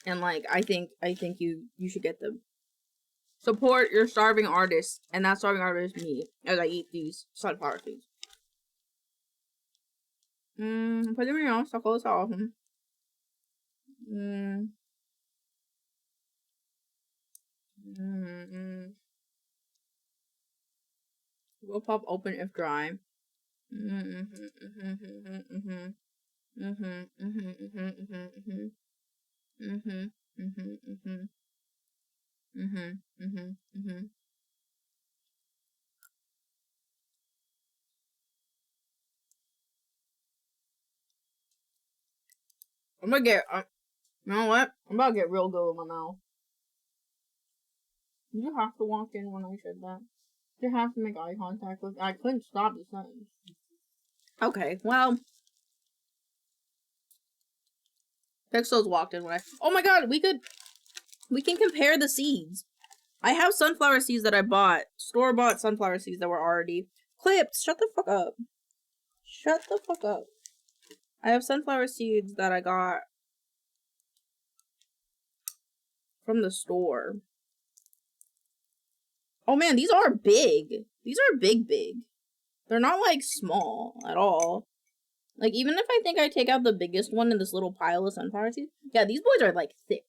And, like, I think you should get them. Support your starving artist, and that starving artist is me, as I eat these sunflower seeds. podemos sacou só. Will pop open if dry. I'm gonna get, you know what? I'm about to get real good with my mouth. Did you have to walk in when I said that? Did you have to make eye contact with? I couldn't stop the sentence. Okay, well. Pixels walked in when I. Oh my god, we can compare the seeds. I have sunflower seeds that I bought. Store-bought sunflower seeds that were already clipped. Shut the fuck up. Shut the fuck up. I have sunflower seeds that I got from the store. Oh man, these are big. These are big. They're not like small at all. Like even if I think I take out the biggest one in this little pile of sunflower seeds, yeah, these boys are like thick.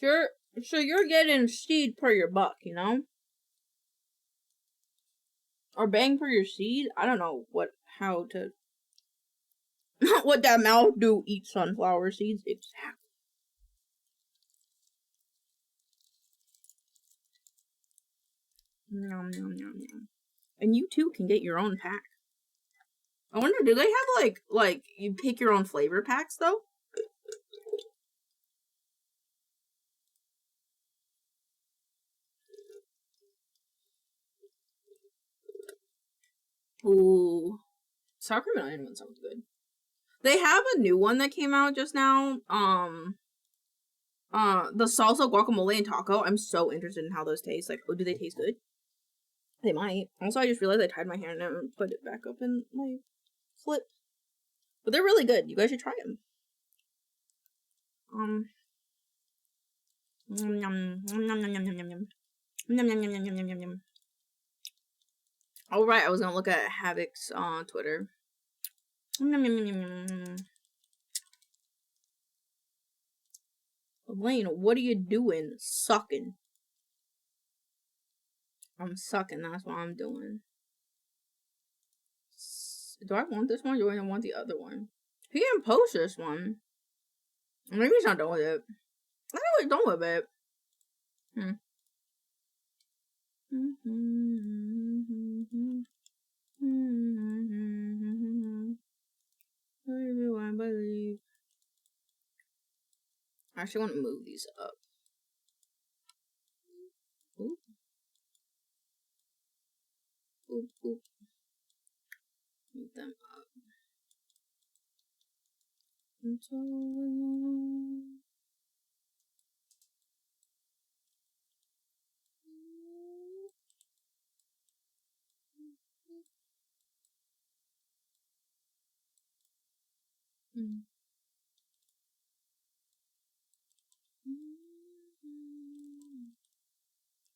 So you're getting seed per your buck, you know? Or bang for your seed? I don't know how to what that mouth do eat sunflower seeds exactly. Nom, nom, nom, nom. And you too can get your own pack. I wonder, do they have like you pick your own flavor packs though? Ooh, sour cream and onion one sounds good. They have a new one that came out just now. The salsa, guacamole, and taco. I'm so interested in how those taste. Like, oh, do they taste good? They might. Also, I just realized I tied my hair and never put it back up in my flip. But they're really good. You guys should try them. Alright, I was gonna look at Havoc's Twitter. Elaine, what are you doing? Sucking. I'm sucking, that's what I'm doing. Do I want this one or do I want the other one? He didn't post this one. Maybe he's not done with it. I know he's done with it. I believe. I actually want to move these up. Oop. Oop, oop. Move them up.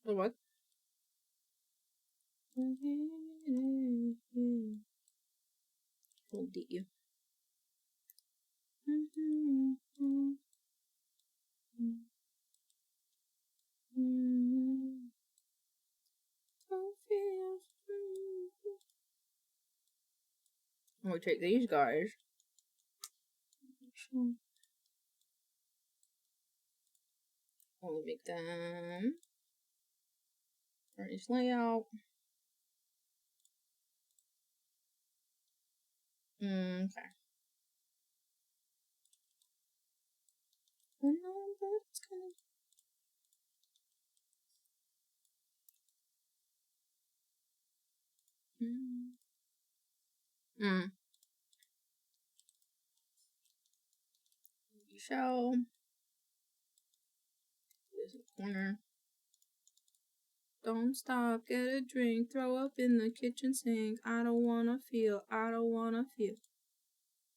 What? Won't beat you. I'm gonna take these guys. I'll make them furnish layout. Okay. Show. There's a corner. Don't stop, get a drink, throw up in the kitchen sink. I don't wanna feel.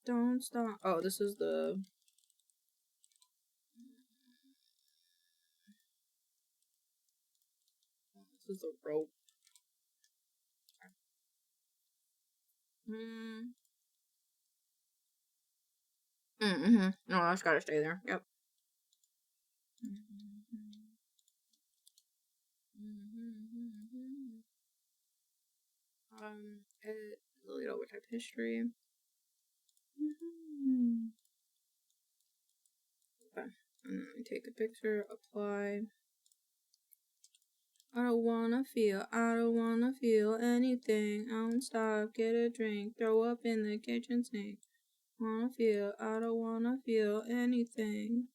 Don't stop. Oh, this is the. This is the rope. Mm-hmm. No, I just gotta stay there. Yep. Edit, delete over type history. Okay. And then take a picture, apply. I don't wanna feel anything. I won't stop, get a drink, throw up in the kitchen sink. I don't wanna feel anything.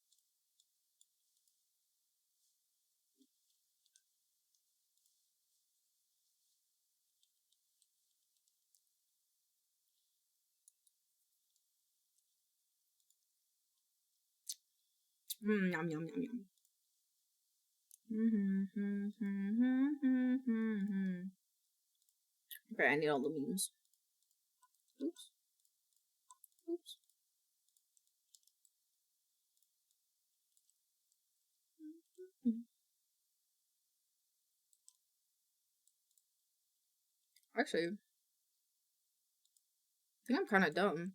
Yum, yum, yum, yum. Okay, I need all the memes. Oops. Oops. Actually, I think I'm kind of dumb.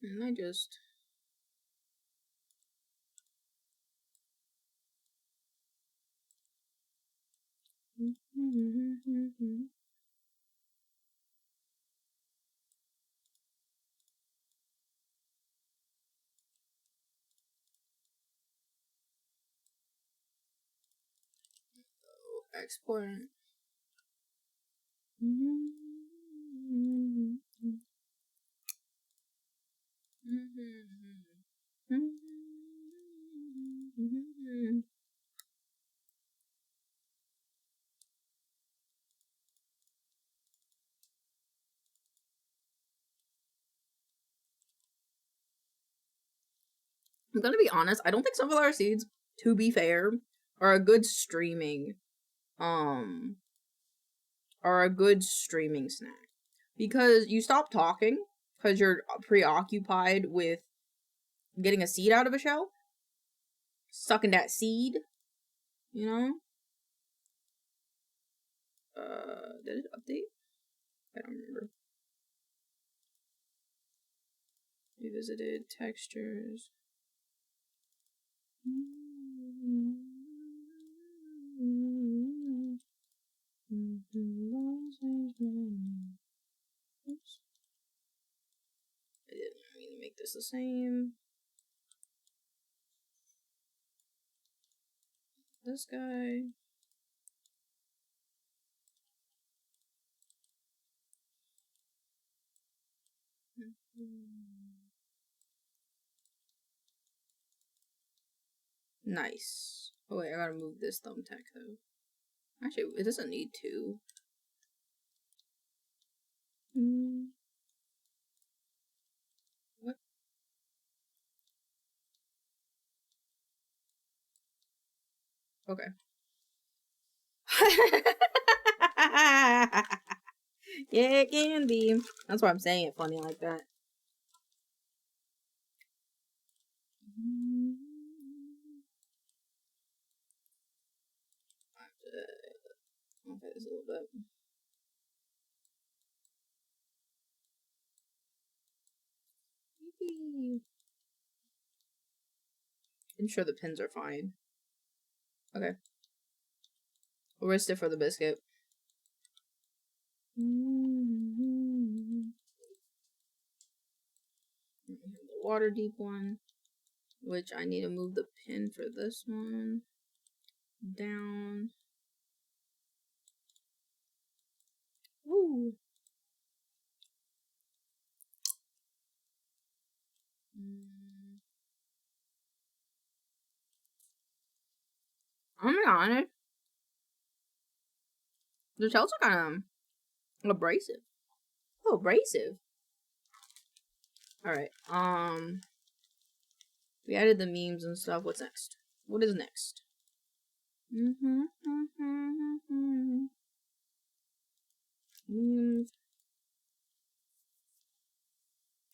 And I just... export. I'm gonna be honest, I don't think sunflower seeds, to be fair, are a good streaming snack. Because you stop talking because you're preoccupied with getting a seed out of a shell. Sucking that seed, you know? Did it update? I don't remember. Revisited textures. Oops. I didn't mean to make this the same. This guy. Nice. Oh wait, I gotta move this thumbtack though. Actually, it doesn't need to. What? Okay. Yeah, it can be. That's why I'm saying it funny like that. Okay, this a little bit. I'm sure the pins are fine. Okay. We'll risk it for the biscuit. The water deep one, which I need to move the pin for this one down. Woo. I'm gonna be honest. The shells are kind of abrasive. Oh, abrasive. Alright, we added the memes and stuff. What's next? What is next? Memes.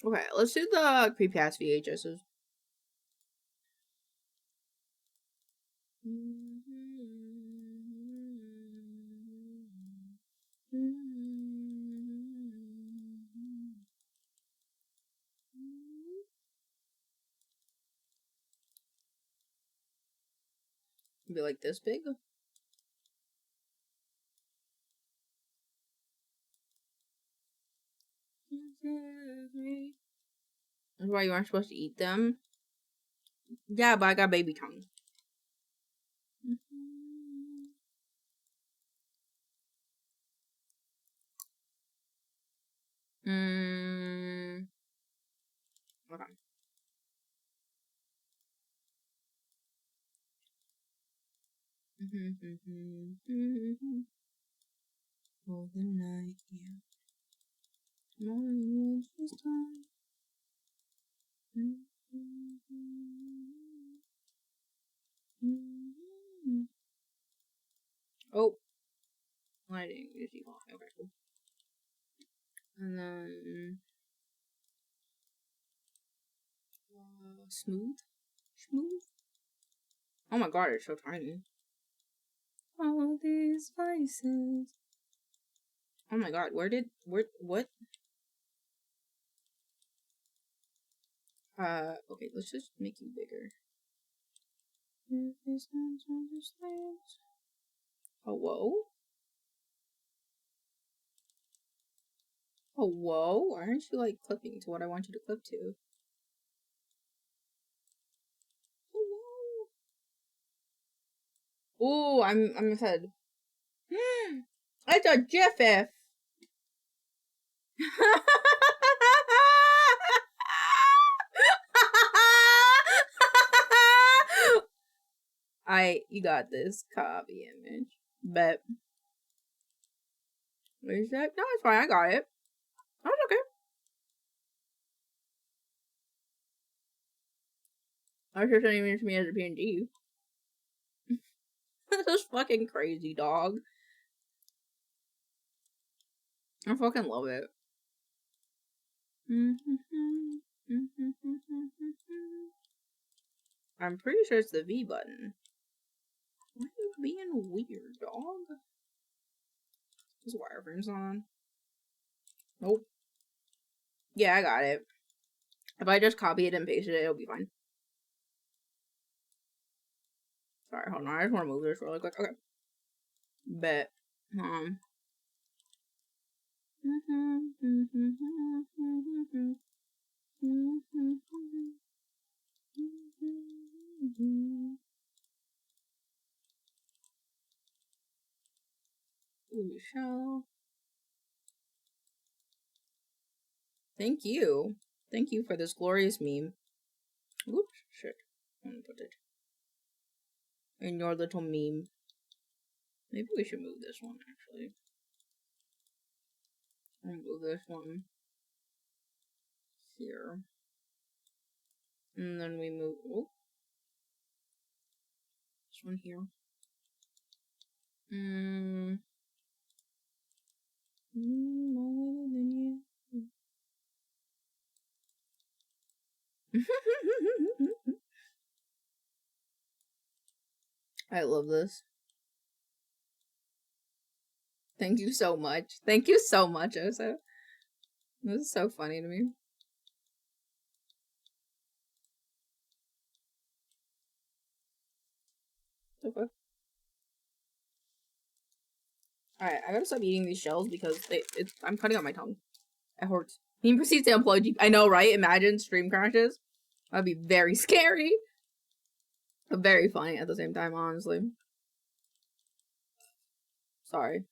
Okay, let's do the creepy ass VHSs. Be like this big. That's why you aren't supposed to eat them. Yeah, but I got baby tongue. Okay. For the night, yeah. Tomorrow is time. Oh, lighting is equal. Okay, cool. And then smooth. Oh my god, it's so tiny. All these vices. Oh my god, what? Okay, let's just make you bigger. Hello? Hello? Why aren't you like clipping to what I want you to clip to? Hello? Oh, I'm excited. It's a GIF. You got this. Copy image. Bet. What is that? No, it's fine. I got it. Oh, it's okay. I was just sending it to me as a PNG. This is fucking crazy, dog. I fucking love it. I'm pretty sure it's the V button. Why are you being weird, dog? Is wireframes on? Nope. Yeah, I got it. If I just copy it and paste it, it'll be fine. Sorry, hold on. I just want to move this really quick. Okay. Bet. We shall. Thank you. Thank you for this glorious meme. Oops, shit. I'm gonna put it in your little meme. Maybe we should move this one, actually. I'll move this one here. And then we move this one here. I love this. Thank you so much. Thank you so much, Osa. This is so funny to me. Okay. Alright, I gotta stop eating these shells because I'm cutting out my tongue. It hurts. He proceeds to employ I know, right? Imagine stream crashes. That'd be very scary. But very funny at the same time, honestly. Sorry.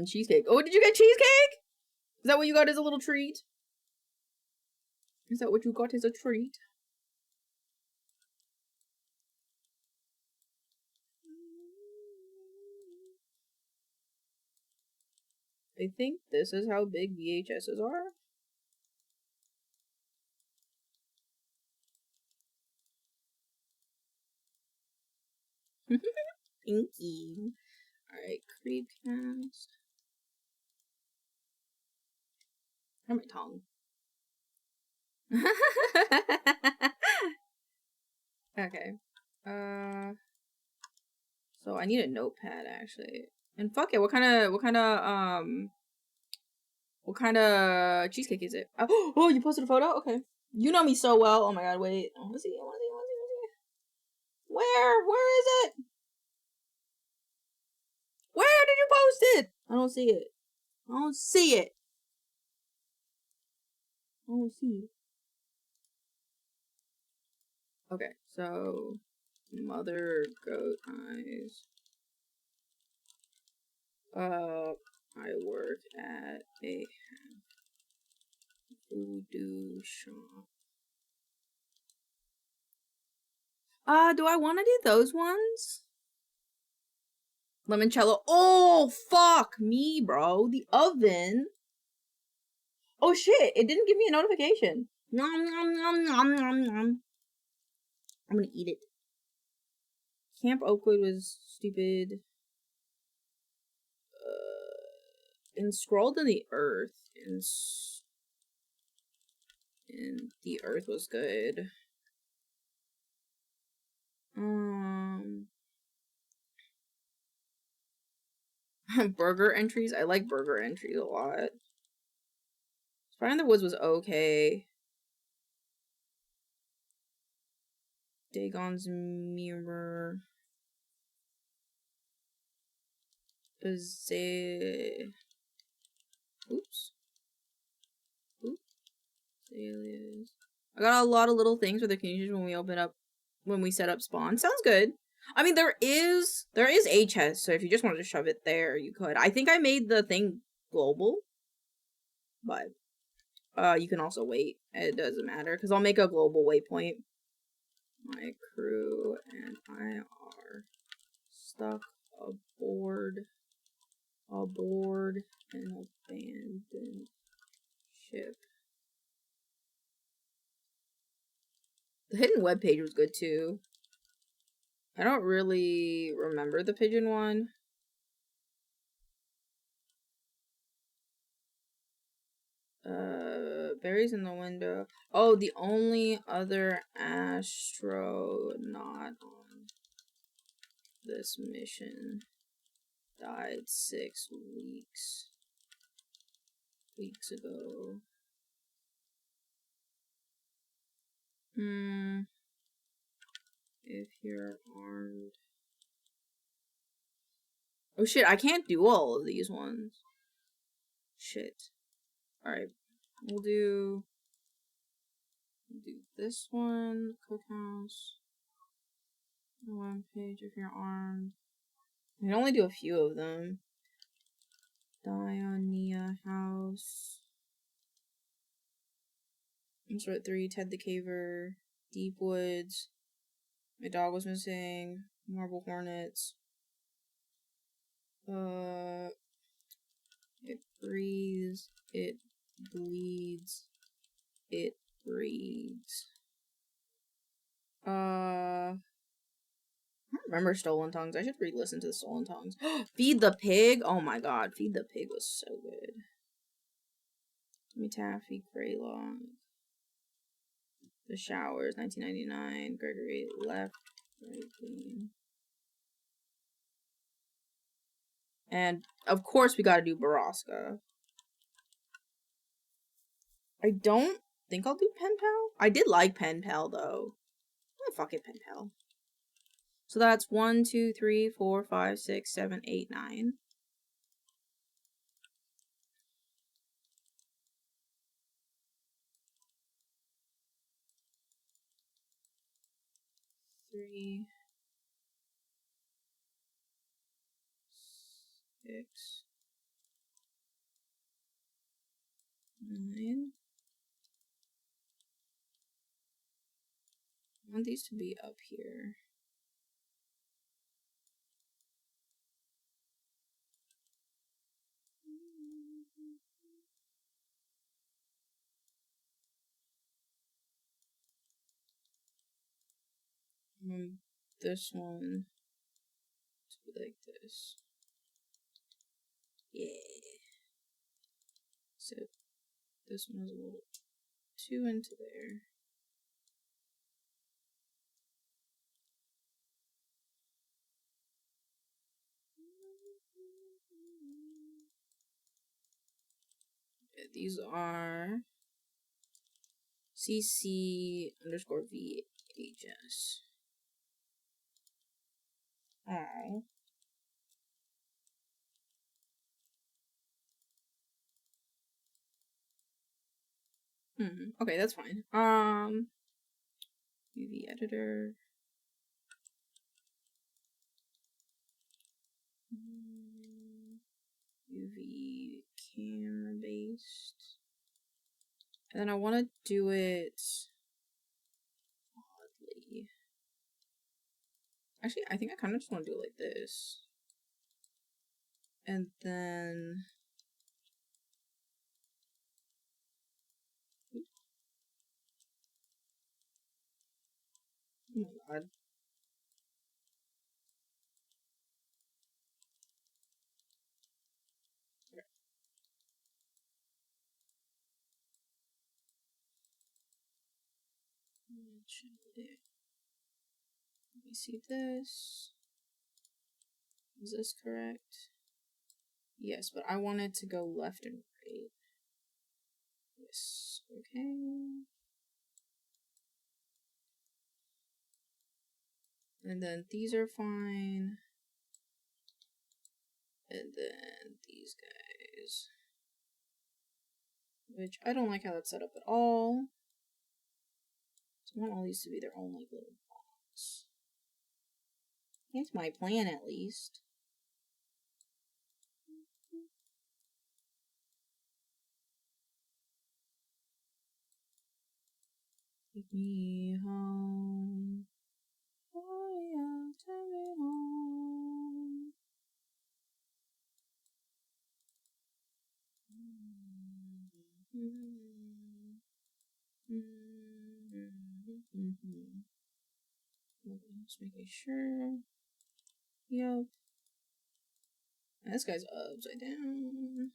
Cheesecake. Oh, did you get cheesecake? Is that what you got as a little treat? Is that what you got as a treat? I think this is how big VHSs are. Thank you. Alright, Creepcast. How my tongue? Okay. So I need a notepad actually. And fuck it, what kind of cheesecake is it? Oh, you posted a photo? Okay. You know me so well. Oh my god, wait. I wanna see. Where is it? Where did you post it? I don't see it. I don't see it. I don't see it. Okay, so mother goat eyes. I work at a voodoo shop. Do I want to do those ones? Limoncello. Oh, fuck me, bro. The oven. Oh, shit. It didn't give me a notification. Nom, nom, nom, nom, nom, nom. I'm gonna eat it. Camp Oakwood was stupid. Enscrolled in the Earth. And the Earth was good. Burger entries. I like burger entries a lot. Fire in the Woods was okay. Dagon's Mirror. Oops. Azaleas. I got a lot of little things for the community when we set up spawn. Sounds good. I mean, there is a chest, so if you just wanted to shove it there, you could. I think I made the thing global, but you can also wait. It doesn't matter because I'll make a global waypoint. My crew and I are stuck aboard an abandoned ship. The hidden webpage was good too. I don't really remember the pigeon one. Berries in the window. Oh, the only other astronaut on this mission died 6 weeks ago. If you're armed. Oh shit, I can't do all of these ones. Shit. Alright. We'll do this one. Cookhouse. One page if you're armed. I can only do a few of them. Dionia House. Insert 3, Ted the Caver. Deep Woods. My dog was missing. Marble Hornets. It breathes. It bleeds. It breeds. I don't remember Stolen Tongues. I should re-listen to the Stolen Tongues. Feed the Pig. Oh my god, Feed the Pig was so good. Jimmy Taffy, Greylock. The Showers, 1999. Gregory Left, Right Clean. And of course we gotta do Baraska. I don't think I'll do Pen Pal. I did like Pen Pal though. Oh, fuck it, Pen Pal. So that's 1, 2, 3, 4, 5, 6, 7, 8, 9. Three, 6, 9. I want these to be up here. This one to be like this. Yeah. So this one is a little too into there. these are cc_vhs. Oh. Okay, that's fine. UV editor. UV camera based. And then I want to do it oddly. Actually, I think I kind of just want to do it like this. And then... Oh my god. Let me see this. Is this correct? Yes, but I want it to go left and right. Yes, okay. And then these are fine. And then these guys. Which I don't like how that's set up at all. So I want all these to be their own like little box. That's my plan at least. Take me home. Oh yeah, take me home. Just making sure. Yep. This guy's upside down.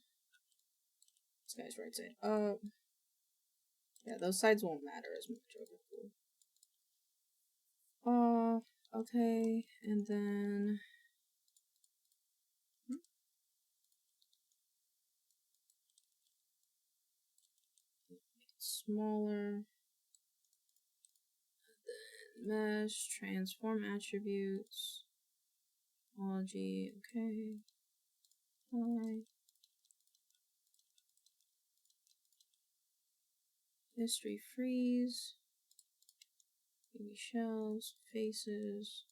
This guy's right side up. Yeah, those sides won't matter as much. Okay, cool. Okay, and then make it smaller. And then mesh, transform attributes, topology. Okay. Hi. History freeze. Baby shells, faces.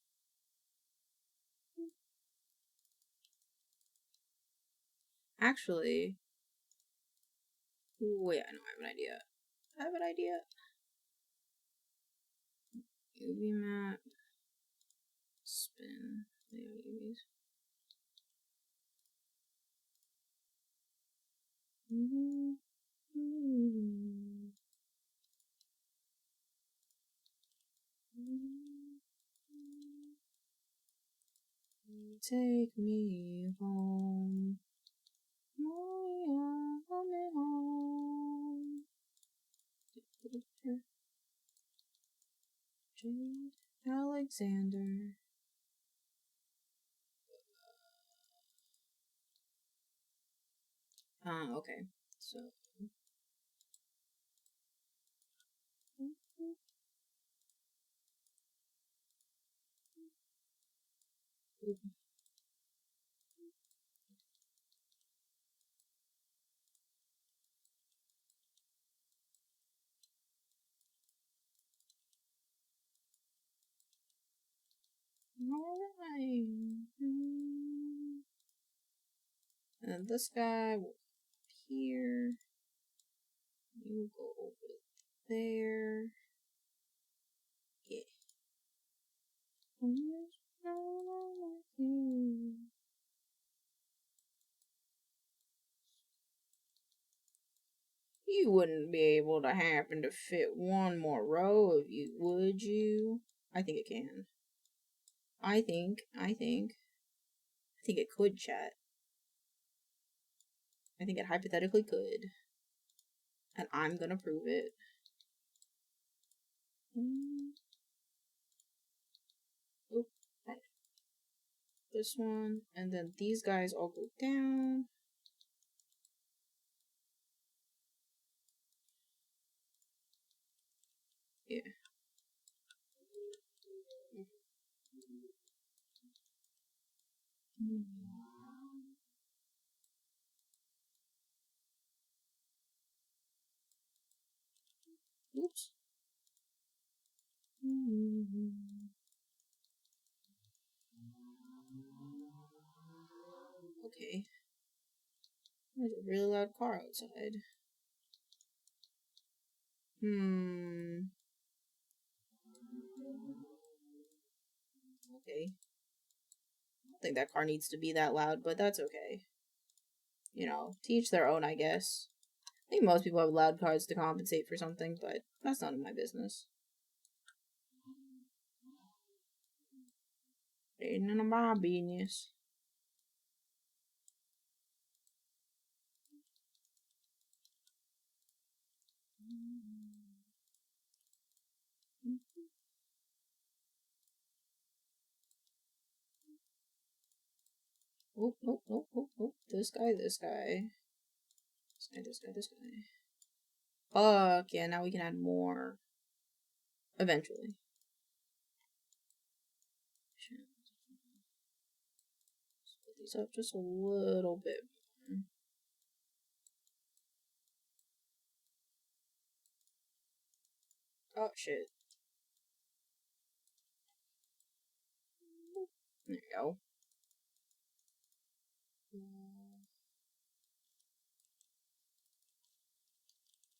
Actually, wait, I know I have an idea. UV map. Spin. Layout UVs. Take me home. Oh yeah, coming home. Jade Alexander. Okay. So alright. And this guy will go here. You go over there. Yeah. You wouldn't be able to happen to fit one more row of you, would you? I think it can. I think it could, chat. I think it hypothetically could. And I'm gonna prove it. Oop. This one. And then these guys all go down. Yeah. Oops. Okay. There's a really loud car outside. Okay. I don't think that car needs to be that loud, but that's okay. You know, to each their own, I guess. I think most people have loud cars to compensate for something, but that's none of my business. Ain't none of my business. Oh, oh, oh, oh, oh. This guy, this guy. This guy, this guy, this guy. Fuck, yeah, now we can add more. Eventually. Split these up just a little bit more. Oh, shit. There you go.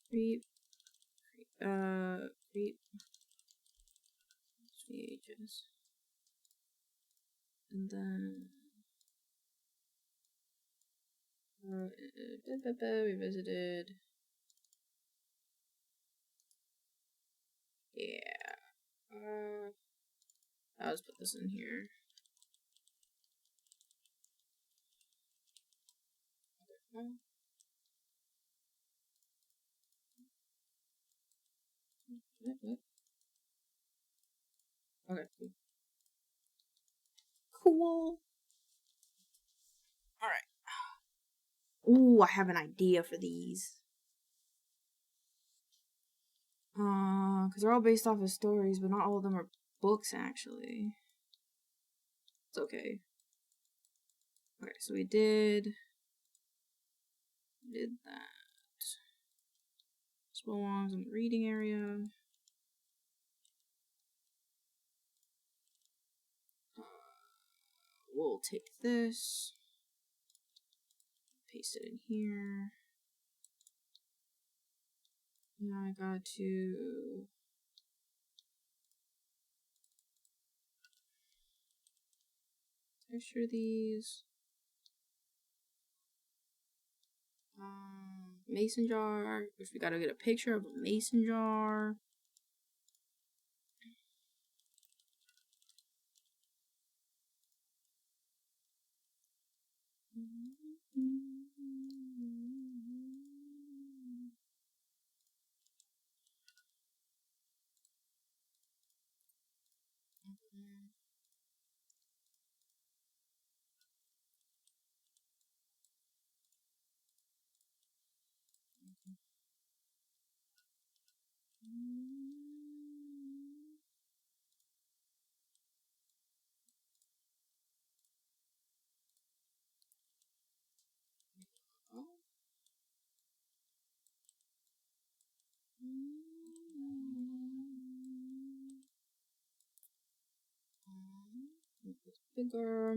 Creep. Creep. VHS. And then... revisited. Yeah. I'll just put this in here. Okay, cool. Cool. Alright. Ooh, I have an idea for these. Because they're all based off of stories, but not all of them are books, actually. It's okay. Okay, so we did that. This belongs in the reading area. We'll take this, paste it in here. Now I got to texture these. Mason jar, which we gotta get a picture of a mason jar. It's bigger.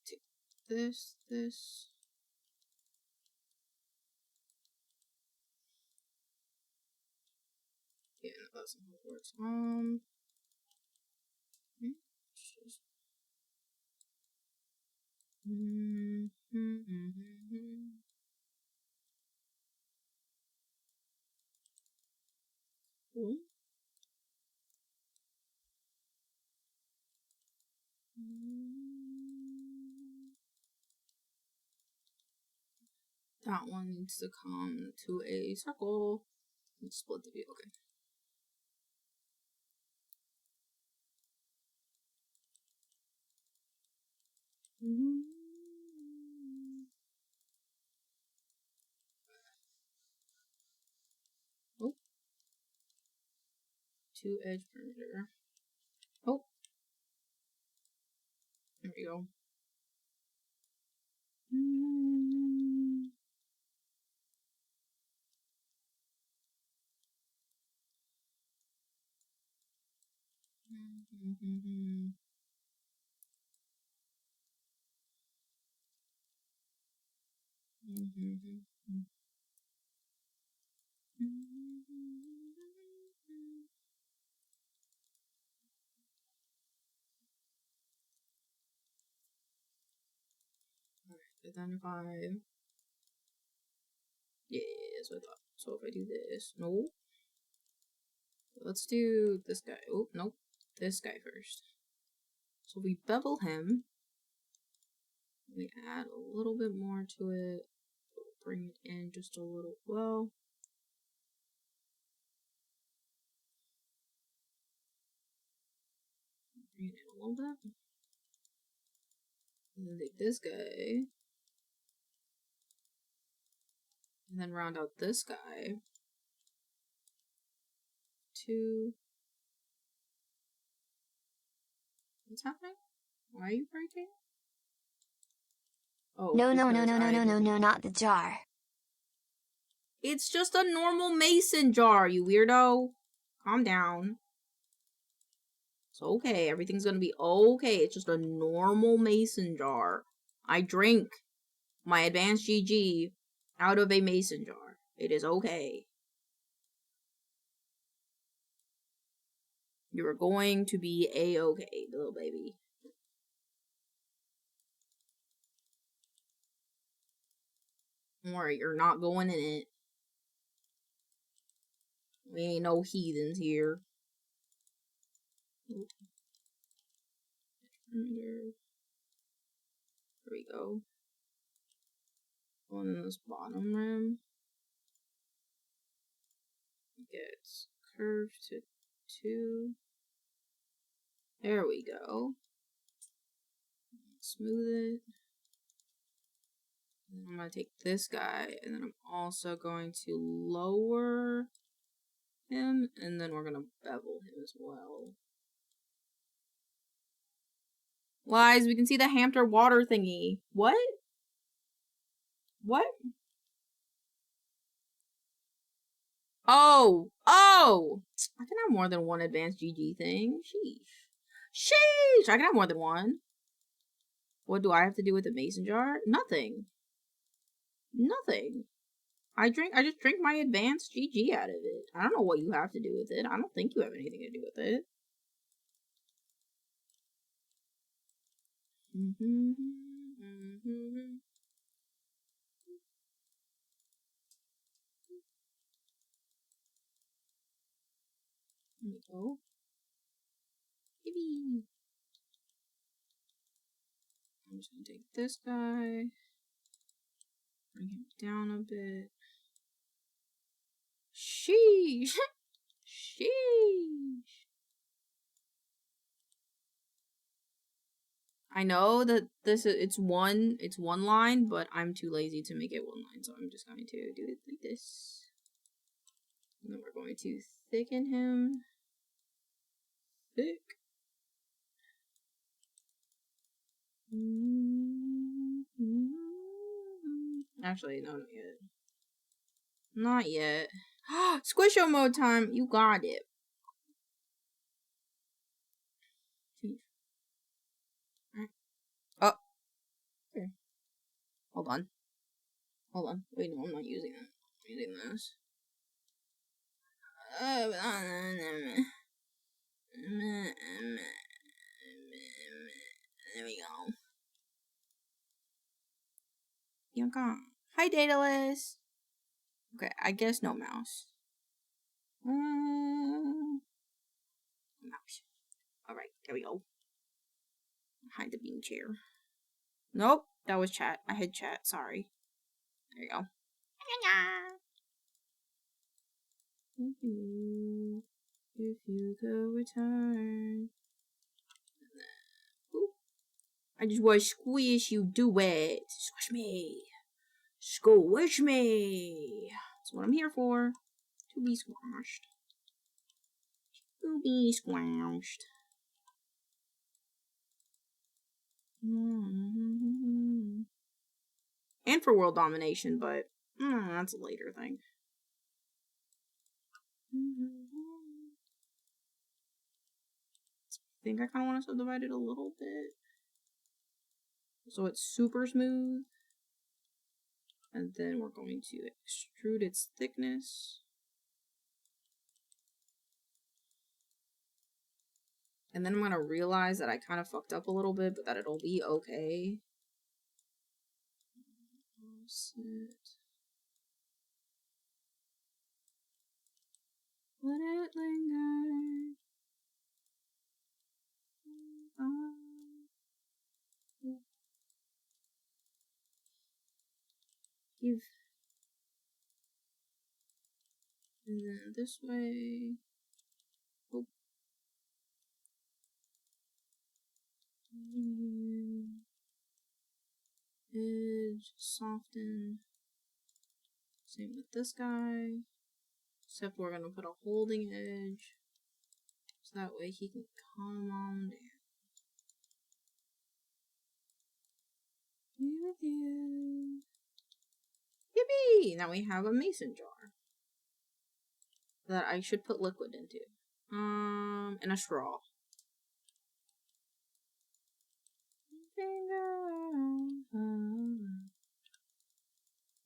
Take this. Yeah, no, that's not how it works. Cool. That one needs to come to a circle. Let's split the view. Okay. Oh. 2 edge perimeter. Oh. There we go. Identify. Yeah, that's what I thought. So if I do this, no. Let's do this guy. Oh, nope. This guy first. So we bevel him. We add a little bit more to it. Bring it in just a little. Well. Bring it in a little bit. And then take this guy. And then round out this guy. 2. What's happening? Why are you breaking? Oh, No, because not the jar. It's just a normal mason jar, you weirdo. Calm down. It's okay. Everything's gonna be okay. It's just a normal mason jar. I drink my advanced GG out of a mason jar. It is okay. You are going to be a-okay, little baby. Don't worry, you're not going in it. We ain't no heathens here. There we go. On this bottom rim. Gets curved to 2. There we go. Smooth it. And I'm going to take this guy, and then I'm also going to lower him, and then we're going to bevel him as well. Guys, we can see the hamster water thingy. What? What? Oh! Oh! I can have more than one advanced GG thing. Sheesh. Sheesh! I can have more than one. What do I have to do with the mason jar? Nothing. Nothing. I just drink my advanced GG out of it. I don't know what you have to do with it. I don't think you have anything to do with it. There we go. Yippee. I'm just gonna take this guy, bring him down a bit. Sheesh! Sheesh! I know that it's one line, but I'm too lazy to make it one line, so I'm just going to do it like this. And then we're going to thicken him. Thick. Actually, no, not yet. Not yet. Squisho mode time! You got it. Oh. Okay. Hold on. Hold on. Wait, no, I'm not using that. I'm using this. There we go. Bianca. Hi, Daedalus. Okay, I guess no mouse. Mouse. Alright, there we go. Behind the bean chair. Nope, that was chat. I had chat, sorry. There you go. If you could return. Ooh. I just want to squish you, do it. Squish me. Squish me. That's what I'm here for. To be squashed. To be squashed. And for world domination, but that's a later thing. I think I kind of want to subdivide it a little bit. So it's super smooth. And then we're going to extrude its thickness. And then I'm going to realize that I kind of fucked up a little bit, but that it'll be okay. Let it linger. Give. And then this way. Oh. Edge, soften. Same with this guy. Except we're gonna put a holding edge. So that way he can come on down. Be with you. Yippee! Now we have a mason jar. That I should put liquid into. And a straw.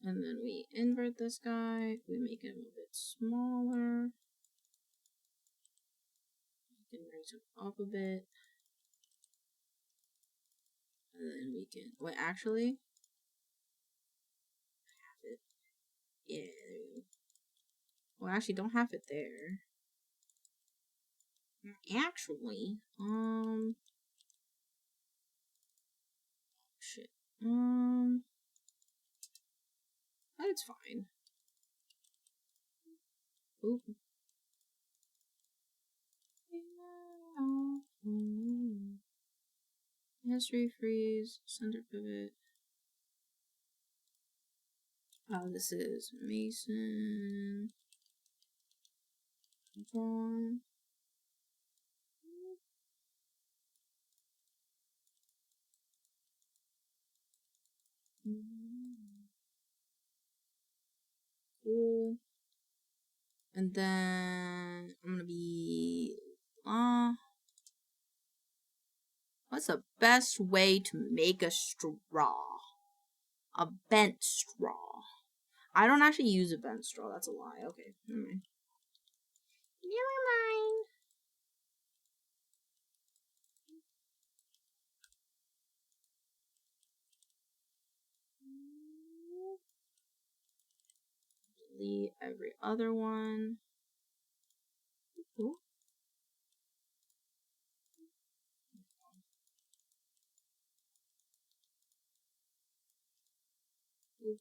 And then we invert this guy. We make him a bit smaller. We can raise him up a bit. And then we can, wait, actually, half it. Yeah, there we go. Well, actually, don't have it there. Actually, shit. That's fine. Oop. History freeze, center pivot. This is Mason. John. Cool. And then I'm gonna be what's the best way to make a straw? A bent straw. I don't actually use a bent straw, that's a lie. Okay, never mind. Never mind. Delete every other one. Ooh. Ooh.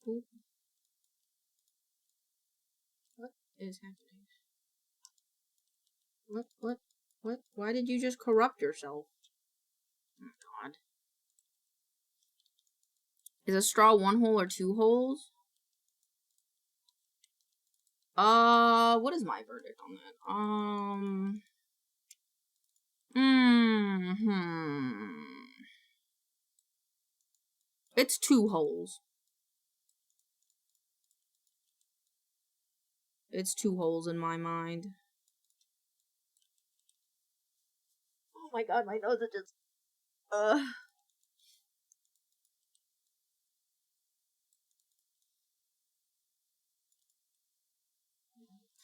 Ooh. What is happening? What? Why did you just corrupt yourself? Oh my god. Is a straw one hole or two holes? What is my verdict on that? It's two holes. It's two holes in my mind. Oh my god, my nose is just...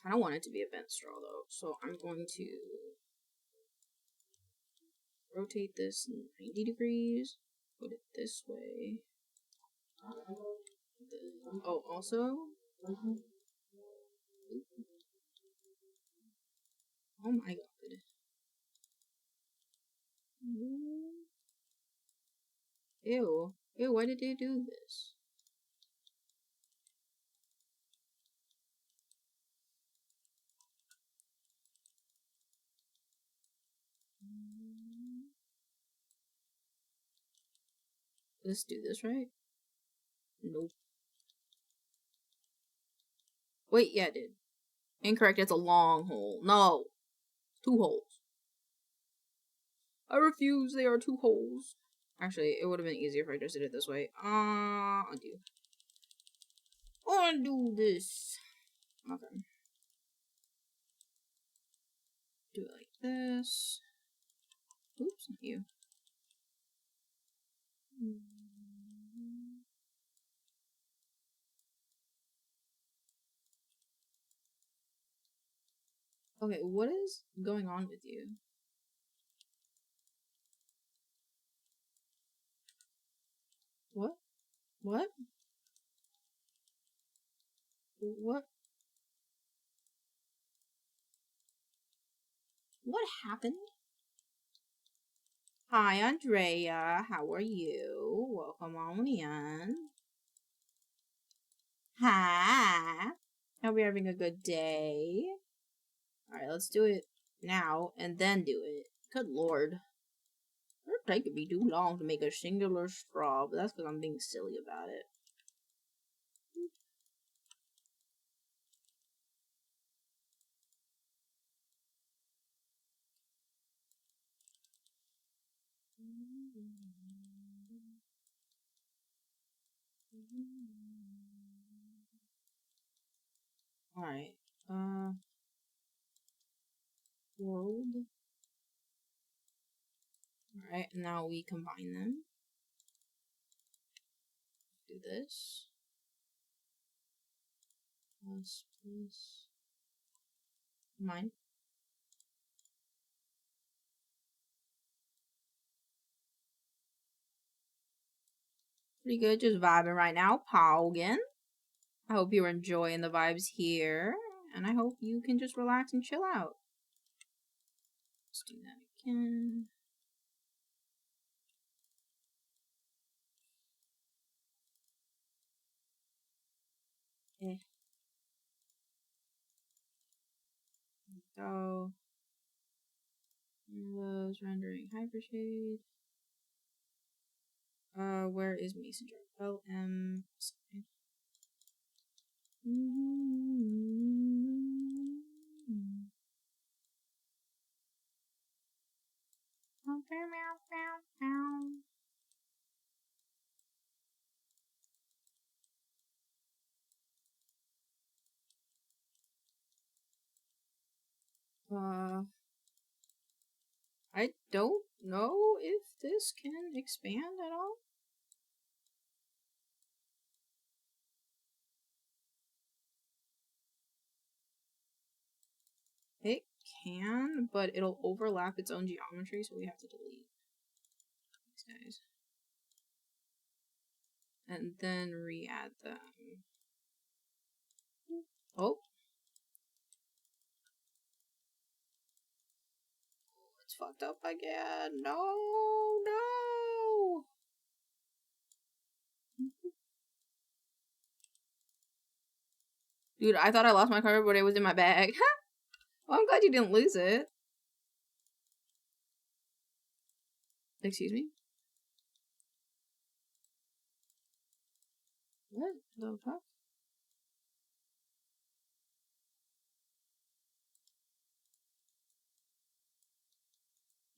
I don't want it to be a bent straw though, so I'm going to rotate this 90 degrees, put it this way. Oh, also, oh my god. Ew. Ew, why did they do this? Let's do this, right? Nope. Wait, yeah, it did. Incorrect, it's a long hole. No! 2 holes. I refuse, they are 2 holes. Actually, it would have been easier if I just did it this way. Undo. Undo this. Okay. Do it like this. Oops, not you. Okay, what is going on with you? What? What? What? What happened? Hi, Andrea. How are you? Welcome on in. Hi. Hope you're having a good day. Alright, let's do it now and then do it. Good lord. It'll take me too long to make a singular straw, but that's because I'm being silly about it. Alright. World. Alright, now we combine them. Do this. Plus. Mine. Pretty good, just vibing right now. Poggin. I hope you're enjoying the vibes here. And I hope you can just relax and chill out. Let's do that again. There we go. Those rendering hypershade. Where is Mason jar? LM. I don't know if this can expand at all. It can, but it'll overlap its own geometry, so we have to delete these guys. And then re-add them. Oh. It's fucked up again. No, no. Dude, I thought I lost my card, but it was in my bag. Well, I'm glad you didn't lose it. Excuse me? What the fuck?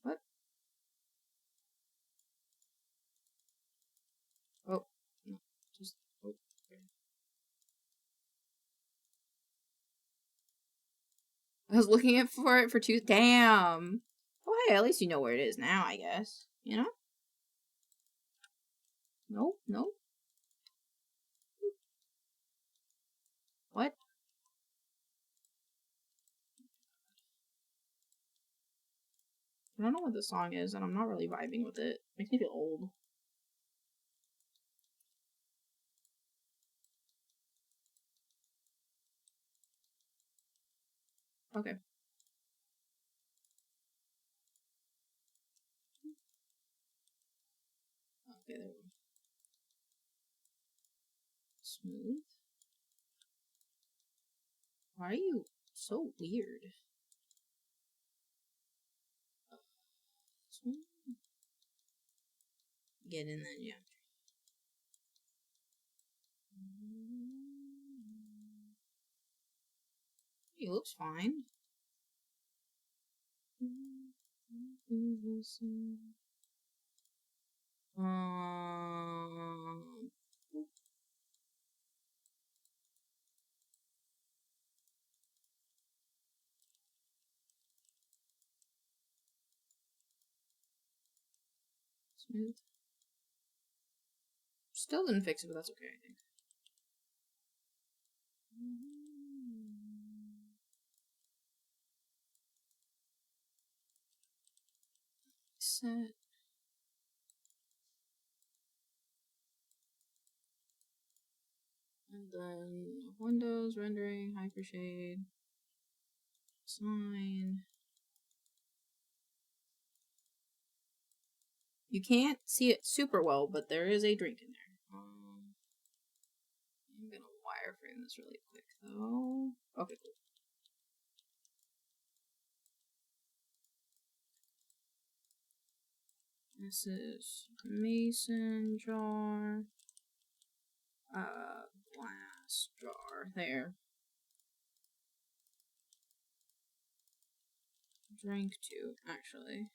What? Oh, no. Just, oh, okay. I was looking for it for 2. Damn. Well, hey, at least you know where it is now, I guess. You know? Nope, nope. What? I don't know what this song is, and I'm not really vibing with it. Makes me feel old. Okay. Okay, there we go. Smooth. Why are you so weird? Get in then, yeah. He looks fine. Smooth. Still didn't fix it, but that's okay, I think. Set. And then Windows, rendering, hypershade, sign. You can't see it super well, but there is a drink in there. I'm gonna wireframe this really quick though. Okay, cool. This is mason jar. Glass jar. There. Drink too, actually.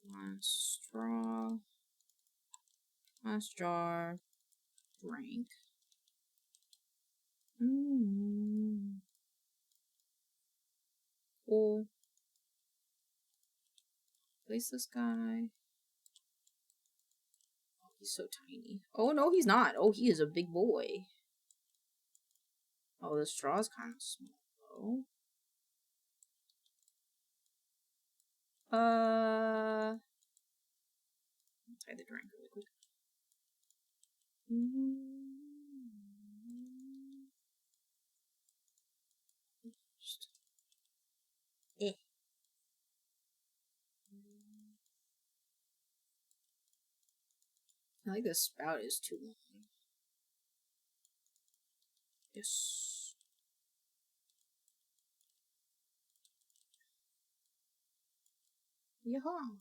Glass straw. Glass jar. Drink. Cool. Place this guy. Oh, he's so tiny. Oh, no, he's not. Oh, he is a big boy. Oh, the straw's kind of small, though. Tie the drink really quick. Just... I like the spout is too long. Yes. Yeehaw.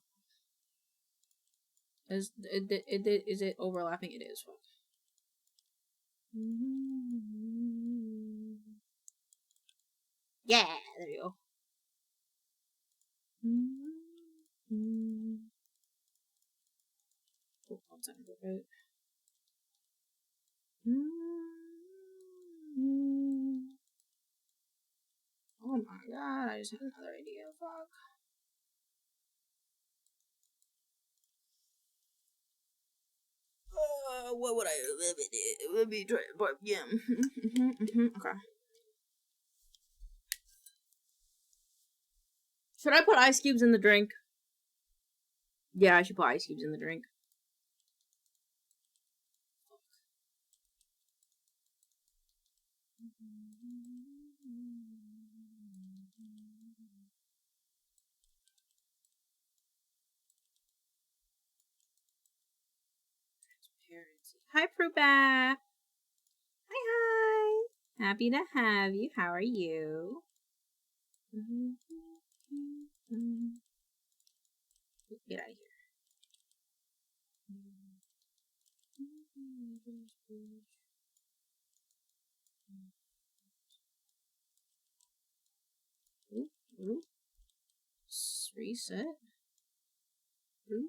Is it overlapping? It is. Fuck. Yeah, there you go. Oh, 1 second, okay. Oh my god, I just had another idea. Fuck. What would I do? Let me try it, but yeah. Okay. Should I put ice cubes in the drink? Yeah, I should put ice cubes in the drink. Hi, Prubat. Hi. Happy to have you. How are you? Get out of here. Ooh. Reset. Ooh.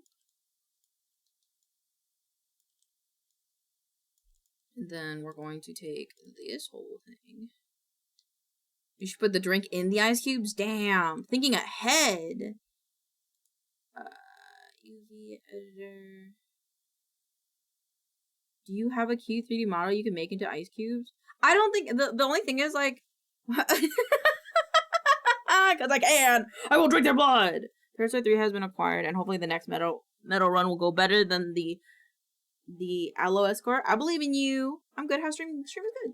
And then we're going to take this whole thing. You should put the drink in the ice cubes? Damn. Thinking ahead. UV editor. Do you have a cute 3D model you can make into ice cubes? I don't think... The only thing is, like... Because I can! I will drink their blood! Parasite 3 has been acquired, and hopefully the next metal run will go better than the Aloe Escort. I believe in you. I'm good. How stream is good.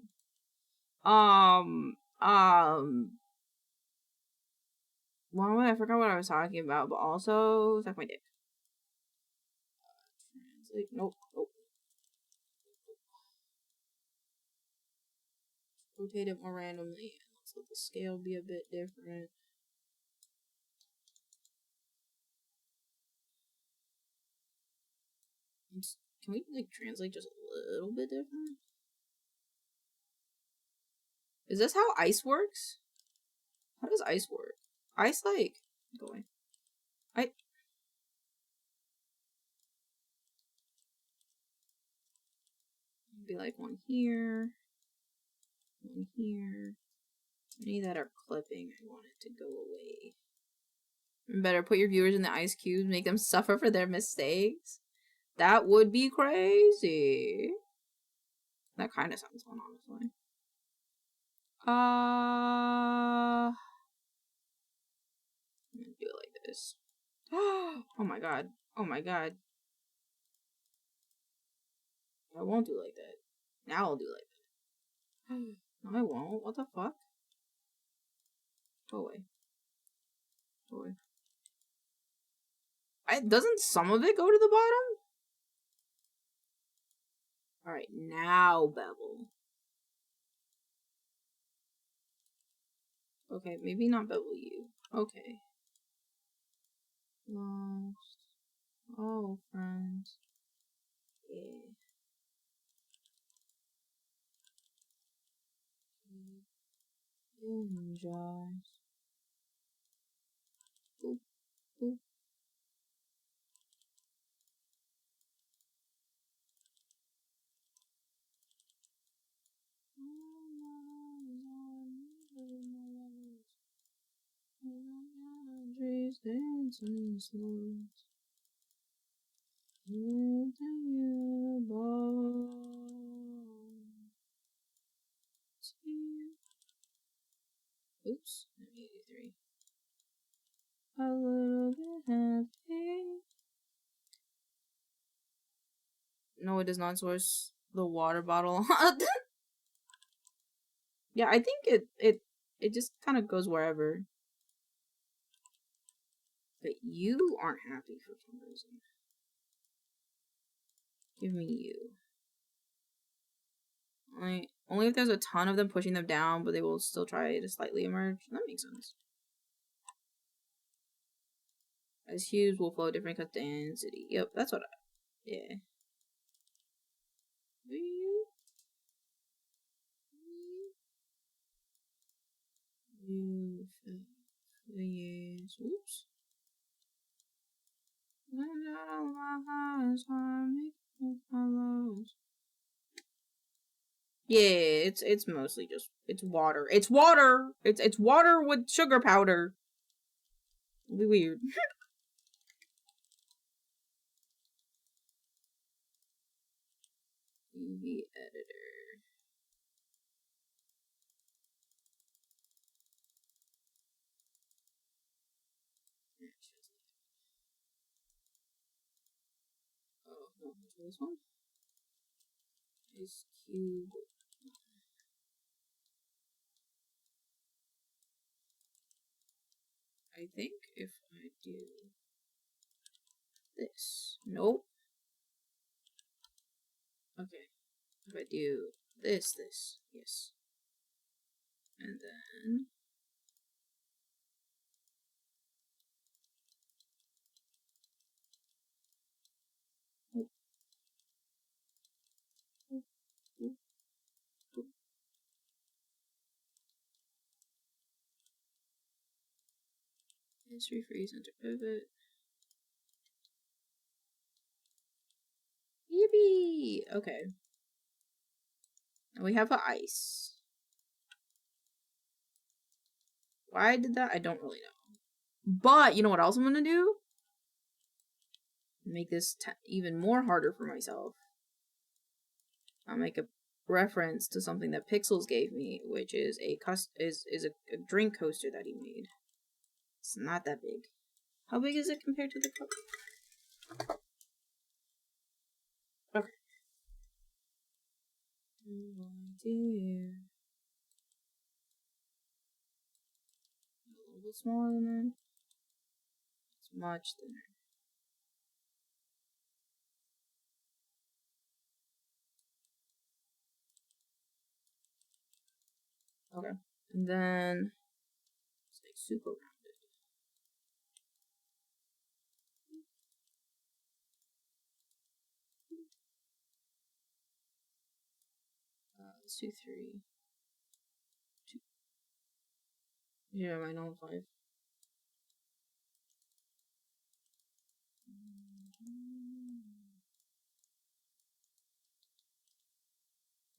Well, I forgot what I was talking about, but also suck my dick. Translate. Nope. Rotate it more randomly. Let's let the scale be a bit different. Can we like translate just a little bit different? Is this how ice works? How does ice work? Ice like go away. Be like one here, one here. Any that are clipping, I want it to go away. Better put your viewers in the ice cubes, make them suffer for their mistakes. That would be crazy. That kind of sounds fun, honestly. I'm gonna do it like this. Oh my god. Oh my god. I won't do it like that. Now I'll do it like that. No, I won't. What the fuck? Go away. Go away. Doesn't some of it go to the bottom? Alright, now bevel. Okay, maybe not bevel you. Okay. Lost. Oh, friends. Yeah. Enjoy. Boop, boop. Dancing slow. Oops, 83. A little bit happy. No, it does not source the water bottle. Yeah, I think it just kind of goes wherever. But you aren't happy for some reason. Give me you. Only if there's a ton of them pushing them down, but they will still try to slightly emerge. That makes sense. As hues will flow different cut density. Yep, that's what yeah. Yes. Oops. Yeah, it's mostly just it's water. It's water. It's water with sugar powder. It'll be weird. The editor. Oh no, this one. Ice cube. I think if I do this, nope. Okay, if I do this, yes, and then history freeze center pivot. Yippee! Okay. And we have the ice. Why I did that, I don't really know. But, you know what else I'm gonna do? Make this even more harder for myself. I'll make a reference to something that Pixels gave me, which is a drink coaster that he made. It's not that big. How big is it compared to the cup? Okay. Oh dear. A little bit smaller than that. It's much thinner. Okay. And then it's like super rounded. Let's do 3. 2. Yeah, my normal 5.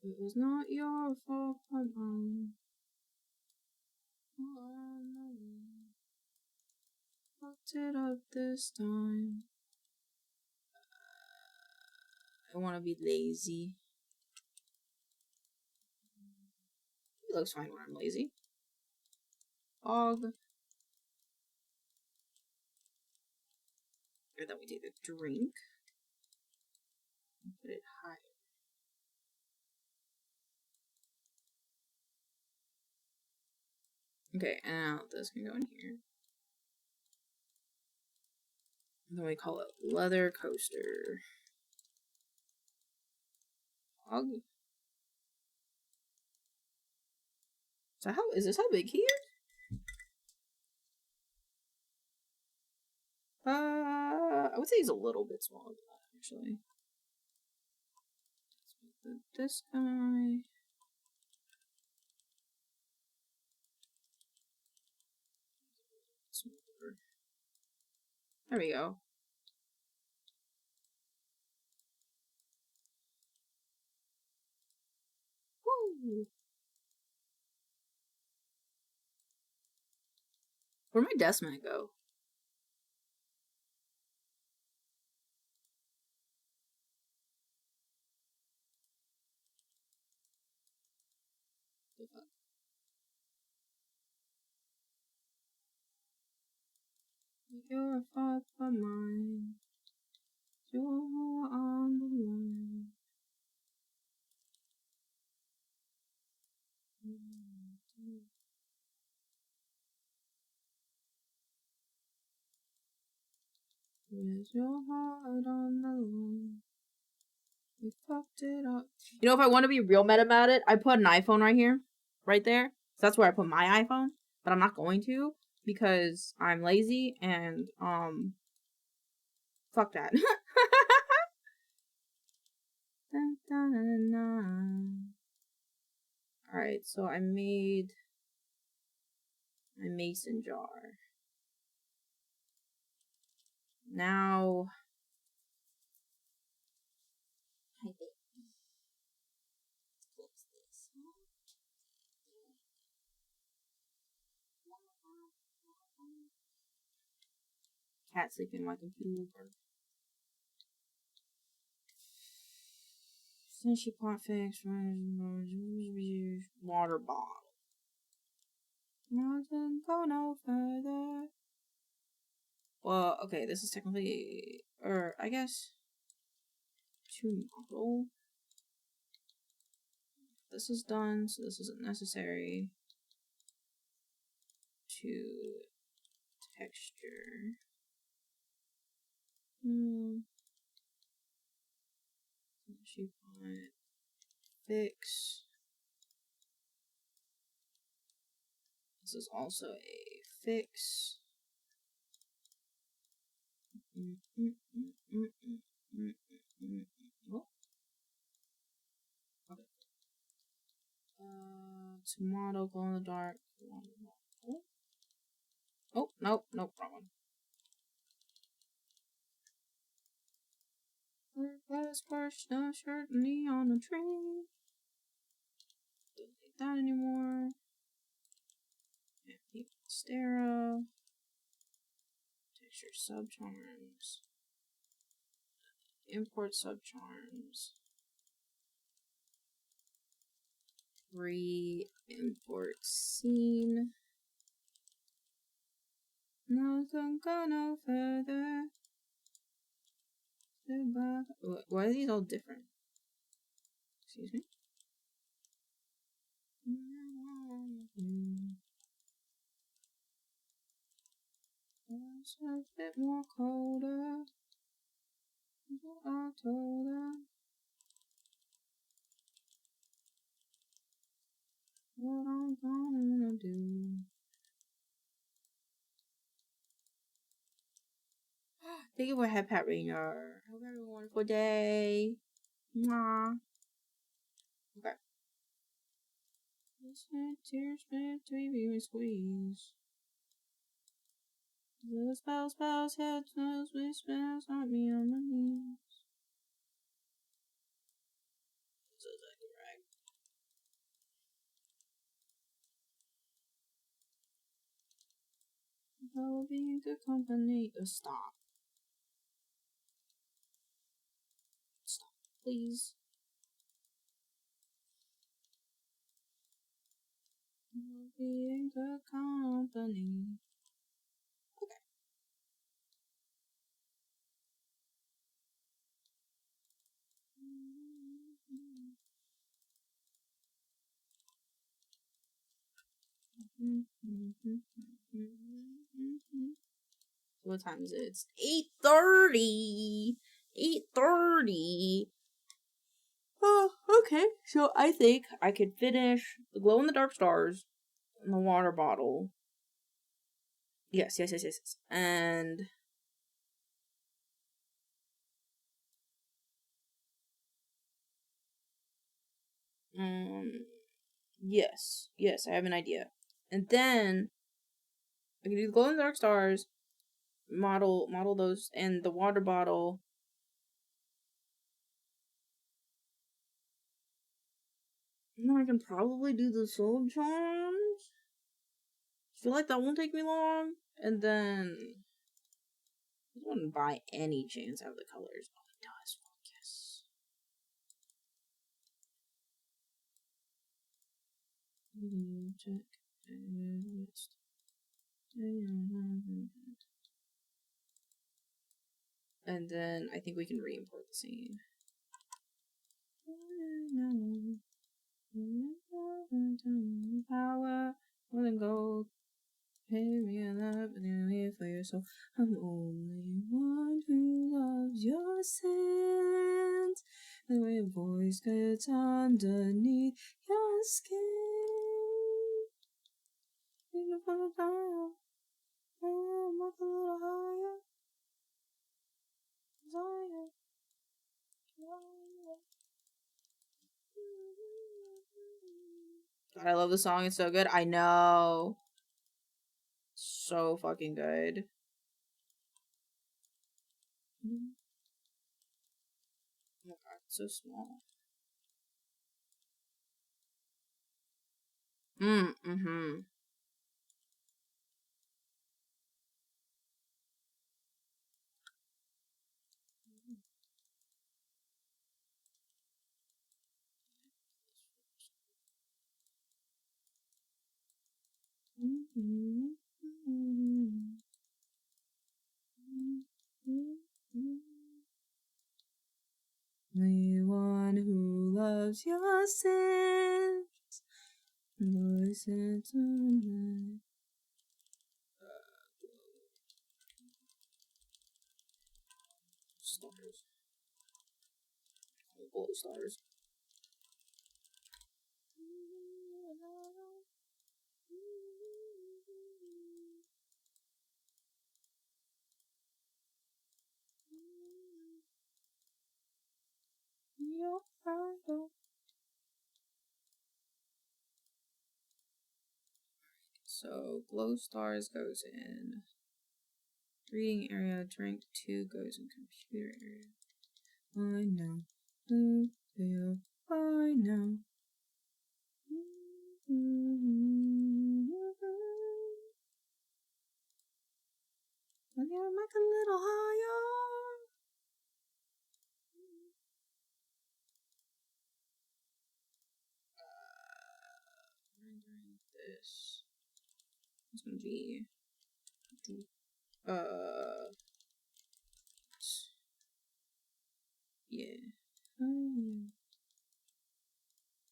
It was not your fault, but mine. Fucked it up this time. I want to be lazy. It looks fine when I'm lazy. Fog. And then we take a drink and put it higher. Okay, and now this can go in here. And then we call it leather coaster. Fog. So how is this how big he is? I would say he's a little bit smaller than that, actually. Let's put this guy. Smaller. There we go. Woo! Where'd my desk mat go? The fuck? You're far from mine. You're on the line. Where's your heart on the line? We fucked it up. You know, if I want to be real meta about it, I put an iPhone right here. Right there. So that's where I put my iPhone. But I'm not going to. Because I'm lazy and, fuck that. Alright, so I made my mason jar. Now, cat sleeping in my computer. Since she pot fix water bottle. Nothing go no further. Well, okay, this is technically, or I guess, to model. This is done, so this isn't necessary. To texture. She want fix. This is also a fix. Oh. Okay. To model, glow in the dark. Oh, nope, nope, wrong one. Let's brush the shirt on the tree. Don't need that anymore. And Stera. Texture subcharms. Import subcharms. Re-import scene. No, don't go no further. Why are these all different? Excuse me? It's a bit more colder. That's what I told her. What I'm gonna do. Thank you for Head Pat Ranger. Hope you have a wonderful day. Mwah. Okay. Tears, baby, we squeeze. The spells, head smells, we smells, on me on my knees. So it's like a rag. I will be in good company. Stop. Stop, please. I will be in good company. Okay. What time is it? It's 8:30. 8:30. Oh, okay. So I think I could finish the glow in the dark stars and the water bottle. Yes. And yes, I have an idea. And then I can do the glow in the dark stars, model those, and the water bottle. And then I can probably do the soul charms. I feel like that won't take me long. And then I wouldn't by any chance have the colors. Oh, it does. Fuck yes. Check. And then I think we can re-import the scene. Power, more than gold. Pay me enough and live for your soul. I'm only one who loves your sins. The way your voice gets underneath your skin. Make me feel higher. Oh, I'm up a little higher. Higher. God, I love the song. It's so good. I know. So fucking good. Oh my god, it's so small. Mm-hmm. The one who loves your sins. Listen to me. Stars. Glow stars. Your idol. So glow stars goes in reading area, drink 2 goes in computer area. I know. I know. I gotta make a little higher. Rendering this. It's gonna be Yeah.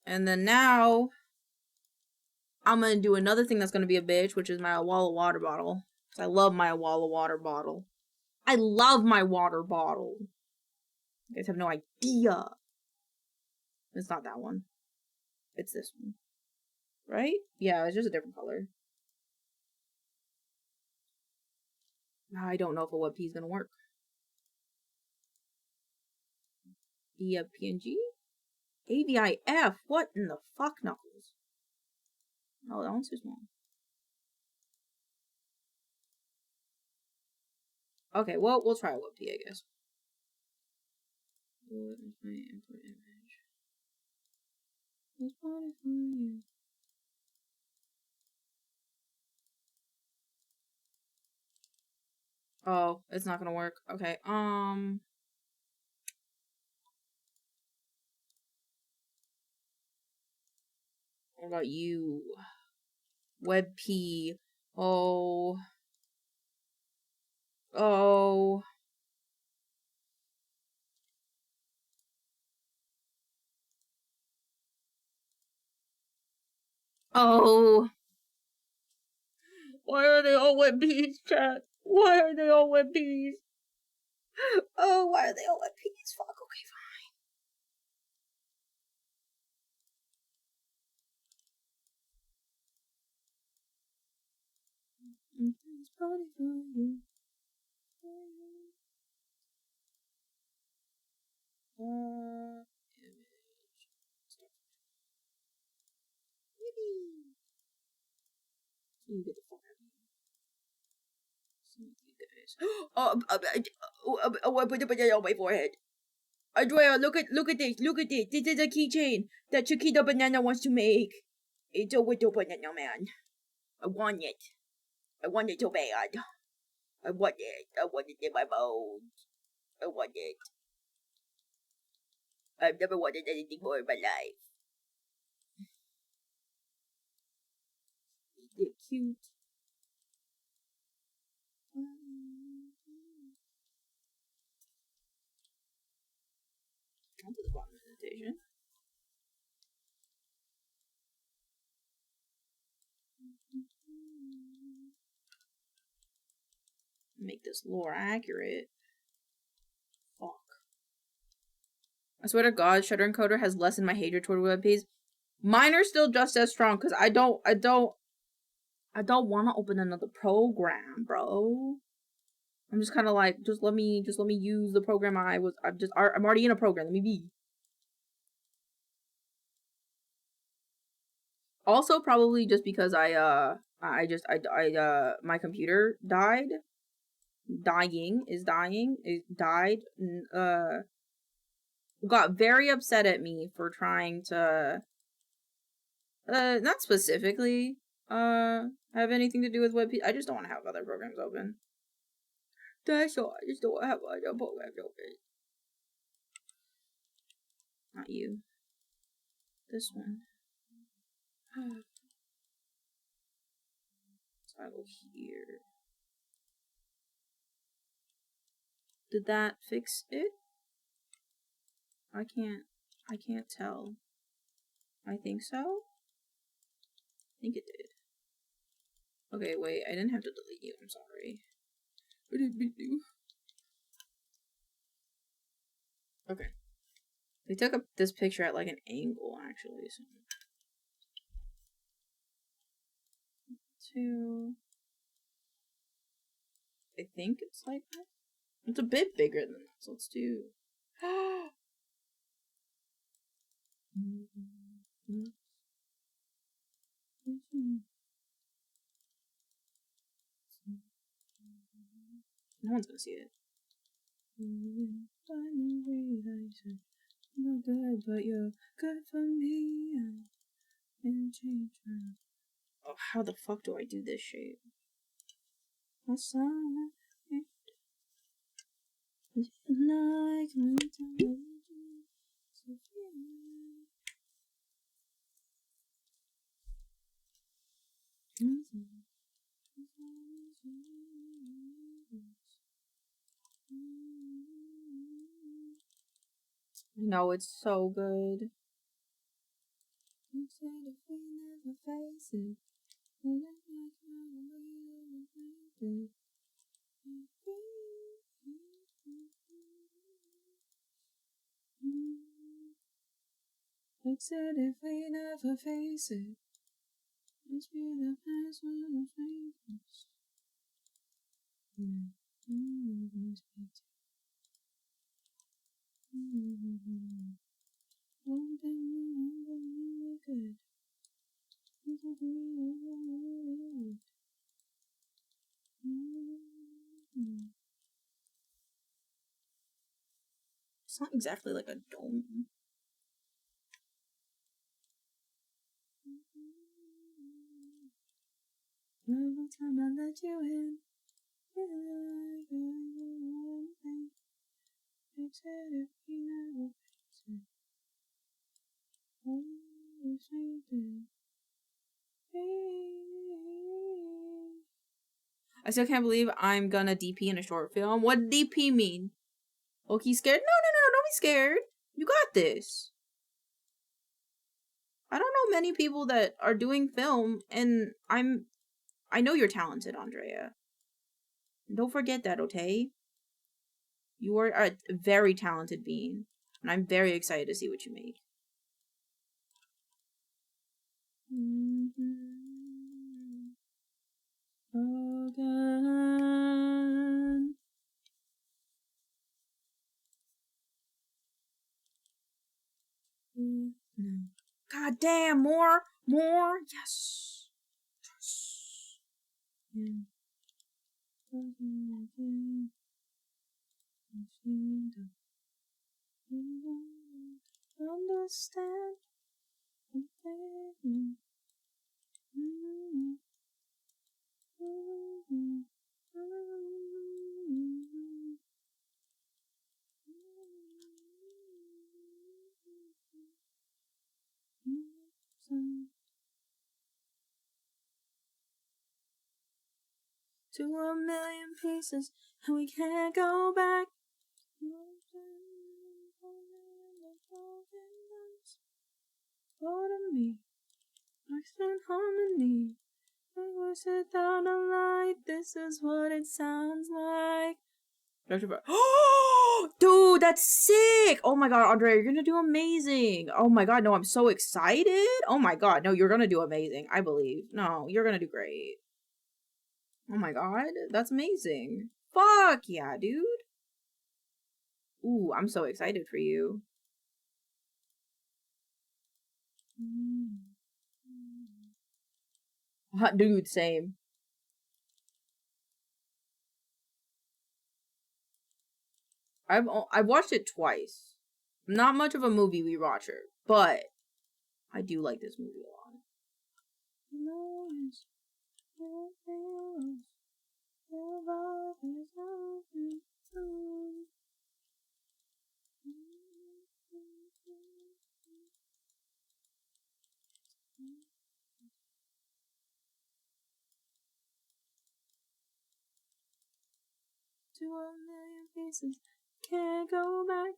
And then now, I'm gonna do another thing that's gonna be a bitch, which is my Awala water bottle. I love my Awala water bottle. I love my water bottle. You guys have no idea. It's not that one. It's this one. Right? Yeah, it's just a different color. I don't know if a WebP is gonna work. PNG? AVIF? What in the fuck, Knuckles? Oh, that one's too small. Okay, well, we'll try WebP, I guess. What is my input image? What's body for you? Oh, it's not gonna work. Okay, what about you? WebP. Oh. Oh. Oh. Why are they all WebPs, chat? Why are they all WebPs? Oh, why are they all WebPs? Fuck, okay, fine. You get the fuck out of here. Some of you guys. I put the banana on my forehead. Andrea, look at this. Look at this. This is a keychain that Chiquita Banana wants to make. It's a little banana man. I want it. I want it so bad. I want it. I want it in my mouth. I want it. I've never wanted anything more in my life. They're cute. I'll do the bottom meditation. Make this lore accurate. Fuck. I swear to God, Shutter Encoder has lessened my hatred toward WebPs. Mine are still just as strong because I don't want to open another program, bro. I'm just kind of like, just let me use the program I'm already in a program. Let me be. Also, probably just because my computer died. Got very upset at me for trying to, not specifically, have anything to do with WebP. I just don't want to have other programs open. That's all. I just don't want to have other programs open. Not you. This one. Title here. Did that fix it? I can't tell. I think so? I think it did. Okay, wait, I didn't have to delete you, I'm sorry. What did we do? Okay. They took up this picture at like an angle, actually, so. 2. I think it's like that. It's a bit bigger than that, so let's do. No one's gonna see it. Not good, but you're good for me. And change. Oh, how the fuck do I do this shape? My son. Like No, it's so good. Said if we never face it, it's be the past when it's famous. One thing we good. It's not exactly like a dome. Every time I let you in, I still can't believe I'm gonna DP in a short film. What did DP mean? Loki scared? No, don't be scared. You got this. I don't know many people that are doing film, and I know you're talented, Andrea. Don't forget that, okay? You are a very talented being, and I'm very excited to see what you make. Again. God damn, more, yes. Understand. To 1,000,000 pieces, and we can't go back. Part of me, mixed in harmony. I sit down a light. This is what it sounds like. Oh, dude, that's sick! Oh my god, Andrea, you're gonna do amazing. Oh my god, no, I'm so excited. Oh my god, no, you're gonna do amazing. I believe. No, you're gonna do great. Oh my god, that's amazing. Fuck yeah, dude. Ooh, I'm so excited for you. Dude, same. I've watched it twice. Not much of a movie rewatcher, but I do like this movie a lot. To 1,000,000 pieces, can't go back.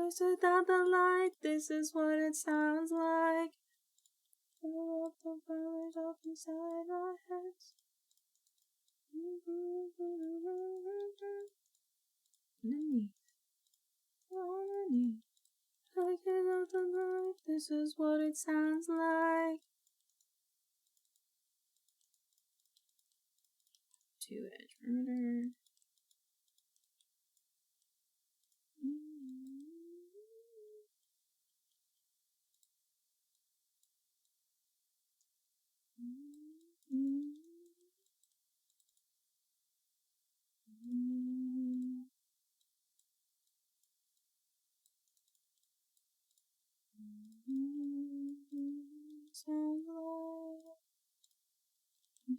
I set out the light, this is what it sounds like. All of the colors up inside our heads. I get out the light, this is what it sounds like. 2-edge murder.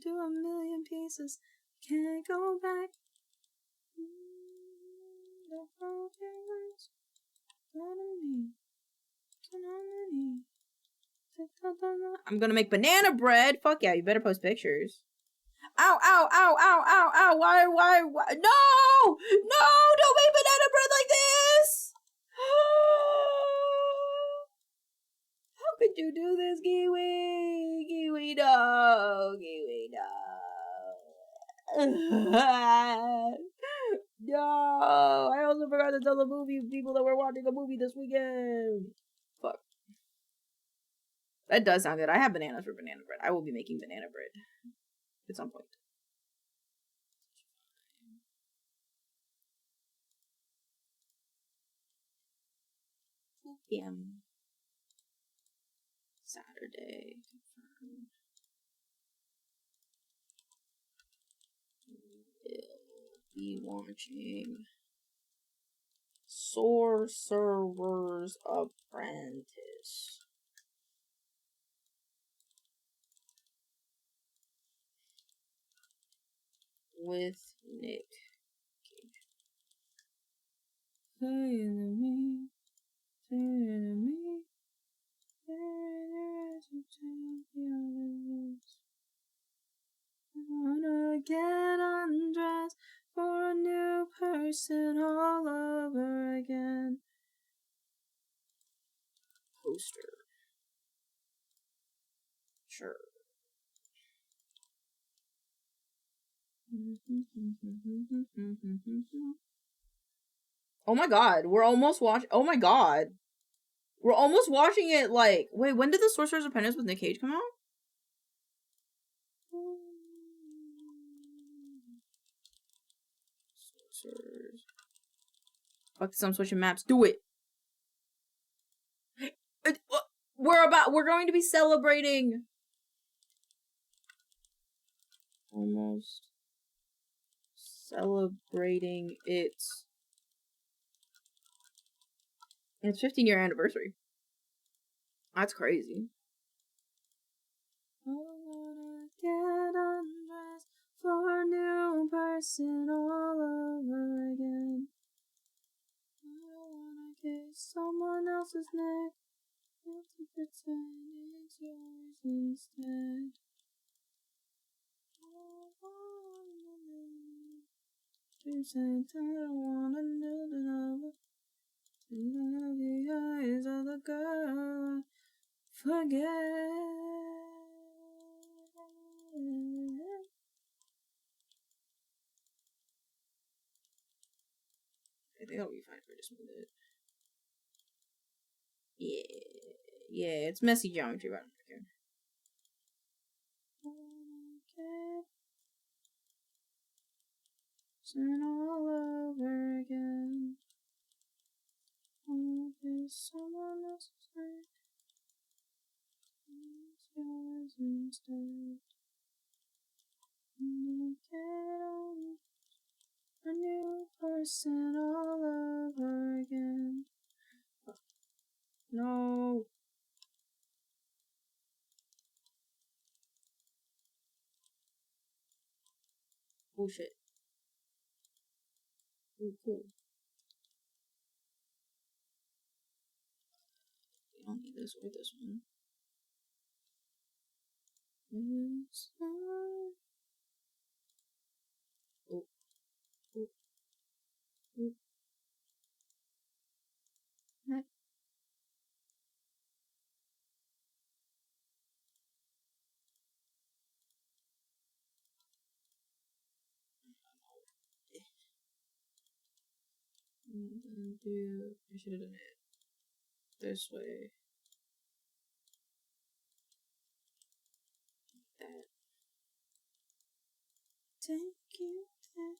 To 1,000,000 pieces, can't go back. The broken words, I'm gonna make banana bread. Fuck yeah, you better post pictures. Ow, ow, ow, ow, ow, ow. Why? No! No! Don't make banana bread like this! How could you do this, Kiwi? Kiwi, no! Kiwi, no! No! I also forgot to tell the movie people that we're watching a movie this weekend. Fuck. That does sound good. I have bananas for banana bread. I will be making banana bread at some point. PM. Saturday. Confirmed. Will be watching Sorcerer's Apprentice. With Nick Cage. Say to me, say to me, I wanna get undressed for a new person all over again. Poster. Sure. Oh my god, we're almost watching. Oh my god. We're almost watching it like. Wait, when did the Sorcerer's Apprentice with Nick Cage come out? Sorcerers. Fuck this, I'm switching maps. Do it! We're going to be celebrating. Almost. Celebrating its 15-year anniversary. That's crazy. I wanna get undressed for a new person all over again. I wanna kiss someone else's neck. Have to pretend it's yours instead. I wanna live. You said I don't wanna know the love. The eyes of the girl. Forget. I think I'll be fine if I just move it. Yeah, it's messy geometry, but I don't care. Turn all over again. Oh, there's someone else's life. It's yours instead. You get on a new person all over again. No. Bullshit. Ooh, cool. We don't need this or this one. It's not. Oh, oh, oh. Heck. I should have done it this way. That. Take you there.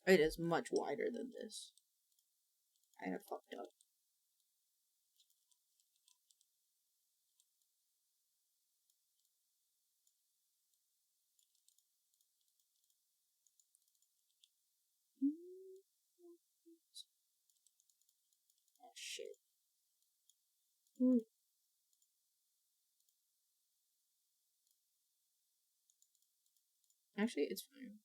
It is much wider than this. I have fucked up. shit. Actually, it's fine.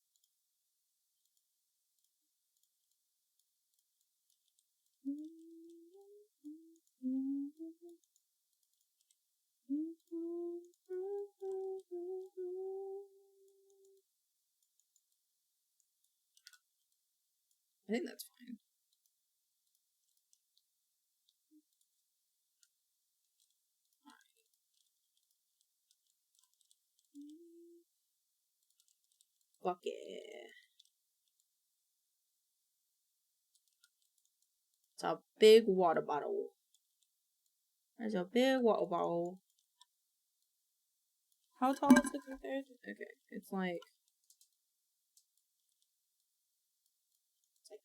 I think that's fine. Fuck it. It's a big water bottle. There's a big water bottle. How tall is it compared? Okay, it's like that.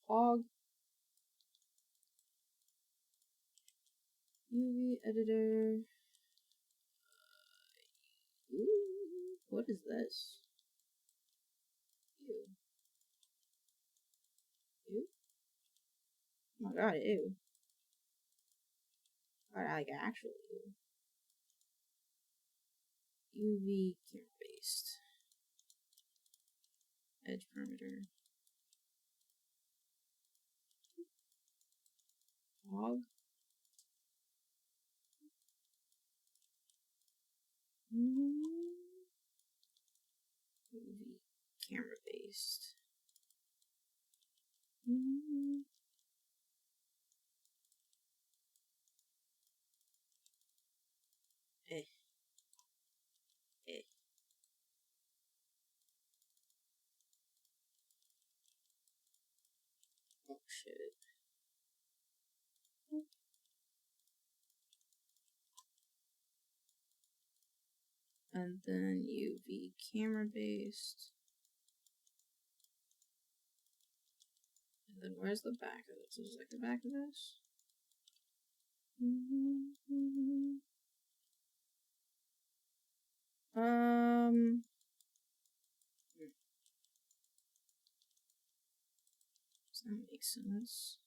Hog. UV editor. Ooh, what is this? Ew. Ew. Oh my god, ew. God, like actually ew. UV camera based. Edge parameter. Hog. UV camera based. Eh. Eh. Oh shit. And then UV camera based. And then where's the back of this? Is like the back of this? Does that make sense?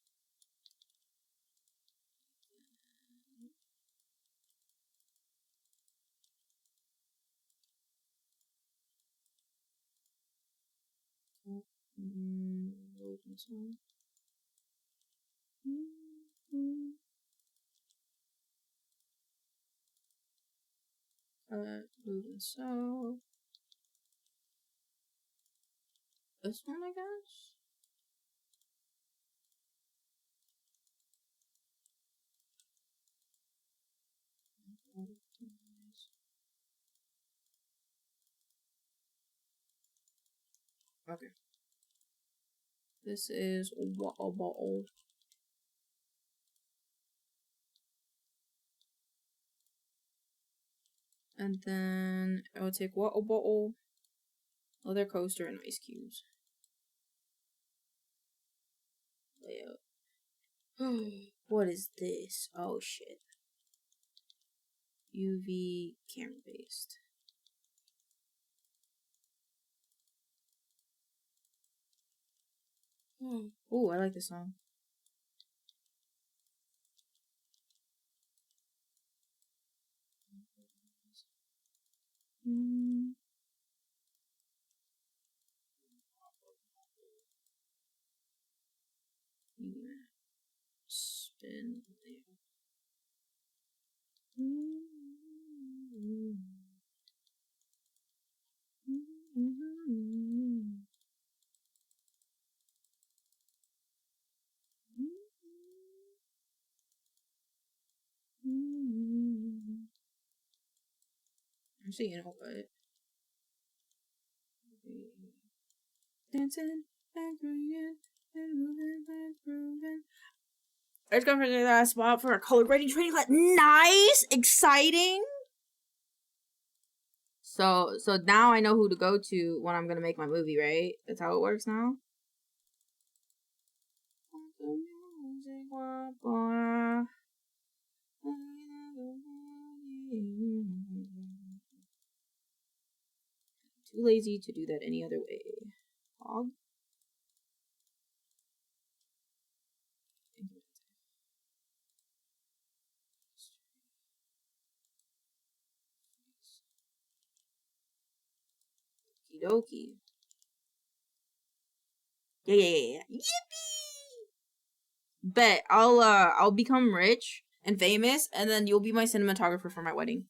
Load and so. Load and so. This one, I guess? Okay. This is water bottle. And then I would take water bottle, leather coaster, and ice cubes. Layout. What is this? Oh shit. UV camera based. Oh, I like this song. Spin layout. Actually, you know what? Dancing and grooving and moving and grooving. It's going for the last spot for a color grading training class. Nice, exciting. So now I know who to go to when I'm gonna make my movie, right? That's how it works now. Too lazy to do that any other way. Hog. Okie dokie. Yeah. Yippee! Bet I'll become rich and famous, and then you'll be my cinematographer for my wedding.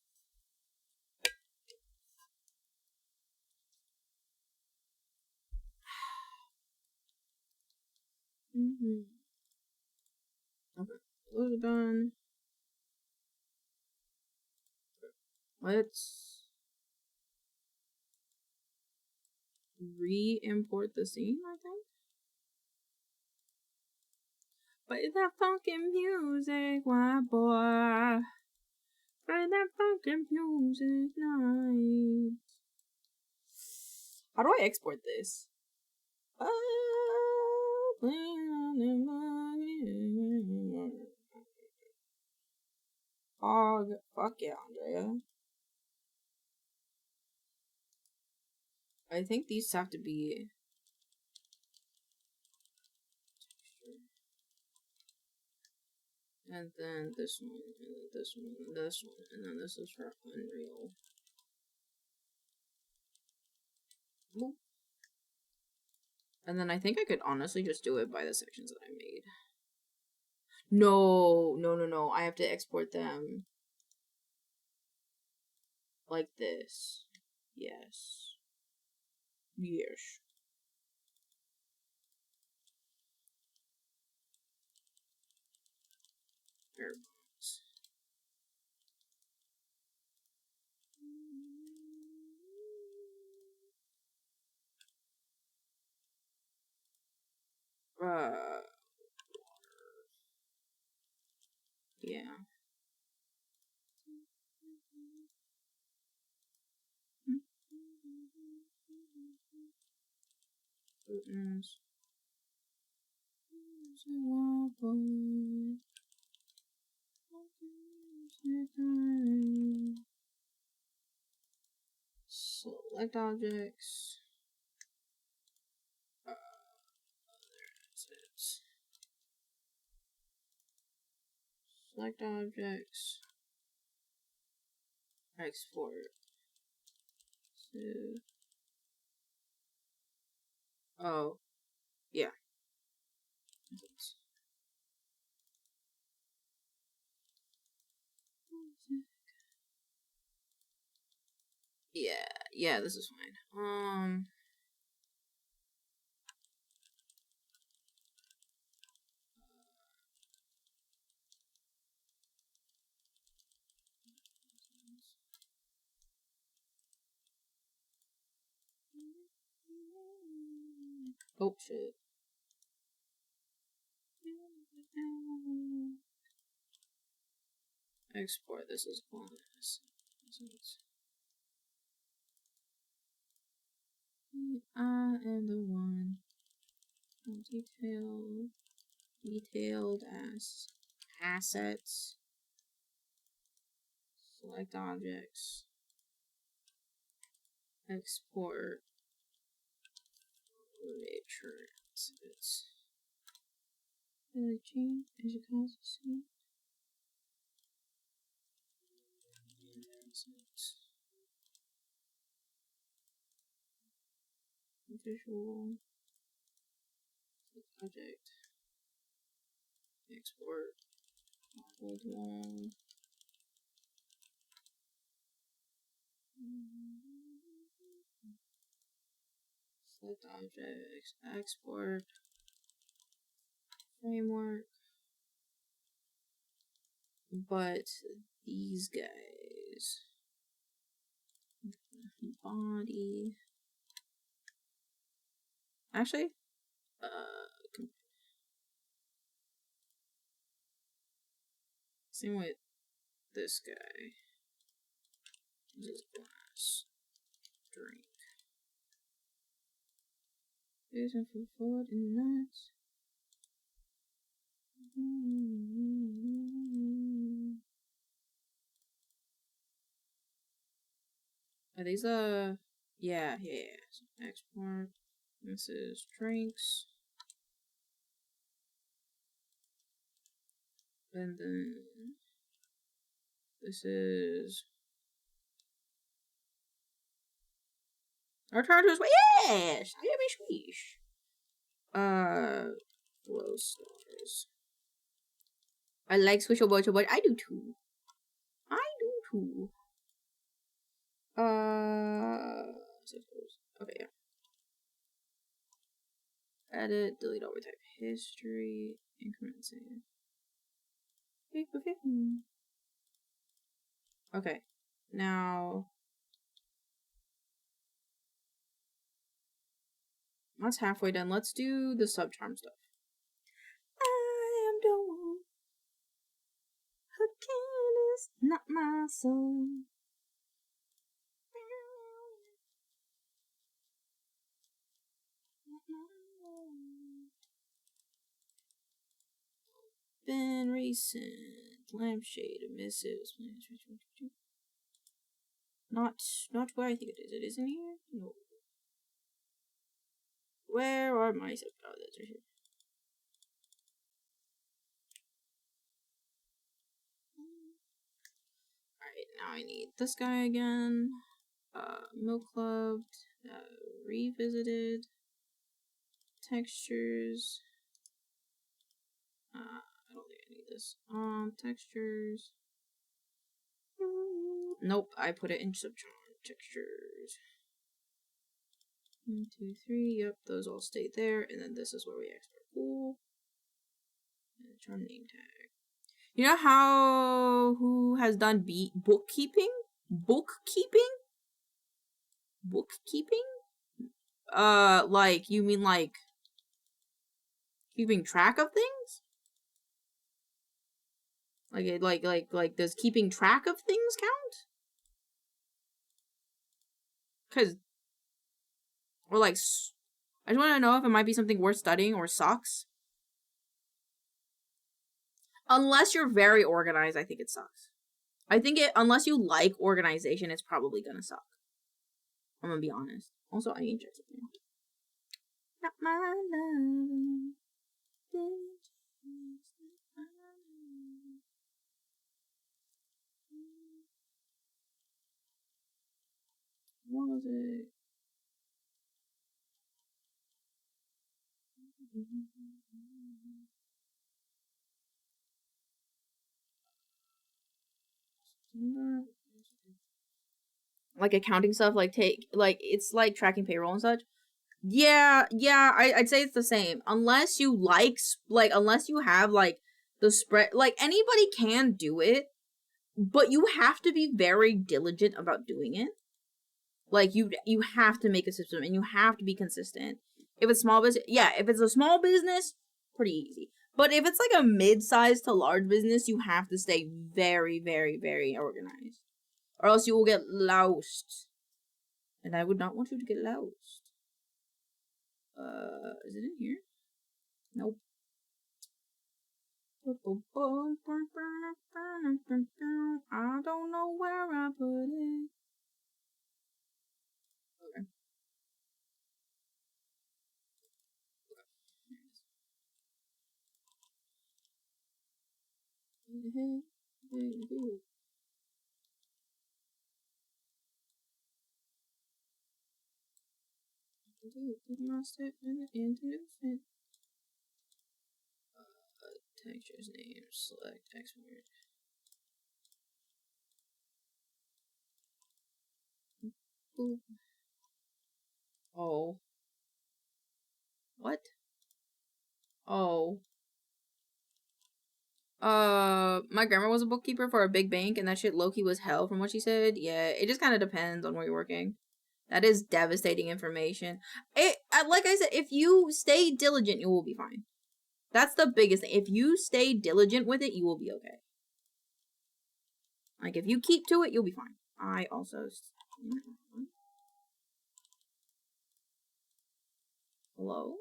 Okay, those are done. Let's re-import the scene, I think. Play that funkin' music, white boy. Play that funkin' music night. How do I export this? Oh, fuck yeah, Andrea. I think these have to be and then this one, and then this one, and this one, and then this is for Unreal. Boop. And then I think I could honestly just do it by the sections that I made. No. I have to export them like this. Yes. Airbox. Yeah. Goodness. Select objects. Assets. Select objects. Export to. Oh, yeah. Yeah, this is fine. Oh shit. Export. This is bonus. I am the one. Detailed as assets. Select objects. Export. Matrix. It's really cheap, as you can see. Visual object export hold long select objects export framework, but these guys body actually same with this guy. This is glass drink. Using for forward and nuts. Are these yeah. So export. This is drinks. And then this is Return to his way. Yes! I am a squish. Glow stars. I like squishable, but I do too. I do too. Okay, yeah. Edit, delete overtype history, increment save. Okay, now that's halfway done. Let's do the sub-charm stuff. I am the one who is not my soul. Been recent lampshade missives. Not where I think it is. It isn't here. No. Where are my sub? Oh, that's right here. Alright, now I need this guy again. Milk Club, revisited, textures. I don't think I need this. Textures. Nope, I put it in subcharm textures. 1, 2, 3. Yep, those all stay there, and then this is where we export. Cool. And charm name tag. You know how who has done bookkeeping? Bookkeeping? Bookkeeping? Like, you mean like keeping track of things? Like does keeping track of things count? Cause, or like, I just want to know if it might be something worth studying or sucks. Unless you're very organized, I think it sucks. I think unless you like organization, it's probably gonna suck. I'm gonna be honest. Also, I ain't just not my love. What was it? Like accounting stuff, like it's like tracking payroll and such. Yeah, I'd say it's the same. Unless you unless you have like the spread, like anybody can do it, but you have to be very diligent about doing it. Like you have to make a system and you have to be consistent. If it's small business, yeah, if it's a small business, pretty easy. But if it's like a mid-sized to large business, you have to stay very, very, very organized. Or else you will get lost. And I would not want you to get lost. Is it in here? Nope. I don't know where I put it. Okay. Textures name, select export. Boop. Oh. What? Oh. My grandma was a bookkeeper for a big bank, and that shit low-key was hell from what she said. Yeah, it just kind of depends on where you're working. That is devastating information. Like I said, if you stay diligent, you will be fine. That's the biggest thing. If you stay diligent with it, you will be okay. Like, if you keep to it, you'll be fine. I also... Hello?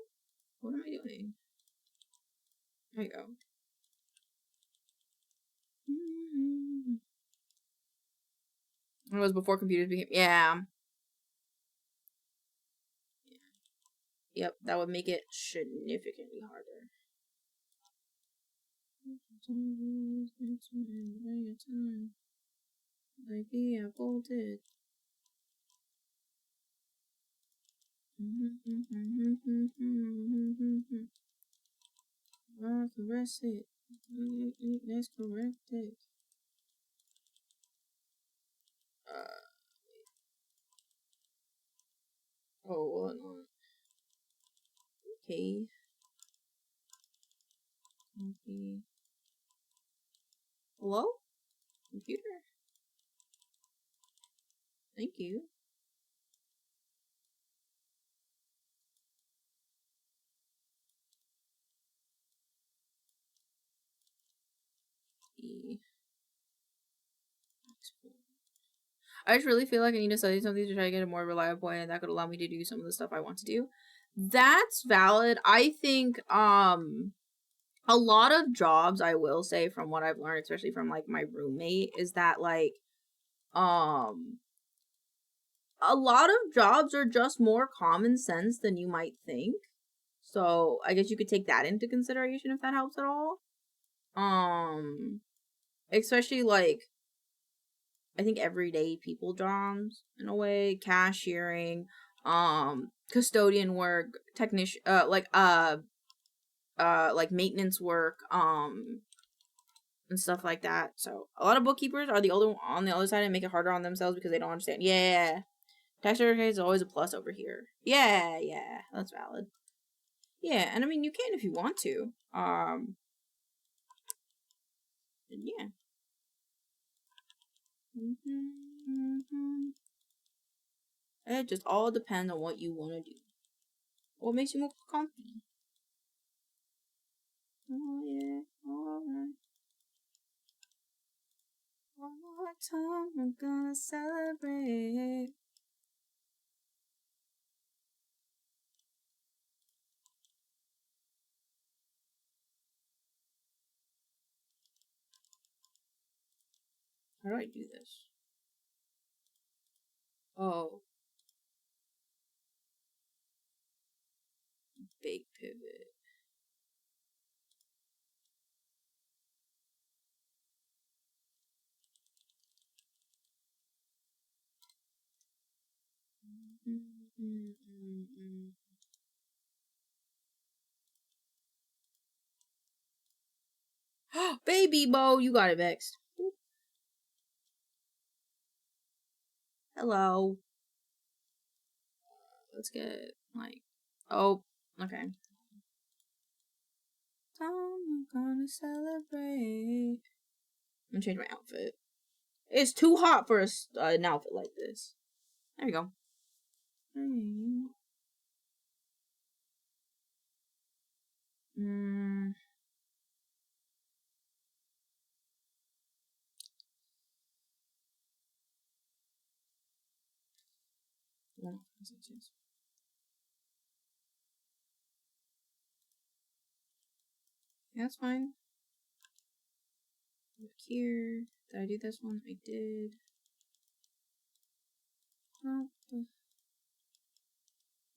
What am I doing? There you go. It was before computers became... Yeah. Yep, that would make it significantly harder. Like the apple did. Caress it. Let's correct it. Oh, what not? Okay. Okay. Hello? Computer? Thank you. I just really feel like I need to study something to try to get a more reliable way, and that could allow me to do some of the stuff I want to do. That's valid. I think a lot of jobs, I will say, from what I've learned, especially from like my roommate, is that like a lot of jobs are just more common sense than you might think. So I guess you could take that into consideration if that helps at all. Especially like I think everyday people jobs in a way, cashiering, custodian work, technician, like maintenance work, and stuff like that. So a lot of bookkeepers are on the other side and make it harder on themselves because they don't understand. Yeah, tax certificate is always a plus over here. Yeah, that's valid. Yeah, and I mean you can if you want to. Yeah. It just all depends on what you want to do. What makes you more comfy? Oh yeah, alright. One more time, we're gonna celebrate. How do I do this? Oh. Big pivot. Baby Bo, you got it vexed. Hello. Let's get like, oh, okay. I'm gonna celebrate. I'm gonna change my outfit. It's too hot for an outfit like this. There we go. No, yeah, that's fine. Look here. Did I do this one? I did. Oh,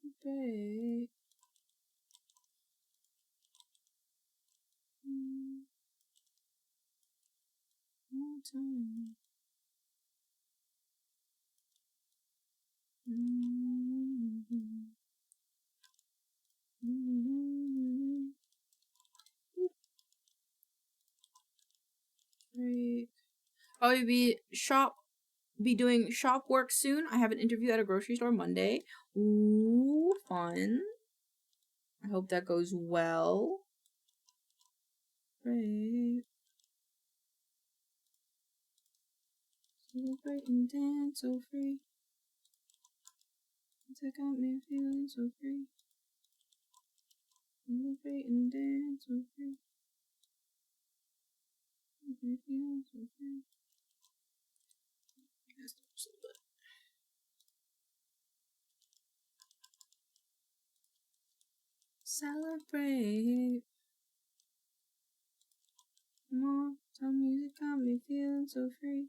okay. More time. Great. I'll be doing shop work soon. I have an interview at a grocery store Monday. Ooh, fun. I hope that goes well. Great. Celebrate and dance so free. Take out me feeling so free. Celebrate and dance so free. Me feeling so free. That's the bit. Celebrate. More time music got me feeling so free.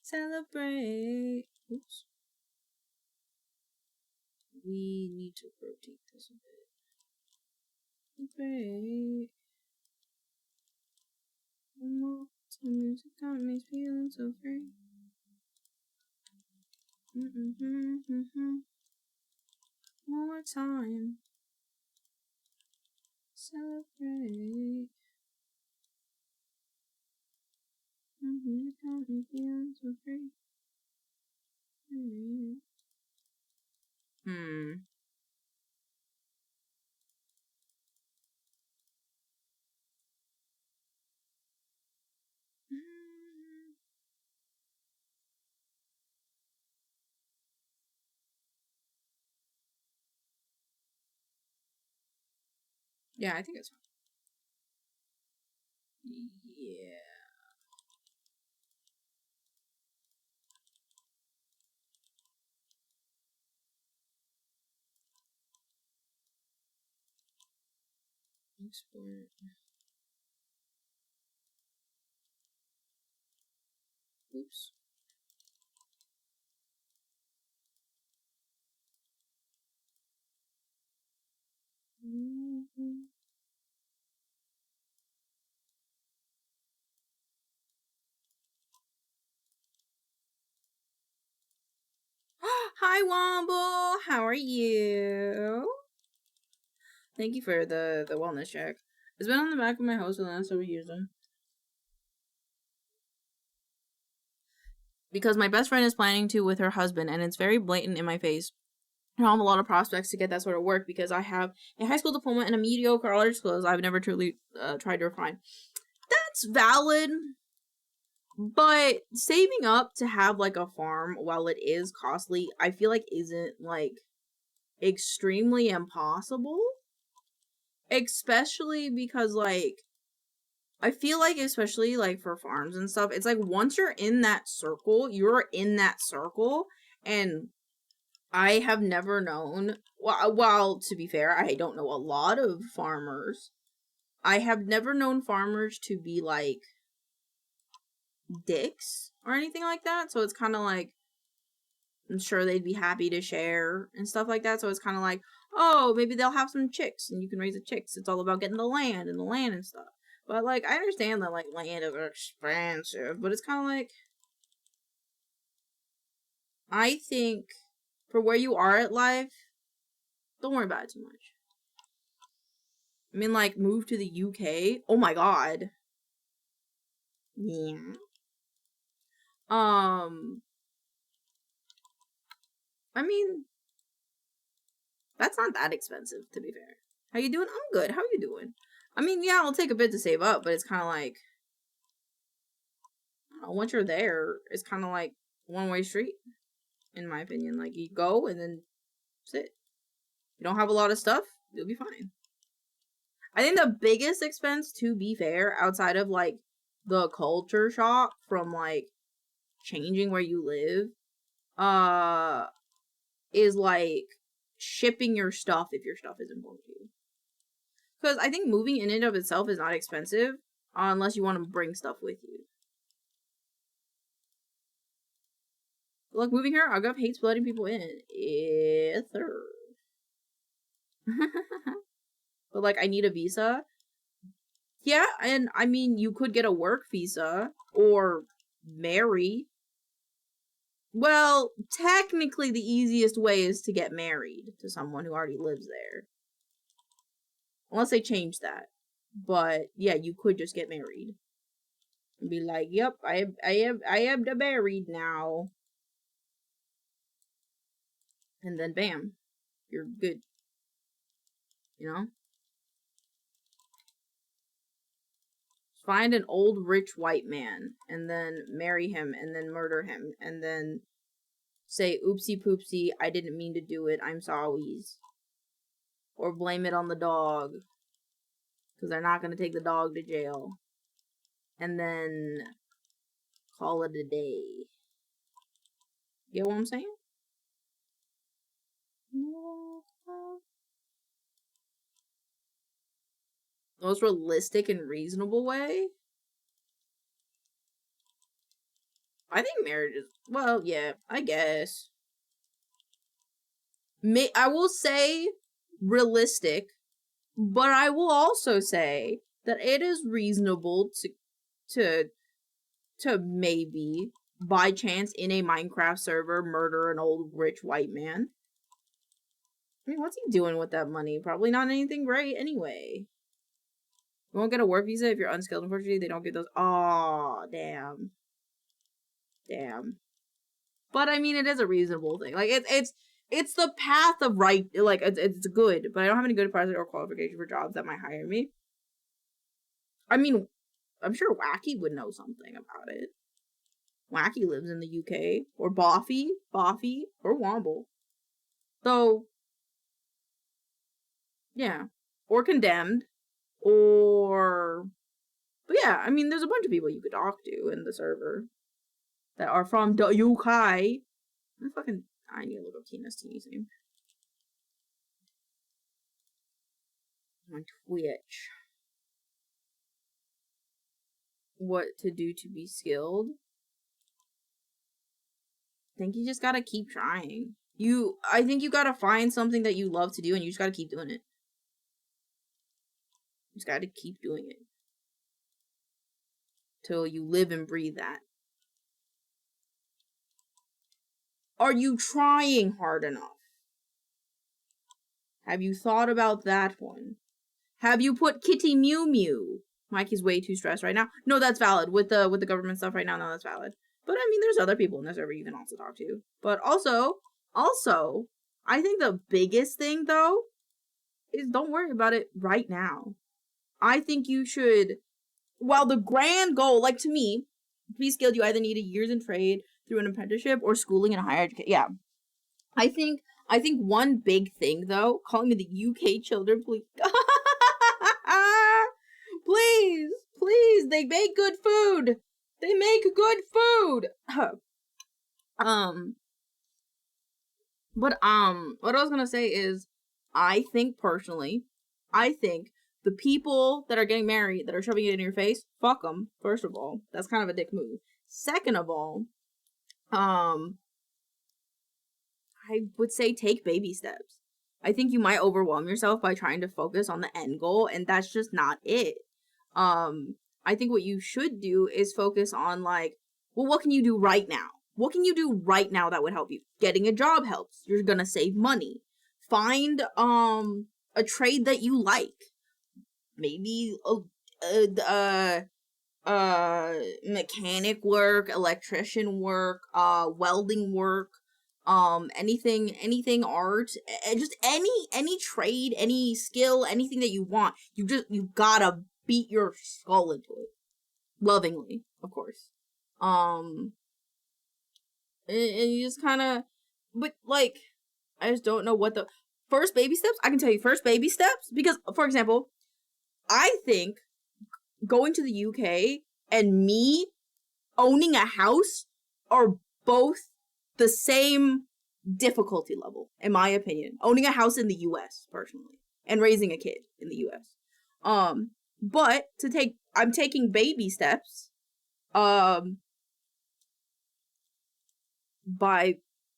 Celebrate. Oops. We need to rotate this a bit. Celebrate. More time music got me feeling so free. time. Celebrate. Yeah, I think it's fine. Yeah. Export. Oops. Hi, Womble. How are you? Thank you for the wellness check. It's been on the back of my house for the last several years. Because my best friend is planning to with her husband, and it's very blatant in my face. I don't have a lot of prospects to get that sort of work because I have a high school diploma and a mediocre arts skills I've never truly tried to refine. That's valid, but saving up to have like a farm, while it is costly, I feel like isn't like extremely impossible. Especially because like I feel like, especially like for farms and stuff, it's like once you're in that circle, you're in that circle. And I have never known, well, to be fair, I don't know a lot of farmers. I have never known farmers to be like dicks or anything like that. So it's kind of like, I'm sure they'd be happy to share and stuff like that. So it's kind of like, oh, maybe they'll have some chicks and you can raise the chicks. It's all about getting the land and stuff. But like, I understand that like land is expensive, but it's kind of like, I think for where you are at life, don't worry about it too much. I mean, like, move to the UK. Oh my god. Yeah. I mean, that's not that expensive, to be fair. How you doing? I'm good. How you doing? I mean, yeah, it'll take a bit to save up, but it's kind of like, I don't know, once you're there, it's kind of like one-way street, in my opinion. Like, you go and then sit. You don't have a lot of stuff, you'll be fine. I think the biggest expense, to be fair, outside of, like, the culture shock from, like, changing where you live, is, like, shipping your stuff if your stuff is important to you. Because I think moving in and of itself is not expensive, unless you want to bring stuff with you. Like, moving here, Agov hates letting people in. Ether. But, like, I need a visa. Yeah, and, I mean, you could get a work visa, or marry. Well, technically the easiest way is to get married to someone who already lives there. Unless they change that. But, yeah, you could just get married. And be like, yep, I am the married now. And then bam, you're good. You know? Find an old rich white man, and then marry him, and then murder him, and then say, oopsie poopsie, I didn't mean to do it, I'm sorry's. Or blame it on the dog. Because they're not going to take the dog to jail. And then call it a day. Get what I'm saying? Most realistic and reasonable way? I think marriage is, well, yeah, I guess. I will say realistic, but I will also say that it is reasonable to maybe, by chance, in a Minecraft server, murder an old rich white man. mean, what's he doing with that money? Probably not anything great anyway. You won't get a work visa if you're unskilled, unfortunately. They don't give those. Oh, damn. Damn. But I mean, it is a reasonable thing. Like, it's the path of right. Like, it's good, but I don't have any good project or qualification for jobs that might hire me. I mean, I'm sure Wacky would know something about it. Wacky lives in the UK. Or Boffy, or Womble. So, yeah. Or Condemned. Or... But yeah, I mean, there's a bunch of people you could talk to in the server that are from the UK. I need to look up Tina's Teeny's name. On Twitch. What to do to be skilled? I think you just gotta keep trying. I think you gotta find something that you love to do and you just gotta keep doing it. You just gotta keep doing it. Till you live and breathe that. Are you trying hard enough? Have you thought about that one? Have you put Kitty Mew Mew? Mikey's way too stressed right now. No, that's valid. With the government stuff right now, no, that's valid. But I mean, there's other people in the server you can also talk to. But also, I think the biggest thing, though, is don't worry about it right now. I think you should, while the grand goal, like to me, to be skilled, you either need a years in trade through an apprenticeship or schooling in a higher education. Yeah. I think one big thing, though, calling me the UK children, please. Please, they make good food. They make good food. What I was gonna say is, I think personally, the people that are getting married, that are shoving it in your face, fuck them, first of all. That's kind of a dick move. Second of all, I would say take baby steps. I think you might overwhelm yourself by trying to focus on the end goal, and that's just not it. I think what you should do is focus on, like, well, what can you do right now? What can you do right now that would help you? Getting a job helps. You're gonna save money. Find, a trade that you like. Maybe, mechanic work, electrician work, welding work, anything art, just any trade, any skill, anything that you want. You gotta beat your skull into it. Lovingly, of course. And you just kinda, but like, I just don't know what the first baby steps. I can tell you first baby steps, because, for example, I think going to the UK and me owning a house are both the same difficulty level, in my opinion. Owning a house in the US, personally, and raising a kid in the US. But I'm taking baby steps, by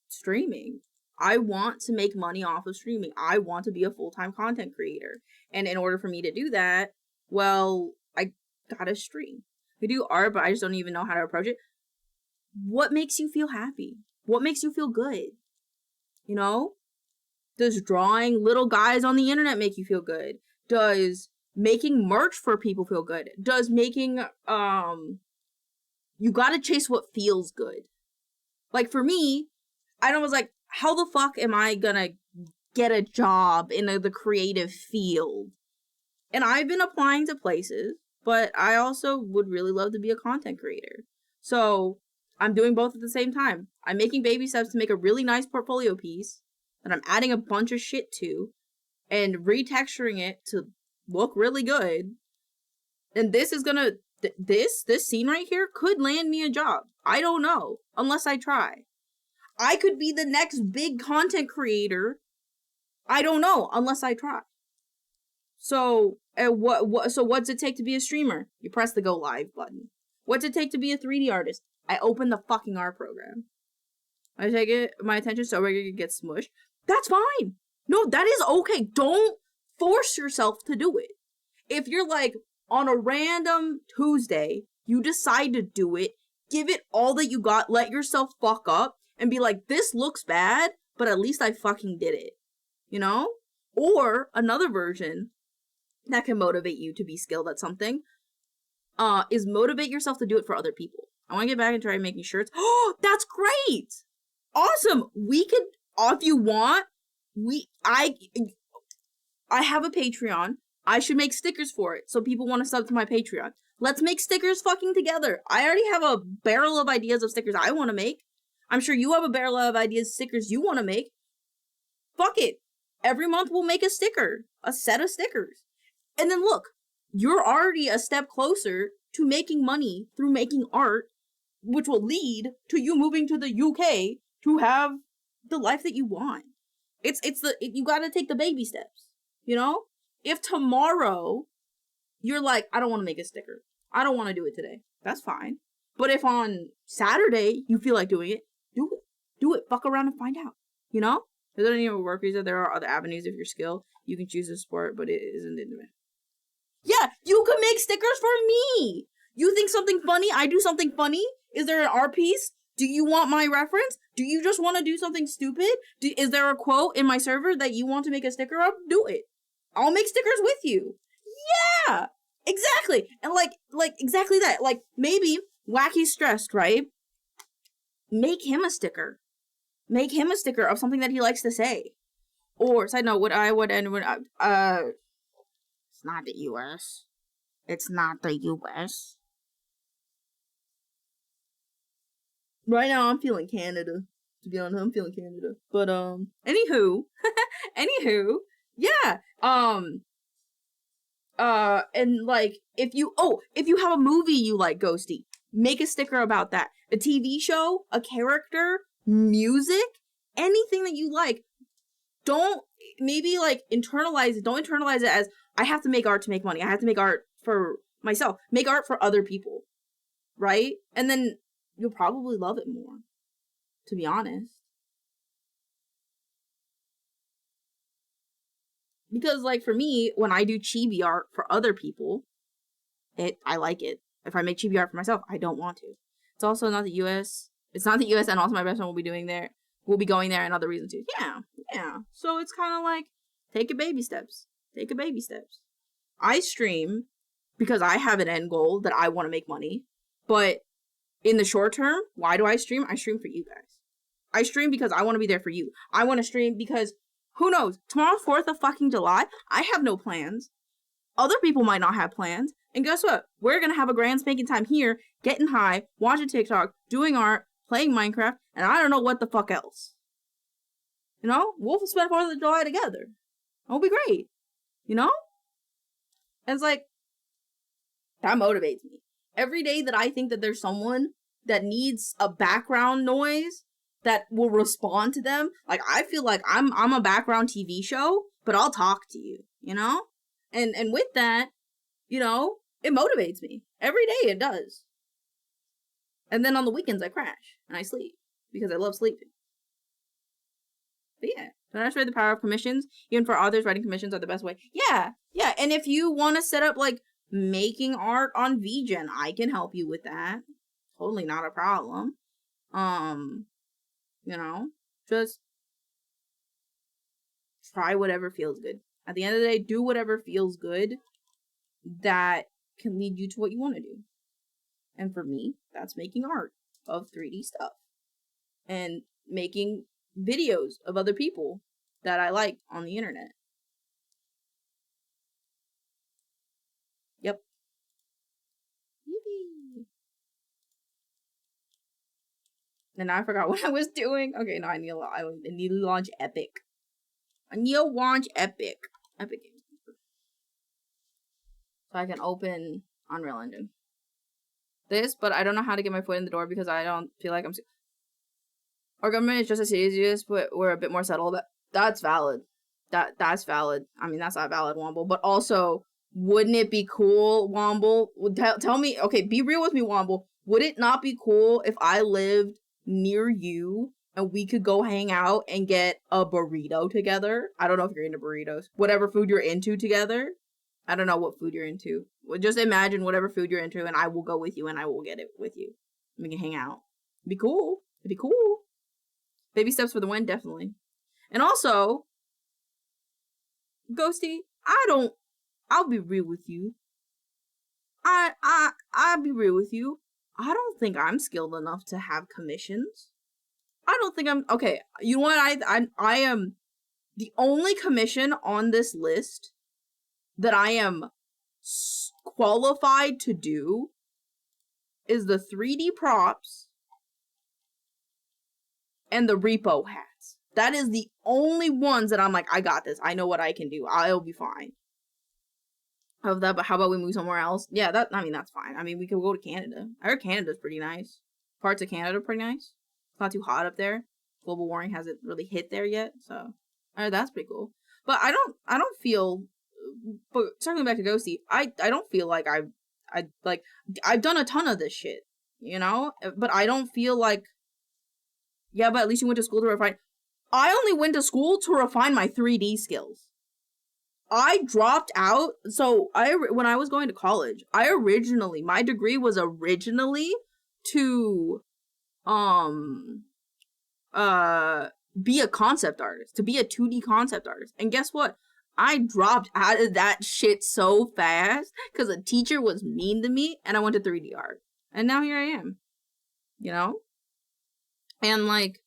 streaming. I want to make money off of streaming. I want to be a full-time content creator. And in order for me to do that, well, I gotta stream. I do art, but I just don't even know how to approach it. What makes you feel happy? What makes you feel good? You know? Does drawing little guys on the internet make you feel good? Does making merch for people feel good? Does making, you gotta chase what feels good. Like, for me, I was like, how the fuck am I gonna get a job in the creative field? And I've been applying to places, but I also would really love to be a content creator. So, I'm doing both at the same time. I'm making baby steps to make a really nice portfolio piece that I'm adding a bunch of shit to and retexturing it to look really good. And this is gonna, this scene right here could land me a job. I don't know, unless I try. I could be the next big content creator. I don't know, unless I try. So, so what's it take to be a streamer? You press the go live button. What's it take to be a 3D artist? I open the fucking art program. I take it, my attention so regularly gets smushed. That's fine. No, that is okay. Don't force yourself to do it. If you're like, on a random Tuesday, you decide to do it, give it all that you got, let yourself fuck up, and be like, this looks bad, but at least I fucking did it. you know? Or another version that can motivate you to be skilled at something is motivate yourself to do it for other people. I want to get back and try making shirts. Oh, that's great! Awesome! We could, if you want, I have a Patreon. I should make stickers for it, so people want to sub to my Patreon. Let's make stickers fucking together. I already have a barrel of ideas of stickers I want to make. I'm sure you have a barrel of ideas of stickers you want to make. Fuck it. Every month we'll make a sticker. A set of stickers. And then look, you're already a step closer to making money through making art, which will lead to you moving to the UK to have the life that you want. You gotta take the baby steps, you know? If tomorrow you're like, I don't want to make a sticker, I don't want to do it today, that's fine. But if on Saturday you feel like doing it, do it. Do it. Fuck around and find out, you know? There doesn't even work visa. There are other avenues of your skill. You can choose a sport, but it isn't intimate. Yeah, you can make stickers for me. You think something funny, I do something funny? Is there an art piece? Do you want my reference? Do you just want to do something stupid? Is there a quote in my server that you want to make a sticker of? Do it. I'll make stickers with you. Yeah, exactly. And like exactly that. Like maybe Wacky's stressed, right? Make him a sticker. Make him a sticker of something that he likes to say. Or side note, it's not the US. It's not the US. Right now I'm feeling Canada. To be honest, I'm feeling Canada. But anywho, yeah. And like if you have a movie you like, Ghosty, make a sticker about that. A TV show, a character, music, anything that you like. Don't internalize it. Don't internalize it as I have to make art to make money. I have to make art for myself. Make art for other people. Right? And then you'll probably love it more. To be honest. Because like for me, when I do chibi art for other people, I like it. If I make chibi art for myself, I don't want to. It's also not the US. It's not the US, and also my best friend will be going there and other reasons too. Yeah. So it's kind of like, take a baby steps. I stream because I have an end goal that I want to make money. But in the short term, why do I stream? I stream for you guys. I stream because I want to be there for you. I want to stream because, who knows, tomorrow 4th of fucking July, I have no plans. Other people might not have plans. And guess what? We're going to have a grand spanking time here, getting high, watching TikTok, doing art, playing Minecraft, and I don't know what the fuck else. You know? We'll spend 4th of July together. It'll be great. You know? And it's like, that motivates me. Every day that I think that there's someone that needs a background noise that will respond to them, like, I feel like I'm a background TV show, but I'll talk to you, you know? And with that, you know, it motivates me. Every day it does. And then on the weekends I crash and I sleep because I love sleeping. But yeah, don't underestimate the power of commissions. Even for authors, writing commissions are the best way. Yeah. And if you want to set up like making art on VGen, I can help you with that. Totally not a problem. You know, just try whatever feels good. At the end of the day, do whatever feels good that can lead you to what you want to do. And for me, that's making art of 3D stuff. And making videos of other people that I like on the internet. Yep. Yippee. And now I forgot what I was doing. Okay, no, I need to launch Epic. Epic Games. So I can open Unreal Engine. But I don't know how to get my foot in the door because I don't feel like I'm... Our government is just as serious, but we're a bit more settled. That's valid. That's valid. I mean, that's not valid, Womble. But also, wouldn't it be cool, Womble? Tell me, okay, be real with me, Womble. Would it not be cool if I lived near you and we could go hang out and get a burrito together? I don't know if you're into burritos. Whatever food you're into together. I don't know what food you're into. Just imagine whatever food you're into and I will go with you and I will get it with you. We can hang out. It'd be cool. It'd be cool. Baby steps for the win, definitely. And also, Ghosty, I'll be real with you. I'll be real with you. I don't think I'm skilled enough to have commissions. I don't think I'm, okay, you know what, I am, the only commission on this list that I am qualified to do is the 3D props and the repo hats. That is the only ones that I'm like, I got this. I know what I can do. I'll be fine. Of that, but how about we move somewhere else? Yeah, that's fine. I mean, we could go to Canada. I heard Canada's pretty nice. Parts of Canada are pretty nice. It's not too hot up there. Global warming hasn't really hit there yet, so that's pretty cool. But I don't feel. But circling back to Ghosty, I don't feel like I've done a ton of this shit, you know. But I don't feel like. Yeah, but at least you went to school to refine. I only went to school to refine my 3D skills. I dropped out. So when I was going to college, my degree was originally to be a concept artist, to be a 2D concept artist. And guess what? I dropped out of that shit so fast because a teacher was mean to me, and I went to 3D art. And now here I am. You know? And like,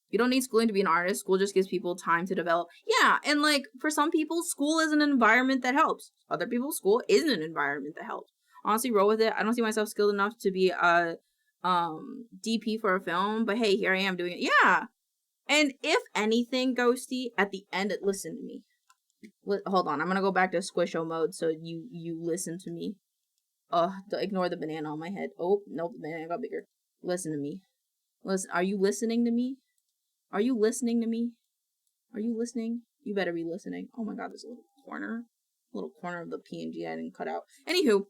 you don't need schooling to be an artist. School just gives people time to develop. Yeah, and like, for some people, school is an environment that helps. Other people, school isn't an environment that helps. Honestly, roll with it. I don't see myself skilled enough to be a DP for a film, but hey, here I am doing it. Yeah. And if anything, Ghosty, at the end, listen to me. Hold on, I'm gonna go back to squisho mode so you listen to me. Ignore the banana on my head. Oh, nope, the banana got bigger. Listen to me. Listen, are you listening to me? Are you listening to me? Are you listening? You better be listening. Oh my god, this little corner of the PNG I didn't cut out. Anywho,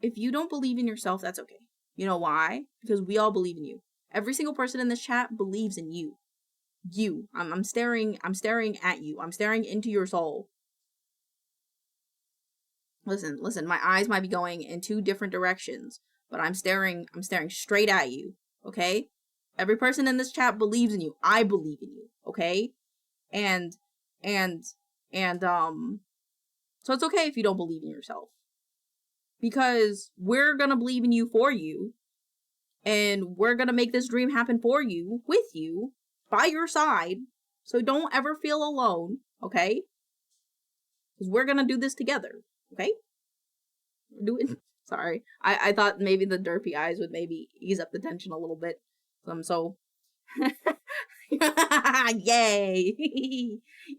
if you don't believe in yourself, that's okay. You know why? Because we all believe in you. Every single person in this chat believes in you. I'm staring at you. I'm staring into your soul. Listen, my eyes might be going in two different directions, but I'm staring straight at you, okay? Every person in this chat believes in you. I believe in you, okay? And so it's okay if you don't believe in yourself. Because we're gonna believe in you for you. And we're gonna make this dream happen for you, with you, by your side. So don't ever feel alone, okay? Because we're gonna do this together, okay? Sorry. I thought maybe the derpy eyes would maybe ease up the tension a little bit. So yay!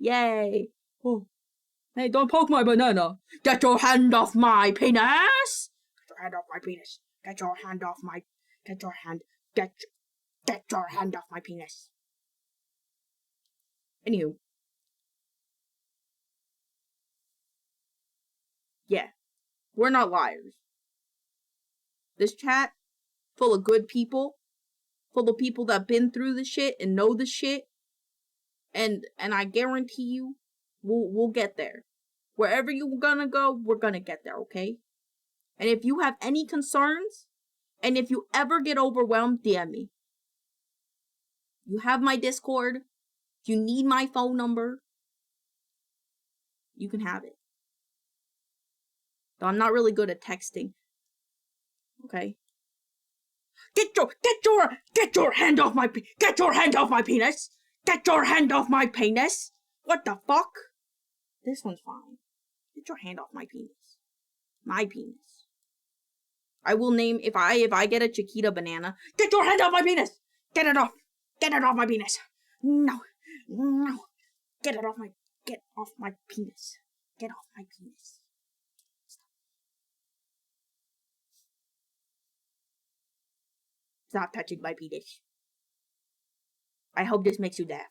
Yay! Oh. Hey, don't poke my banana! Get your hand off my penis! Get your hand off my penis! Get your hand off my... Get your hand off my penis! Anywho. Yeah. We're not liars. This chat, full of good people, full of people that been through the shit and know the shit, and I guarantee you, we'll get there. Wherever you're gonna go, we're gonna get there, okay? And if you have any concerns, and if you ever get overwhelmed, DM me. You have my Discord. If you need my phone number, you can have it. Though I'm not really good at texting. Okay? Get your hand off my penis! Get your hand off my penis! Get your hand off my penis! What the fuck? This one's fine. Get your hand off my penis. My penis. I will name, if I get a Chiquita banana, get your hand off my penis! Get it off! Get it off my penis! No! Get off my penis. Get off my penis. Stop touching my penis. I hope this makes you laugh.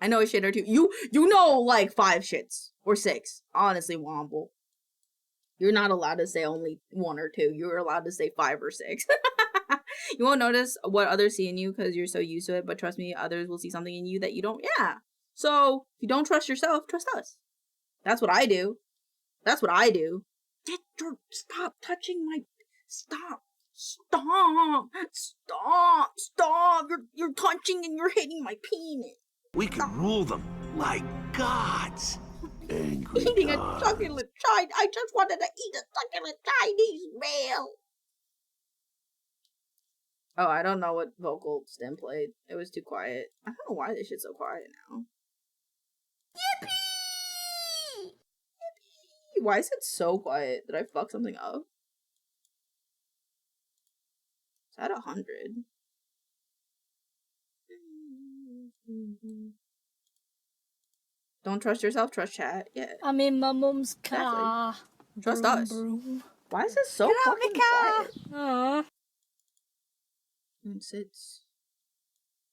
I know a shit or two. You know like 5 shits. Or 6. Honestly, Womble. You're not allowed to say only 1 or 2. You're allowed to say 5 or 6. You won't notice what others see in you because you're so used to it, but trust me, others will see something in you that you don't. Yeah. So, if you don't trust yourself, trust us. That's what I do. That's what I do. Stop touching my... Stop. You're touching and you're hitting my penis. We can rule them. like gods. Angry Eating a gods. succulent Chinese. I just wanted to eat a succulent Chinese meal. Oh, I don't know what vocal Stim played. It was too quiet. I don't know why this shit's so quiet now. Yippee! Yippee! Why is it so quiet? Did I fuck something up? It's at 100. Don't trust yourself, trust chat. Yeah. I'm in my mum's car. Exactly. Trust us. Broom. Why is this so Get out fucking my car! quiet? Aw. And sits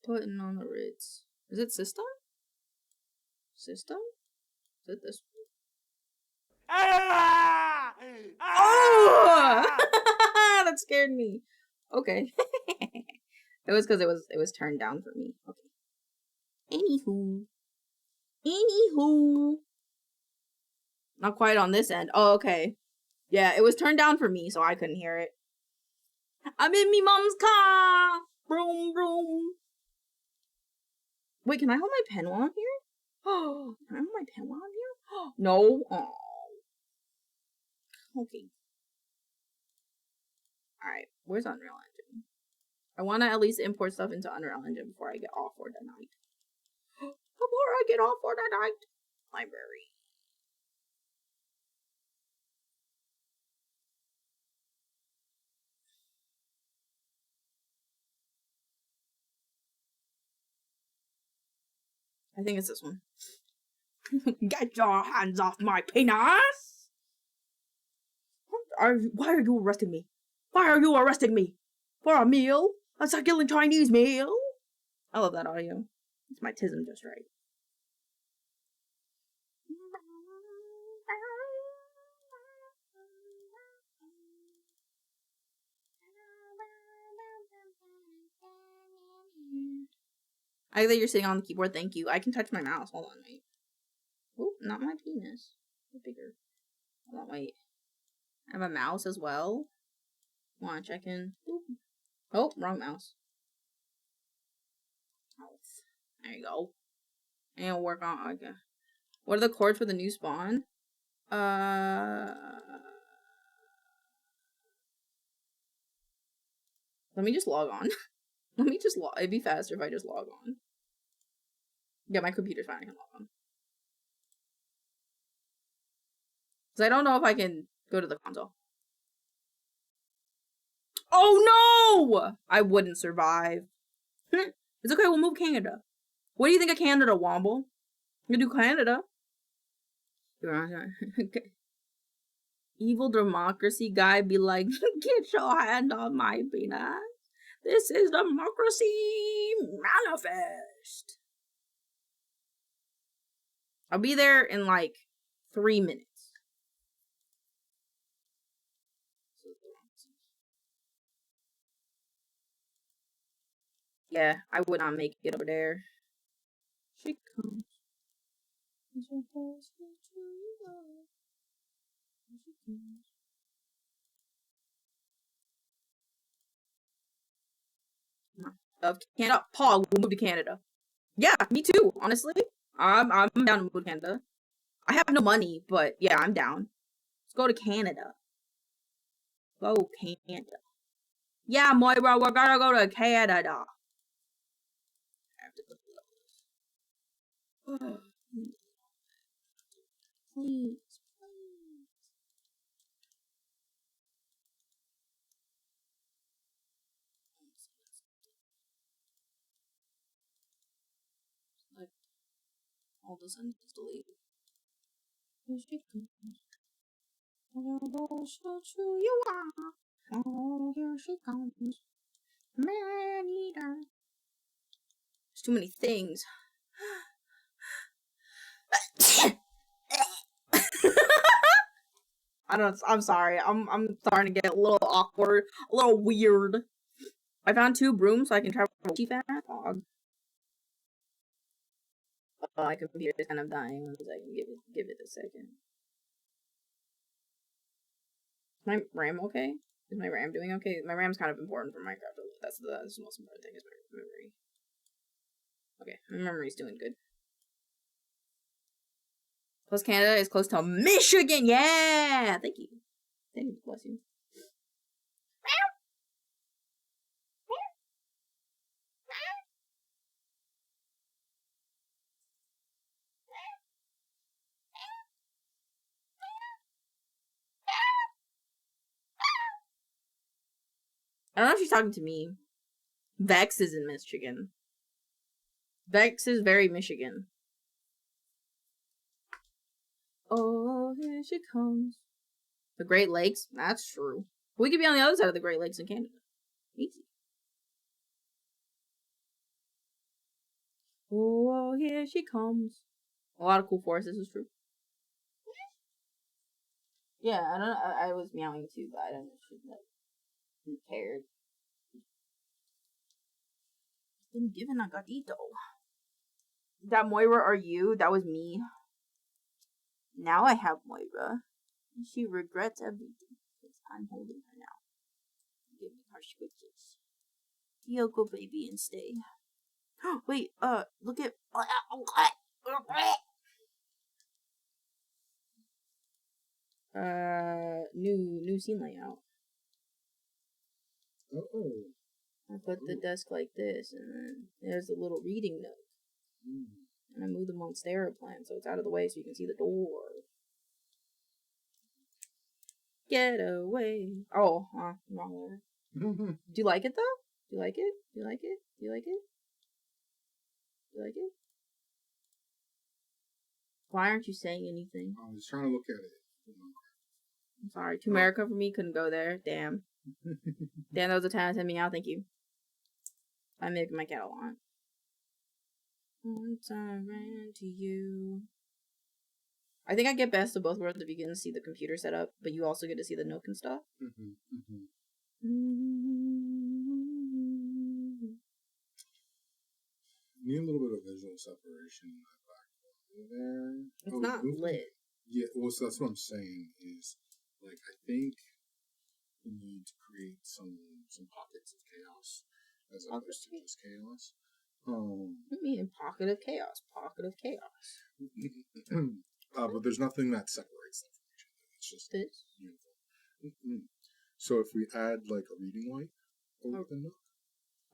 putting on the Ritz. Is it system? System? Is it this one? Ah! Oh! That scared me. Okay. It was because it was turned down for me. Okay. Anywho. Not quite on this end. Oh, okay. Yeah, it was turned down for me, so I couldn't hear it. I'm in me mom's car. Broom, broom. Wait, can I hold my pen while I'm here? Oh, can I hold my pen while I'm here? No. Oh. Okay. Alright, where's Unreal Engine? I want to at least import stuff into Unreal Engine before I get off for the night. Before I get off for the night. Library. I think it's this one. Get your hands off my penis! Why are you arresting me? Why are you arresting me? For a meal? A succulent Chinese meal? I love that audio. It's my tism just right. I like that you're sitting on the keyboard. Thank you. I can touch my mouse. Hold on, wait. Oh, not my penis. Bigger. Hold on, wait. I have a mouse as well. Want to check in? Oop. Oh, wrong mouse. Mouse. There you go. And work on. Okay. What are the chords for the new spawn? Let me just log on. Let me just log. It'd be faster if I just log on. Yeah, my computer's fine. I can log on. Because I don't know if I can go to the console. Oh no! I wouldn't survive. It's okay, we'll move Canada. What do you think of Canada, Womble? You can do Canada. Evil democracy guy be like, get your hand on my penis. This is democracy manifest. I'll be there in like 3 minutes. Yeah, I would not make it over there. She comes. Of Canada. Paul will move to Canada. Yeah, me too, honestly. I'm down to move to Canada. I have no money, but yeah, I'm down. Let's go to Canada. Go Canada. Yeah, Moira, we're gonna go to Canada. I have to go to please, please. Like, all the sentences deleted. Here she comes. Oh, she'll you are. Oh, here she comes. Man eater. There's too many things. I don't. I'm sorry. I'm starting to get a little awkward, a little weird. I found 2 brooms so I can travel. Chief and fog. Oh, my computer's kind of dying. 1 second. Give it a second. Is my RAM okay? Is my RAM doing okay? My RAM's kind of important for Minecraft. That's the most important thing is my memory. Okay, my memory's doing good. Plus Canada is close to Michigan. Yeah! Thank you. Thank you. Bless you. I don't know if she's talking to me. Vex is in Michigan. Vex is very Michigan. Oh, here she comes. The Great Lakes? That's true. We could be on the other side of the Great Lakes in Canada. Easy. Oh, here she comes. A lot of cool forests, this is true. Yeah, I don't know. I was meowing too, but I don't know if she cared. Been given a gatito. That Moira are you? That was me. Now I have Moira. She regrets everything because I'm holding her now. Give me her switches. Yoko baby and stay. Wait, look at new scene layout. Oh. I put the desk like this, and then there's a little reading nook. And I moved the Monstera plant so it's out of the way so you can see the door. Get away. Oh, wrong word. Do you like it though? Do you like it? Do you like it? Do you like it? Do you like it? Why aren't you saying anything? I was trying to look at it. I'm sorry. To America for me couldn't go there. Damn. Damn, that was a 10 out of 10 meow. Thank you. I make my cat a lot. Once I ran to you. I think I get best of both worlds if you can see the computer setup, but you also get to see the nook and stuff. Need a little bit of visual separation in that back corner there. It's not lit. Yeah, well, so that's what I'm saying is, like, I think we need to create some pockets of chaos as opposed to just chaos. What do you mean, pocket of chaos? Pocket of chaos. But there's nothing that separates them from each other. It's just this uniform. So if we add like a reading light over the nook.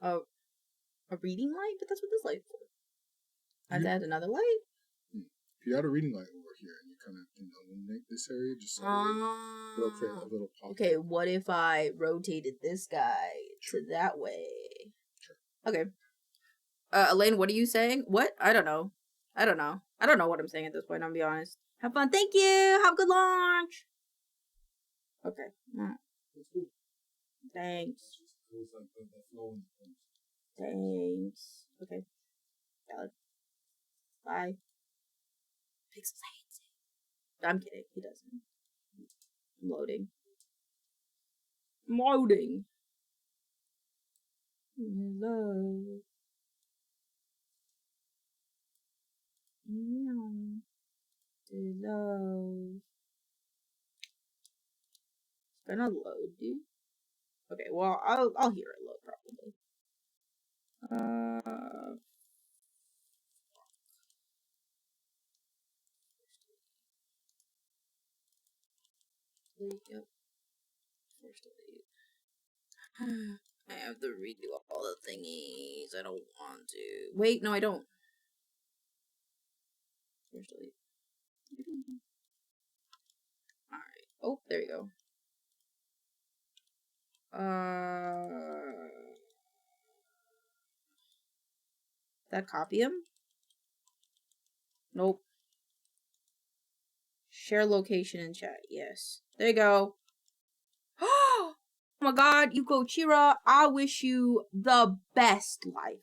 A reading light? But that's what this light's for. I have to add another light? If you add a reading light over here and you kind of illuminate this area, just so it'll create a little pocket. Okay, what if I rotated this guy to that way? Sure. Okay. Elaine, what are you saying? What? I don't know. I don't know what I'm saying at this point, I'll be honest. Have fun. Thank you! Have a good launch! Okay. Thanks. Thanks. Okay. Valid. Bye. Pixels hates it. I'm kidding. He doesn't. I'm loading. I'm loading. Hello. Hello. It's gonna load, dude. Okay, well, I'll hear it load probably. Yep. First delete. I have to redo all the thingies. I don't want to. Wait, no, I don't. First delete. Alright. Oh, there you go. That copy him? Nope. Share location in chat. Yes. There you go. Oh my god, Yuko Chira, I wish you the best life.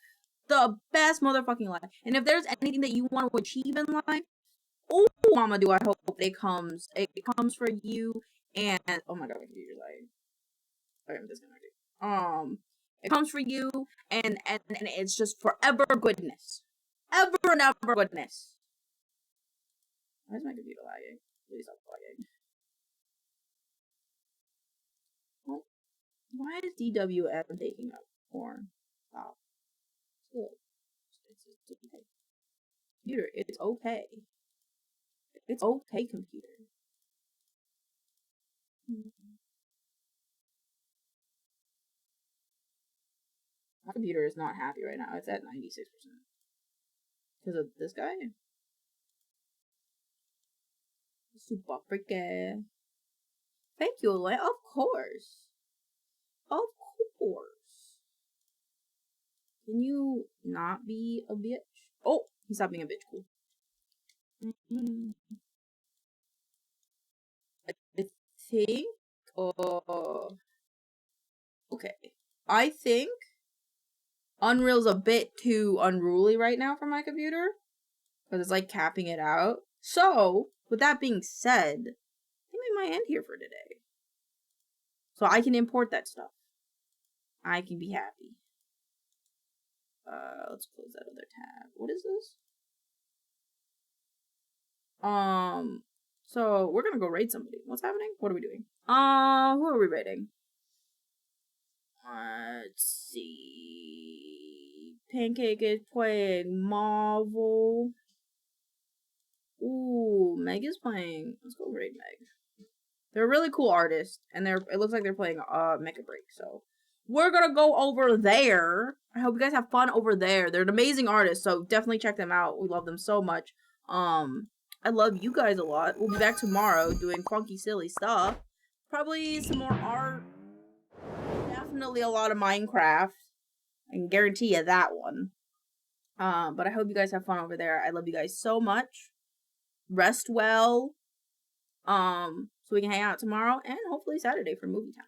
The best motherfucking life. And if there's anything that you want to achieve in life, oh mama do I hope it comes for you. And oh my god, my computer's like, okay, I'm disconnected. It comes for you and it's just forever goodness. Ever and ever goodness. Why is my computer lagging? Please stop lagging. Well, why is DWF taking up porn? Stop. Look. It's okay. Computer, it's okay. It's okay, computer. My computer is not happy right now. It's at 96%. Because of this guy? Super freaking. Thank you, Elaine. Of course. Of course. Can you not be a bitch? Oh, he stopped being a bitch. Cool. I think. Okay. I think Unreal's a bit too unruly right now for my computer. Because it's like capping it out. So, with that being said, I think we might end here for today. So I can import that stuff. I can be happy. Let's close that other tab. What is this? So we're gonna go raid somebody. What's happening? What are we doing? Who are we raiding? Let's see. Pancake is playing Marvel. Ooh, Meg is playing. Let's go raid Meg. They're a really cool artist, and it looks like they're playing Mecha Break, so we're gonna go over there. I hope you guys have fun over there. They're an amazing artist, so definitely check them out. We love them so much. I love you guys a lot. We'll be back tomorrow doing funky, silly stuff. Probably some more art. Definitely a lot of Minecraft. I can guarantee you that one. But I hope you guys have fun over there. I love you guys so much. Rest well. So we can hang out tomorrow and hopefully Saturday for movie time.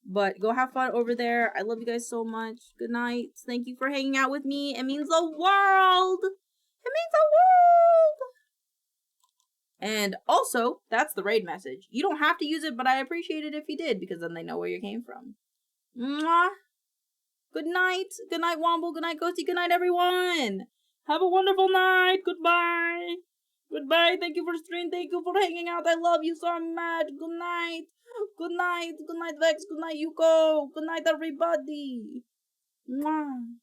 But go have fun over there. I love you guys so much. Good night. Thank you for hanging out with me. It means the world. It means the world. And also, that's the raid message. You don't have to use it, but I appreciate it if you did, because then they know where you came from. Mwah. Good night. Good night, Womble. Good night, Ghosty. Good night, everyone. Have a wonderful night. Goodbye. Goodbye. Thank you for streaming. Thank you for hanging out. I love you so much. Good night. Good night. Good night, Vex. Good night, Yuko. Good night, everybody. Mwah.